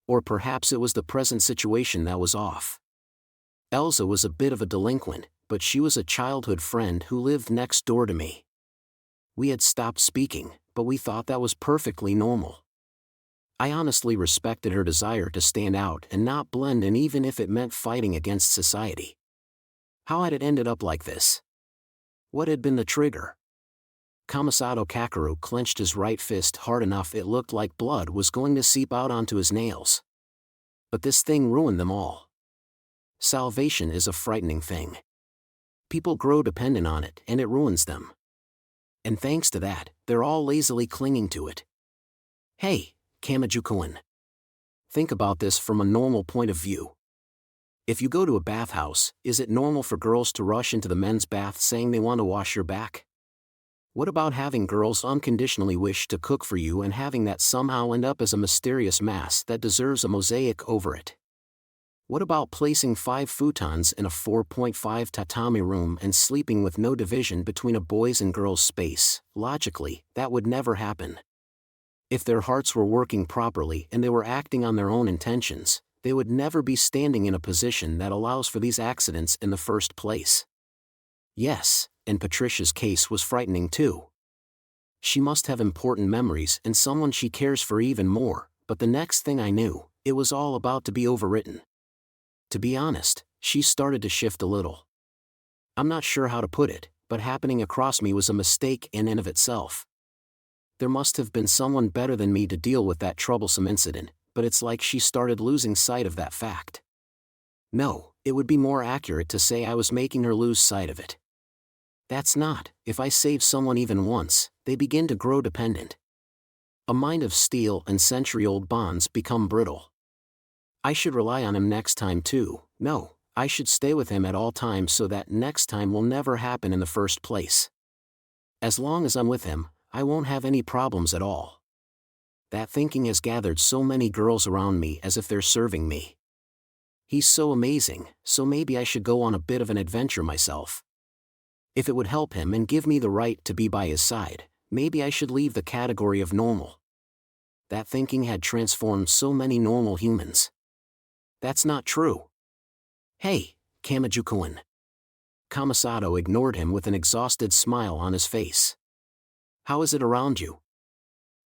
Or perhaps it was the present situation that was off. Elsa was a bit of a delinquent, but she was a childhood friend who lived next door to me. We had stopped speaking, but we thought that was perfectly normal. I honestly respected her desire to stand out and not blend in, even if it meant fighting against society. How had it ended up like this? What had been the trigger? Kamasato Kakeru clenched his right fist hard enough it looked like blood was going to seep out onto his nails. But this thing ruined them all. Salvation is a frightening thing. People grow dependent on it and it ruins them. And thanks to that, they're all lazily clinging to it. Hey, Kamajukoan. Think about this from a normal point of view. If you go to a bathhouse, is it normal for girls to rush into the men's bath saying they want to wash your back? What about having girls unconditionally wish to cook for you and having that somehow end up as a mysterious mass that deserves a mosaic over it? What about placing 5 futons in a 4.5 tatami room and sleeping with no division between a boys' and girls' space? Logically, that would never happen. If their hearts were working properly and they were acting on their own intentions, they would never be standing in a position that allows for these accidents in the first place. Yes, and Patricia's case was frightening too. She must have important memories and someone she cares for even more, but the next thing I knew, it was all about to be overwritten. To be honest, she started to shift a little. I'm not sure how to put it, but happening across me was a mistake in and of itself. There must have been someone better than me to deal with that troublesome incident, but it's like she started losing sight of that fact. No, it would be more accurate to say I was making her lose sight of it. That's not, if I save someone even once, they begin to grow dependent. A mind of steel and century-old bonds become brittle. I should rely on him next time too. No, I should stay with him at all times so that next time will never happen in the first place. As long as I'm with him, I won't have any problems at all. That thinking has gathered so many girls around me as if they're serving me. He's so amazing, so maybe I should go on a bit of an adventure myself. If it would help him and give me the right to be by his side, maybe I should leave the category of normal. That thinking had transformed so many normal humans. That's not true. Hey, Kamajukoan. Kamasato ignored him with an exhausted smile on his face. How is it around you?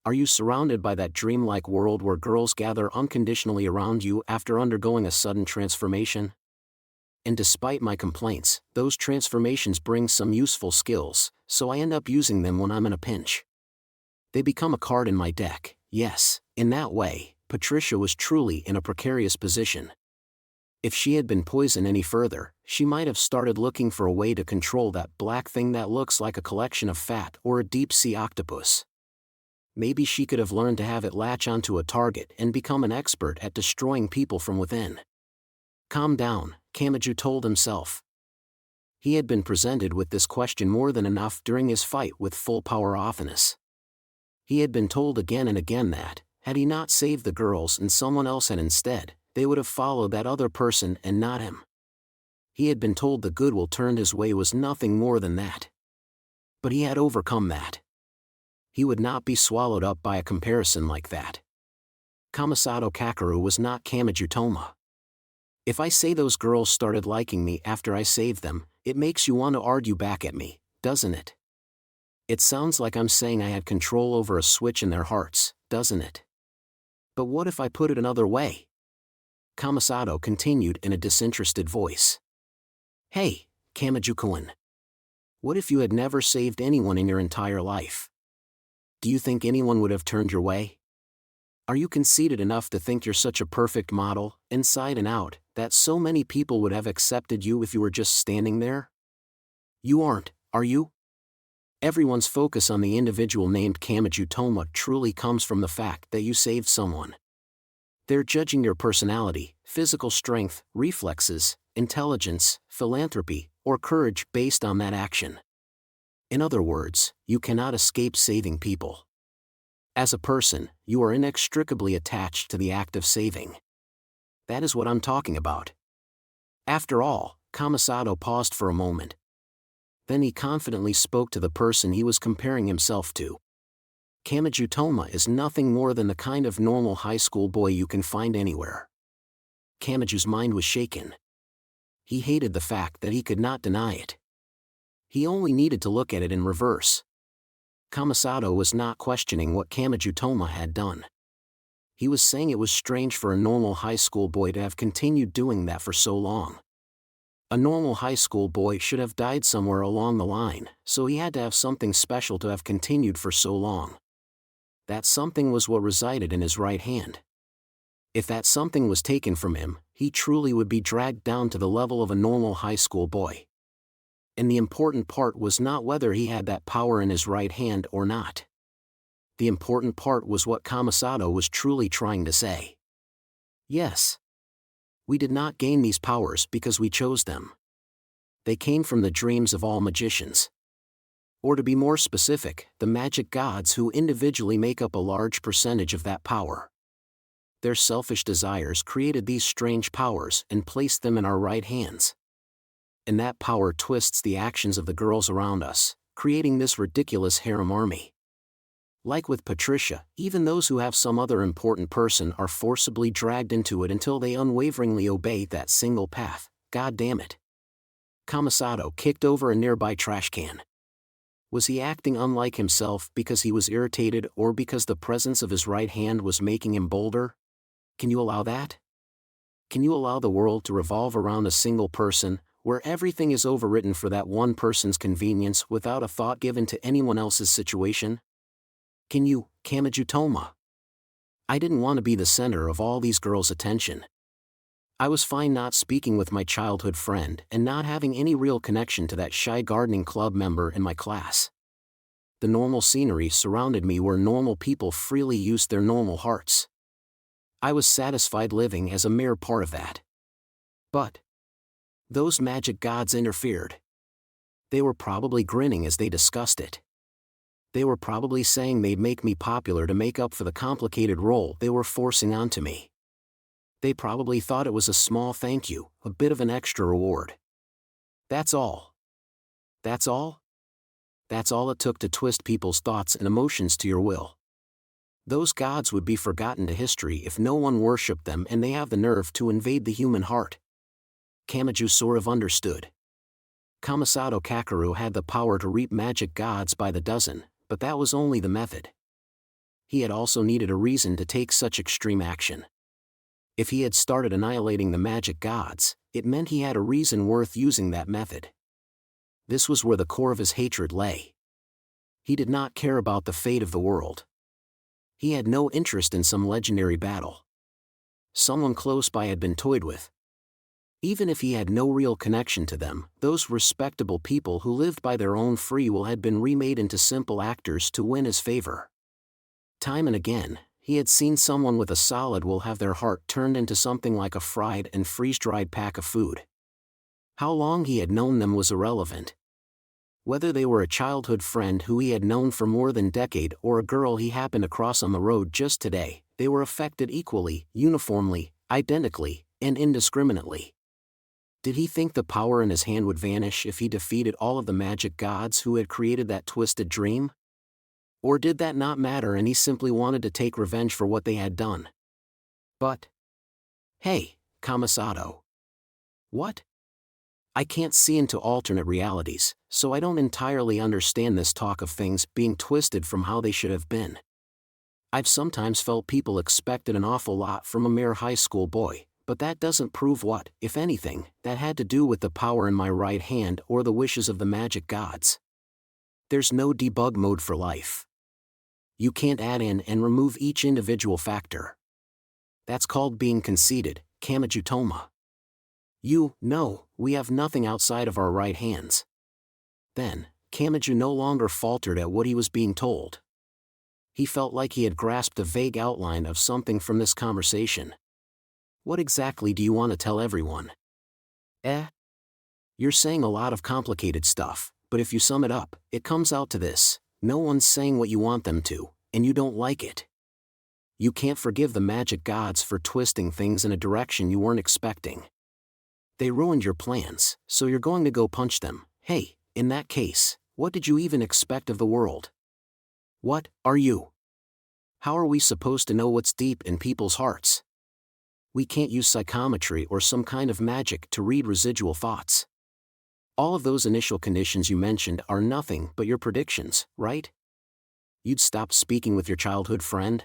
Are you surrounded by that dreamlike world where girls gather unconditionally around you after undergoing a sudden transformation? And despite my complaints, those transformations bring some useful skills, so I end up using them when I'm in a pinch. They become a card in my deck. Yes, in that way, Patricia was truly in a precarious position. If she had been poisoned any further, she might have started looking for a way to control that black thing that looks like a collection of fat or a deep-sea octopus. Maybe she could have learned to have it latch onto a target and become an expert at destroying people from within. Calm down, Kamaju told himself. He had been presented with this question more than enough during his fight with full power Offinus. He had been told again and again that, had he not saved the girls and someone else had instead, they would have followed that other person and not him. He had been told the goodwill turned his way was nothing more than that. But he had overcome that. He would not be swallowed up by a comparison like that. Kamasato Kakeru was not Kamaju Toma. If I say those girls started liking me after I saved them, it makes you want to argue back at me, doesn't it? It sounds like I'm saying I had control over a switch in their hearts, doesn't it? But what if I put it another way? Kamasato continued in a disinterested voice. Hey, Kamajukoan. What if you had never saved anyone in your entire life? Do you think anyone would have turned your way? Are you conceited enough to think you're such a perfect model, inside and out, that so many people would have accepted you if you were just standing there? You aren't, are you? Everyone's focus on the individual named Kamaju Toma truly comes from the fact that you saved someone. They're judging your personality, physical strength, reflexes, intelligence, philanthropy, or courage based on that action. In other words, you cannot escape saving people. As a person, you are inextricably attached to the act of saving. That is what I'm talking about. After all, Kamasato paused for a moment. Then he confidently spoke to the person he was comparing himself to. Kamaju Toma is nothing more than the kind of normal high school boy you can find anywhere. Kamaju's mind was shaken. he hated the fact that he could not deny it. He only needed to look at it in reverse. Kamisato was not questioning what Kamijutoma had done. He was saying it was strange for a normal high school boy to have continued doing that for so long. A normal high school boy should have died somewhere along the line, so he had to have something special to have continued for so long. That something was what resided in his right hand. If that something was taken from him, he truly would be dragged down to the level of a normal high school boy. And the important part was not whether he had that power in his right hand or not. The important part was what Kamisato was truly trying to say. Yes. We did not gain these powers because we chose them. They came from the dreams of all magicians. Or to be more specific, the magic gods who individually make up a large percentage of that power. Their selfish desires created these strange powers and placed them in our right hands. And that power twists the actions of the girls around us, creating this ridiculous harem army. Like with Patricia, even those who have some other important person are forcibly dragged into it until they unwaveringly obey that single path. God damn it. Kamisato kicked over a nearby trash can. Was he acting unlike himself because he was irritated or because the presence of his right hand was making him bolder? Can you allow that? Can you allow the world to revolve around a single person, where everything is overwritten for that one person's convenience without a thought given to anyone else's situation? Can you, Kamijutoma? I didn't want to be the center of all these girls' attention. I was fine not speaking with my childhood friend and not having any real connection to that shy gardening club member in my class. The normal scenery surrounded me where normal people freely used their normal hearts. I was satisfied living as a mere part of that. But those magic gods interfered. They were probably grinning as they discussed it. They were probably saying they'd make me popular to make up for the complicated role they were forcing onto me. They probably thought it was a small thank you, a bit of an extra reward. That's all. That's all? That's all it took to twist people's thoughts and emotions to your will. Those gods would be forgotten to history if no one worshipped them, and they have the nerve to invade the human heart. Kamiju sort of understood. Kamisato Kakeru had the power to reap magic gods by the dozen, but that was only the method. He had also needed a reason to take such extreme action. If he had started annihilating the magic gods, it meant he had a reason worth using that method. This was where the core of his hatred lay. He did not care about the fate of the world. He had no interest in some legendary battle. Someone close by had been toyed with. Even if he had no real connection to them, those respectable people who lived by their own free will had been remade into simple actors to win his favor. Time and again, he had seen someone with a solid will have their heart turned into something like a fried and freeze-dried pack of food. How long he had known them was irrelevant. Whether they were a childhood friend who he had known for more than a decade or a girl he happened across on the road just today, they were affected equally, uniformly, identically, and indiscriminately. Did he think the power in his hand would vanish if he defeated all of the magic gods who had created that twisted dream? Or did that not matter and he simply wanted to take revenge for what they had done? But hey, Kamisato. What? I can't see into alternate realities, so I don't entirely understand this talk of things being twisted from how they should have been. I've sometimes felt people expected an awful lot from a mere high school boy, but that doesn't prove what, if anything, that had to do with the power in my right hand or the wishes of the magic gods. There's no debug mode for life. You can't add in and remove each individual factor. That's called being conceited, Kamijutoma. No, we have nothing outside of our right hands. Then, Kamiju no longer faltered at what he was being told. He felt like he had grasped a vague outline of something from this conversation. What exactly do you want to tell everyone? You're saying a lot of complicated stuff, but if you sum it up, it comes out to this: no one's saying what you want them to, and you don't like it. You can't forgive the magic gods for twisting things in a direction you weren't expecting. They ruined your plans, so you're going to go punch them. Hey, in that case, what did you even expect of the world? What are you? How are we supposed to know what's deep in people's hearts? We can't use psychometry or some kind of magic to read residual thoughts. All of those initial conditions you mentioned are nothing but your predictions, right? You'd stop speaking with your childhood friend?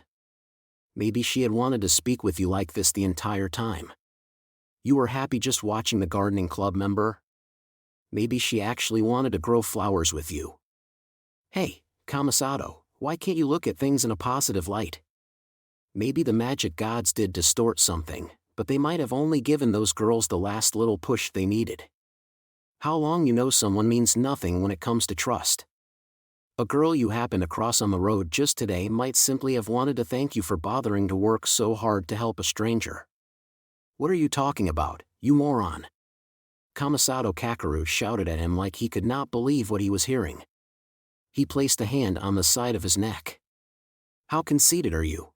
Maybe she had wanted to speak with you like this the entire time. You were happy just watching the gardening club member? Maybe she actually wanted to grow flowers with you. Hey, Kamasato, why can't you look at things in a positive light? Maybe the magic gods did distort something, but they might have only given those girls the last little push they needed. How long you know someone means nothing when it comes to trust. A girl you happen across on the road just today might simply have wanted to thank you for bothering to work so hard to help a stranger. What are you talking about, you moron? Kamasato Kakeru shouted at him like he could not believe what he was hearing. He placed a hand on the side of his neck. How conceited are you?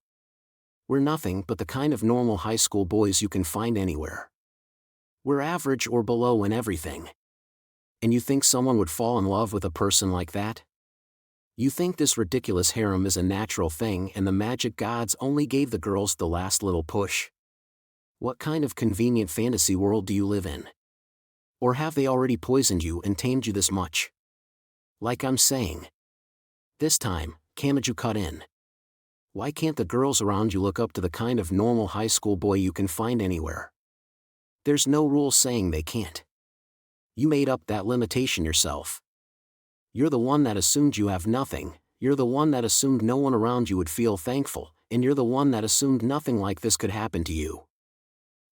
We're nothing but the kind of normal high school boys you can find anywhere. We're average or below in everything. And you think someone would fall in love with a person like that? You think this ridiculous harem is a natural thing and the magic gods only gave the girls the last little push? What kind of convenient fantasy world do you live in? Or have they already poisoned you and tamed you this much? Like I'm saying. This time, Kamachi cut in. Why can't the girls around you look up to the kind of normal high school boy you can find anywhere? There's no rule saying they can't. You made up that limitation yourself. You're the one that assumed you have nothing, you're the one that assumed no one around you would feel thankful, and you're the one that assumed nothing like this could happen to you.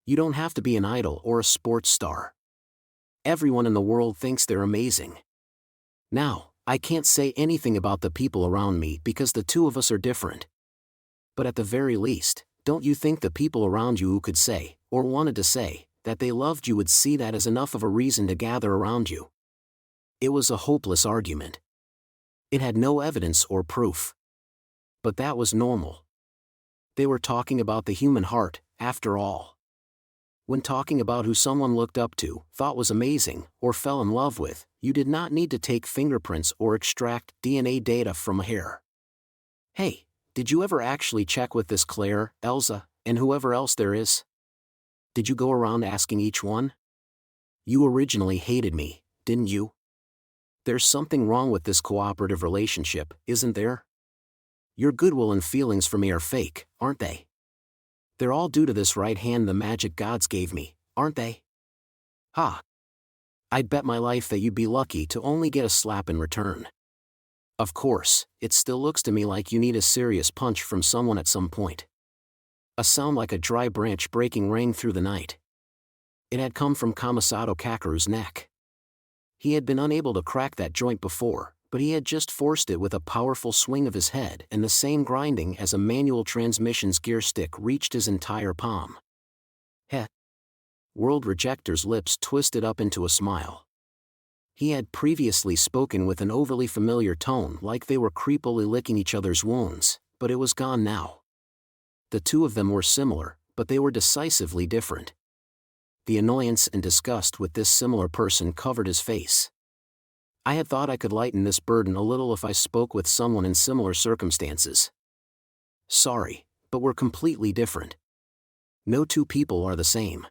You don't have to be an idol or a sports star. Everyone in the world thinks they're amazing. Now, I can't say anything about the people around me because the two of us are different. But at the very least, don't you think the people around you who could say, or wanted to say, that they loved you would see that as enough of a reason to gather around you? It was a hopeless argument. It had no evidence or proof. But that was normal. They were talking about the human heart, after all. When talking about who someone looked up to, thought was amazing, or fell in love with, you did not need to take fingerprints or extract DNA data from a hair. Hey, did you ever actually check with this Claire, Elsa, and whoever else there is? Did you go around asking each one? You originally hated me, didn't you? There's something wrong with this cooperative relationship, isn't there? Your goodwill and feelings for me are fake, aren't they? They're all due to this right hand the magic gods gave me, aren't they? Ha! I'd bet my life that you'd be lucky to only get a slap in return. Of course, it still looks to me like you need a serious punch from someone at some point. A sound like a dry branch breaking rang through the night. It had come from Kamasato Kakeru's neck. He had been unable to crack that joint before, but he had just forced it with a powerful swing of his head, and the same grinding as a manual transmission's gear stick reached his entire palm. Heh. World Rejector's lips twisted up into a smile. He had previously spoken with an overly familiar tone like they were creepily licking each other's wounds, but it was gone now. The two of them were similar, but they were decisively different. The annoyance and disgust with this similar person covered his face. I had thought I could lighten this burden a little if I spoke with someone in similar circumstances. Sorry, but we're completely different. No two people are the same.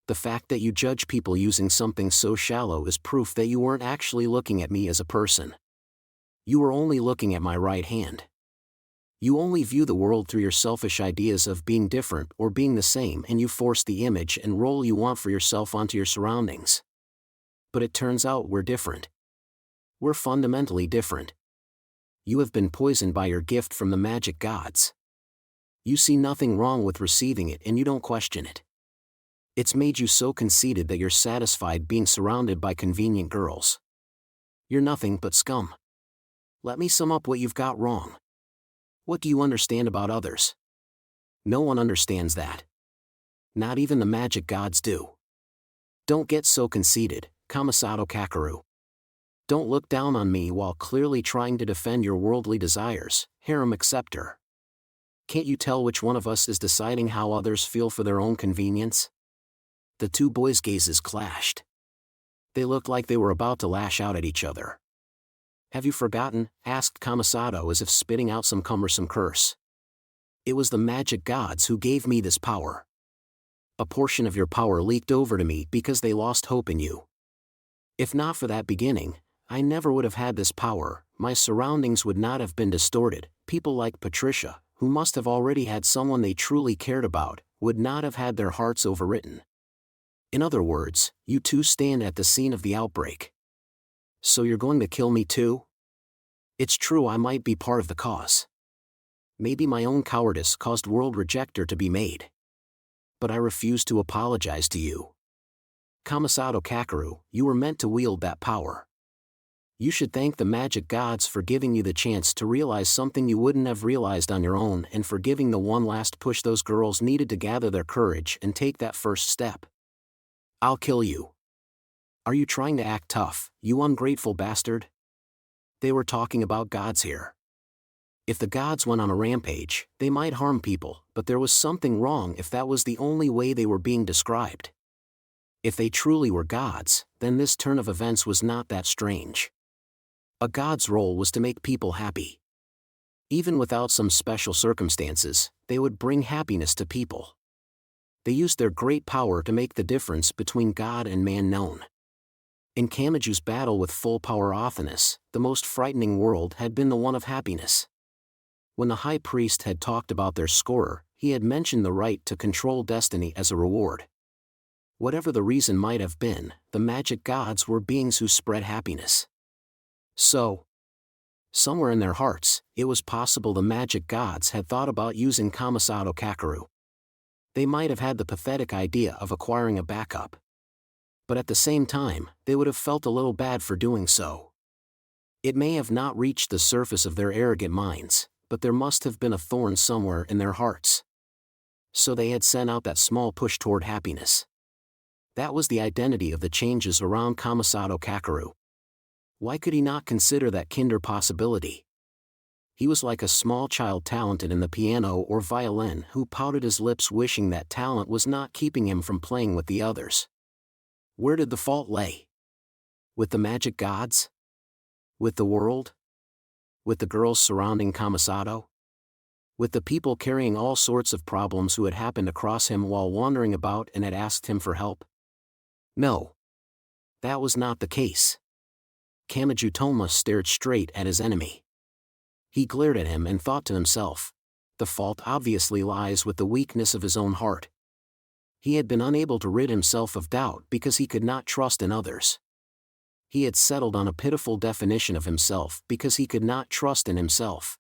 The fact that you judge people using something so shallow is proof that you weren't actually looking at me as a person. You were only looking at my right hand. You only view the world through your selfish ideas of being different or being the same, and you force the image and role you want for yourself onto your surroundings. But it turns out we're different. We're fundamentally different. You have been poisoned by your gift from the magic gods. You see nothing wrong with receiving it and you don't question it. It's made you so conceited that you're satisfied being surrounded by convenient girls. You're nothing but scum. Let me sum up what you've got wrong. What do you understand about others? No one understands that. Not even the magic gods do. Don't get so conceited, Kamasato Kakeru. Don't look down on me while clearly trying to defend your worldly desires, harem acceptor. Can't you tell which one of us is deciding how others feel for their own convenience? The two boys' gazes clashed. They looked like they were about to lash out at each other. Have you forgotten? Asked Kamasato as if spitting out some cumbersome curse. It was the magic gods who gave me this power. A portion of your power leaked over to me because they lost hope in you. If not for that beginning, I never would have had this power, my surroundings would not have been distorted, people like Patricia, who must have already had someone they truly cared about, would not have had their hearts overwritten. In other words, you two stand at the scene of the outbreak. So you're going to kill me too? It's true I might be part of the cause. Maybe my own cowardice caused World Rejector to be made. But I refuse to apologize to you. Kamasato Kakeru, you were meant to wield that power. You should thank the magic gods for giving you the chance to realize something you wouldn't have realized on your own and for giving the one last push those girls needed to gather their courage and take that first step. I'll kill you. Are you trying to act tough, you ungrateful bastard? They were talking about gods here. If the gods went on a rampage, they might harm people, but there was something wrong if that was the only way they were being described. If they truly were gods, then this turn of events was not that strange. A god's role was to make people happy. Even without some special circumstances, they would bring happiness to people. They used their great power to make the difference between God and man known. In Kamaju's battle with full power Othinus, the most frightening world had been the one of happiness. When the high priest had talked about their scorer, he had mentioned the right to control destiny as a reward. Whatever the reason might have been, the magic gods were beings who spread happiness. So, somewhere in their hearts, it was possible the magic gods had thought about using Kamasato Kakeru. They might have had the pathetic idea of acquiring a backup. But at the same time, they would have felt a little bad for doing so. It may have not reached the surface of their arrogant minds, but there must have been a thorn somewhere in their hearts. So they had sent out that small push toward happiness. That was the identity of the changes around Kamasato Kakeru. Why could he not consider that kinder possibility? He was like a small child talented in the piano or violin who pouted his lips wishing that talent was not keeping him from playing with the others. Where did the fault lay? With the magic gods? With the world? With the girls surrounding Kamasato? With the people carrying all sorts of problems who had happened across him while wandering about and had asked him for help? No. That was not the case. Kamaju Toma stared straight at his enemy. He glared at him and thought to himself, the fault obviously lies with the weakness of his own heart. He had been unable to rid himself of doubt because he could not trust in others. He had settled on a pitiful definition of himself because he could not trust in himself.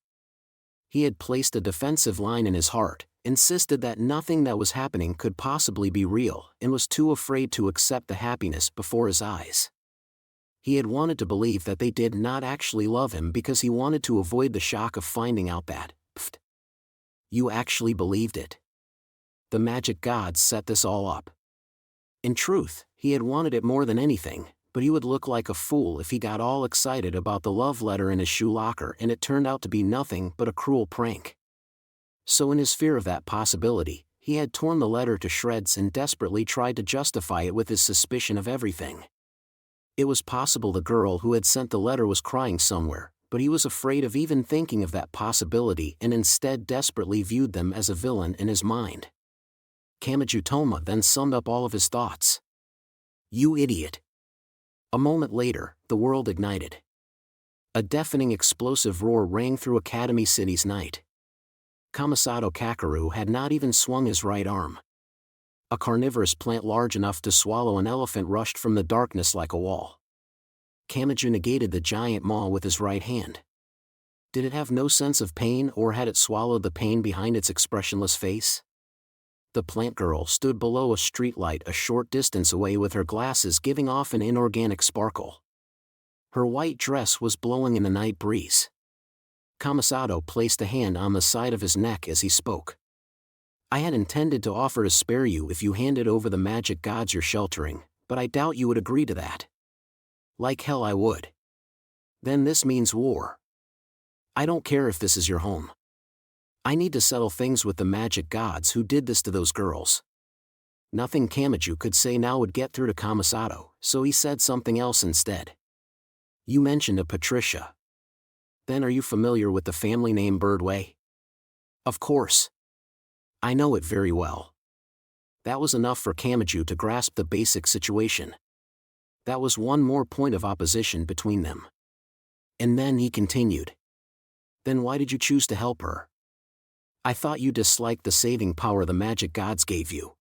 He had placed a defensive line in his heart, insisted that nothing that was happening could possibly be real, and was too afraid to accept the happiness before his eyes. He had wanted to believe that they did not actually love him because he wanted to avoid the shock of finding out that, you actually believed it. The magic gods set this all up. In truth, he had wanted it more than anything, but he would look like a fool if he got all excited about the love letter in his shoe locker and it turned out to be nothing but a cruel prank. So in his fear of that possibility, he had torn the letter to shreds and desperately tried to justify it with his suspicion of everything. It was possible the girl who had sent the letter was crying somewhere, but he was afraid of even thinking of that possibility and instead desperately viewed them as a villain in his mind. Kamaju Toma then summed up all of his thoughts. You idiot. A moment later, the world ignited. A deafening explosive roar rang through Academy City's night. Kamasato Kakeru had not even swung his right arm. A carnivorous plant large enough to swallow an elephant rushed from the darkness like a wall. Kamaju negated the giant maw with his right hand. Did it have no sense of pain or had it swallowed the pain behind its expressionless face? The plant girl stood below a streetlight a short distance away with her glasses giving off an inorganic sparkle. Her white dress was blowing in the night breeze. Kamasato placed a hand on the side of his neck as he spoke. I had intended to offer to spare you if you handed over the magic gods you're sheltering, but I doubt you would agree to that. Like hell I would. Then this means war. I don't care if this is your home. I need to settle things with the magic gods who did this to those girls. Nothing Kamaju could say now would get through to Kamasato, so he said something else instead. You mentioned a Patricia. Then are you familiar with the family name Birdway? Of course. I know it very well. That was enough for Kamachi to grasp the basic situation. That was one more point of opposition between them. And then he continued. Then why did you choose to help her? I thought you disliked the saving power the magic gods gave you.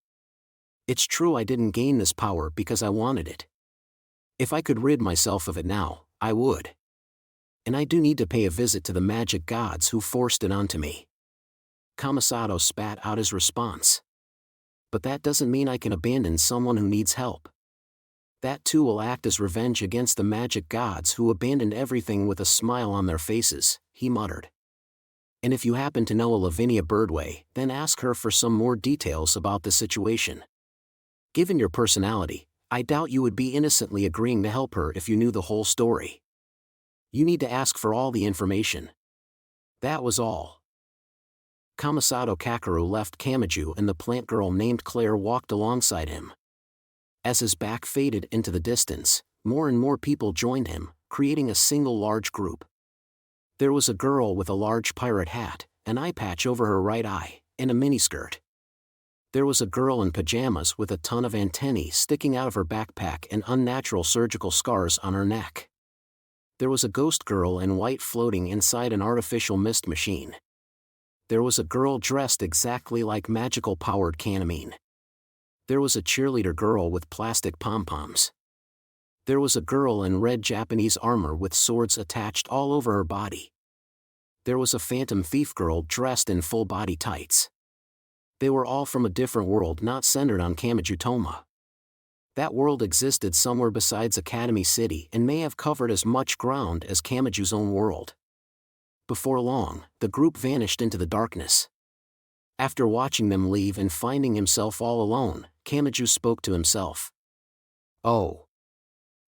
It's true I didn't gain this power because I wanted it. If I could rid myself of it now, I would. And I do need to pay a visit to the magic gods who forced it onto me. Kamasato spat out his response. But that doesn't mean I can abandon someone who needs help. That too will act as revenge against the magic gods who abandoned everything with a smile on their faces, he muttered. And if you happen to know a Lavinia Birdway, then ask her for some more details about the situation. Given your personality, I doubt you would be innocently agreeing to help her if you knew the whole story. You need to ask for all the information. That was all. Kamasato Kakeru left Kamachi and the plant girl named Claire walked alongside him. As his back faded into the distance, more and more people joined him, creating a single large group. There was a girl with a large pirate hat, an eye patch over her right eye, and a miniskirt. There was a girl in pajamas with a ton of antennae sticking out of her backpack and unnatural surgical scars on her neck. There was a ghost girl in white floating inside an artificial mist machine. There was a girl dressed exactly like magical-powered Kanamine. There was a cheerleader girl with plastic pom-poms. There was a girl in red Japanese armor with swords attached all over her body. There was a phantom thief girl dressed in full-body tights. They were all from a different world not centered on Kamijutoma. That world existed somewhere besides Academy City and may have covered as much ground as Kamaju's own world. Before long, the group vanished into the darkness. After watching them leave and finding himself all alone, Kamachi spoke to himself. Oh.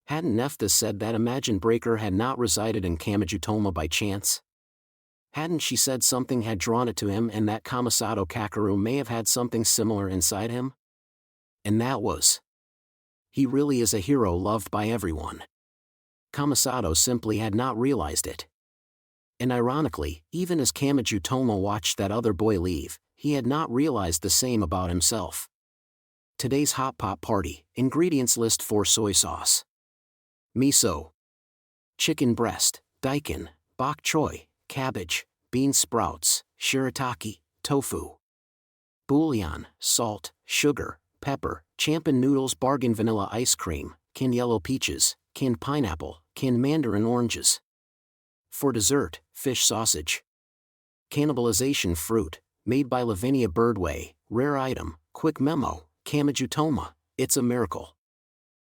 Hadn't Nephthys said that Imagine Breaker had not resided in Kamijutoma by chance? Hadn't she said something had drawn it to him and that Kamasato Kakeru may have had something similar inside him? And that was. He really is a hero loved by everyone. Kamasato simply had not realized it. And ironically, even as Kamijutoma watched that other boy leave, he had not realized the same about himself. Today's hot pot party, ingredients list for soy sauce. Miso. Chicken breast, daikon, bok choy, cabbage, bean sprouts, shirataki, tofu. Bouillon, salt, sugar, pepper, champion noodles, bargain vanilla ice cream, canned yellow peaches, canned pineapple, canned mandarin oranges. For dessert, fish sausage. Cannibalization fruit, made by Lavinia Birdway, rare item, quick memo, Kamijutoma, it's a miracle.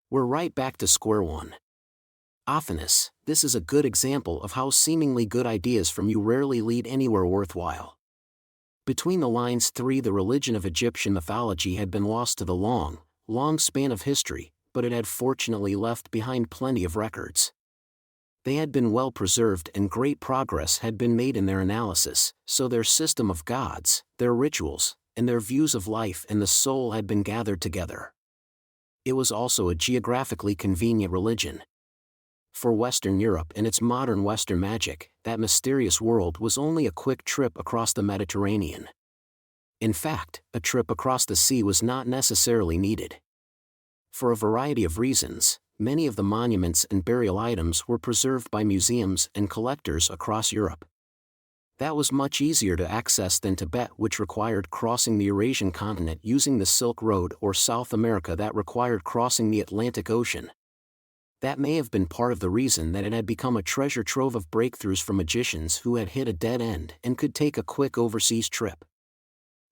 We're right back to square one. Oftenest, this is a good example of how seemingly good ideas from you rarely lead anywhere worthwhile. Between the lines 3, the religion of Egyptian mythology had been lost to the long, long span of history, but it had fortunately left behind plenty of records. They had been well preserved and great progress had been made in their analysis, so their system of gods, their rituals, and their views of life and the soul had been gathered together. It was also a geographically convenient religion. For Western Europe and its modern Western magic, that mysterious world was only a quick trip across the Mediterranean. In fact, a trip across the sea was not necessarily needed. For a variety of reasons, many of the monuments and burial items were preserved by museums and collectors across Europe. That was much easier to access than Tibet, which required crossing the Eurasian continent using the Silk Road, or South America that required crossing the Atlantic Ocean. That may have been part of the reason that it had become a treasure trove of breakthroughs for magicians who had hit a dead end and could take a quick overseas trip.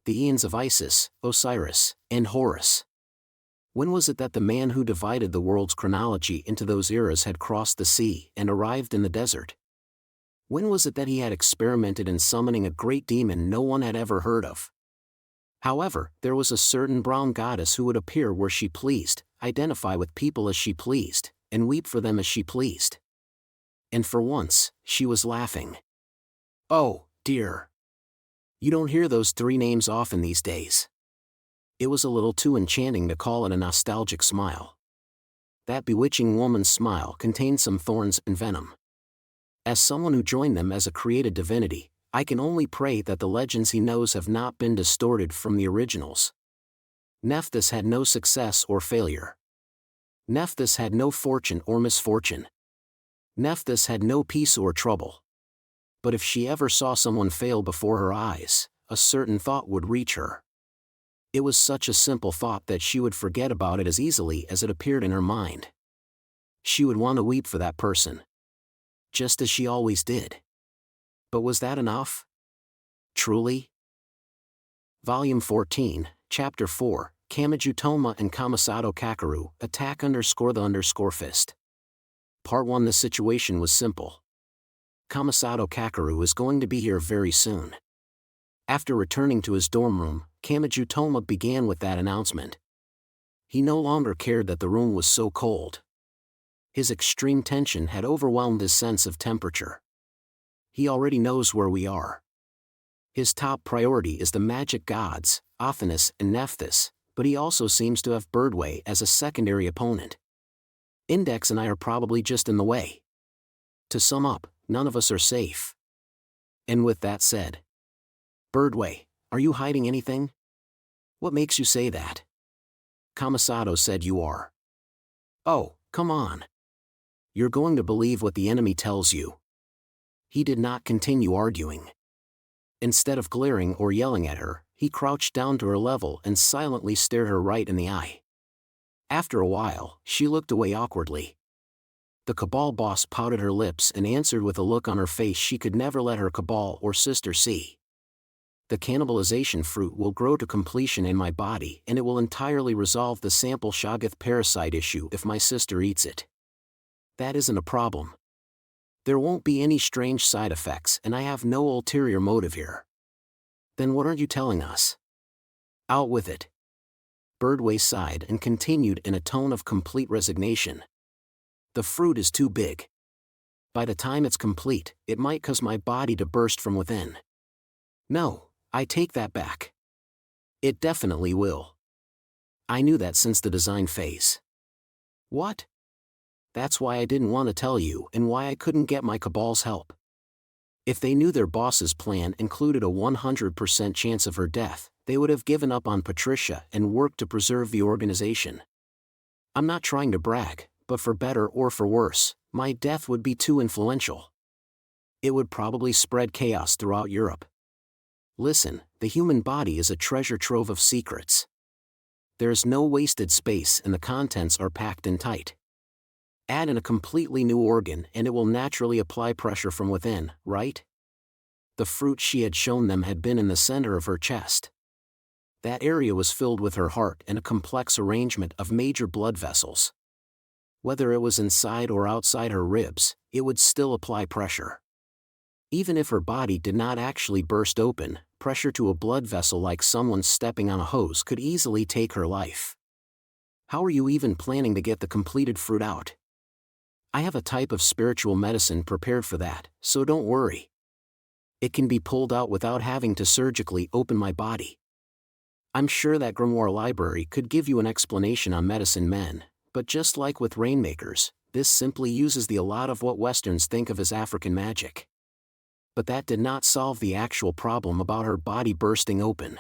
The Aeons of Isis, Osiris, and Horus. When was it that the man who divided the world's chronology into those eras had crossed the sea and arrived in the desert? When was it that he had experimented in summoning a great demon no one had ever heard of? However, there was a certain brown goddess who would appear where she pleased, identify with people as she pleased, and weep for them as she pleased. And for once, she was laughing. Oh, dear. You don't hear those 3 names often these days. It was a little too enchanting to call it a nostalgic smile. That bewitching woman's smile contained some thorns and venom. As someone who joined them as a created divinity, I can only pray that the legends he knows have not been distorted from the originals. Nephthys had no success or failure. Nephthys had no fortune or misfortune. Nephthys had no peace or trouble. But if she ever saw someone fail before her eyes, a certain thought would reach her. It was such a simple thought that she would forget about it as easily as it appeared in her mind. She would want to weep for that person. Just as she always did. But was that enough? Truly? Volume 14, Chapter 4, Kamaji Toma and Kamasato Kakeru, Attack _the Fist. Part 1. The situation was simple. Kamasato Kakeru is going to be here very soon. After returning to his dorm room, Kamaji Toma began with that announcement. He no longer cared that the room was so cold. His extreme tension had overwhelmed his sense of temperature. He already knows where we are. His top priority is the magic gods, Athanas and Nephthys, but he also seems to have Birdway as a secondary opponent. Index and I are probably just in the way. To sum up, none of us are safe. And with that said, Birdway, are you hiding anything? What makes you say that? Kamasato said you are. Oh, come on. You're going to believe what the enemy tells you. He did not continue arguing. Instead of glaring or yelling at her, he crouched down to her level and silently stared her right in the eye. After a while, she looked away awkwardly. The Cabal boss pouted her lips and answered with a look on her face she could never let her Cabal or sister see. The cannibalization fruit will grow to completion in my body and it will entirely resolve the sample Shoggoth parasite issue if my sister eats it. That isn't a problem. There won't be any strange side effects and I have no ulterior motive here. Then what aren't you telling us? Out with it. Birdway sighed and continued in a tone of complete resignation. The fruit is too big. By the time it's complete, it might cause my body to burst from within. No, I take that back. It definitely will. I knew that since the design phase. What? That's why I didn't want to tell you and why I couldn't get my Cabal's help. If they knew their boss's plan included a 100% chance of her death, they would have given up on Patricia and worked to preserve the organization. I'm not trying to brag, but for better or for worse, my death would be too influential. It would probably spread chaos throughout Europe. Listen, the human body is a treasure trove of secrets. There's no wasted space and the contents are packed in tight. Add in a completely new organ and it will naturally apply pressure from within, right? The fruit she had shown them had been in the center of her chest. That area was filled with her heart and a complex arrangement of major blood vessels. Whether it was inside or outside her ribs, it would still apply pressure. Even if her body did not actually burst open, pressure to a blood vessel like someone stepping on a hose could easily take her life. How are you even planning to get the completed fruit out? I have a type of spiritual medicine prepared for that, so don't worry. It can be pulled out without having to surgically open my body. I'm sure that grimoire library could give you an explanation on medicine men, but just like with rainmakers, this simply uses a lot of what Westerns think of as African magic. But that did not solve the actual problem about her body bursting open.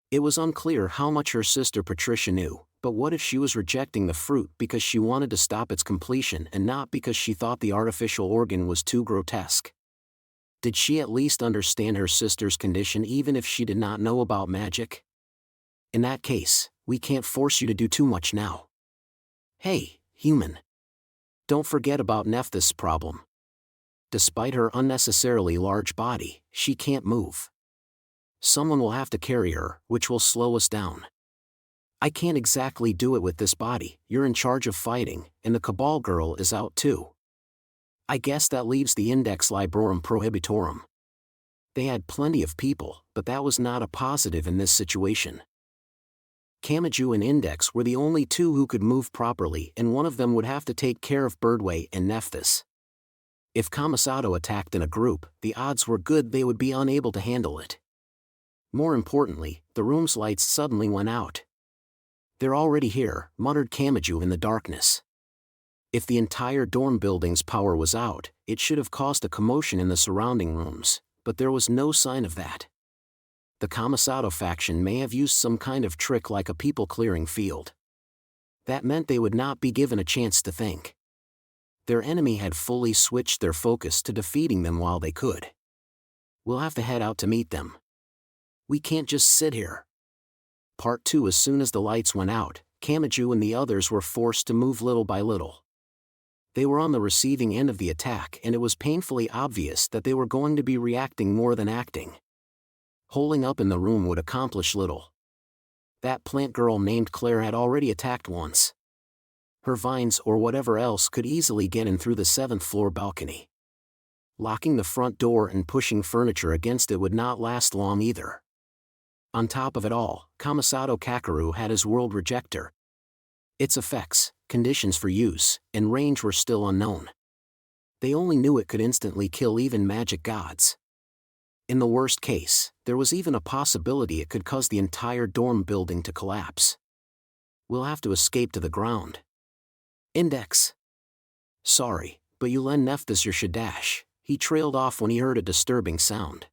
It was unclear how much her sister Patricia knew, but what if she was rejecting the fruit because she wanted to stop its completion and not because she thought the artificial organ was too grotesque? Did she at least understand her sister's condition even if she did not know about magic? In that case, we can't force you to do too much now. Hey, human. Don't forget about Nephthys' problem. Despite her unnecessarily large body, she can't move. Someone will have to carry her, which will slow us down. I can't exactly do it with this body, you're in charge of fighting, and the Cabal girl is out too. I guess that leaves the Index Librorum Prohibitorum. They had plenty of people, but that was not a positive in this situation. Kamaju and Index were the only two who could move properly and one of them would have to take care of Birdway and Nephthys. If Kamasato attacked in a group, the odds were good they would be unable to handle it. More importantly, the room's lights suddenly went out. They're already here, muttered Kamaju in the darkness. If the entire dorm building's power was out, it should have caused a commotion in the surrounding rooms, but there was no sign of that. the Kamasato faction may have used some kind of trick like a people-clearing field. That meant they would not be given a chance to think. Their enemy had fully switched their focus to defeating them while they could. We'll have to head out to meet them. We can't just sit here. Part 2. As soon as the lights went out, Kamachi and the others were forced to move little by little. They were on the receiving end of the attack, and it was painfully obvious that they were going to be reacting more than acting. Holding up in the room would accomplish little. That plant girl named Claire had already attacked once. Her vines or whatever else could easily get in through the 7th floor balcony. Locking the front door and pushing furniture against it would not last long either. On top of it all, Kamasato Kakeru had his world rejector. Its effects, conditions for use, and range were still unknown. They only knew it could instantly kill even magic gods. In the worst case, there was even a possibility it could cause the entire dorm building to collapse. We'll have to escape to the ground. Index. Sorry, but you len nefthis your shadash. He trailed off when he heard a disturbing sound.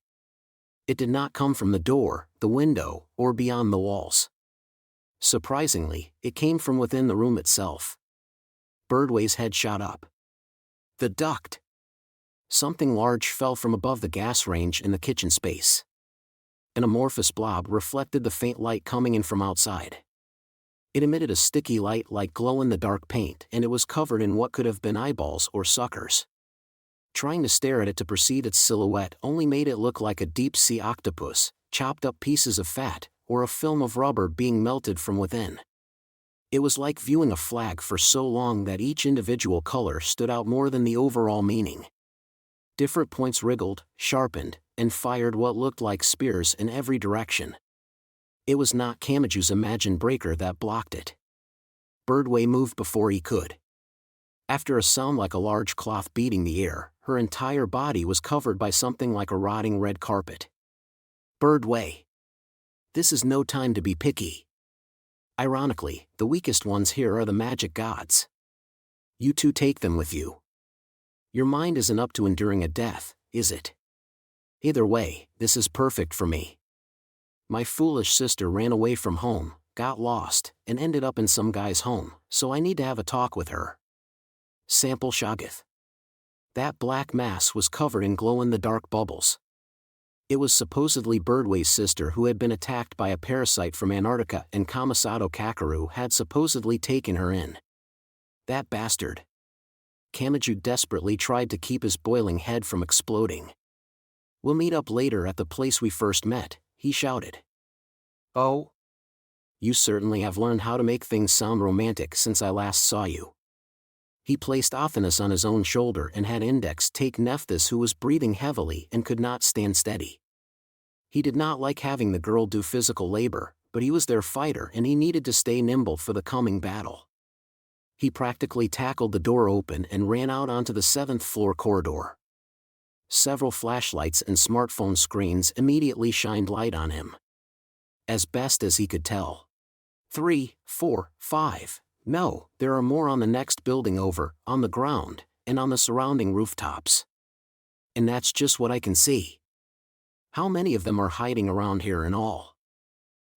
It did not come from the door, the window, or beyond the walls. Surprisingly, it came from within the room itself. Birdway's head shot up. The duct. Something large fell from above the gas range in the kitchen space. An amorphous blob reflected the faint light coming in from outside. It emitted a sticky light like glow-in-the-dark paint, and it was covered in what could have been eyeballs or suckers. Trying to stare at it to perceive its silhouette only made it look like a deep-sea octopus, chopped up pieces of fat, or a film of rubber being melted from within. It was like viewing a flag for so long that each individual color stood out more than the overall meaning. Different points wriggled, sharpened, and fired what looked like spears in every direction. It was not Kamachi's imagined breaker that blocked it. Birdway moved before he could. After a sound like a large cloth beating the air, her entire body was covered by something like a rotting red carpet. Birdway. This is no time to be picky. Ironically, the weakest ones here are the magic gods. You two take them with you. Your mind isn't up to enduring a death, is it? Either way, this is perfect for me. My foolish sister ran away from home, got lost, and ended up in some guy's home, so I need to have a talk with her. Sample Shoggoth. That black mass was covered in glow-in-the-dark bubbles. It was supposedly Birdway's sister who had been attacked by a parasite from Antarctica, and Kamasato Kakeru had supposedly taken her in. That bastard. Kamachi desperately tried to keep his boiling head from exploding. We'll meet up later at the place we first met, he shouted. Oh? You certainly have learned how to make things sound romantic since I last saw you. He placed Athanas on his own shoulder and had Index take Nephthys, who was breathing heavily and could not stand steady. He did not like having the girl do physical labor, but he was their fighter and he needed to stay nimble for the coming battle. He practically tackled the door open and ran out onto the 7th floor corridor. Several flashlights and smartphone screens immediately shined light on him. As best as he could tell. 3, 4, 5. No, there are more on the next building over, on the ground, and on the surrounding rooftops. And that's just what I can see. How many of them are hiding around here in all?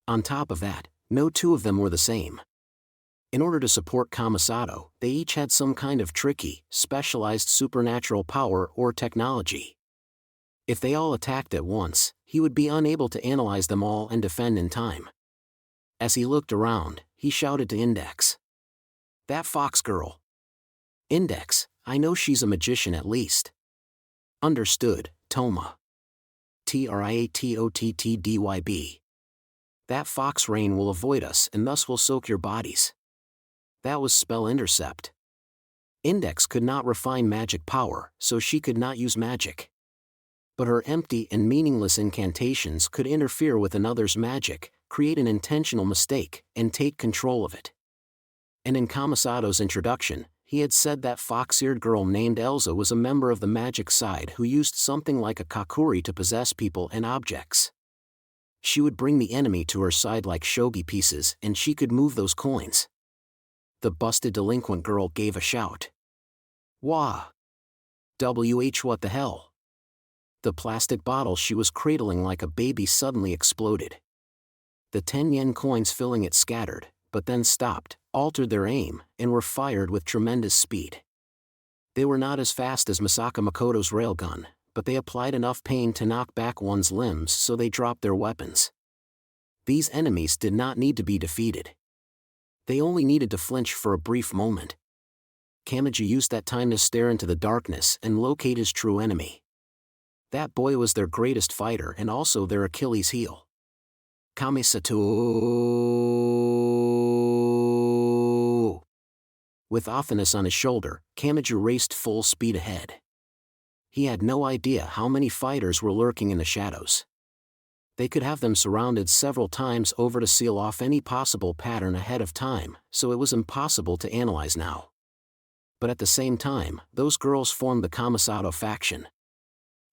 On top of that, no two of them were the same. In order to support Kamasato, they each had some kind of tricky, specialized supernatural power or technology. If they all attacked at once, he would be unable to analyze them all and defend in time. As he looked around, he shouted to Index. That fox girl. Index, I know she's a magician at least. Understood, Toma. Triatottdyb. That fox rain will avoid us and thus will soak your bodies. That was spell intercept. Index could not refine magic power, so she could not use magic. But her empty and meaningless incantations could interfere with another's magic, create an intentional mistake, and take control of it. And in Kamasato's introduction, he had said that fox-eared girl named Elsa was a member of the magic side who used something like a kakuri to possess people and objects. She would bring the enemy to her side like shogi pieces and she could move those coins. The busted delinquent girl gave a shout. Wah! What the hell? The plastic bottle she was cradling like a baby suddenly exploded. The 10-yen coins filling it scattered, but then stopped, altered their aim, and were fired with tremendous speed. They were not as fast as Misaka Makoto's railgun, but they applied enough pain to knock back one's limbs so they dropped their weapons. These enemies did not need to be defeated. They only needed to flinch for a brief moment. Kamachi used that time to stare into the darkness and locate his true enemy. That boy was their greatest fighter and also their Achilles heel. Kamisato. With Athanas on his shoulder, Kamachi raced full speed ahead. He had no idea how many fighters were lurking in the shadows. They could have them surrounded several times over to seal off any possible pattern ahead of time, so it was impossible to analyze now. But at the same time, those girls formed the Kamisato faction.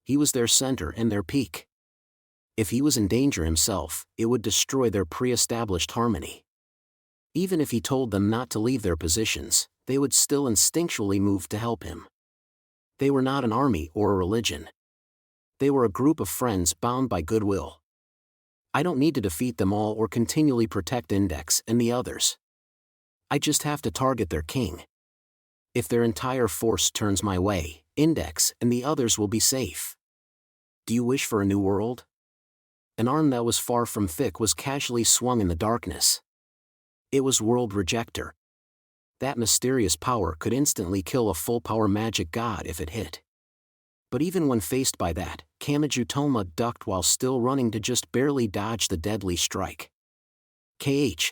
He was their center and their peak. If he was in danger himself, it would destroy their pre-established harmony. Even if he told them not to leave their positions, they would still instinctually move to help him. They were not an army or a religion. They were a group of friends bound by goodwill. I don't need to defeat them all or continually protect Index and the others. I just have to target their king. If their entire force turns my way, Index and the others will be safe. Do you wish for a new world? An arm that was far from thick was casually swung in the darkness. It was World Rejector. That mysterious power could instantly kill a full-power magic god if it hit. But even when faced by that, Kamachi Toma ducked while still running to just barely dodge the deadly strike.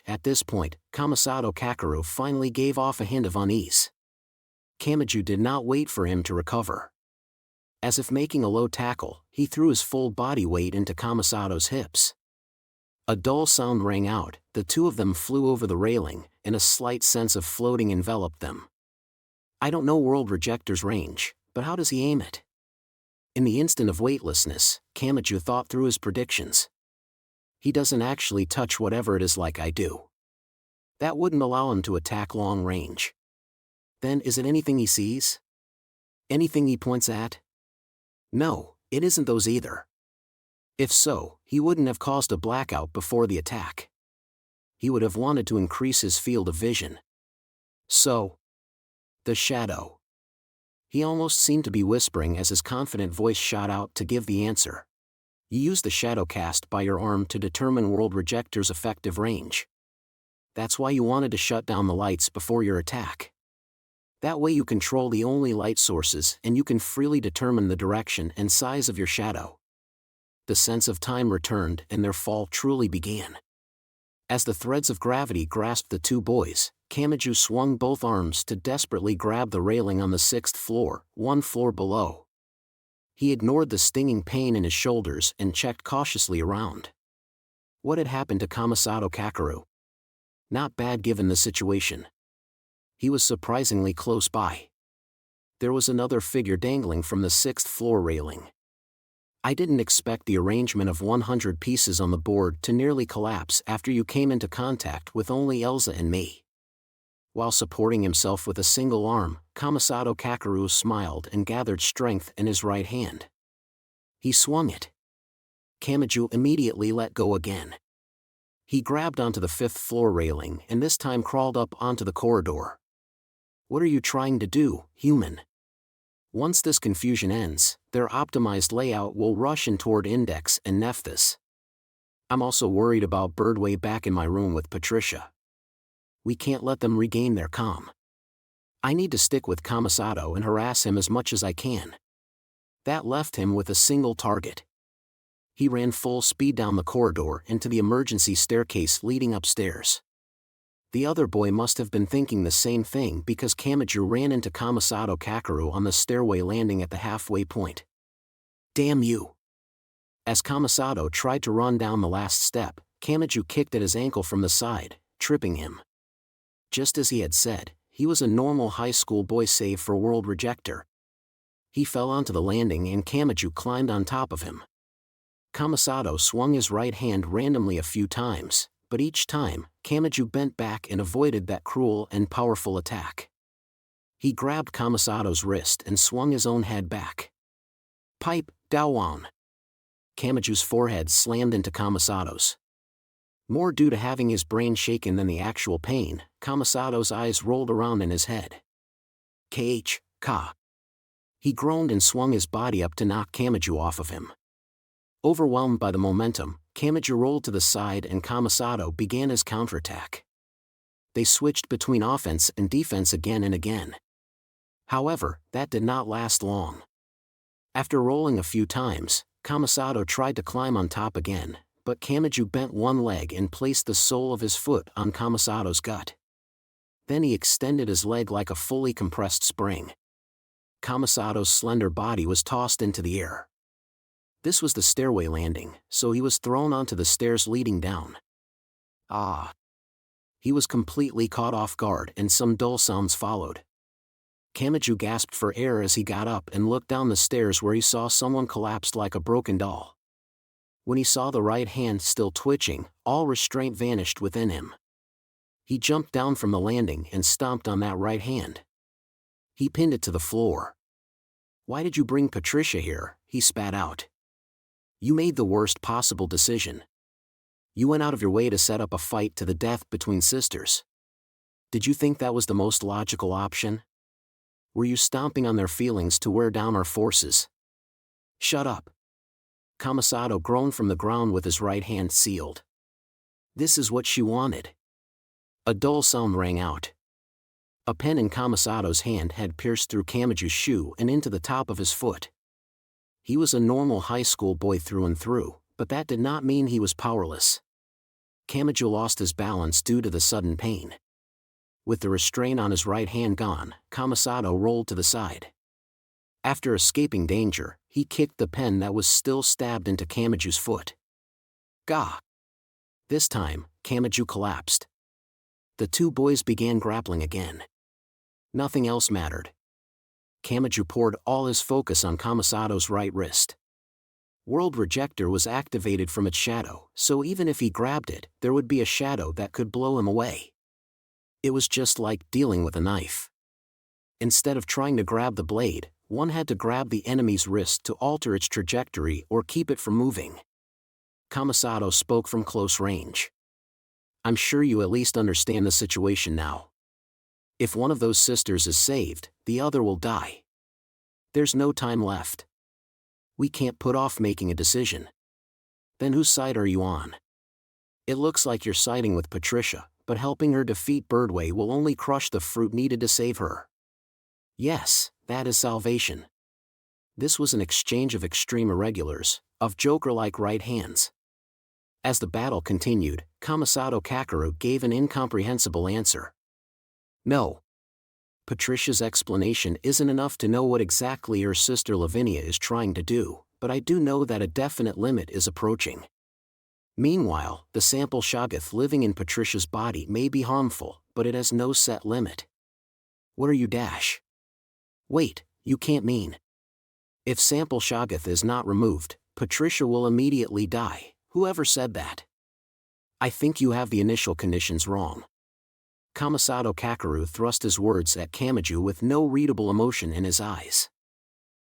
At this point, Kamisato Kakeru finally gave off a hint of unease. Kamachi did not wait for him to recover. As if making a low tackle, he threw his full body weight into Kamisato's hips. A dull sound rang out, the two of them flew over the railing, and a slight sense of floating enveloped them. I don't know World Rejector's range, but how does he aim it? In the instant of weightlessness, Kamachi thought through his predictions. He doesn't actually touch whatever it is like I do. That wouldn't allow him to attack long range. Then is it anything he sees? Anything he points at? No, it isn't those either. If so, he wouldn't have caused a blackout before the attack. He would have wanted to increase his field of vision. So, the shadow. He almost seemed to be whispering as his confident voice shot out to give the answer. You use the shadow cast by your arm to determine World Rejector's effective range. That's why you wanted to shut down the lights before your attack. That way you control the only light sources and you can freely determine the direction and size of your shadow. The sense of time returned and their fall truly began. As the threads of gravity grasped the two boys, Kamachi swung both arms to desperately grab the railing on the 6th floor, one floor below. He ignored the stinging pain in his shoulders and checked cautiously around. What had happened to Kamisato Kakeru? Not bad given the situation. He was surprisingly close by. There was another figure dangling from the 6th floor railing. I didn't expect the arrangement of 100 pieces on the board to nearly collapse after you came into contact with only Elsa and me. While supporting himself with a single arm, Kamisato Kakeru smiled and gathered strength in his right hand. He swung it. Kamachi immediately let go again. He grabbed onto the 5th floor railing and this time crawled up onto the corridor. What are you trying to do, human? Once this confusion ends, their optimized layout will rush in toward Index and Nephthys. I'm also worried about Birdway back in my room with Patricia. We can't let them regain their calm. I need to stick with Kamisato and harass him as much as I can. That left him with a single target. He ran full speed down the corridor into the emergency staircase leading upstairs. The other boy must have been thinking the same thing because Kamachi ran into Kamisato Kakeru on the stairway landing at the halfway point. Damn you! As Kamisato tried to run down the last step, Kamachi kicked at his ankle from the side, tripping him. Just as he had said, he was a normal high school boy save for World Rejector. He fell onto the landing and Kamachi climbed on top of him. Kamisato swung his right hand randomly a few times, but each time, Kamachi bent back and avoided that cruel and powerful attack. He grabbed Kamisato's wrist and swung his own head back. Pipe, Dawan. Kamaju's forehead slammed into Kamasato's. More due to having his brain shaken than the actual pain, Kamasato's eyes rolled around in his head. Ka. He groaned and swung his body up to knock Kamaju off of him. Overwhelmed by the momentum, Kamaju rolled to the side and Kamasato began his counterattack. They switched between offense and defense again and again. However, that did not last long. After rolling a few times, Kamasato tried to climb on top again, but Kamaju bent one leg and placed the sole of his foot on Kamasato's gut. Then he extended his leg like a fully compressed spring. Kamasato's slender body was tossed into the air. This was the stairway landing, so he was thrown onto the stairs leading down. Ah! He was completely caught off guard and some dull sounds followed. Kamaju gasped for air as he got up and looked down the stairs where he saw someone collapsed like a broken doll. When he saw the right hand still twitching, all restraint vanished within him. He jumped down from the landing and stomped on that right hand. He pinned it to the floor. "Why did you bring Patricia here?" he spat out. "You made the worst possible decision. You went out of your way to set up a fight to the death between sisters. Did you think that was the most logical option? Were you stomping on their feelings to wear down our forces?" "Shut up." Kamasato groaned from the ground with his right hand sealed. This is what she wanted. A dull sound rang out. A pen in Kamasato's hand had pierced through Kamaju's shoe and into the top of his foot. He was a normal high school boy through and through, but that did not mean he was powerless. Kamaju lost his balance due to the sudden pain. With the restraint on his right hand gone, Kamasato rolled to the side. After escaping danger, he kicked the pen that was still stabbed into Kamaju's foot. Gah! This time, Kamaju collapsed. The two boys began grappling again. Nothing else mattered. Kamaju poured all his focus on Kamasato's right wrist. World Rejector was activated from its shadow, so even if he grabbed it, there would be a shadow that could blow him away. It was just like dealing with a knife. Instead of trying to grab the blade, one had to grab the enemy's wrist to alter its trajectory or keep it from moving. Kamasato spoke from close range. "I'm sure you at least understand the situation now. If one of those sisters is saved, the other will die. There's no time left. We can't put off making a decision." "Then whose side are you on?" "It looks like you're siding with Patricia, but helping her defeat Birdway will only crush the fruit needed to save her." "Yes, that is salvation." This was an exchange of extreme irregulars, of Joker-like right hands. As the battle continued, Kamasato Kakeru gave an incomprehensible answer. "No. Patricia's explanation isn't enough to know what exactly her sister Lavinia is trying to do, but I do know that a definite limit is approaching. Meanwhile, the sample Shoggoth living in Patricia's body may be harmful, but it has no set limit." "What are you dash?" "Wait, you can't mean. If sample Shoggoth is not removed, Patricia will immediately die. Whoever said that?" "I think you have the initial conditions wrong." Kamasato Kakeru thrust his words at Kamaju with no readable emotion in his eyes.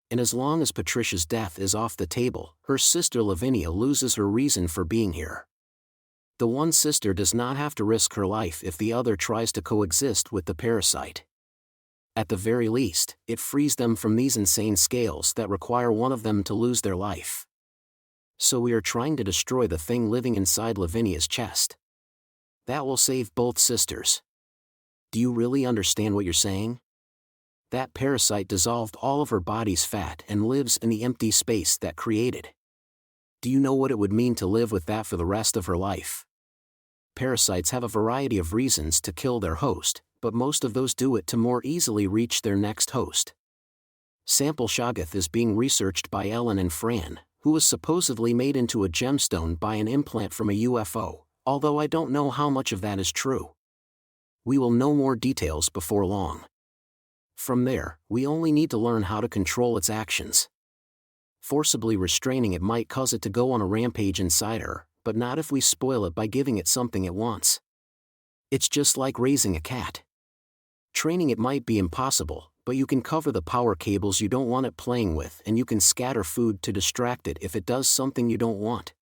"And as long as Patricia's death is off the table, her sister Lavinia loses her reason for being here. The one sister does not have to risk her life if the other tries to coexist with the parasite. At the very least, it frees them from these insane scales that require one of them to lose their life. So we are trying to destroy the thing living inside Lavinia's chest. That will save both sisters. Do you really understand what you're saying? That parasite dissolved all of her body's fat and lives in the empty space that created. Do you know what it would mean to live with that for the rest of her life? Parasites have a variety of reasons to kill their host, but most of those do it to more easily reach their next host. Sample Shoggoth is being researched by Ellen and Fran, who was supposedly made into a gemstone by an implant from a UFO, although I don't know how much of that is true. We will know more details before long. From there, we only need to learn how to control its actions. Forcibly restraining it might cause it to go on a rampage inside her, but not if we spoil it by giving it something it wants. It's just like raising a cat. Training it might be impossible, but you can cover the power cables you don't want it playing with, and you can scatter food to distract it if it does something you don't want.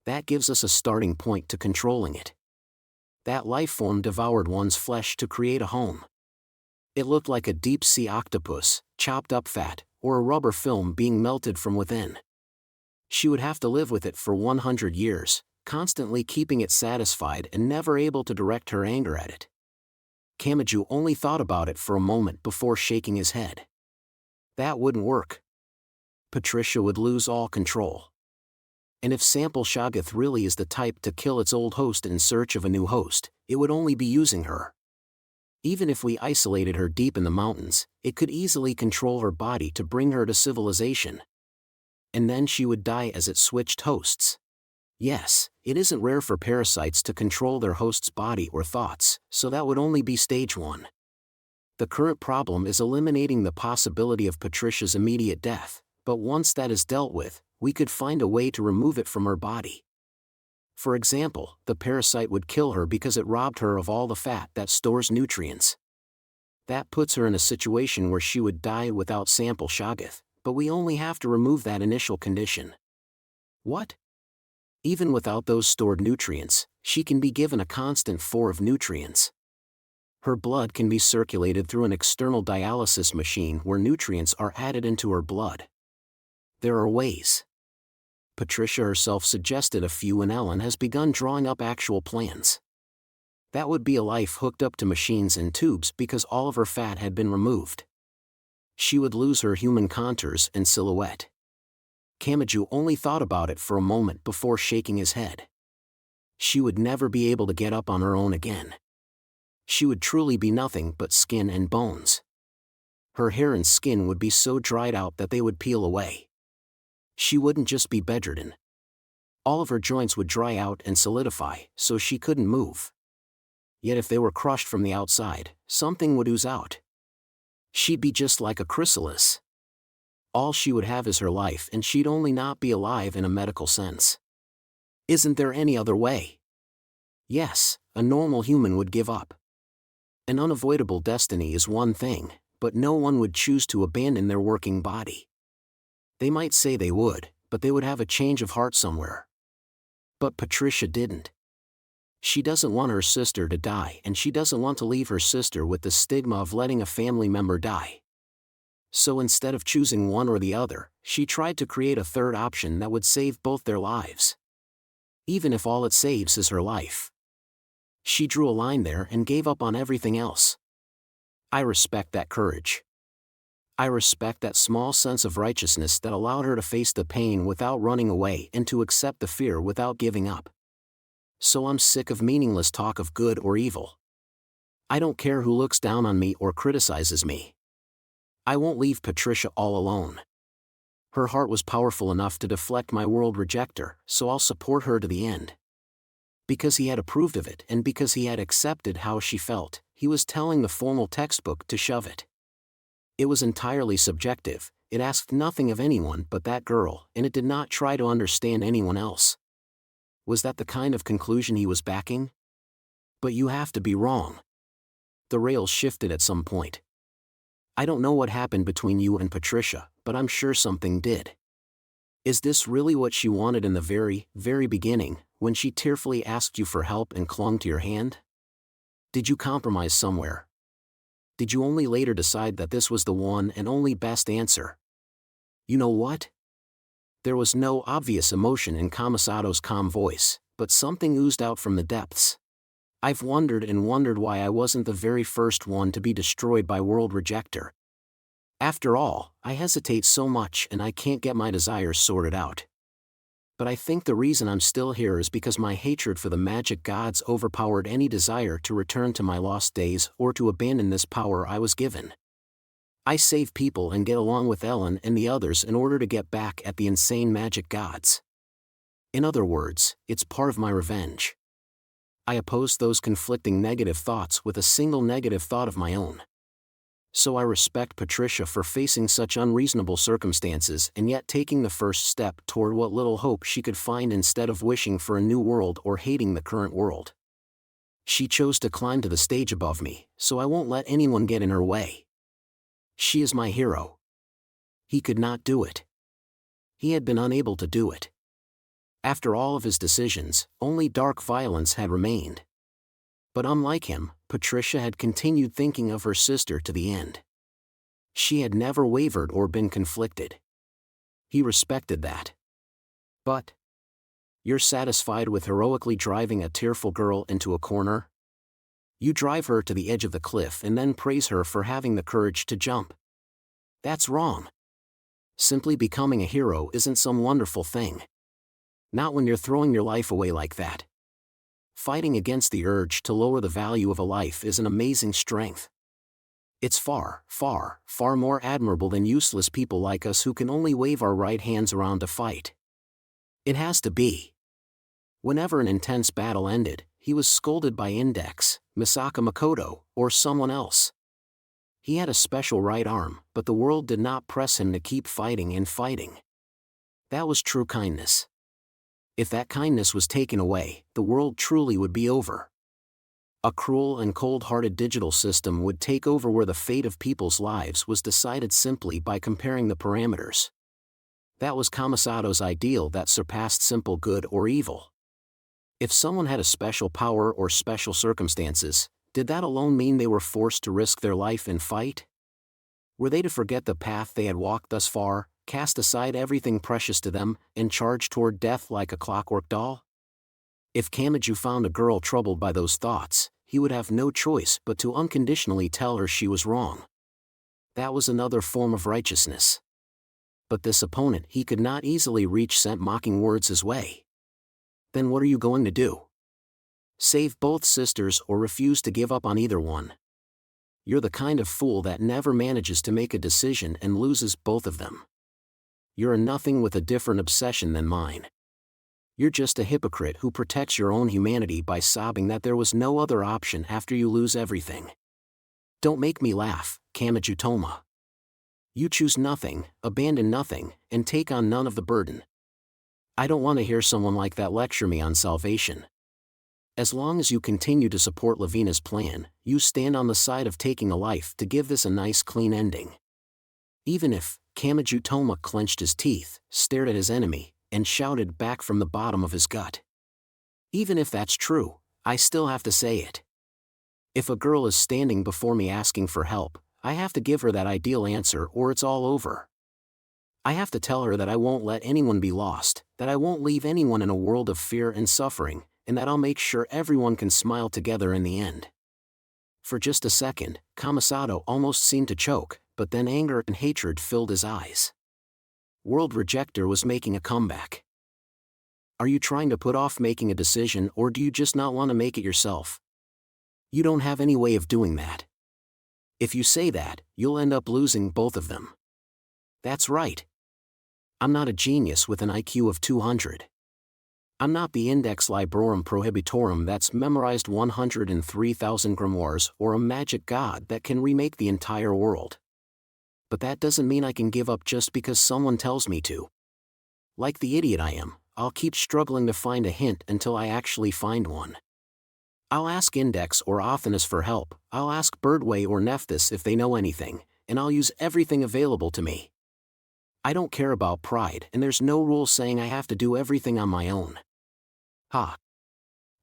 That gives us a starting point to controlling it. That life form devoured one's flesh to create a home. It looked like a deep-sea octopus, chopped up fat, or a rubber film being melted from within. She would have to live with it for 100 years, constantly keeping it satisfied and never able to direct her anger at it. Kamachi only thought about it for a moment before shaking his head. That wouldn't work. Patricia would lose all control. And if Sample Shoggoth really is the type to kill its old host in search of a new host, it would only be using her. Even if we isolated her deep in the mountains, it could easily control her body to bring her to civilization. And then she would die as it switched hosts. Yes, it isn't rare for parasites to control their host's body or thoughts, so that would only be stage 1. The current problem is eliminating the possibility of Patricia's immediate death, but once that is dealt with, we could find a way to remove it from her body. For example, the parasite would kill her because it robbed her of all the fat that stores nutrients. That puts her in a situation where she would die without Sample Shoggoth, but we only have to remove that initial condition. What? Even without those stored nutrients, she can be given a constant 4 of nutrients. Her blood can be circulated through an external dialysis machine where nutrients are added into her blood. There are ways. Patricia herself suggested a few, and Ellen has begun drawing up actual plans. That would be a life hooked up to machines and tubes because all of her fat had been removed. She would lose her human contours and silhouette. Kamachi only thought about it for a moment before shaking his head. She would never be able to get up on her own again. She would truly be nothing but skin and bones. Her hair and skin would be so dried out that they would peel away. She wouldn't just be bedridden. All of her joints would dry out and solidify, so she couldn't move. Yet if they were crushed from the outside, something would ooze out. She'd be just like a chrysalis. All she would have is her life, and she'd only not be alive in a medical sense. Isn't there any other way? Yes, a normal human would give up. An unavoidable destiny is one thing, but no one would choose to abandon their working body. They might say they would, but they would have a change of heart somewhere. But Patricia didn't. She doesn't want her sister to die, and she doesn't want to leave her sister with the stigma of letting a family member die. So instead of choosing one or the other, she tried to create a third option that would save both their lives. Even if all it saves is her life. She drew a line there and gave up on everything else. I respect that courage. I respect that small sense of righteousness that allowed her to face the pain without running away and to accept the fear without giving up. So I'm sick of meaningless talk of good or evil. I don't care who looks down on me or criticizes me. I won't leave Patricia all alone. Her heart was powerful enough to deflect my world rejecter, so I'll support her to the end. Because he had approved of it and because he had accepted how she felt, he was telling the formal textbook to shove it. It was entirely subjective, it asked nothing of anyone but that girl, and it did not try to understand anyone else. Was that the kind of conclusion he was backing? But you have to be wrong. The rails shifted at some point. I don't know what happened between you and Patricia, but I'm sure something did. Is this really what she wanted in the very, very beginning, when she tearfully asked you for help and clung to your hand? Did you compromise somewhere? Did you only later decide that this was the one and only best answer? You know what? There was no obvious emotion in Kamasato's calm voice, but something oozed out from the depths. I've wondered and wondered why I wasn't the very first one to be destroyed by World Rejector. After all, I hesitate so much and I can't get my desires sorted out. But I think the reason I'm still here is because my hatred for the magic gods overpowered any desire to return to my lost days or to abandon this power I was given. I save people and get along with Ellen and the others in order to get back at the insane magic gods. In other words, it's part of my revenge. I oppose those conflicting negative thoughts with a single negative thought of my own. So I respect Patricia for facing such unreasonable circumstances and yet taking the first step toward what little hope she could find instead of wishing for a new world or hating the current world. She chose to climb to the stage above me, so I won't let anyone get in her way. She is my hero. He could not do it. He had been unable to do it. After all of his decisions, only dark violence had remained. But unlike him, Patricia had continued thinking of her sister to the end. She had never wavered or been conflicted. He respected that. But you're satisfied with heroically driving a tearful girl into a corner? You drive her to the edge of the cliff and then praise her for having the courage to jump. That's wrong. Simply becoming a hero isn't some wonderful thing. Not when you're throwing your life away like that. Fighting against the urge to lower the value of a life is an amazing strength. It's far, far, far more admirable than useless people like us who can only wave our right hands around to fight. It has to be. Whenever an intense battle ended, he was scolded by Index, Misaka Makoto, or someone else. He had a special right arm, but the world did not press him to keep fighting and fighting. That was true kindness. If that kindness was taken away, the world truly would be over. A cruel and cold-hearted digital system would take over where the fate of people's lives was decided simply by comparing the parameters. That was Kamasato's ideal that surpassed simple good or evil. If someone had a special power or special circumstances, did that alone mean they were forced to risk their life and fight? Were they to forget the path they had walked thus far, cast aside everything precious to them, and charge toward death like a clockwork doll? If Kamachi found a girl troubled by those thoughts, he would have no choice but to unconditionally tell her she was wrong. That was another form of righteousness. But this opponent he could not easily reach sent mocking words his way. Then what are you going to do? Save both sisters or refuse to give up on either one? You're the kind of fool that never manages to make a decision and loses both of them. You're a nothing with a different obsession than mine. You're just a hypocrite who protects your own humanity by sobbing that there was no other option after you lose everything. Don't make me laugh, Kamachi Toma. You choose nothing, abandon nothing, and take on none of the burden. I don't want to hear someone like that lecture me on salvation. As long as you continue to support Lavina's plan, you stand on the side of taking a life to give this a nice clean ending. Even if, Kamachi Toma clenched his teeth, stared at his enemy, and shouted back from the bottom of his gut. Even if that's true, I still have to say it. If a girl is standing before me asking for help, I have to give her that ideal answer or it's all over. I have to tell her that I won't let anyone be lost, that I won't leave anyone in a world of fear and suffering, and that I'll make sure everyone can smile together in the end. For just a second, Kamasato almost seemed to choke, but then anger and hatred filled his eyes. World Rejector was making a comeback. Are you trying to put off making a decision or do you just not want to make it yourself? You don't have any way of doing that. If you say that, you'll end up losing both of them. That's right. I'm not a genius with an IQ of 200. I'm not the Index Librorum Prohibitorum that's memorized 103,000 grimoires or a magic god that can remake the entire world. But that doesn't mean I can give up just because someone tells me to. Like the idiot I am, I'll keep struggling to find a hint until I actually find one. I'll ask Index or Athanas for help, I'll ask Birdway or Nephthys if they know anything, and I'll use everything available to me. I don't care about pride and there's no rule saying I have to do everything on my own. Ha.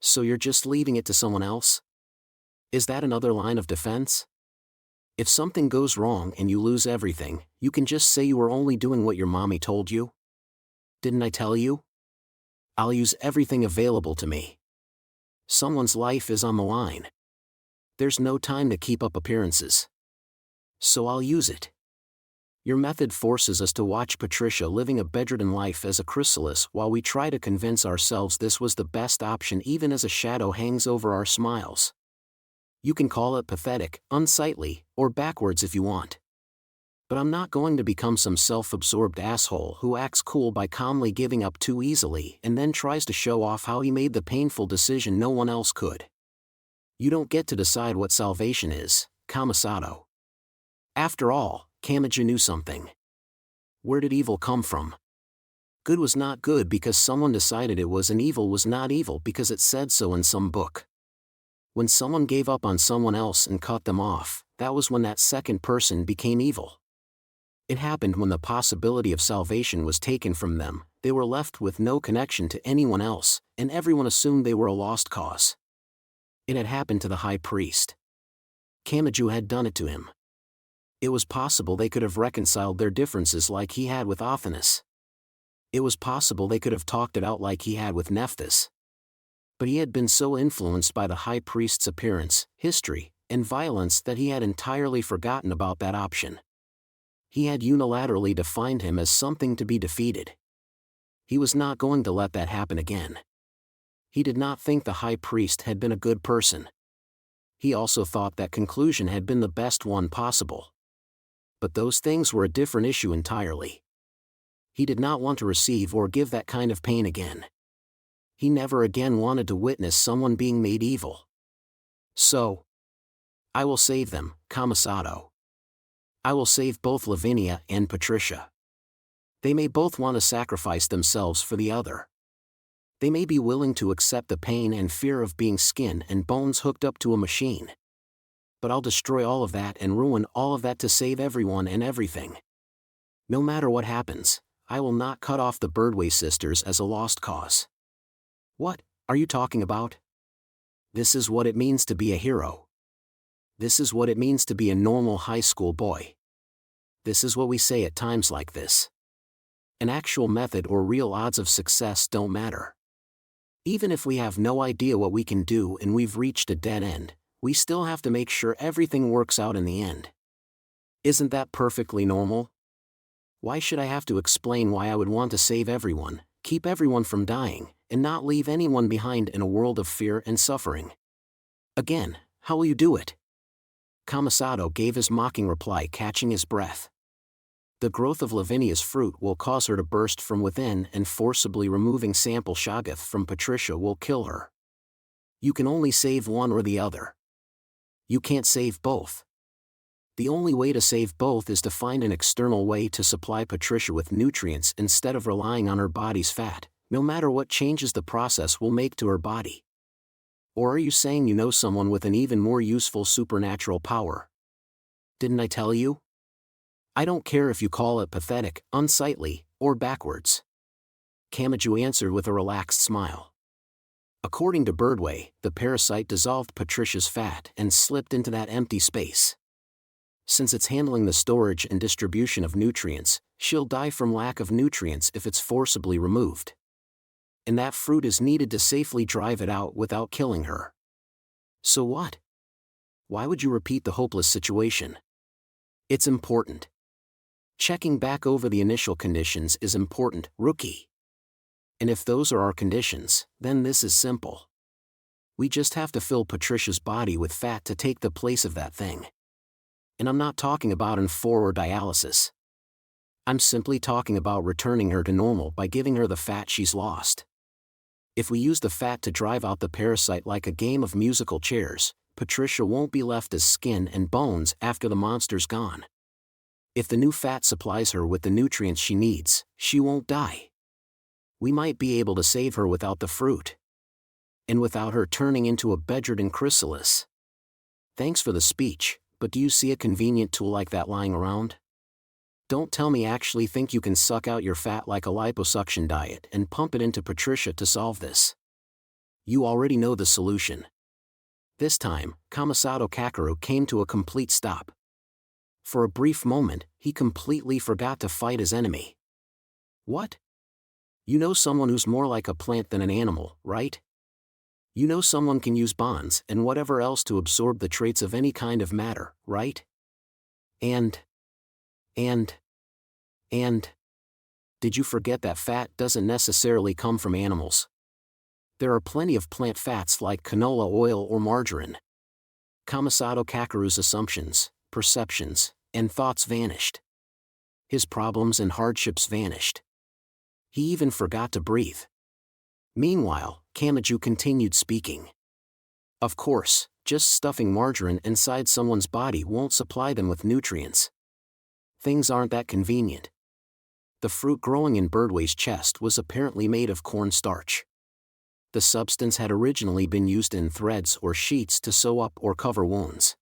So you're just leaving it to someone else? Is that another line of defense? If something goes wrong and you lose everything, you can just say you were only doing what your mommy told you? Didn't I tell you? I'll use everything available to me. Someone's life is on the line. There's no time to keep up appearances. So I'll use it. Your method forces us to watch Patricia living a bedridden life as a chrysalis while we try to convince ourselves this was the best option even as a shadow hangs over our smiles. You can call it pathetic, unsightly, or backwards if you want. But I'm not going to become some self-absorbed asshole who acts cool by calmly giving up too easily and then tries to show off how he made the painful decision no one else could. You don't get to decide what salvation is, Kamasato. After all, Kamachi knew something. Where did evil come from? Good was not good because someone decided it was, and evil was not evil because it said so in some book. When someone gave up on someone else and cut them off, that was when that second person became evil. It happened when the possibility of salvation was taken from them, they were left with no connection to anyone else, and everyone assumed they were a lost cause. It had happened to the high priest. Kamachi had done it to him. It was possible they could have reconciled their differences like he had with Athanas. It was possible they could have talked it out like he had with Nephthys. But he had been so influenced by the high priest's appearance, history, and violence that he had entirely forgotten about that option. He had unilaterally defined him as something to be defeated. He was not going to let that happen again. He did not think the high priest had been a good person. He also thought that conclusion had been the best one possible. But those things were a different issue entirely. He did not want to receive or give that kind of pain again. He never again wanted to witness someone being made evil. So, I will save them, Kamasato. I will save both Lavinia and Patricia. They may both want to sacrifice themselves for the other. They may be willing to accept the pain and fear of being skin and bones hooked up to a machine. But I'll destroy all of that and ruin all of that to save everyone and everything. No matter what happens, I will not cut off the Birdway sisters as a lost cause. What are you talking about? This is what it means to be a hero. This is what it means to be a normal high school boy. This is what we say at times like this. An actual method or real odds of success don't matter. Even if we have no idea what we can do and we've reached a dead end, we still have to make sure everything works out in the end. Isn't that perfectly normal? Why should I have to explain why I would want to save everyone, keep everyone from dying, and not leave anyone behind in a world of fear and suffering? Again, how will you do it? Kamasato gave his mocking reply, catching his breath. The growth of Lavinia's fruit will cause her to burst from within, and forcibly removing sample Shoggoth from Patricia will kill her. You can only save one or the other. You can't save both. The only way to save both is to find an external way to supply Patricia with nutrients instead of relying on her body's fat, no matter what changes the process will make to her body. Or are you saying you know someone with an even more useful supernatural power? Didn't I tell you? I don't care if you call it pathetic, unsightly, or backwards. Kamachi answered with a relaxed smile. According to Birdway, the parasite dissolved Patricia's fat and slipped into that empty space. Since it's handling the storage and distribution of nutrients, she'll die from lack of nutrients if it's forcibly removed. And that fruit is needed to safely drive it out without killing her. So what? Why would you repeat the hopeless situation? It's important. Checking back over the initial conditions is important, rookie. And if those are our conditions, then this is simple. We just have to fill Patricia's body with fat to take the place of that thing. And I'm not talking about N4 or dialysis. I'm simply talking about returning her to normal by giving her the fat she's lost. If we use the fat to drive out the parasite like a game of musical chairs, Patricia won't be left as skin and bones after the monster's gone. If the new fat supplies her with the nutrients she needs, she won't die. We might be able to save her without the fruit. And without her turning into a bedridden chrysalis. Thanks for the speech, but do you see a convenient tool like that lying around? Don't tell me actually think you can suck out your fat like a liposuction diet and pump it into Patricia to solve this. You already know the solution. This time, Kamasato Kakeru came to a complete stop. For a brief moment, he completely forgot to fight his enemy. What? You know someone who's more like a plant than an animal, right? You know someone can use bonds and whatever else to absorb the traits of any kind of matter, right? And did you forget that fat doesn't necessarily come from animals? There are plenty of plant fats like canola oil or margarine. Kamasato Kakeru's assumptions, perceptions, and thoughts vanished. His problems and hardships vanished. He even forgot to breathe. Meanwhile, Kamachi continued speaking. Of course, just stuffing margarine inside someone's body won't supply them with nutrients. Things aren't that convenient. The fruit growing in Birdway's chest was apparently made of cornstarch. The substance had originally been used in threads or sheets to sew up or cover wounds.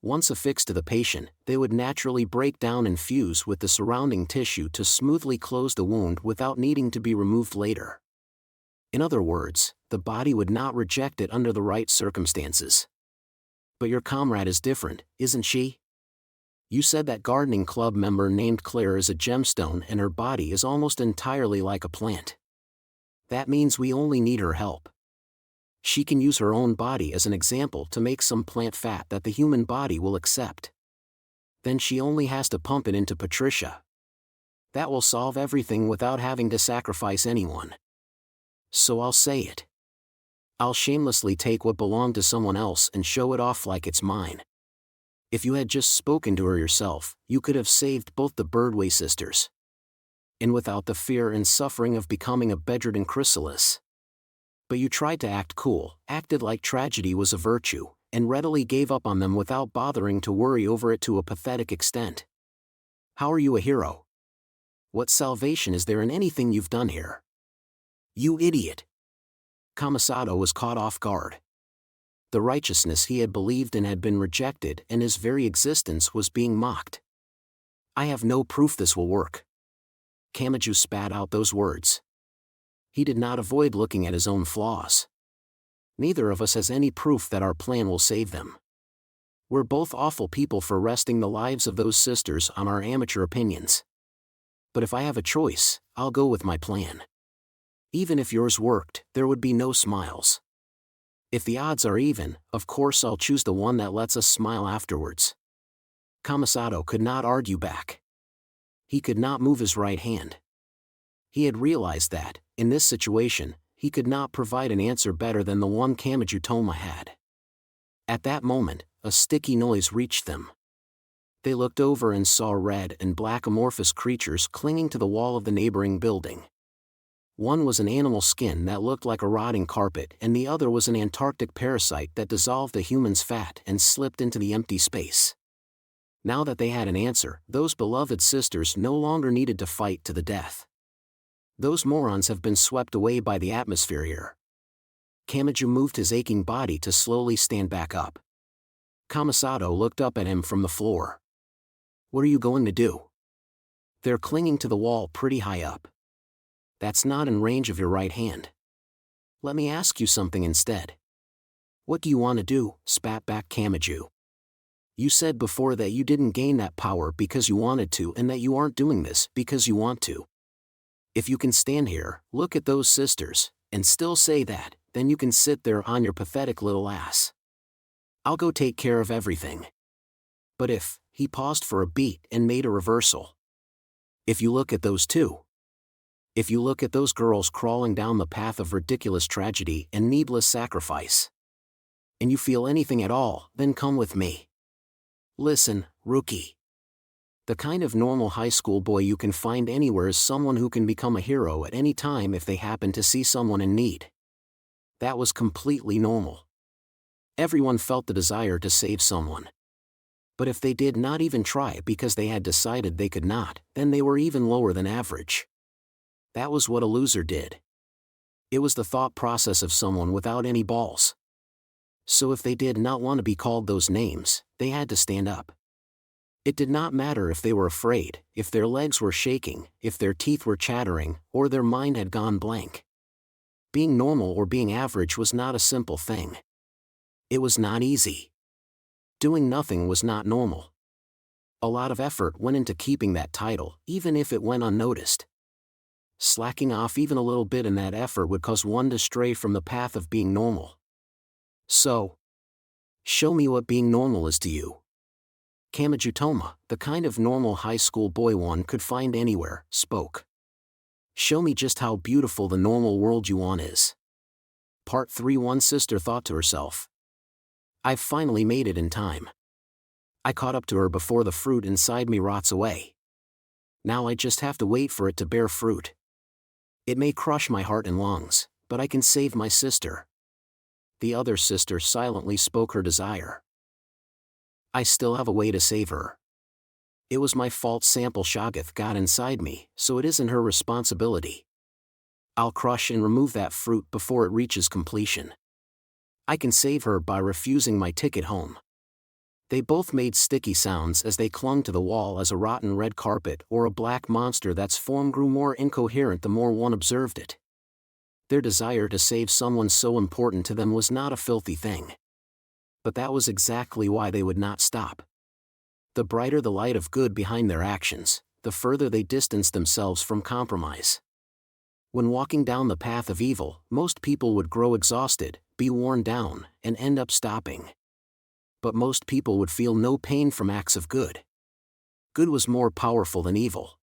Once affixed to the patient, they would naturally break down and fuse with the surrounding tissue to smoothly close the wound without needing to be removed later. In other words, the body would not reject it under the right circumstances. But your comrade is different, isn't she? You said that gardening club member named Claire is a gemstone and her body is almost entirely like a plant. That means we only need her help. She can use her own body as an example to make some plant fat that the human body will accept. Then she only has to pump it into Patricia. That will solve everything without having to sacrifice anyone. So I'll say it. I'll shamelessly take what belonged to someone else and show it off like it's mine. If you had just spoken to her yourself, you could have saved both the Birdway sisters. And without the fear and suffering of becoming a bedridden chrysalis. But you tried to act cool, acted like tragedy was a virtue, and readily gave up on them without bothering to worry over it to a pathetic extent. How are you a hero? What salvation is there in anything you've done here? You idiot! Kamasato was caught off guard. The righteousness he had believed in had been rejected and his very existence was being mocked. I have no proof this will work. Kamachi spat out those words. He did not avoid looking at his own flaws. Neither of us has any proof that our plan will save them. We're both awful people for resting the lives of those sisters on our amateur opinions. But if I have a choice, I'll go with my plan. Even if yours worked, there would be no smiles. If the odds are even, of course I'll choose the one that lets us smile afterwards. Kamasato could not argue back. He could not move his right hand. He had realized that, in this situation, he could not provide an answer better than the one Kamachi had. At that moment, a sticky noise reached them. They looked over and saw red and black amorphous creatures clinging to the wall of the neighboring building. One was an animal skin that looked like a rotting carpet and the other was an Antarctic parasite that dissolved a human's fat and slipped into the empty space. Now that they had an answer, those beloved sisters no longer needed to fight to the death. Those morons have been swept away by the atmosphere here. Kamachi moved his aching body to slowly stand back up. Kamasato looked up at him from the floor. What are you going to do? They're clinging to the wall pretty high up. That's not in range of your right hand. Let me ask you something instead. What do you want to do? Spat back Kamachi. You said before that you didn't gain that power because you wanted to and that you aren't doing this because you want to. If you can stand here, look at those sisters, and still say that, then you can sit there on your pathetic little ass. I'll go take care of everything. But if, he paused for a beat and made a reversal. If you look at those two. If you look at those girls crawling down the path of ridiculous tragedy and needless sacrifice. And you feel anything at all, then come with me. Listen, rookie. The kind of normal high school boy you can find anywhere is someone who can become a hero at any time if they happen to see someone in need. That was completely normal. Everyone felt the desire to save someone. But if they did not even try because they had decided they could not, then they were even lower than average. That was what a loser did. It was the thought process of someone without any balls. So if they did not want to be called those names, they had to stand up. It did not matter if they were afraid, if their legs were shaking, if their teeth were chattering, or their mind had gone blank. Being normal or being average was not a simple thing. It was not easy. Doing nothing was not normal. A lot of effort went into keeping that title, even if it went unnoticed. Slacking off even a little bit in that effort would cause one to stray from the path of being normal. So, show me what being normal is to you. Kamachi, the kind of normal high school boy one could find anywhere, spoke. Show me just how beautiful the normal world you want is. Part 3. One sister thought to herself. I've finally made it in time. I caught up to her before the fruit inside me rots away. Now I just have to wait for it to bear fruit. It may crush my heart and lungs, but I can save my sister. The other sister silently spoke her desire. I still have a way to save her. It was my fault sample Shoggoth got inside me, so it isn't her responsibility. I'll crush and remove that fruit before it reaches completion. I can save her by refusing my ticket home. They both made sticky sounds as they clung to the wall as a rotten red carpet or a black monster that's form grew more incoherent the more one observed it. Their desire to save someone so important to them was not a filthy thing. But that was exactly why they would not stop. The brighter the light of good behind their actions, the further they distanced themselves from compromise. When walking down the path of evil, most people would grow exhausted, be worn down, and end up stopping. But most people would feel no pain from acts of good. Good was more powerful than evil.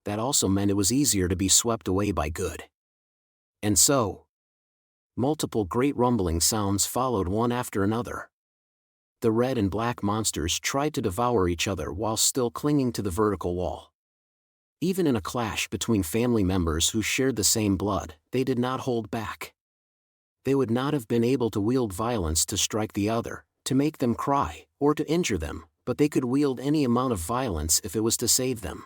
That also meant it was easier to be swept away by good. And so, multiple great rumbling sounds followed one after another. The red and black monsters tried to devour each other while still clinging to the vertical wall. Even in a clash between family members who shared the same blood, they did not hold back. They would not have been able to wield violence to strike the other, to make them cry, or to injure them, but they could wield any amount of violence if it was to save them.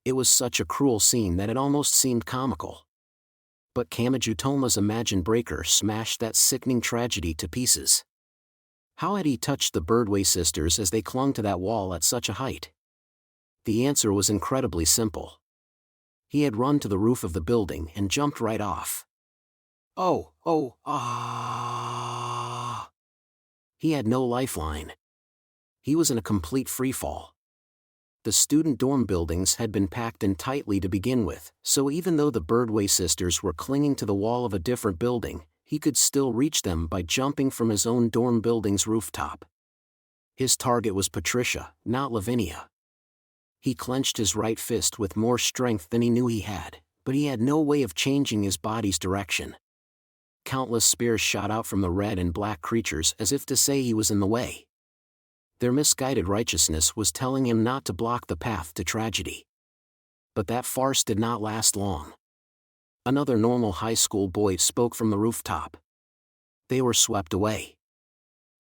It was such a cruel scene that it almost seemed comical. But Kamachi Toma's Imagine Breaker smashed that sickening tragedy to pieces. How had he touched the Birdway sisters as they clung to that wall at such a height? The answer was incredibly simple. He had run to the roof of the building and jumped right off. He had no lifeline. He was in a complete freefall. The student dorm buildings had been packed in tightly to begin with, so even though the Birdway sisters were clinging to the wall of a different building, he could still reach them by jumping from his own dorm building's rooftop. His target was Patricia, not Lavinia. He clenched his right fist with more strength than he knew he had, but he had no way of changing his body's direction. Countless spears shot out from the red and black creatures as if to say he was in the way. Their misguided righteousness was telling him not to block the path to tragedy. But that farce did not last long. Another normal high school boy spoke from the rooftop. They were swept away.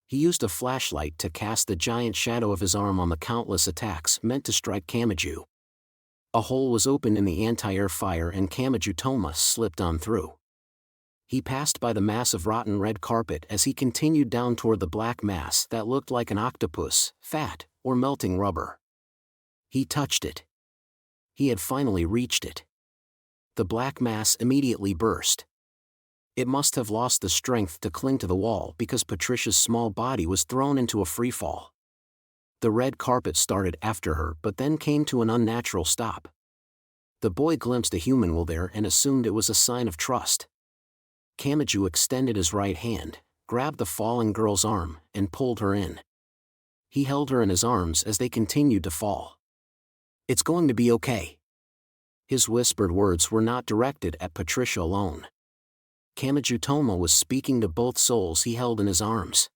He used a flashlight to cast the giant shadow of his arm on the countless attacks meant to strike Kamachi. A hole was opened in the anti-air fire and Kamachi Toma slipped on through. He passed by the mass of rotten red carpet as he continued down toward the black mass that looked like an octopus, fat, or melting rubber. He touched it. He had finally reached it. The black mass immediately burst. It must have lost the strength to cling to the wall because Patricia's small body was thrown into a freefall. The red carpet started after her but then came to an unnatural stop. The boy glimpsed a human will there and assumed it was a sign of trust. Kamachi extended his right hand, grabbed the falling girl's arm, and pulled her in. He held her in his arms as they continued to fall. "It's going to be okay." His whispered words were not directed at Patricia alone. Kamachi Toma was speaking to both souls he held in his arms.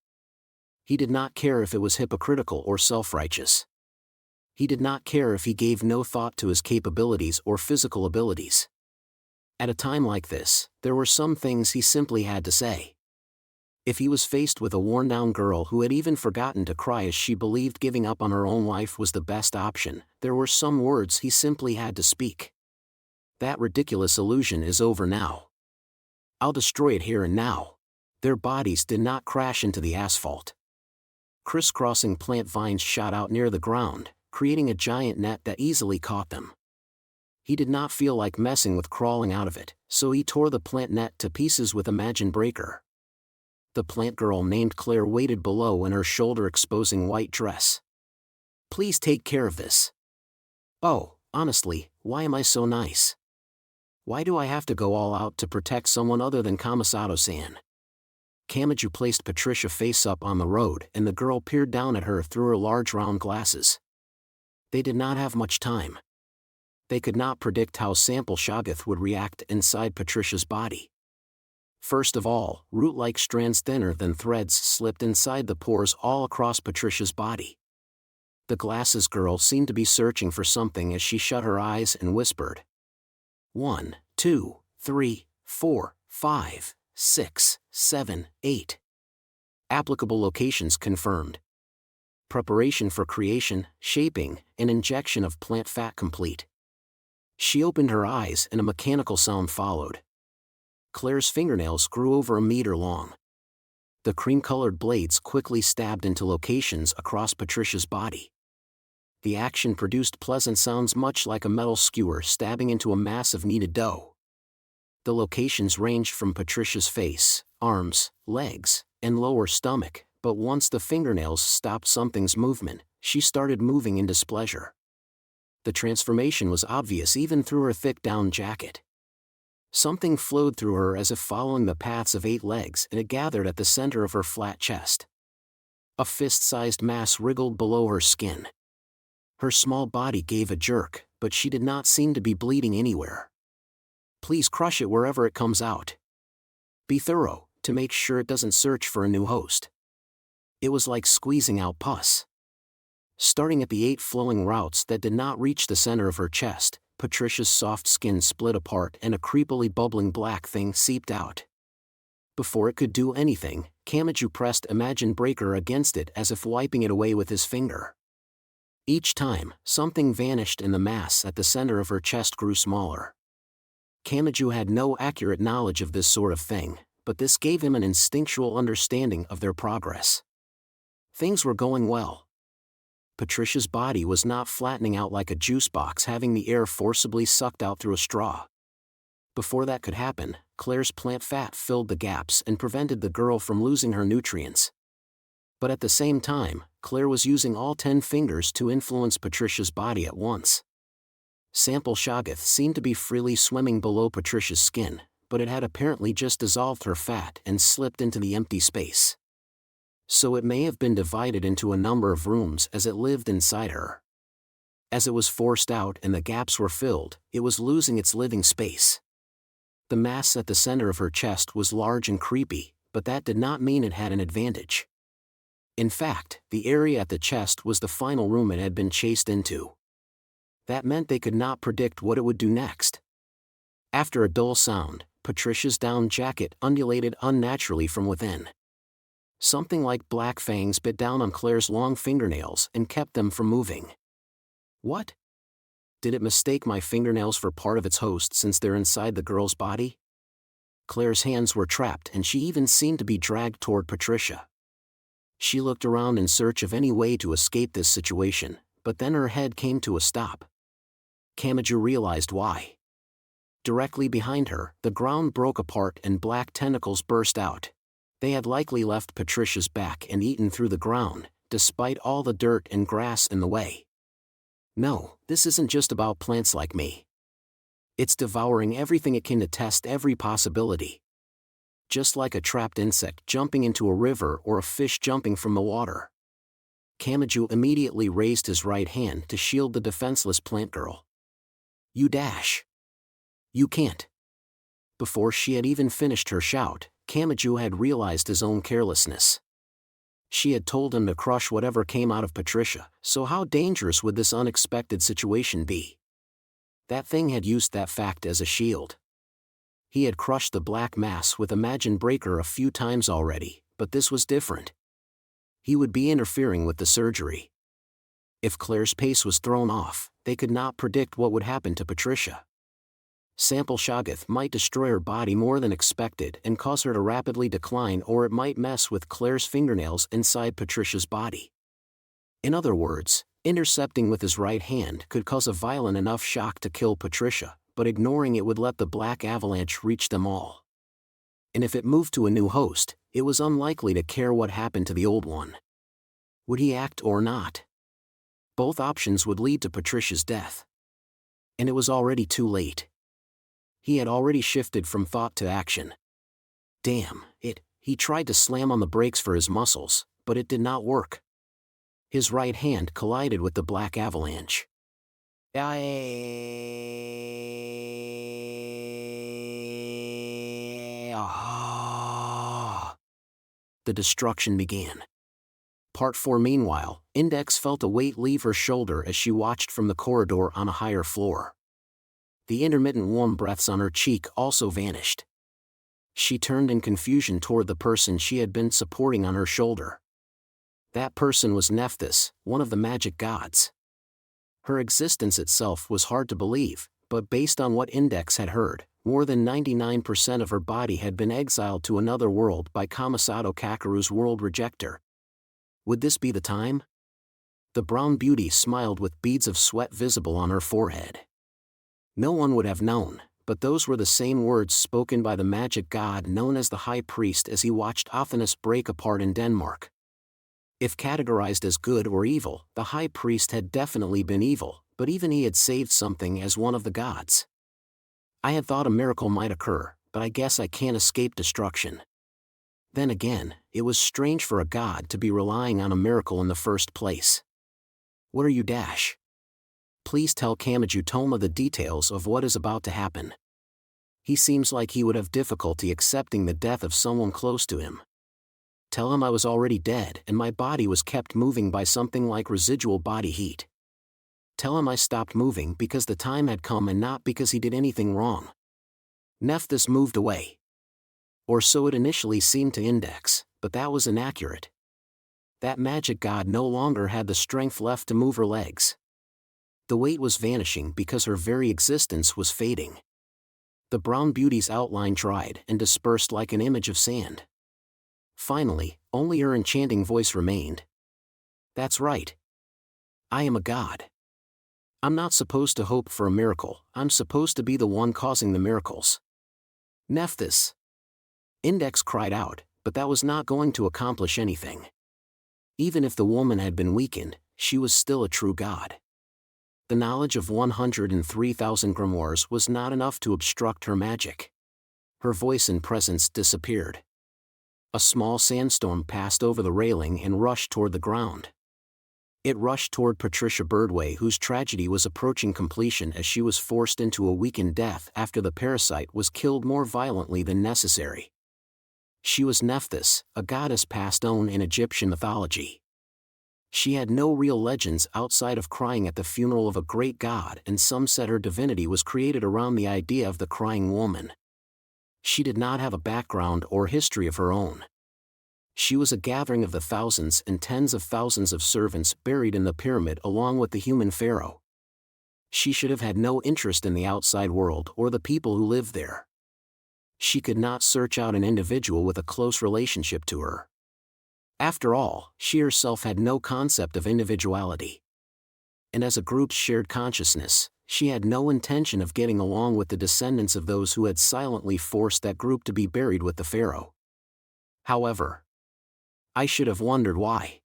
He did not care if it was hypocritical or self-righteous. He did not care if he gave no thought to his capabilities or physical abilities. At a time like this, there were some things he simply had to say. If he was faced with a worn-down girl who had even forgotten to cry as she believed giving up on her own life was the best option, there were some words he simply had to speak. "That ridiculous illusion is over now. I'll destroy it here and now." Their bodies did not crash into the asphalt. Crisscrossing plant vines shot out near the ground, creating a giant net that easily caught them. He did not feel like messing with crawling out of it, so he tore the plant net to pieces with Imagine Breaker. The plant girl named Claire waited below in her shoulder-exposing white dress. "Please take care of this." "Oh, honestly, why am I so nice? Why do I have to go all out to protect someone other than Kamasato-san?" Kamachi placed Patricia face up on the road and the girl peered down at her through her large round glasses. They did not have much time. They could not predict how Sample Shoggoth would react inside Patricia's body. First of all, root-like strands thinner than threads slipped inside the pores all across Patricia's body. The glasses girl seemed to be searching for something as she shut her eyes and whispered, 1, 2, 3, 4, 5, 6, 7, 8. Applicable locations confirmed. Preparation for creation, shaping, and injection of plant fat complete. She opened her eyes and a mechanical sound followed. Claire's fingernails grew over a meter long. The cream-colored blades quickly stabbed into locations across Patricia's body. The action produced pleasant sounds much like a metal skewer stabbing into a mass of kneaded dough. The locations ranged from Patricia's face, arms, legs, and lower stomach, but once the fingernails stopped something's movement, she started moving in displeasure. The transformation was obvious even through her thick down jacket. Something flowed through her as if following the paths of 8 legs, and it gathered at the center of her flat chest. A fist-sized mass wriggled below her skin. Her small body gave a jerk, but she did not seem to be bleeding anywhere. Please crush it wherever it comes out. Be thorough, to make sure it doesn't search for a new host. It was like squeezing out pus. Starting at the 8 flowing routes that did not reach the center of her chest, Patricia's soft skin split apart and a creepily bubbling black thing seeped out. Before it could do anything, Kamachi pressed Imagine Breaker against it as if wiping it away with his finger. Each time, something vanished and the mass at the center of her chest grew smaller. Kamachi had no accurate knowledge of this sort of thing, but this gave him an instinctual understanding of their progress. Things were going well. Patricia's body was not flattening out like a juice box having the air forcibly sucked out through a straw. Before that could happen, Claire's plant fat filled the gaps and prevented the girl from losing her nutrients. But at the same time, Claire was using all 10 fingers to influence Patricia's body at once. Sample Shoggoth seemed to be freely swimming below Patricia's skin, but it had apparently just dissolved her fat and slipped into the empty space. So it may have been divided into a number of rooms as it lived inside her. As it was forced out and the gaps were filled, it was losing its living space. The mass at the center of her chest was large and creepy, but that did not mean it had an advantage. In fact, the area at the chest was the final room it had been chased into. That meant they could not predict what it would do next. After a dull sound, Patricia's down jacket undulated unnaturally from within. Something like black fangs bit down on Claire's long fingernails and kept them from moving. What? Did it mistake my fingernails for part of its host since they're inside the girl's body? Claire's hands were trapped and she even seemed to be dragged toward Patricia. She looked around in search of any way to escape this situation, but then her head came to a stop. Kamachi realized why. Directly behind her, the ground broke apart and black tentacles burst out. They had likely left Patricia's back and eaten through the ground, despite all the dirt and grass in the way. No, this isn't just about plants like me. It's devouring everything it can to test every possibility. Just like a trapped insect jumping into a river or a fish jumping from the water. Kamachi immediately raised his right hand to shield the defenseless plant girl. You dash. You can't. Before she had even finished her shout, Kamachi had realized his own carelessness. She had told him to crush whatever came out of Patricia, so how dangerous would this unexpected situation be? That thing had used that fact as a shield. He had crushed the black mass with Imagine Breaker a few times already, but this was different. He would be interfering with the surgery. If Claire's pace was thrown off, they could not predict what would happen to Patricia. Sample Shoggoth might destroy her body more than expected and cause her to rapidly decline, or it might mess with Claire's fingernails inside Patricia's body. In other words, intercepting with his right hand could cause a violent enough shock to kill Patricia, but ignoring it would let the black avalanche reach them all. And if it moved to a new host, it was unlikely to care what happened to the old one. Would he act or not? Both options would lead to Patricia's death. And it was already too late. He had already shifted from thought to action. Damn it, he tried to slam on the brakes for his muscles, but it did not work. His right hand collided with the black avalanche. The destruction began. Part 4. Meanwhile, Index felt a weight leave her shoulder as she watched from the corridor on a higher floor. The intermittent warm breaths on her cheek also vanished. She turned in confusion toward the person she had been supporting on her shoulder. That person was Nephthys, one of the magic gods. Her existence itself was hard to believe, but based on what Index had heard, more than 99% of her body had been exiled to another world by Kamasato Kakeru's world rejector. Would this be the time? The brown beauty smiled with beads of sweat visible on her forehead. No one would have known, but those were the same words spoken by the magic god known as the High Priest as he watched Athanas break apart in Denmark. If categorized as good or evil, the High Priest had definitely been evil, but even he had saved something as one of the gods. I had thought a miracle might occur, but I guess I can't escape destruction. Then again, it was strange for a god to be relying on a miracle in the first place. What are you dash? Please tell Kamaji Toma the details of what is about to happen. He seems like he would have difficulty accepting the death of someone close to him. Tell him I was already dead and my body was kept moving by something like residual body heat. Tell him I stopped moving because the time had come and not because he did anything wrong. Nephthys moved away. Or so it initially seemed to Index, but that was inaccurate. That magic god no longer had the strength left to move her legs. The weight was vanishing because her very existence was fading. The brown beauty's outline dried and dispersed like an image of sand. Finally, only her enchanting voice remained. That's right. I am a god. I'm not supposed to hope for a miracle, I'm supposed to be the one causing the miracles. Nephthys. Index cried out, but that was not going to accomplish anything. Even if the woman had been weakened, she was still a true god. The knowledge of 103,000 grimoires was not enough to obstruct her magic. Her voice and presence disappeared. A small sandstorm passed over the railing and rushed toward the ground. It rushed toward Patricia Birdway, whose tragedy was approaching completion as she was forced into a weakened death after the parasite was killed more violently than necessary. She was Nephthys, a goddess passed on in Egyptian mythology. She had no real legends outside of crying at the funeral of a great god, and some said her divinity was created around the idea of the crying woman. She did not have a background or history of her own. She was a gathering of the thousands and tens of thousands of servants buried in the pyramid along with the human pharaoh. She should have had no interest in the outside world or the people who lived there. She could not search out an individual with a close relationship to her. After all, she herself had no concept of individuality. And as a group's shared consciousness, she had no intention of getting along with the descendants of those who had silently forced that group to be buried with the pharaoh. However, I should have wondered why.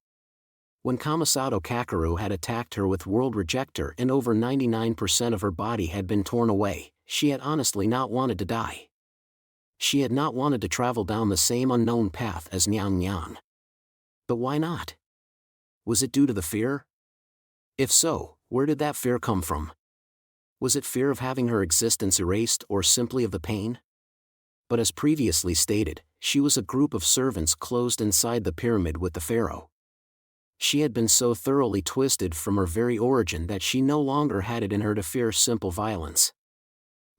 When Kamasato Kakeru had attacked her with World Rejector and over 99% of her body had been torn away, she had honestly not wanted to die. She had not wanted to travel down the same unknown path as Nyang Nyang. But why not? Was it due to the fear? If so, where did that fear come from? Was it fear of having her existence erased or simply of the pain? But as previously stated, she was a group of servants closed inside the pyramid with the pharaoh. She had been so thoroughly twisted from her very origin that she no longer had it in her to fear simple violence.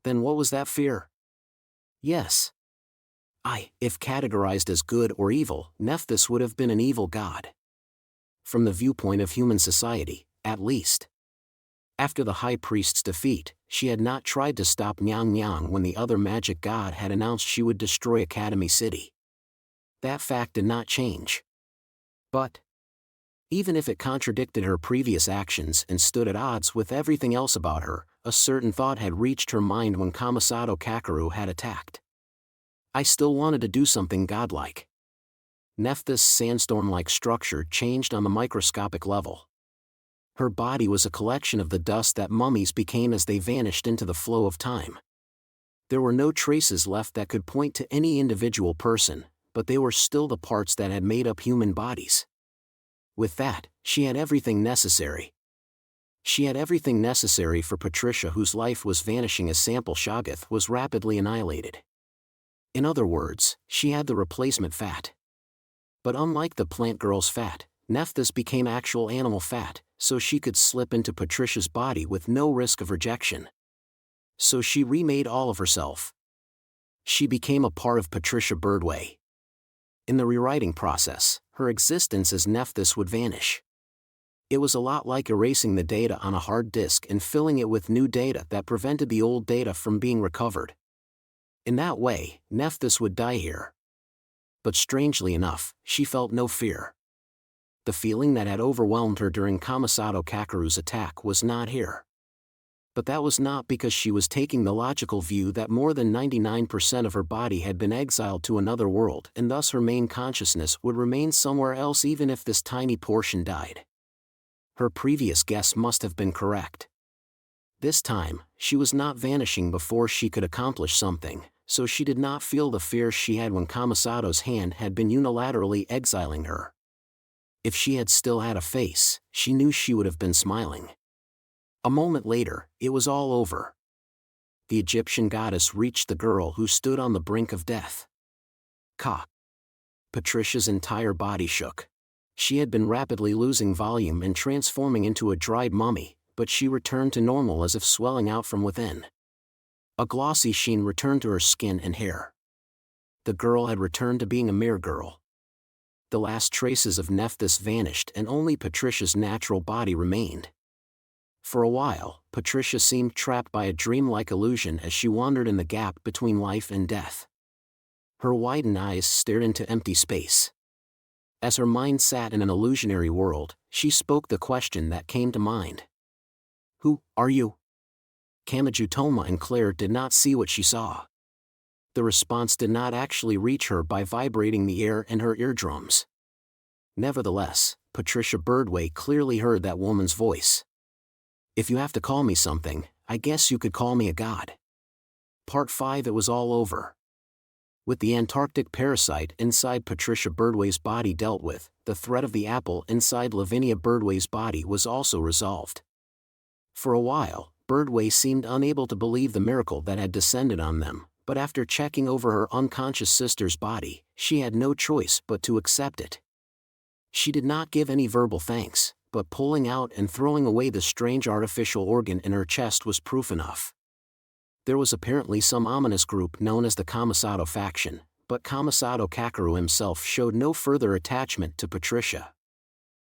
Then what was that fear? Yes. If categorized as good or evil, Nephthys would have been an evil god. From the viewpoint of human society, at least. After the High Priest's defeat, she had not tried to stop Nyang Nyang when the other magic god had announced she would destroy Academy City. That fact did not change. But even if it contradicted her previous actions and stood at odds with everything else about her, a certain thought had reached her mind when Kamasato Kakeru had attacked. I still wanted to do something godlike. Nephthys' sandstorm-like structure changed on the microscopic level. Her body was a collection of the dust that mummies became as they vanished into the flow of time. There were no traces left that could point to any individual person, but they were still the parts that had made up human bodies. With that, she had everything necessary. She had everything necessary for Patricia, whose life was vanishing as Sample Shoggoth was rapidly annihilated. In other words, she had the replacement fat. But unlike the plant girl's fat, Nephthys became actual animal fat, so she could slip into Patricia's body with no risk of rejection. So she remade all of herself. She became a part of Patricia Birdway. In the rewriting process, her existence as Nephthys would vanish. It was a lot like erasing the data on a hard disk and filling it with new data that prevented the old data from being recovered. In that way, Nephthys would die here. But strangely enough, she felt no fear. The feeling that had overwhelmed her during Kamasato Kakeru's attack was not here. But that was not because she was taking the logical view that more than 99% of her body had been exiled to another world and thus her main consciousness would remain somewhere else even if this tiny portion died. Her previous guess must have been correct. This time, she was not vanishing before she could accomplish something, so she did not feel the fear she had when Kamasato's hand had been unilaterally exiling her. If she had still had a face, she knew she would have been smiling. A moment later, it was all over. The Egyptian goddess reached the girl who stood on the brink of death. Patricia's entire body shook. She had been rapidly losing volume and transforming into a dried mummy, but she returned to normal as if swelling out from within. A glossy sheen returned to her skin and hair. The girl had returned to being a mere girl. The last traces of Nephthys vanished and only Patricia's natural body remained. For a while, Patricia seemed trapped by a dreamlike illusion as she wandered in the gap between life and death. Her widened eyes stared into empty space. As her mind sat in an illusionary world, she spoke the question that came to mind. "Who are you?" Kamajutoma and Claire did not see what she saw. The response did not actually reach her by vibrating the air in her eardrums. Nevertheless, Patricia Birdway clearly heard that woman's voice. "If you have to call me something, I guess you could call me a god." Part 5. It was all over. With the Antarctic parasite inside Patricia Birdway's body dealt with, the threat of the apple inside Lavinia Birdway's body was also resolved. For a while, Birdway seemed unable to believe the miracle that had descended on them, but after checking over her unconscious sister's body, she had no choice but to accept it. She did not give any verbal thanks, but pulling out and throwing away the strange artificial organ in her chest was proof enough. There was apparently some ominous group known as the Kamasato faction, but Kamasato Kakeru himself showed no further attachment to Patricia.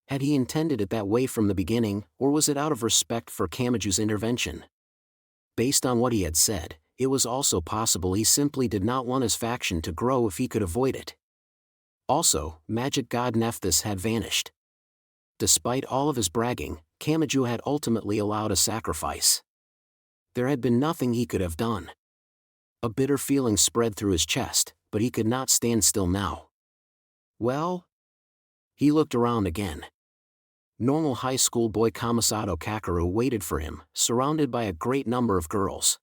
Had he intended it that way from the beginning, or was it out of respect for Kamaju's intervention? Based on what he had said, it was also possible he simply did not want his faction to grow if he could avoid it. Also, magic god Nephthys had vanished. Despite all of his bragging, Kamaju had ultimately allowed a sacrifice. There had been nothing he could have done. A bitter feeling spread through his chest, but he could not stand still now. Well? He looked around again. Normal high school boy Kamasato Kakeru waited for him, surrounded by a great number of girls.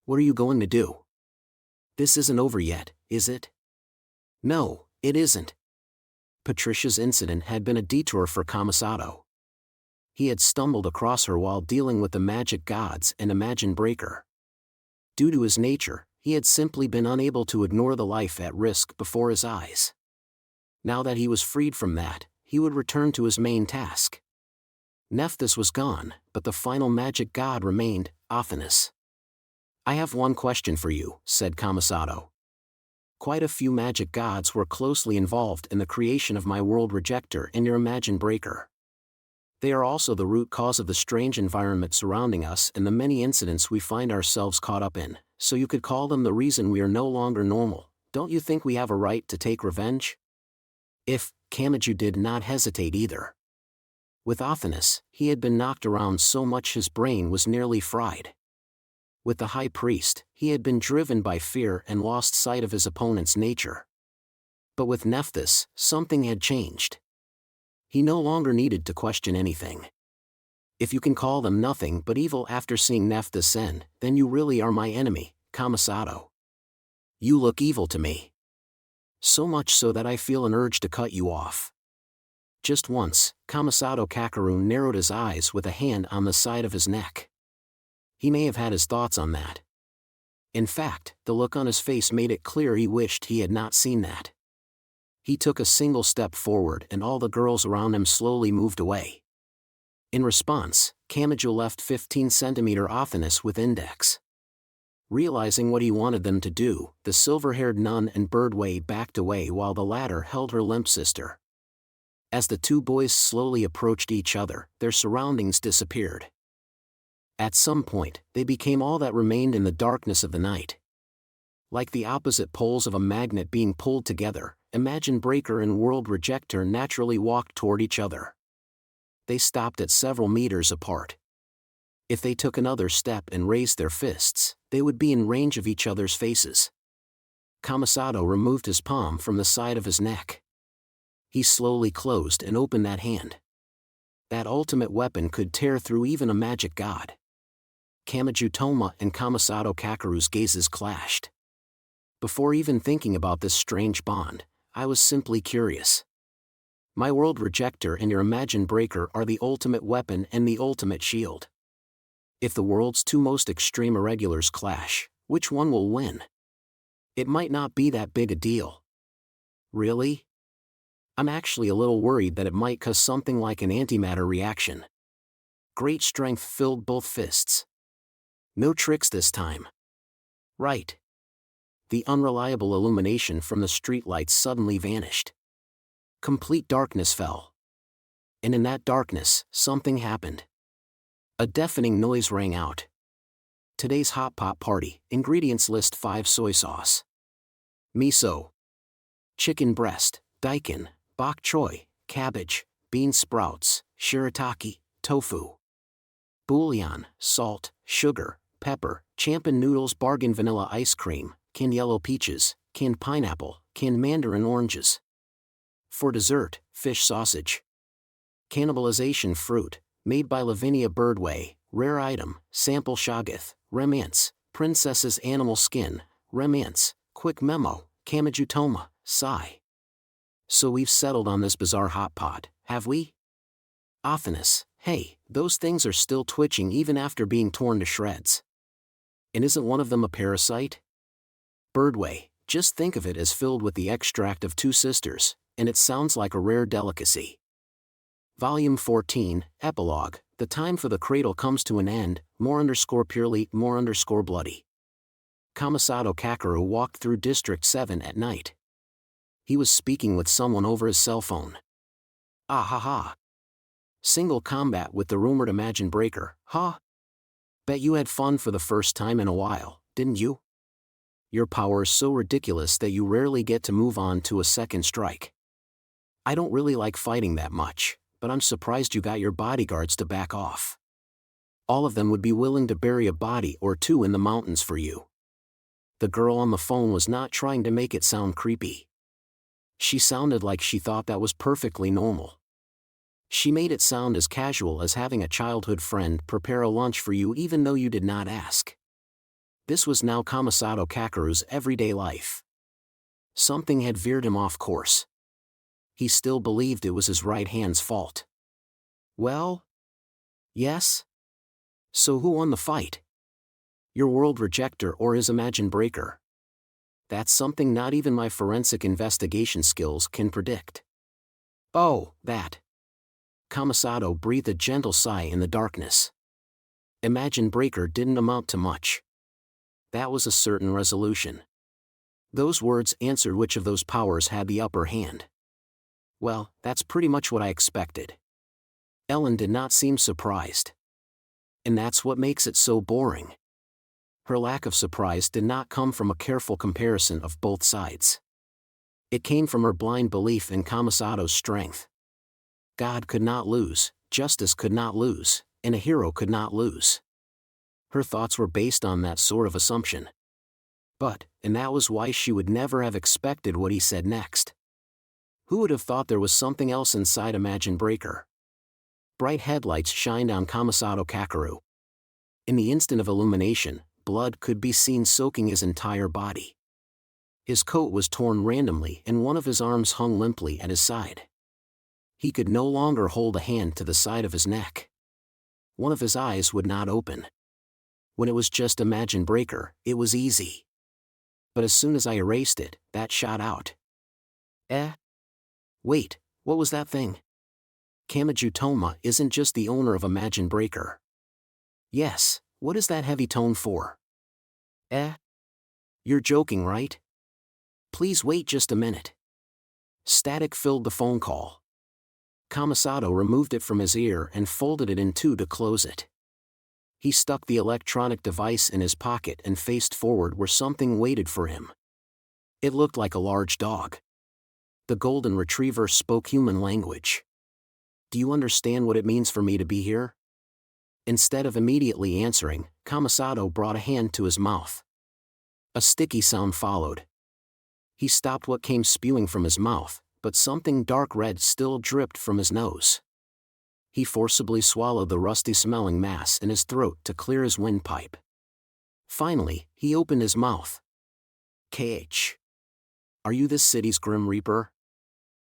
"What are you going to do? This isn't over yet, is it?" "No, it isn't." Patricia's incident had been a detour for Kamasato. He had stumbled across her while dealing with the magic gods and Imagine Breaker. Due to his nature, he had simply been unable to ignore the life at risk before his eyes. Now that he was freed from that, he would return to his main task. Nephthys was gone, but the final magic god remained, Athanas. "I have one question for you," said Kamasato. "Quite a few magic gods were closely involved in the creation of my world rejector and your Imagine Breaker. They are also the root cause of the strange environment surrounding us and the many incidents we find ourselves caught up in, so you could call them the reason we are no longer normal. Don't you think we have a right to take revenge?" Kamaju did not hesitate either. With Athanas, he had been knocked around so much his brain was nearly fried. With the high priest, he had been driven by fear and lost sight of his opponent's nature. But with Nephthys, something had changed. He no longer needed to question anything. "If you can call them nothing but evil after seeing Nephthys end, then you really are my enemy, Kamasato. You look evil to me. So much so that I feel an urge to cut you off." Just once, Kamasato Kakeru narrowed his eyes with a hand on the side of his neck. He may have had his thoughts on that. In fact, the look on his face made it clear he wished he had not seen that. He took a single step forward and all the girls around him slowly moved away. In response, Kamaju left 15-centimeter Athanas with index. Realizing what he wanted them to do, the silver-haired nun and Birdway backed away while the latter held her limp sister. As the two boys slowly approached each other, their surroundings disappeared. At some point, they became all that remained in the darkness of the night. Like the opposite poles of a magnet being pulled together, Imagine Breaker and World Rejecter naturally walked toward each other. They stopped at several meters apart. If they took another step and raised their fists, they would be in range of each other's faces. Kamasato removed his palm from the side of his neck. He slowly closed and opened that hand. That ultimate weapon could tear through even a magic god. Kamijutoma and Kamasato Kakeru's gazes clashed. Before even thinking about this strange bond, I was simply curious. My World Rejecter and your Imagine Breaker are the ultimate weapon and the ultimate shield. If the world's two most extreme irregulars clash, which one will win? It might not be that big a deal. Really? I'm actually a little worried that it might cause something like an antimatter reaction. Great strength filled both fists. No tricks this time. Right. The unreliable illumination from the streetlights suddenly vanished. Complete darkness fell. And in that darkness, something happened. A deafening noise rang out. Today's hot pot party, ingredients list 5 soy sauce. Miso. Chicken breast, daikon, bok choy, cabbage, bean sprouts, shirataki, tofu. Bouillon, salt, sugar, pepper, champion noodles, bargain vanilla ice cream, canned yellow peaches, canned pineapple, canned mandarin oranges. For dessert, fish sausage. Cannibalization fruit, made by Lavinia Birdway, rare item, sample shoggoth, romance, princess's animal skin, romance, quick memo, Kamijutoma, sigh. So we've settled on this bizarre hot pot, have we? Ophinus, hey, those things are still twitching even after being torn to shreds. And isn't one of them a parasite? Birdway, just think of it as filled with the extract of 2 sisters, and it sounds like a rare delicacy. Volume 14, Epilogue, the time for the cradle comes to an end, more_purely, more_bloody. Kamasato Kakeru walked through District 7 at night. He was speaking with someone over his cell phone. Ah ha ha. Single combat with the rumored Imagine Breaker, huh? Bet you had fun for the first time in a while, didn't you? Your power is so ridiculous that you rarely get to move on to a second strike. I don't really like fighting that much, but I'm surprised you got your bodyguards to back off. All of them would be willing to bury a body or 2 in the mountains for you. The girl on the phone was not trying to make it sound creepy. She sounded like she thought that was perfectly normal. She made it sound as casual as having a childhood friend prepare a lunch for you even though you did not ask. This was now Kamasato Kakeru's everyday life. Something had veered him off course. He still believed it was his right hand's fault. Well? Yes? So who won the fight? Your World Rejecter or his Imagine Breaker? That's something not even my forensic investigation skills can predict. Oh, that. Kamasato breathed a gentle sigh in the darkness. Imagine Breaker didn't amount to much. That was a certain resolution. Those words answered which of those powers had the upper hand. Well, that's pretty much what I expected. Ellen did not seem surprised. And that's what makes it so boring. Her lack of surprise did not come from a careful comparison of both sides. It came from her blind belief in Kamasato's strength. God could not lose, justice could not lose, and a hero could not lose. Her thoughts were based on that sort of assumption. And that was why she would never have expected what he said next. Who would have thought there was something else inside Imagine Breaker? Bright headlights shined on Kamasato Kakeru. In the instant of illumination, blood could be seen soaking his entire body. His coat was torn randomly and one of his arms hung limply at his side. He could no longer hold a hand to the side of his neck. One of his eyes would not open. When it was just Imagine Breaker, it was easy. But as soon as I erased it, that shot out. Wait, what was that thing? Kamijutoma isn't just the owner of Imagine Breaker. Yes, what is that heavy tone for? You're joking, right? Please wait just a minute. Static filled the phone call. Kamasato removed it from his ear and folded it in two to close it. He stuck the electronic device in his pocket and faced forward where something waited for him. It looked like a large dog. The golden retriever spoke human language. "Do you understand what it means for me to be here?" Instead of immediately answering, Kamasato brought a hand to his mouth. A sticky sound followed. He stopped what came spewing from his mouth, but something dark red still dripped from his nose. He forcibly swallowed the rusty-smelling mass in his throat to clear his windpipe. Finally, he opened his mouth. "KH. Are you this city's Grim Reaper?"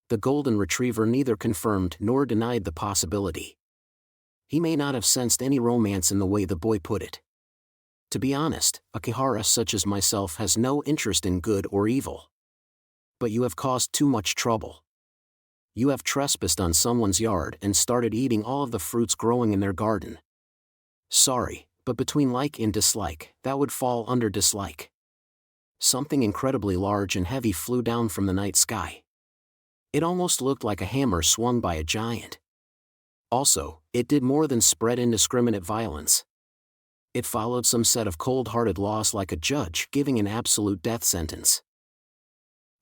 The golden retriever neither confirmed nor denied the possibility. He may not have sensed any romance in the way the boy put it. To be honest, a Kihara such as myself has no interest in good or evil. But you have caused too much trouble. You have trespassed on someone's yard and started eating all of the fruits growing in their garden. Sorry, but between like and dislike, that would fall under dislike. Something incredibly large and heavy flew down from the night sky. It almost looked like a hammer swung by a giant. Also, it did more than spread indiscriminate violence. It followed some set of cold-hearted laws like a judge giving an absolute death sentence.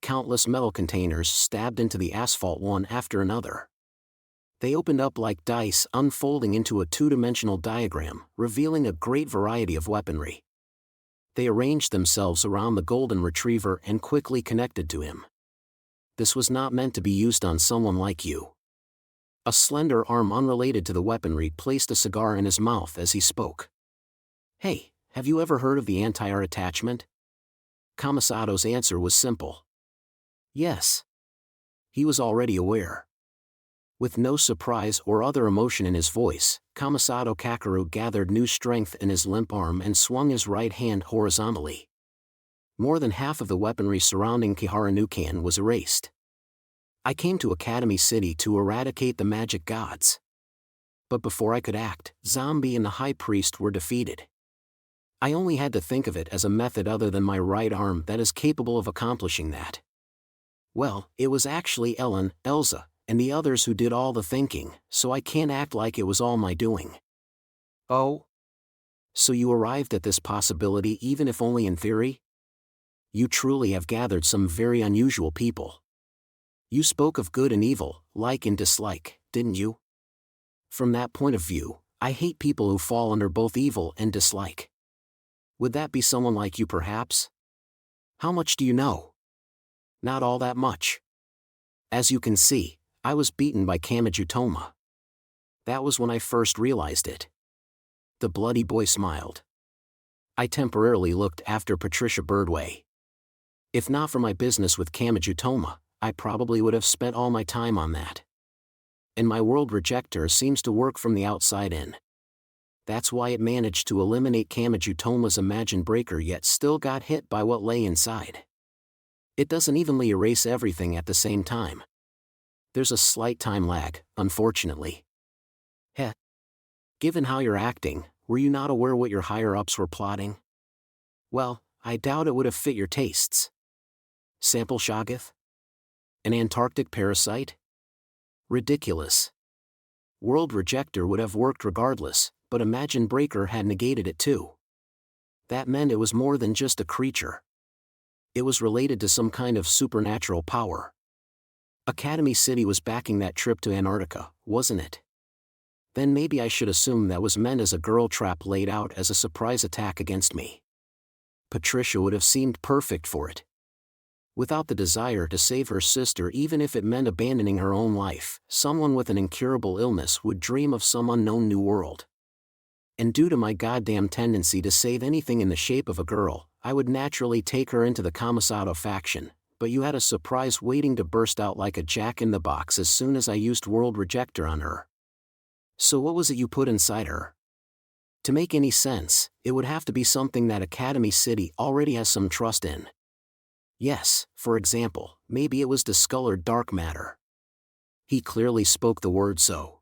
Countless metal containers stabbed into the asphalt one after another. They opened up like dice unfolding into a two-dimensional diagram, revealing a great variety of weaponry. They arranged themselves around the golden retriever and quickly connected to him. This was not meant to be used on someone like you. A slender arm unrelated to the weaponry placed a cigar in his mouth as he spoke. "Hey, have you ever heard of the anti-art attachment?" Kamasato's answer was simple. Yes. He was already aware. With no surprise or other emotion in his voice, Kamasato Kakeru gathered new strength in his limp arm and swung his right hand horizontally. More than half of the weaponry surrounding Kihara-Nukan was erased. "I came to Academy City to eradicate the magic gods. But before I could act, Zombie and the High Priest were defeated. I only had to think of it as a method other than my right arm that is capable of accomplishing that. Well, it was actually Ellen, Elsa, and the others who did all the thinking, so I can't act like it was all my doing." "Oh? So you arrived at this possibility even if only in theory? You truly have gathered some very unusual people. You spoke of good and evil, like and dislike, didn't you? From that point of view, I hate people who fall under both evil and dislike. Would that be someone like you perhaps? How much do you know?" "Not all that much. As you can see, I was beaten by Kamachi Toma. That was when I first realized it." The bloody boy smiled. "I temporarily looked after Patricia Birdway. If not for my business with Kamachi Toma, I probably would have spent all my time on that. And my world rejector seems to work from the outside in. That's why it managed to eliminate Kamachi Toma's Imagine Breaker yet still got hit by what lay inside. It doesn't evenly erase everything at the same time. There's a slight time lag, unfortunately." "Heh. Given how you're acting, were you not aware what your higher-ups were plotting?" "Well, I doubt it would have fit your tastes. Sample Shoggoth? An Antarctic parasite? Ridiculous. World Rejector would have worked regardless, but Imagine Breaker had negated it too. That meant it was more than just a creature. It was related to some kind of supernatural power. Academy City was backing that trip to Antarctica, wasn't it? Then maybe I should assume that was meant as a girl trap laid out as a surprise attack against me. Patricia would have seemed perfect for it. Without the desire to save her sister even if it meant abandoning her own life, someone with an incurable illness would dream of some unknown new world. And due to my goddamn tendency to save anything in the shape of a girl, I would naturally take her into the Kamasato faction, but you had a surprise waiting to burst out like a jack-in-the-box as soon as I used World Rejector on her. So what was it you put inside her? To make any sense, it would have to be something that Academy City already has some trust in. Yes, for example, maybe it was discolored dark matter." He clearly spoke the word so.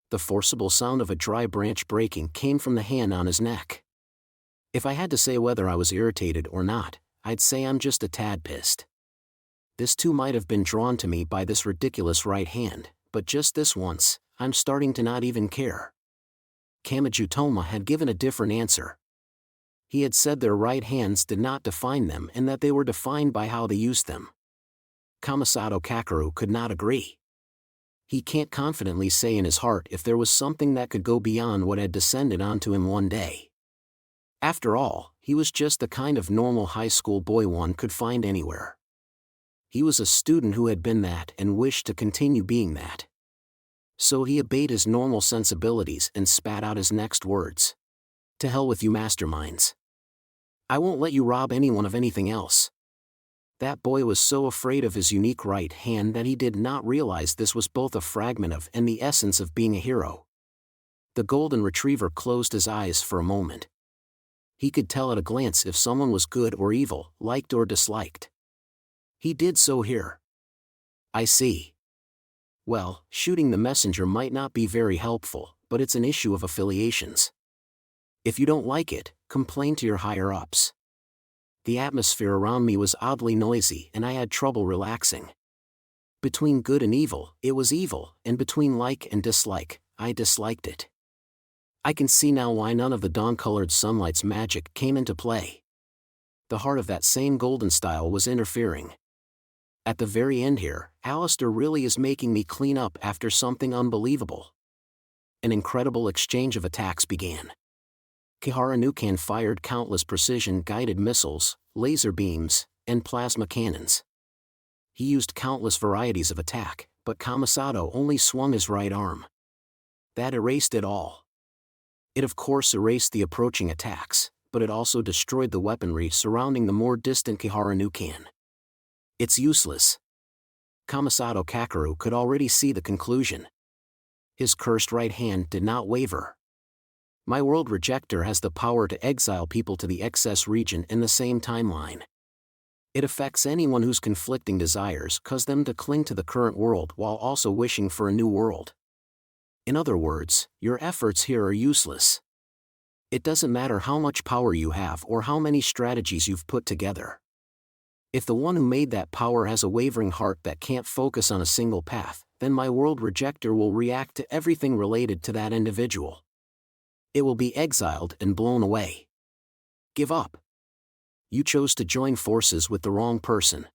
The forcible sound of a dry branch breaking came from the hand on his neck. If I had to say whether I was irritated or not, I'd say I'm just a tad pissed. This too might have been drawn to me by this ridiculous right hand, but just this once, I'm starting to not even care. Kamachi Toma had given a different answer. He had said their right hands did not define them and that they were defined by how they used them. Kamasato Kakeru could not agree. He can't confidently say in his heart if there was something that could go beyond what had descended onto him one day. After all, he was just the kind of normal high school boy one could find anywhere. He was a student who had been that and wished to continue being that. So he obeyed his normal sensibilities and spat out his next words. To hell with you masterminds. I won't let you rob anyone of anything else. That boy was so afraid of his unique right hand that he did not realize this was both a fragment of and the essence of being a hero. The golden retriever closed his eyes for a moment. He could tell at a glance if someone was good or evil, liked or disliked. He did so here. I see. Well, shooting the messenger might not be very helpful, but it's an issue of affiliations. If you don't like it, complain to your higher-ups. The atmosphere around me was oddly noisy and I had trouble relaxing. Between good and evil, it was evil, and between like and dislike, I disliked it. I can see now why none of the dawn-colored sunlight's magic came into play. The heart of that same golden style was interfering. At the very end here, Alistair really is making me clean up after something unbelievable. An incredible exchange of attacks began. Kihara Nukan fired countless precision-guided missiles, laser beams, and plasma cannons. He used countless varieties of attack, but Kamasato only swung his right arm. That erased it all. It of course erased the approaching attacks, but it also destroyed the weaponry surrounding the more distant Kihara Nukan. It's useless. Kamasato Kakeru could already see the conclusion. His cursed right hand did not waver. My world rejector has the power to exile people to the excess region in the same timeline. It affects anyone whose conflicting desires cause them to cling to the current world while also wishing for a new world. In other words, your efforts here are useless. It doesn't matter how much power you have or how many strategies you've put together. If the one who made that power has a wavering heart that can't focus on a single path, then my world rejector will react to everything related to that individual. It will be exiled and blown away. Give up. You chose to join forces with the wrong person.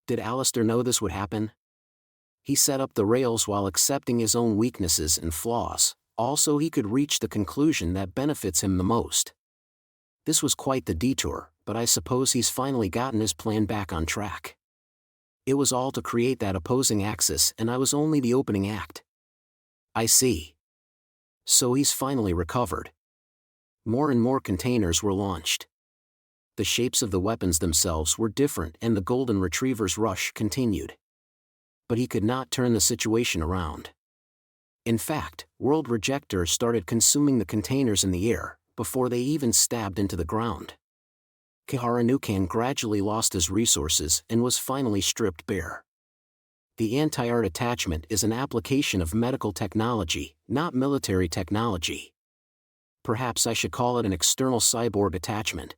Did Alistair know this would happen? He set up the rails while accepting his own weaknesses and flaws, also he could reach the conclusion that benefits him the most. This was quite the detour, but I suppose he's finally gotten his plan back on track. It was all to create that opposing axis and I was only the opening act. I see. So he's finally recovered. More and more containers were launched. The shapes of the weapons themselves were different and the golden retriever's rush continued. But he could not turn the situation around. In fact, World Rejector started consuming the containers in the air, before they even stabbed into the ground. Kihara Nukan gradually lost his resources and was finally stripped bare. The anti-art attachment is an application of medical technology, not military technology. Perhaps I should call it an external cyborg attachment.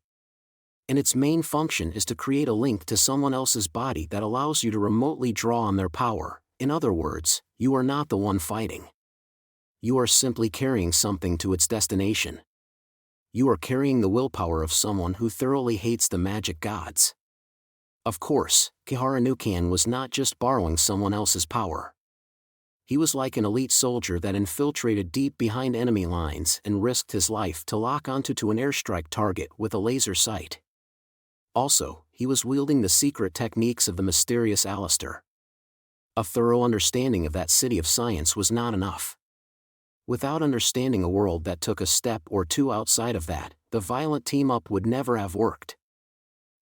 And its main function is to create a link to someone else's body that allows you to remotely draw on their power. In other words, you are not the one fighting. You are simply carrying something to its destination. You are carrying the willpower of someone who thoroughly hates the magic gods. Of course, Kihara Nukan was not just borrowing someone else's power. He was like an elite soldier that infiltrated deep behind enemy lines and risked his life to lock onto an airstrike target with a laser sight. Also, he was wielding the secret techniques of the mysterious Alistair. A thorough understanding of that city of science was not enough. Without understanding a world that took a step or two outside of that, the violent team-up would never have worked.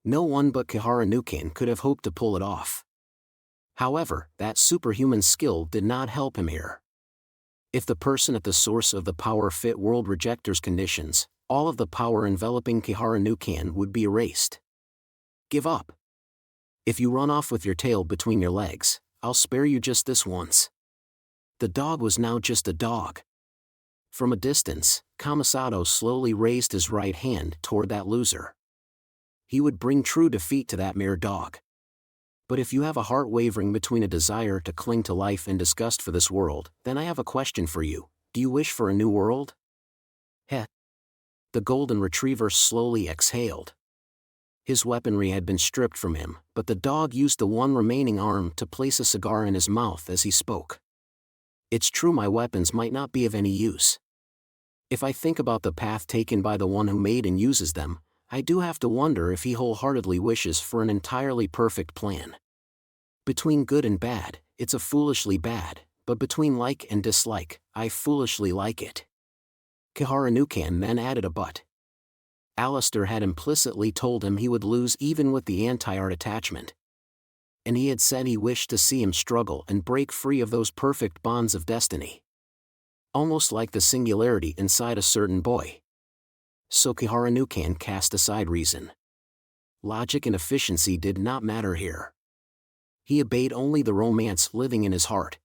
No one but Kihara Nukan could have hoped to pull it off. However, that superhuman skill did not help him here. If the person at the source of the power fit World Rejector's conditions, all of the power enveloping Kihara Nukan would be erased. Give up. If you run off with your tail between your legs, I'll spare you just this once. The dog was now just a dog. From a distance, Kamasato slowly raised his right hand toward that loser. He would bring true defeat to that mere dog. But if you have a heart wavering between a desire to cling to life and disgust for this world, then I have a question for you. Do you wish for a new world? Heh. The golden retriever slowly exhaled. His weaponry had been stripped from him, but the dog used the one remaining arm to place a cigar in his mouth as he spoke. It's true, my weapons might not be of any use. If I think about the path taken by the one who made and uses them, I do have to wonder if he wholeheartedly wishes for an entirely perfect plan. Between good and bad, it's a foolishly bad, but between like and dislike, I foolishly like it. Kihara then added a but. Alistair had implicitly told him he would lose even with the anti-art attachment. And he had said he wished to see him struggle and break free of those perfect bonds of destiny. Almost like the singularity inside a certain boy. So Kihara cast aside reason. Logic and efficiency did not matter here. He obeyed only the romance living in his heart.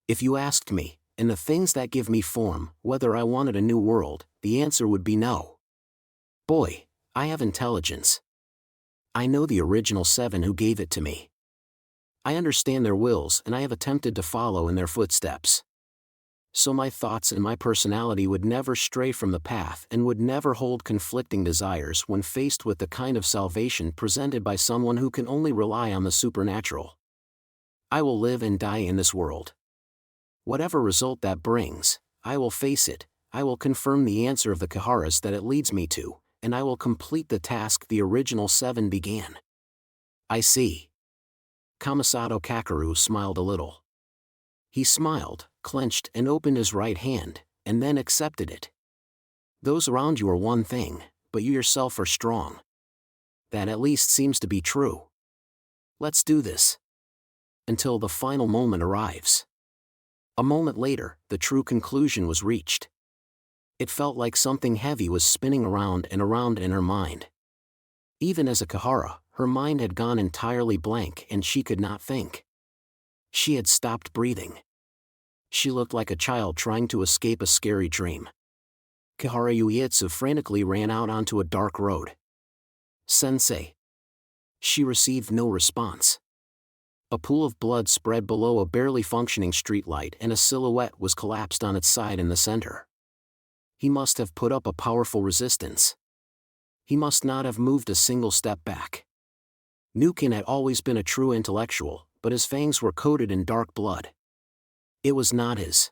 If you asked me, and the things that give me form, whether I wanted a new world, the answer would be no. Boy, I have intelligence. I know the original 7 who gave it to me. I understand their wills and I have attempted to follow in their footsteps. So my thoughts and my personality would never stray from the path and would never hold conflicting desires when faced with the kind of salvation presented by someone who can only rely on the supernatural. I will live and die in this world. Whatever result that brings, I will face it, I will confirm the answer of the Kiharas that it leads me to, and I will complete the task the original 7 began. I see. Kamasato Kakeru smiled a little. He smiled, clenched and opened his right hand, and then accepted it. Those around you are one thing, but you yourself are strong. That at least seems to be true. Let's do this. Until the final moment arrives. A moment later, the true conclusion was reached. It felt like something heavy was spinning around and around in her mind. Even as a Kihara, her mind had gone entirely blank and she could not think. She had stopped breathing. She looked like a child trying to escape a scary dream. Kihara Yuietsu frantically ran out onto a dark road. Sensei. She received no response. A pool of blood spread below a barely functioning streetlight and a silhouette was collapsed on its side in the center. He must have put up a powerful resistance. He must not have moved a single step back. Nukin had always been a true intellectual, but his fangs were coated in dark blood. It was not his.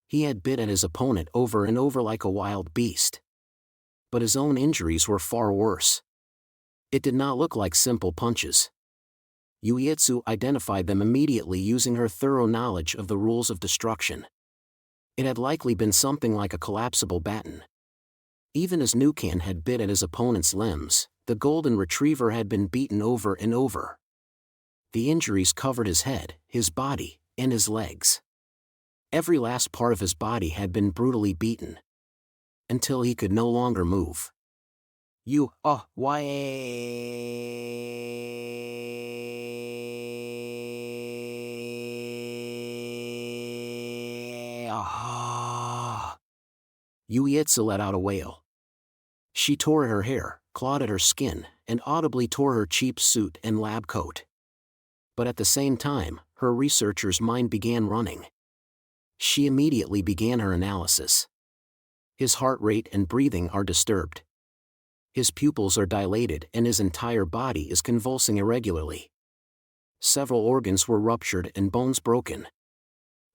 He had bit at his opponent over and over like a wild beast. But his own injuries were far worse. It did not look like simple punches. Yuietsu identified them immediately using her thorough knowledge of the rules of destruction. It had likely been something like a collapsible baton. Even as Nukin had bit at his opponent's limbs, the golden retriever had been beaten over and over. The injuries covered his head, his body, and his legs. Every last part of his body had been brutally beaten. Until he could no longer move. Yuietsu let out a wail. She tore at her hair, clawed at her skin, and audibly tore her cheap suit and lab coat. But at the same time, her researcher's mind began running. She immediately began her analysis. His heart rate and breathing are disturbed. His pupils are dilated and his entire body is convulsing irregularly. Several organs were ruptured and bones broken.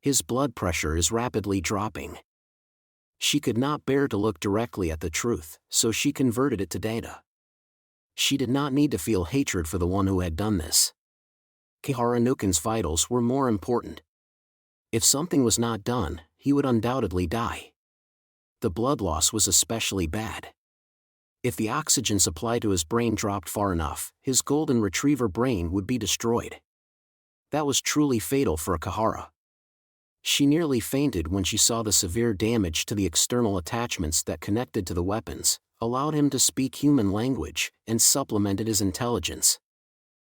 His blood pressure is rapidly dropping. She could not bear to look directly at the truth, so she converted it to data. She did not need to feel hatred for the one who had done this. Kihara Nukin's vitals were more important. If something was not done, he would undoubtedly die. The blood loss was especially bad. If the oxygen supply to his brain dropped far enough, his golden retriever brain would be destroyed. That was truly fatal for a Kihara. She nearly fainted when she saw the severe damage to the external attachments that connected to the weapons, allowed him to speak human language, and supplemented his intelligence.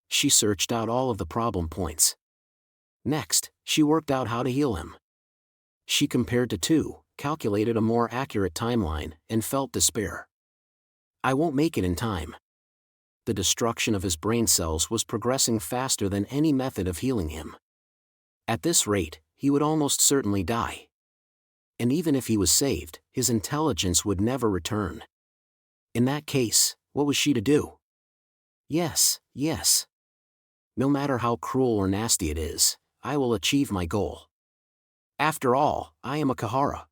She searched out all of the problem points. Next, she worked out how to heal him. She compared the two, calculated a more accurate timeline, and felt despair. I won't make it in time. The destruction of his brain cells was progressing faster than any method of healing him. At this rate, he would almost certainly die. And even if he was saved, his intelligence would never return. In that case, what was she to do? Yes. No matter how cruel or nasty it is, I will achieve my goal. After all, I am a Kahara.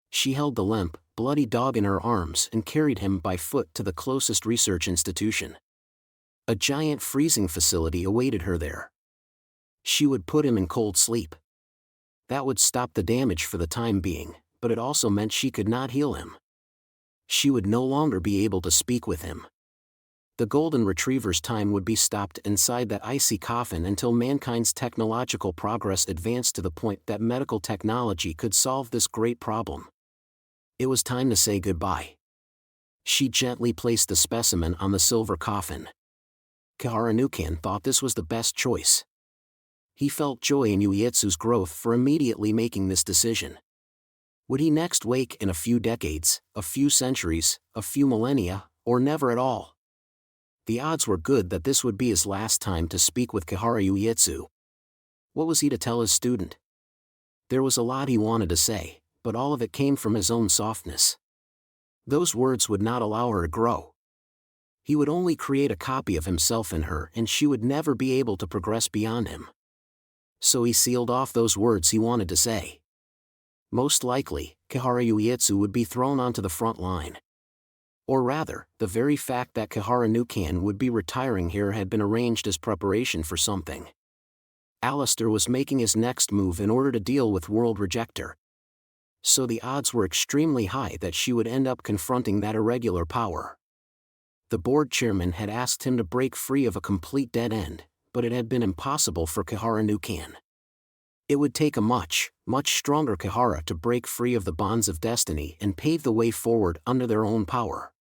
She held the limp, bloody dog in her arms and carried him by foot to the closest research institution. A giant freezing facility awaited her there. She would put him in cold sleep. That would stop the damage for the time being, but it also meant she could not heal him. She would no longer be able to speak with him. The golden retriever's time would be stopped inside that icy coffin until mankind's technological progress advanced to the point that medical technology could solve this great problem. It was time to say goodbye. She gently placed the specimen on the silver coffin. Kihara Nukan thought this was the best choice. He felt joy in Uietsu's growth for immediately making this decision. Would he next wake in a few decades, a few centuries, a few millennia, or never at all? The odds were good that this would be his last time to speak with Kihara Uietsu. What was he to tell his student? There was a lot he wanted to say, but all of it came from his own softness. Those words would not allow her to grow. He would only create a copy of himself in her and she would never be able to progress beyond him. So he sealed off those words he wanted to say. Most likely, Kihara Uietsu would be thrown onto the front line. Or rather, the very fact that Kihara Nukan would be retiring here had been arranged as preparation for something. Alistair was making his next move in order to deal with World Rejector. So the odds were extremely high that she would end up confronting that irregular power. The board chairman had asked him to break free of a complete dead end, but it had been impossible for Kihara Nukan. It would take a much stronger Kihara to break free of the bonds of destiny and pave the way forward under their own power.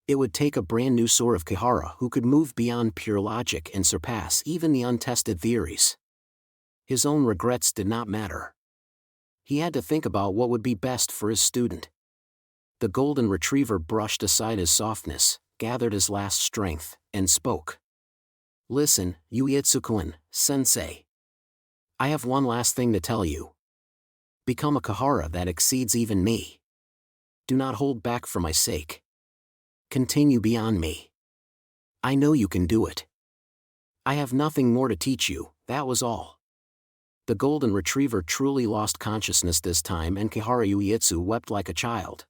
It would take a brand new sort of Kihara who could move beyond pure logic and surpass even the untested theories. His own regrets did not matter. He had to think about what would be best for his student. The golden retriever brushed aside his softness, gathered his last strength, and spoke. Listen, Uietsu-kun, sensei. I have one last thing to tell you. Become a Kihara that exceeds even me. Do not hold back for my sake. Continue beyond me. I know you can do it. I have nothing more to teach you, that was all. The golden retriever truly lost consciousness this time and Kihara Uietsu wept like a child.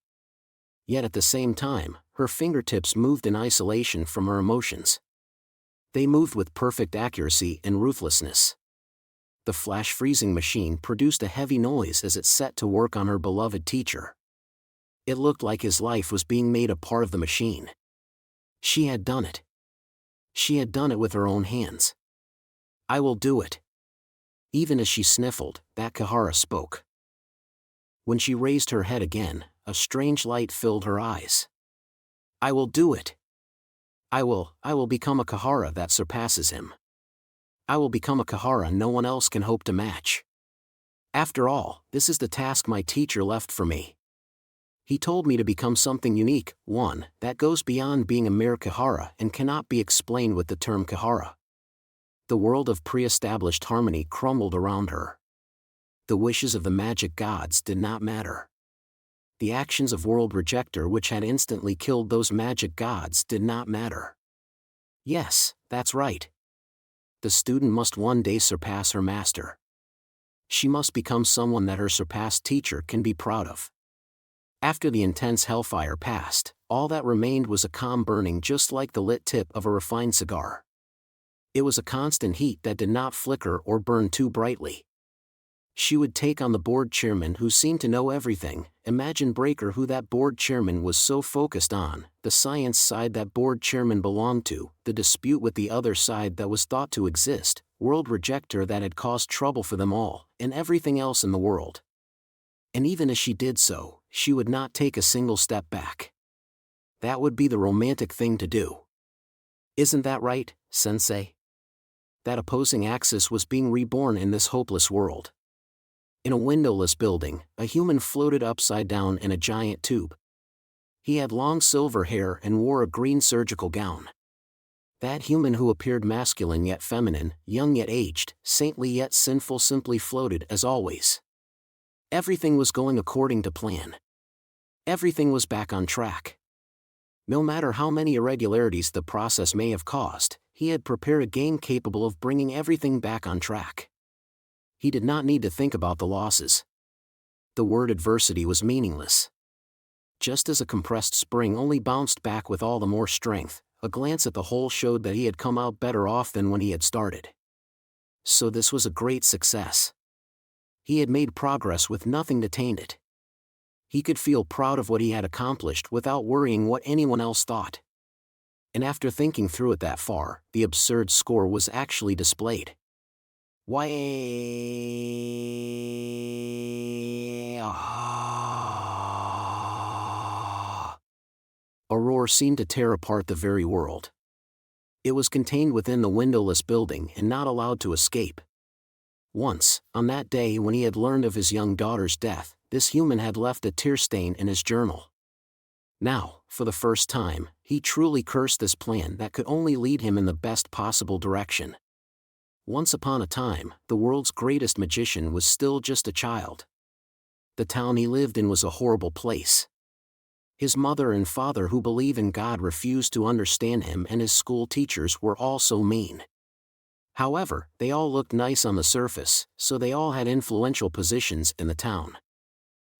Yet at the same time, her fingertips moved in isolation from her emotions. They moved with perfect accuracy and ruthlessness. The flash freezing machine produced a heavy noise as it set to work on her beloved teacher. It looked like his life was being made a part of the machine. She had done it. She had done it with her own hands. I will do it. Even as she sniffled, that Kihara spoke. When she raised her head again, a strange light filled her eyes. I will do it. I will become a Kihara that surpasses him. I will become a Kihara no one else can hope to match. After all, this is the task my teacher left for me. He told me to become something unique, one that goes beyond being a mere Kihara and cannot be explained with the term Kihara. The world of pre-established harmony crumbled around her. The wishes of the magic gods did not matter. The actions of World Rejector which had instantly killed those magic gods did not matter. Yes, that's right. The student must one day surpass her master. She must become someone that her surpassed teacher can be proud of. After the intense hellfire passed, all that remained was a calm burning just like the lit tip of a refined cigar. It was a constant heat that did not flicker or burn too brightly. She would take on the board chairman who seemed to know everything, imagine Breaker who that board chairman was so focused on, the science side that board chairman belonged to, the dispute with the other side that was thought to exist, World Rejector that had caused trouble for them all, and everything else in the world. And even as she did so, she would not take a single step back. That would be the romantic thing to do. Isn't that right, sensei? That opposing axis was being reborn in this hopeless world. In a windowless building, a human floated upside down in a giant tube. He had long silver hair and wore a green surgical gown. That human who appeared masculine yet feminine, young yet aged, saintly yet sinful simply floated as always. Everything was going according to plan. Everything was back on track. No matter how many irregularities the process may have caused, he had prepared a game capable of bringing everything back on track. He did not need to think about the losses. The word adversity was meaningless. Just as a compressed spring only bounced back with all the more strength, a glance at the whole showed that he had come out better off than when he had started. So this was a great success. He had made progress with nothing to taint it. He could feel proud of what he had accomplished without worrying what anyone else thought. And after thinking through it that far, the absurd score was actually displayed. Why? A roar seemed to tear apart the very world. It was contained within the windowless building and not allowed to escape. Once, on that day when he had learned of his young daughter's death, this human had left a tear stain in his journal. Now, for the first time, he truly cursed this plan that could only lead him in the best possible direction. Once upon a time, the world's greatest magician was still just a child. The town he lived in was a horrible place. His mother and father who believe in God refused to understand him, and his school teachers were all so mean. However, they all looked nice on the surface, so they all had influential positions in the town.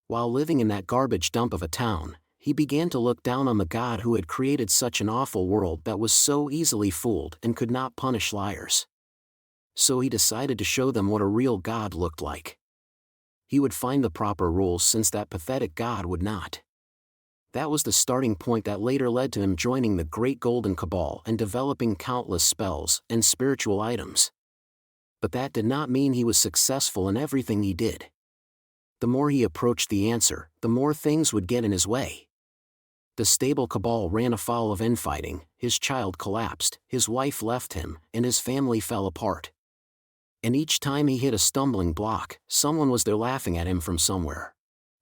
While living in that garbage dump of a town, he began to look down on the God who had created such an awful world that was so easily fooled and could not punish liars. So he decided to show them what a real God looked like. He would find the proper rules since that pathetic God would not. That was the starting point that later led to him joining the Great Golden Cabal and developing countless spells and spiritual items. But that did not mean he was successful in everything he did. The more he approached the answer, the more things would get in his way. The stable cabal ran afoul of infighting, his child collapsed, his wife left him, and his family fell apart. And each time he hit a stumbling block, someone was there laughing at him from somewhere.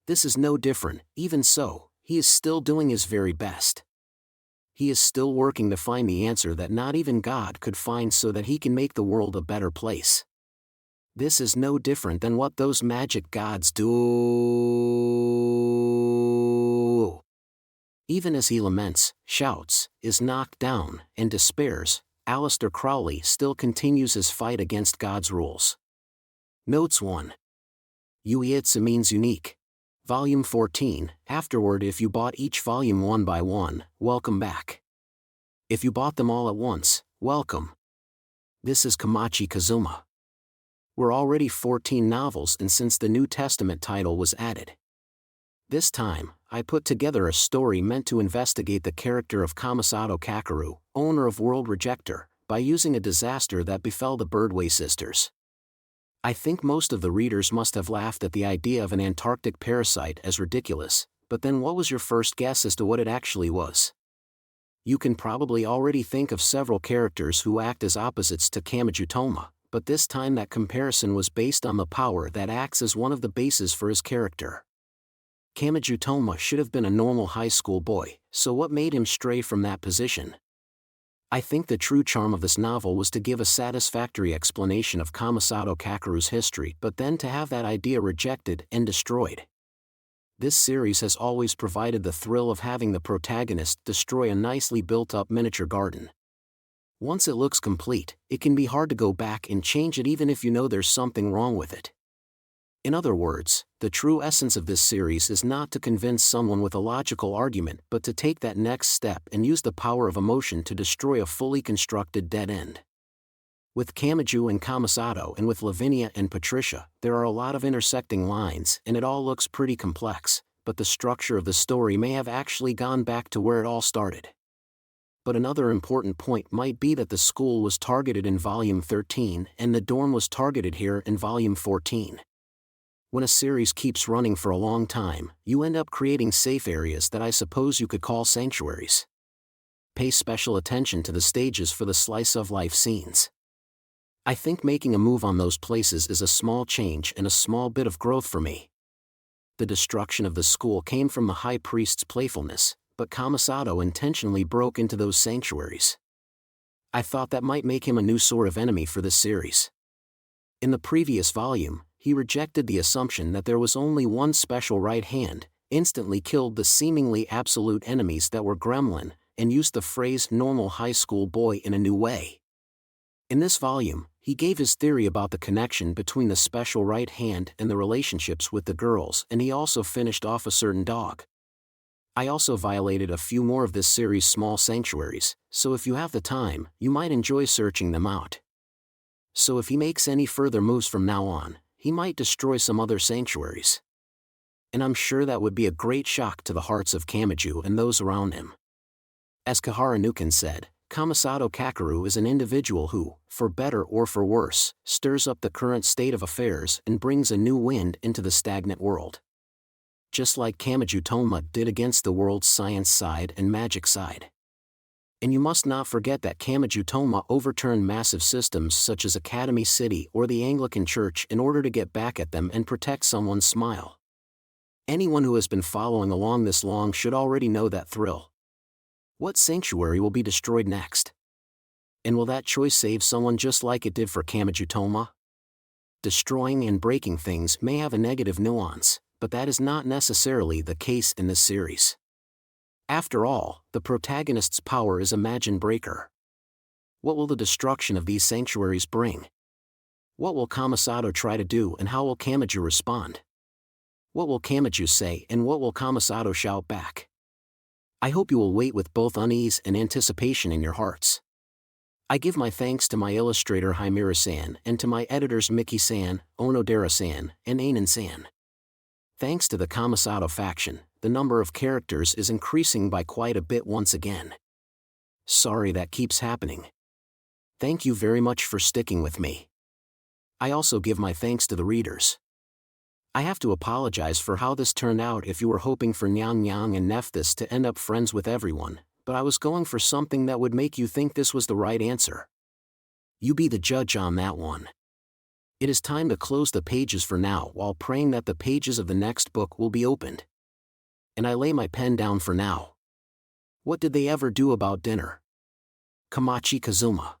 This is no different. Even so, he is still doing his very best. He is still working to find the answer that not even God could find so that he can make the world a better place. This is no different than what those magic gods do. Even as he laments, shouts, is knocked down, and despairs, Aleister Crowley still continues his fight against God's rules. Notes 1. Yuiitsu means unique. Volume 14, Afterword. If you bought each volume one by one, welcome back. If you bought them all at once, welcome. This is Kamachi Kazuma. We're already 14 novels and since the New Testament title was added. This time, I put together a story meant to investigate the character of Kamasato Kakeru, owner of World Rejector, by using a disaster that befell the Birdway sisters. I think most of the readers must have laughed at the idea of an Antarctic parasite as ridiculous, but then what was your first guess as to what it actually was? You can probably already think of several characters who act as opposites to Kamijutoma, but this time that comparison was based on the power that acts as one of the bases for his character. Kamijutoma should have been a normal high school boy, so what made him stray from that position? I think the true charm of this novel was to give a satisfactory explanation of Kamasato Kakeru's history but then to have that idea rejected and destroyed. This series has always provided the thrill of having the protagonist destroy a nicely built-up miniature garden. Once it looks complete, it can be hard to go back and change it even if you know there's something wrong with it. In other words, the true essence of this series is not to convince someone with a logical argument but to take that next step and use the power of emotion to destroy a fully constructed dead end. With Kamiju and Kamasato and with Lavinia and Patricia, there are a lot of intersecting lines and it all looks pretty complex, but the structure of the story may have actually gone back to where it all started. But another important point might be that the school was targeted in Volume 13 and the dorm was targeted here in Volume 14. When a series keeps running for a long time, you end up creating safe areas that I suppose you could call sanctuaries. Pay special attention to the stages for the slice-of-life scenes. I think making a move on those places is a small change and a small bit of growth for me. The destruction of the school came from the high priest's playfulness, but Kamasato intentionally broke into those sanctuaries. I thought that might make him a new sort of enemy for this series. In the previous volume, he rejected the assumption that there was only one special right hand, instantly killed the seemingly absolute enemies that were gremlin, and used the phrase normal high school boy in a new way. In this volume, he gave his theory about the connection between the special right hand and the relationships with the girls, and he also finished off a certain dog. I also violated a few more of this series' small sanctuaries, so if you have the time, you might enjoy searching them out. So if he makes any further moves from now on, he might destroy some other sanctuaries. And I'm sure that would be a great shock to the hearts of Kamachi and those around him. As Kahara Nukin said, Kamisato Kakeru is an individual who, for better or for worse, stirs up the current state of affairs and brings a new wind into the stagnant world. Just like Kamachi Toma did against the world's science side and magic side. And you must not forget that Kamachi Toma overturned massive systems such as Academy City or the Anglican Church in order to get back at them and protect someone's smile. Anyone who has been following along this long should already know that thrill. What sanctuary will be destroyed next? And will that choice save someone just like it did for Kamachi Toma? Destroying and breaking things may have a negative nuance, but that is not necessarily the case in this series. After all, the protagonist's power is a Majin breaker. What will the destruction of these sanctuaries bring? What will Kamisato try to do and how will Kamachi respond? What will Kamachi say and what will Kamisato shout back? I hope you will wait with both unease and anticipation in your hearts. I give my thanks to my illustrator Himura-san and to my editors Miki-san, Onodera-san, and Ainen-san. Thanks to the Kamisato faction, the number of characters is increasing by quite a bit once again. Sorry that keeps happening. Thank you very much for sticking with me. I also give my thanks to the readers. I have to apologize for how this turned out if you were hoping for Nyang Nyang and Nephthys to end up friends with everyone, but I was going for something that would make you think this was the right answer. You be the judge on that one. It is time to close the pages for now while praying that the pages of the next book will be opened. And I lay my pen down for now. What did they ever do about dinner? Kamachi Kazuma.